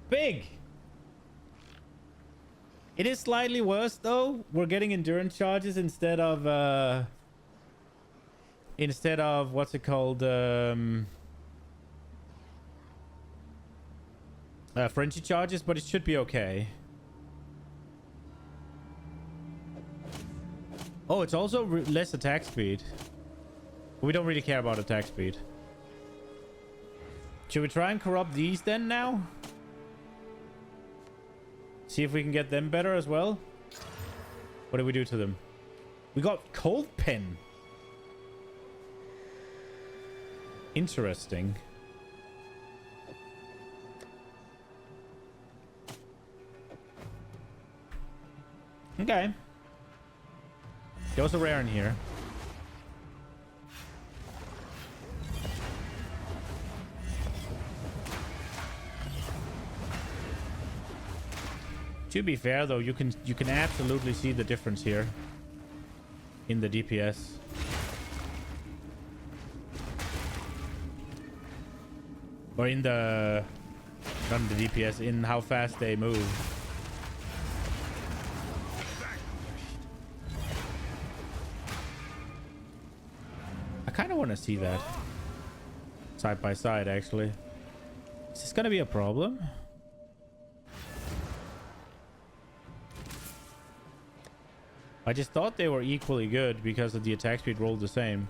Big. It is slightly worse though. We're getting endurance charges instead of what's it called, frenzy charges, but it should be okay. Oh, it's also less attack speed. We don't really care about attack speed. Should we try and corrupt these then now? See if we can get them better as well. What do we do to them? We got Cold Pen. Interesting. Okay. There's a rare in here. To be fair though, you can absolutely see the difference here in the DPS. Or in the not the DPS, in how fast they move. I kind of want to see that side by side actually. Is this gonna be a problem? I just thought they were equally good because of the attack speed rolled the same.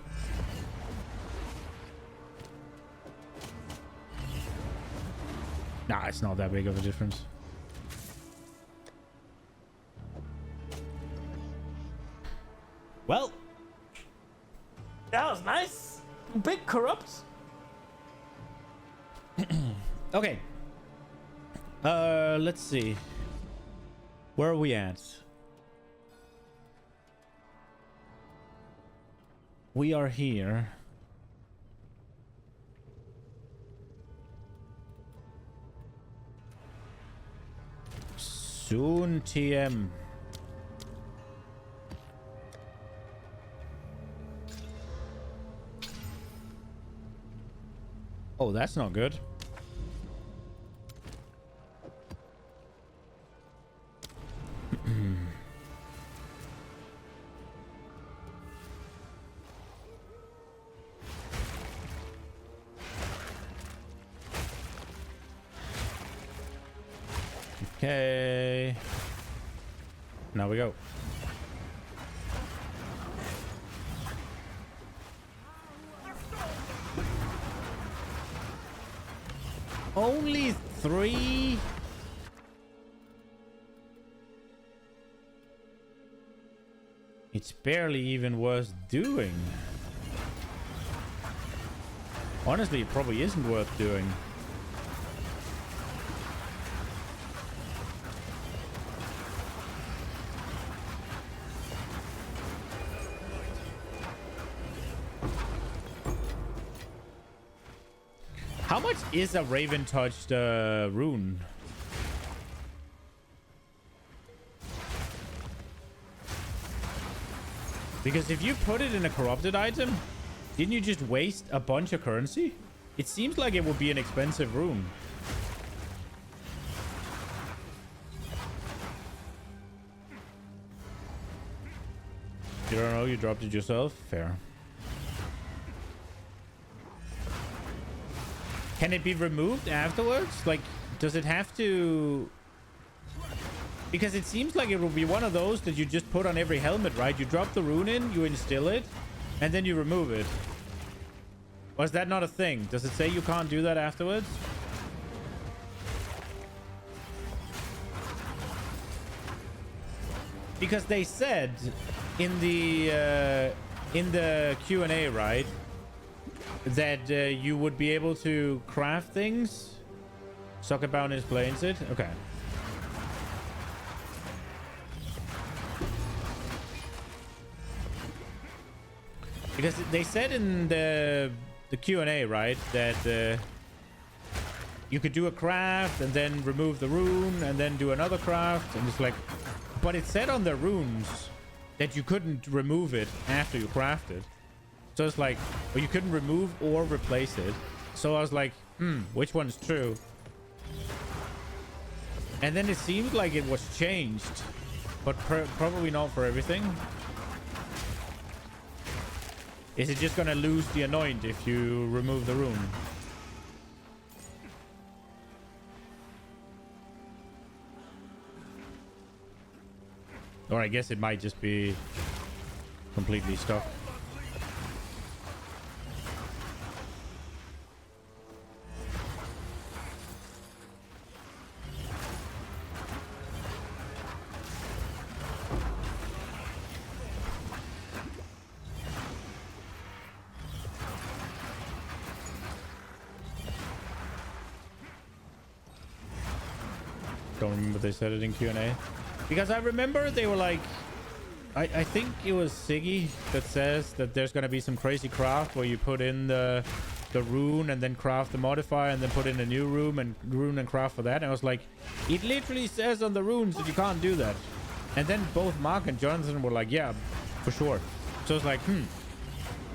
Nah, it's not that big of a difference. Well, that was nice. Big corrupt. Okay. Let's see. Where are we at? We are here. Soon TM. Oh, that's not good. Okay. Now we go. Only 3? It's barely even worth doing. Honestly, it probably isn't worth doing. How much is a Raven touched rune? Because if you put it in a corrupted item, didn't you just waste a bunch of currency? It seems like it would be an expensive rune. You don't know, you dropped it yourself? Fair. Can it be removed afterwards? Like, does it have to... Because it seems like it will be one of those that you just put on every helmet, right? You drop the rune in, you instill it, and then you remove it. Or is that not a thing? Does it say you can't do that afterwards? Because they said in the Q&A, right, that you would be able to craft things. Socketbound explains it. Okay. Because they said in the Q&A, right, that you could do a craft and then remove the rune and then do another craft, and it's like, but it said on the runes that you couldn't remove it after you crafted. So it's like, well, you couldn't remove or replace it. So I was like, which one's true? And then it seemed like it was changed, but probably not for everything. Is it just gonna lose the anoint if you remove the rune? Or I guess it might just be completely stuck. Don't remember if they said it in Q&A. Because I remember they were like, I think it was Siggy that says that there's going to be some crazy craft where you put in the rune and then craft the modifier and then put in a new rune and craft for that. And I was like, it literally says on the runes that you can't do that. And then both Mark and Jonathan were like, yeah, for sure. So it's like,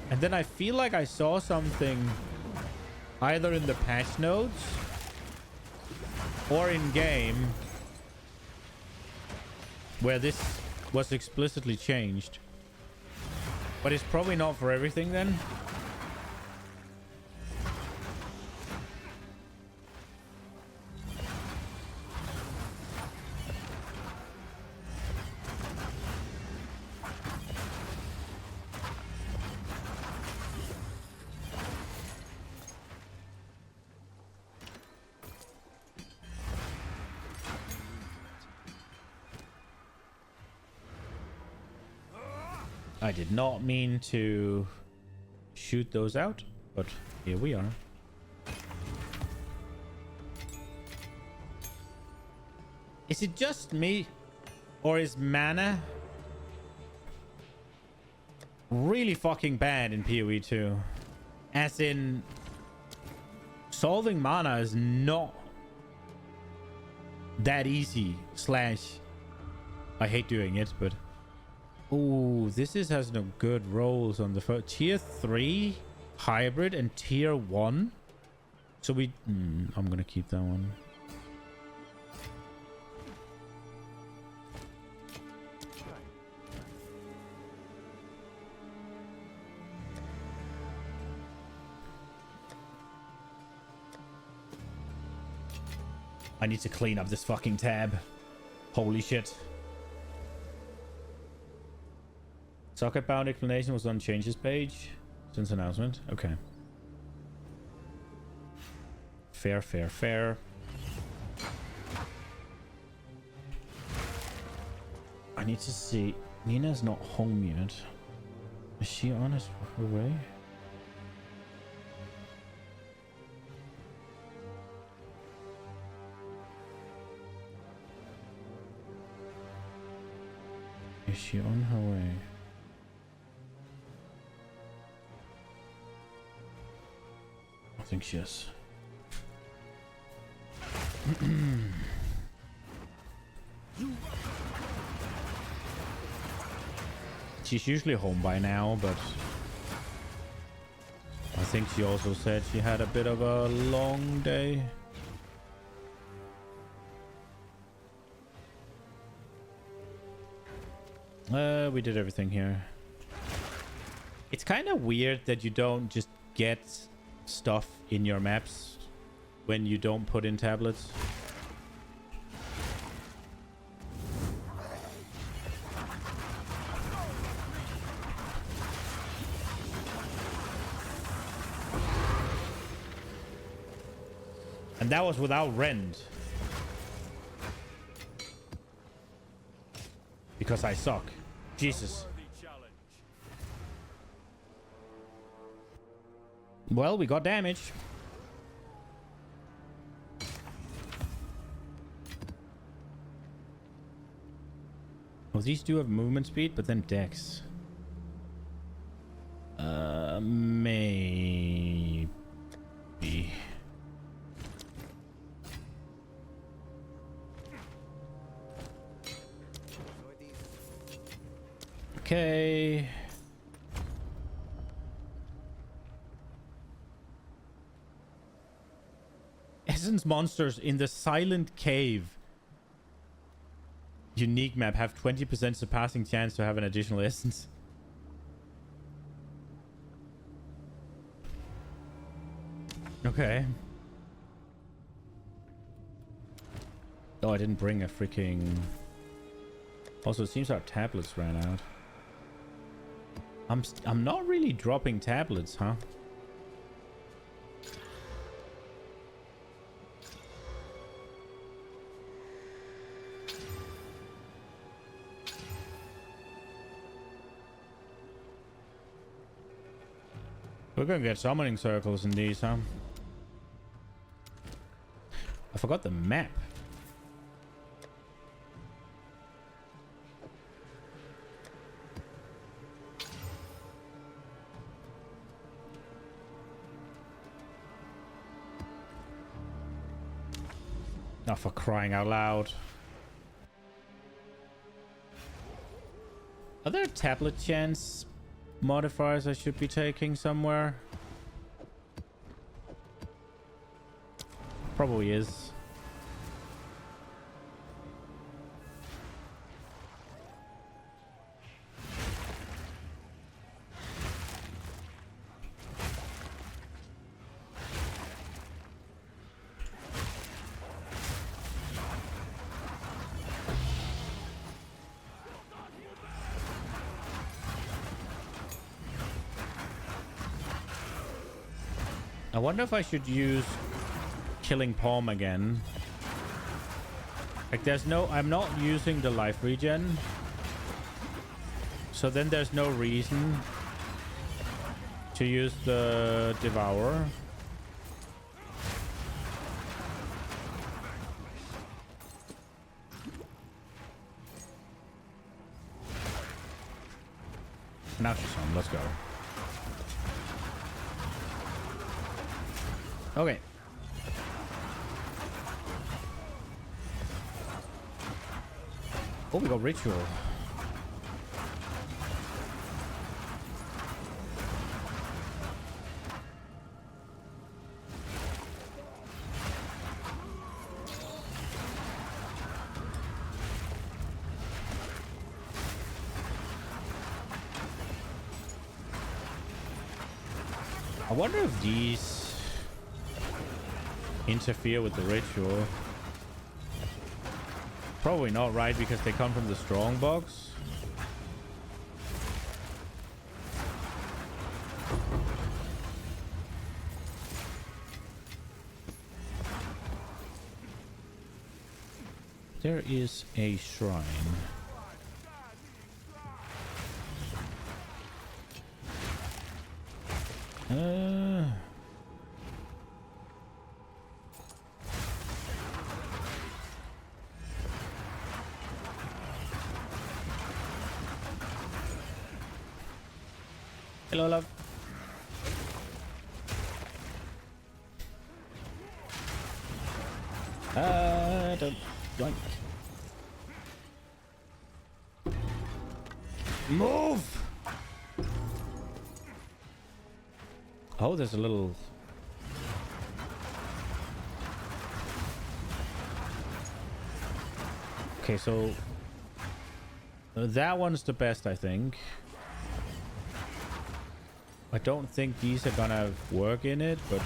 And then I feel like I saw something either in the patch notes or in game where this was explicitly changed. But it's probably not for everything then. I did not mean to shoot those out, but here we are. Is it just me, or is mana really fucking bad in PoE 2? As in, solving mana is not that easy. I hate doing it, but... Oh, this has no good rolls on the first tier 3 hybrid and tier 1. So we I'm gonna keep that one. I need to clean up this fucking tab. Holy shit. Socket-bound explanation was on changes page since announcement. Okay. Fair, fair, fair. I need to see. Nina's not home yet. Is she on her way? Is she on her way? I think she is. She's usually home by now, but I think she also said she had a bit of a long day. We did everything here. It's kind of weird that you don't just get stuff in your maps when you don't put in tablets. And that was without rent. Because I suck. Jesus. Well, we got damage. Oh, these do have movement speed, but then dex. Maybe. Okay. Essence monsters in the Silent Cave unique map have 20% surpassing chance to have an additional essence. Okay. Oh, I didn't bring a freaking... Also, it seems our tablets ran out. I'm not really dropping tablets, huh? We're gonna get summoning circles in these, huh? I forgot the map. Oh, for crying out loud. Are there tablet chance modifiers I should be taking somewhere? Probably is. I wonder if I should use killing palm again. Like there's no, I'm not using the life regen. So then there's no reason to use the devour. Now she's on, let's go. Okay. Oh, we got ritual. I wonder if these interfere with the ritual. Probably not, right? Because they come from the strong box. There is a shrine. Hello, love. Don't like. Move! Oh, there's a little... Okay, so... that one's the best, I think. I don't think these are gonna work in it, but...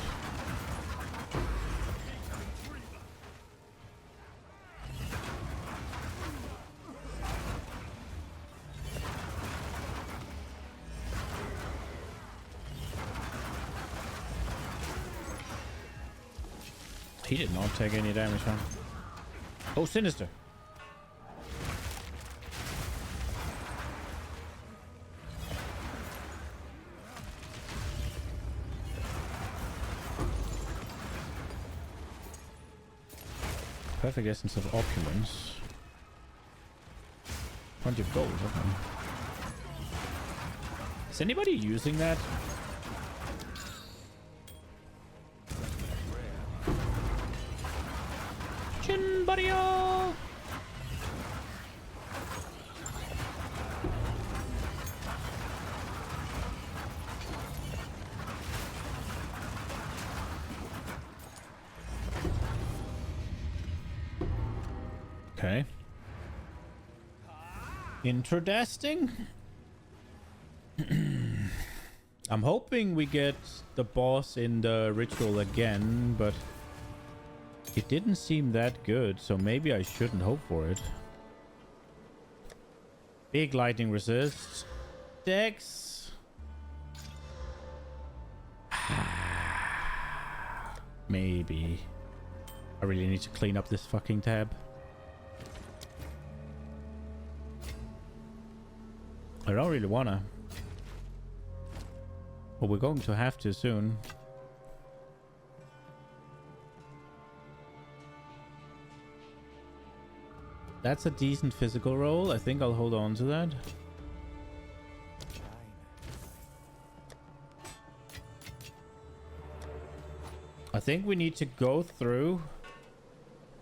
He did not take any damage, huh? Oh, Sinister. Perfect essence of opulence. Plenty of gold, okay. Is anybody using that? Chin buddy. Okay. Interesting. I'm hoping we get the boss in the ritual again, but it didn't seem that good, so maybe I shouldn't hope for it. Big lightning resist. Dex. Maybe. I really need to clean up this fucking tab. I don't really wanna. But we're going to have to soon. That's a decent physical roll. I think I'll hold on to that. I think we need to go through.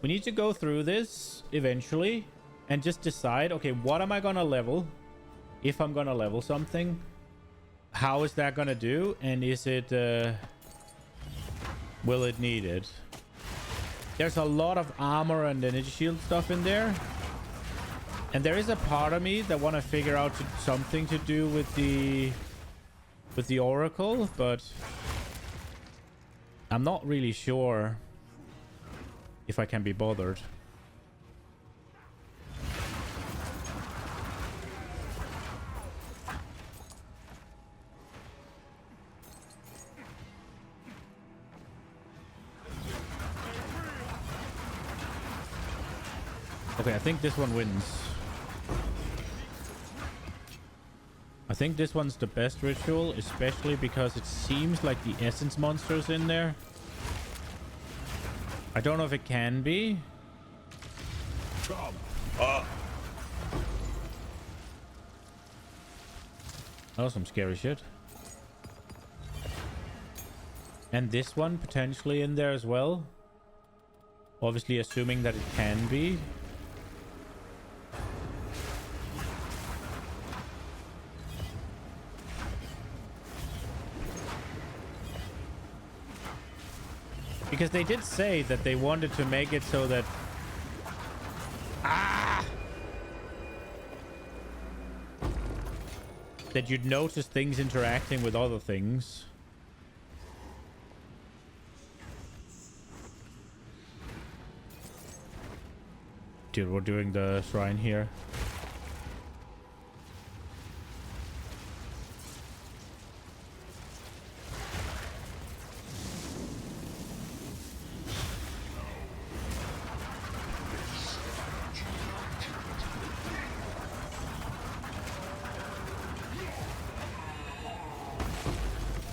We need to go through this eventually and just decide, okay, what am I gonna level? If I'm gonna level something, how is that gonna do? And is it, will it need it? There's a lot of armor and energy shield stuff in there. And there is a part of me that want to figure out something to do with the Oracle, but I'm not really sure if I can be bothered. Okay, I think this one wins. I think this one's the best ritual, especially because it seems like the essence monster's in there. I don't know if it can be. That was some scary shit. And this one potentially in there as well. Obviously assuming that it can be. Because they did say that they wanted to make it so that... that you'd notice things interacting with other things. Dude, we're doing the shrine here.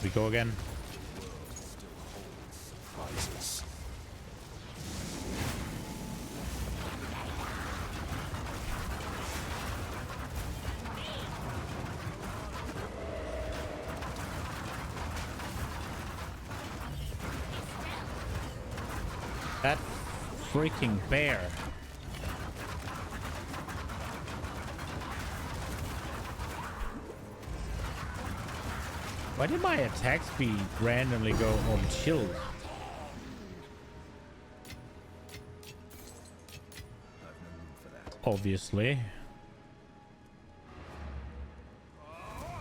We go again. That freaking bear. Why did my attack speed randomly go on chilled? Obviously.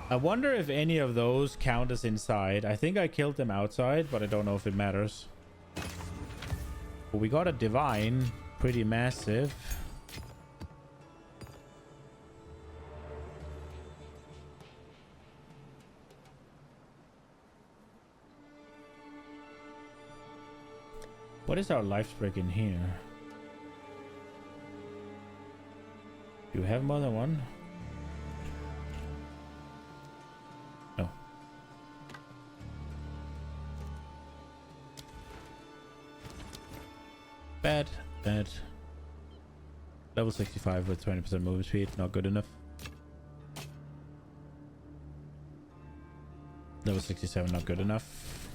I wonder if any of those count as inside. I think I killed them outside, but I don't know if it matters. But we got a divine, pretty massive. What is our life break in here? Do you have more than one? No. Bad. Level 65 with 20% movement speed, not good enough. Level 67, not good enough.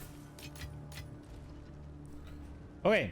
Okay.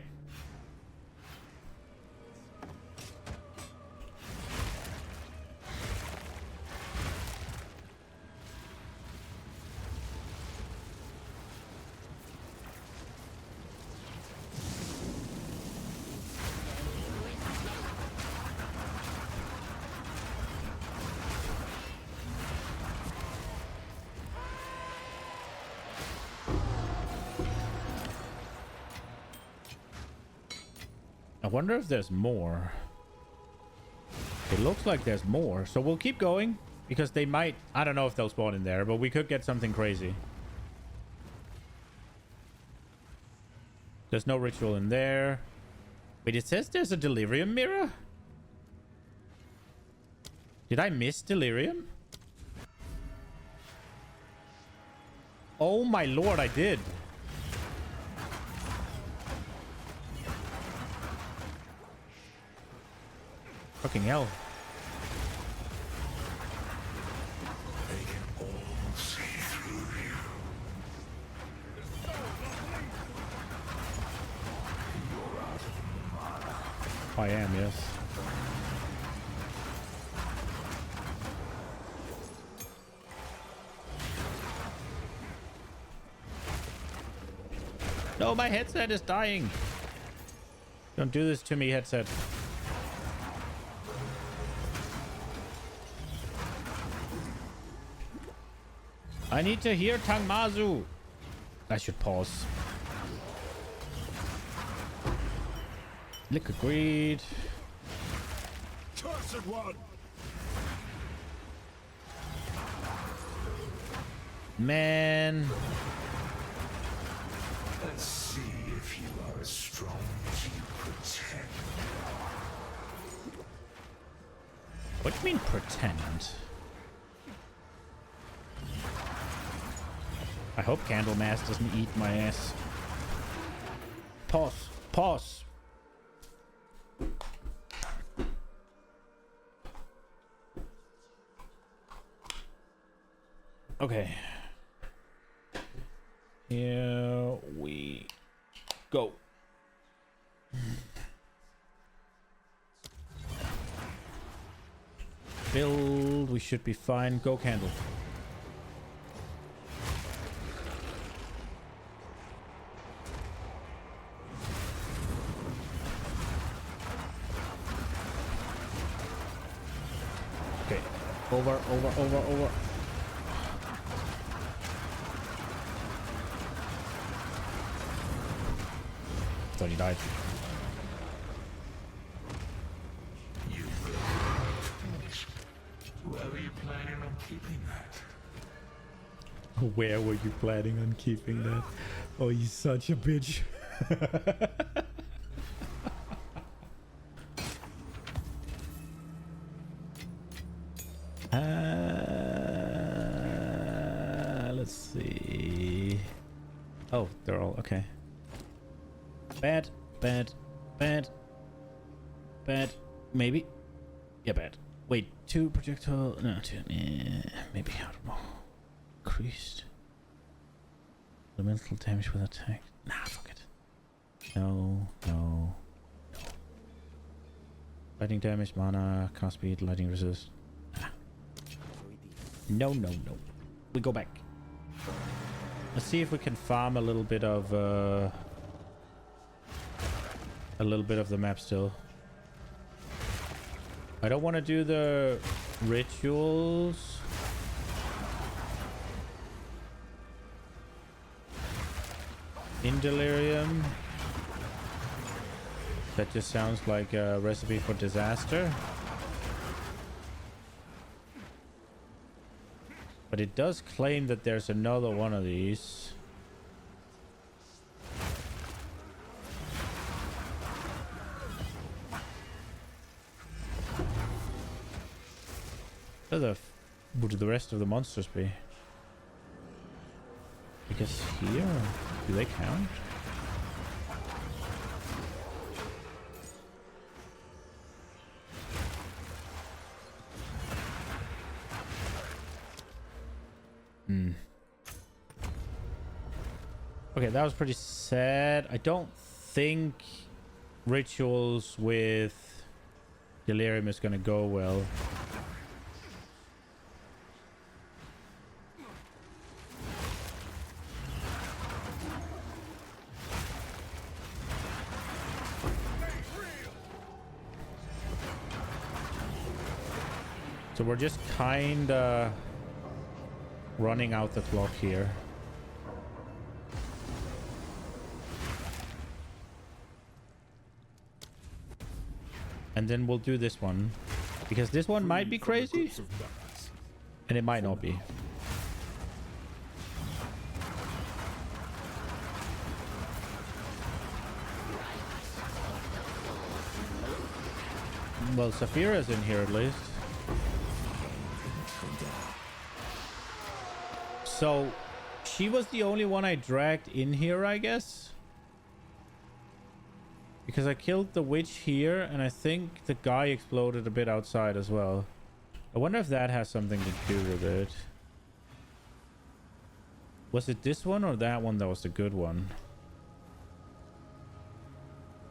I wonder if there's more. It looks like there's more, so we'll keep going because they might. I don't know if they'll spawn in there, but we could get something crazy. There's no ritual in there. Wait, it says there's a delirium mirror? Did I miss delirium? Oh my lord, I did. Fucking hell. They can all see through you. You're out of mana. I am, yes. No, my headset is dying. Don't do this to me, headset. I need to hear Tangmazu. I should pause. Liquid greed. Cursed one! Man. Let's see if you are as strong as you pretend. What do you mean pretend? I hope Candlemass doesn't eat my ass. Pause. Pause. Okay. Here we go. Build. We should be fine. Go, Candle. Okay. Over. Thought he died. You will. Where were you planning on keeping that? Where were you planning on keeping that? Oh, you such a bitch. Let's see. Oh, they're all okay. Bad. Maybe. Yeah, bad. Wait, 2 projectile. No, 2. Maybe. I don't know. Increased. Elemental damage with attack. Nah, fuck it. No. Lightning damage, mana, cast speed, lightning resist. Nah. No. We go back. Let's see if we can farm a little bit of the map still. I don't want to do the rituals. In Delirium. That just sounds like a recipe for disaster. But it does claim that there's another one of these. Where would the rest of the monsters be? Because here, do they count? Okay, that was pretty sad. I don't think rituals with delirium is gonna go well. So we're just kinda running out the clock here. And then we'll do this one. Because this one might be crazy. And it might not be. Well, Saphira's in here at least. So, she was the only one I dragged in here, I guess. Because I killed the witch here, and I think the guy exploded a bit outside as well. I wonder if that has something to do with it. Was it this one or that one that was the good one?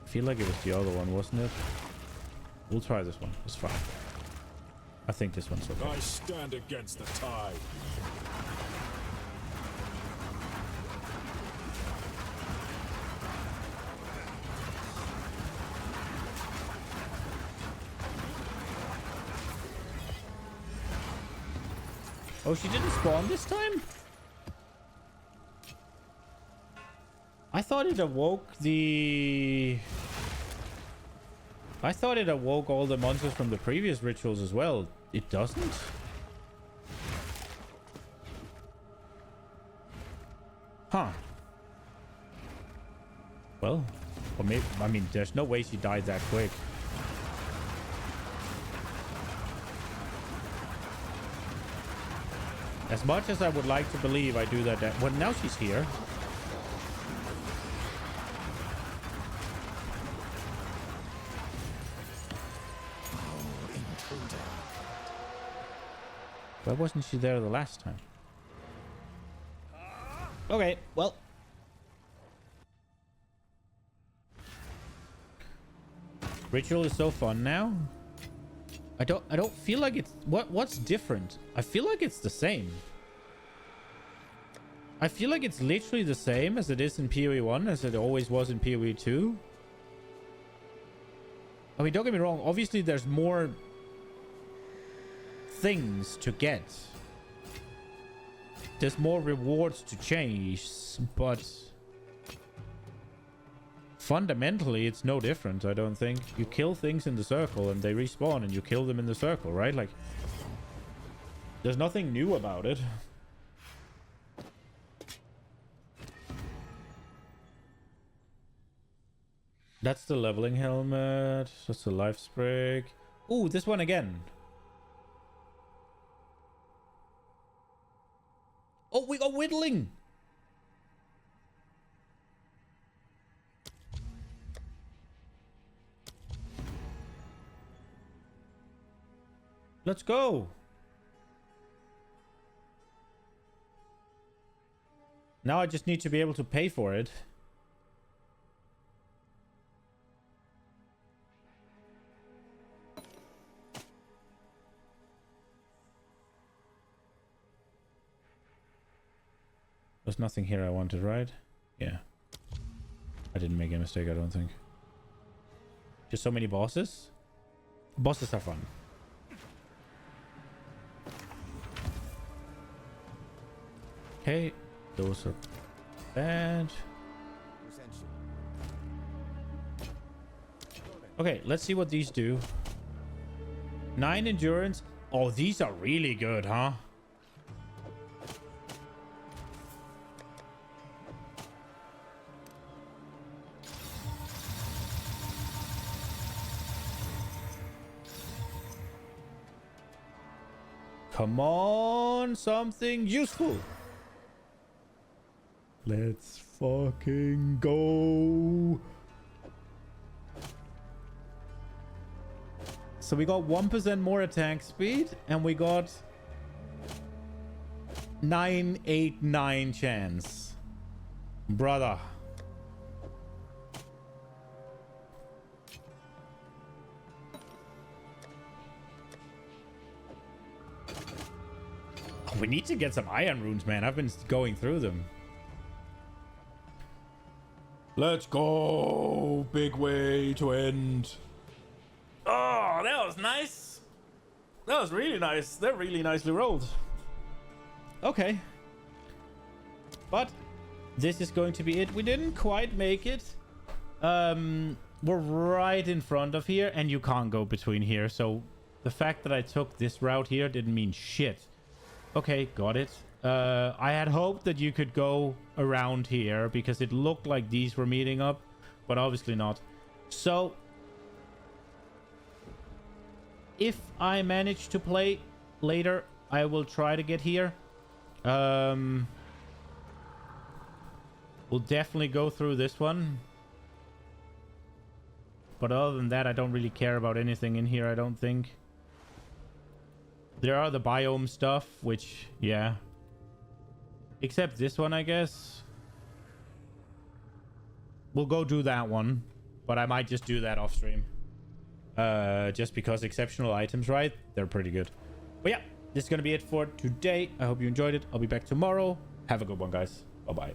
I feel like it was the other one, wasn't it? We'll try this one. It's fine. I think this one's okay. I stand against the tide. Oh, she didn't spawn this time? I thought it awoke the... I thought it awoke all the monsters from the previous rituals as well. It doesn't? Huh. Well, or maybe... I mean, there's no way she died that quick. As much as I would like to believe I do that... Well, now she's here. Why wasn't she there the last time? Okay, well. Ritual is so fun now. I don't feel like it's what's different. I feel like it's the same. I feel like it's literally the same as it is in PoE 1 as it always was in PoE 2. I mean, don't get me wrong, obviously there's more things to get. There's more rewards to chase, but fundamentally it's no different. I don't think you kill things in the circle and they respawn and you kill them in the circle, right? Like, there's nothing new about it. That's the leveling helmet. That's the life sprig. Ooh, this one again. Oh, we got whittling. Let's go. Now I just need to be able to pay for it. There's nothing here I wanted, right? Yeah. I didn't make a mistake, I don't think. Just so many bosses? Bosses are fun. Okay, those are bad. Okay, let's see what these do. 9 endurance. Oh, these are really good, huh? Come on, something useful. Let's fucking go. So we got 1% more attack speed, and we got 989 chance. Brother. We need to get some iron runes, man. I've been going through them. Let's go. Big way to end. Oh, that was nice. That was really nice. They're really nicely rolled. Okay. But this is going to be it. We didn't quite make it. We're right in front of here, and you can't go between here. So the fact that I took this route here didn't mean shit. Okay, got it. I had hoped that you could go around here because it looked like these were meeting up, but obviously not. So if I manage to play later, I will try to get here. We'll definitely go through this one. But other than that, I don't really care about anything in here, I don't think. There are the biome stuff, which, yeah. Except this one, I guess. We'll go do that one. But I might just do that off stream. Just because exceptional items, right? They're pretty good. But yeah, this is going to be it for today. I hope you enjoyed it. I'll be back tomorrow. Have a good one, guys. Bye-bye.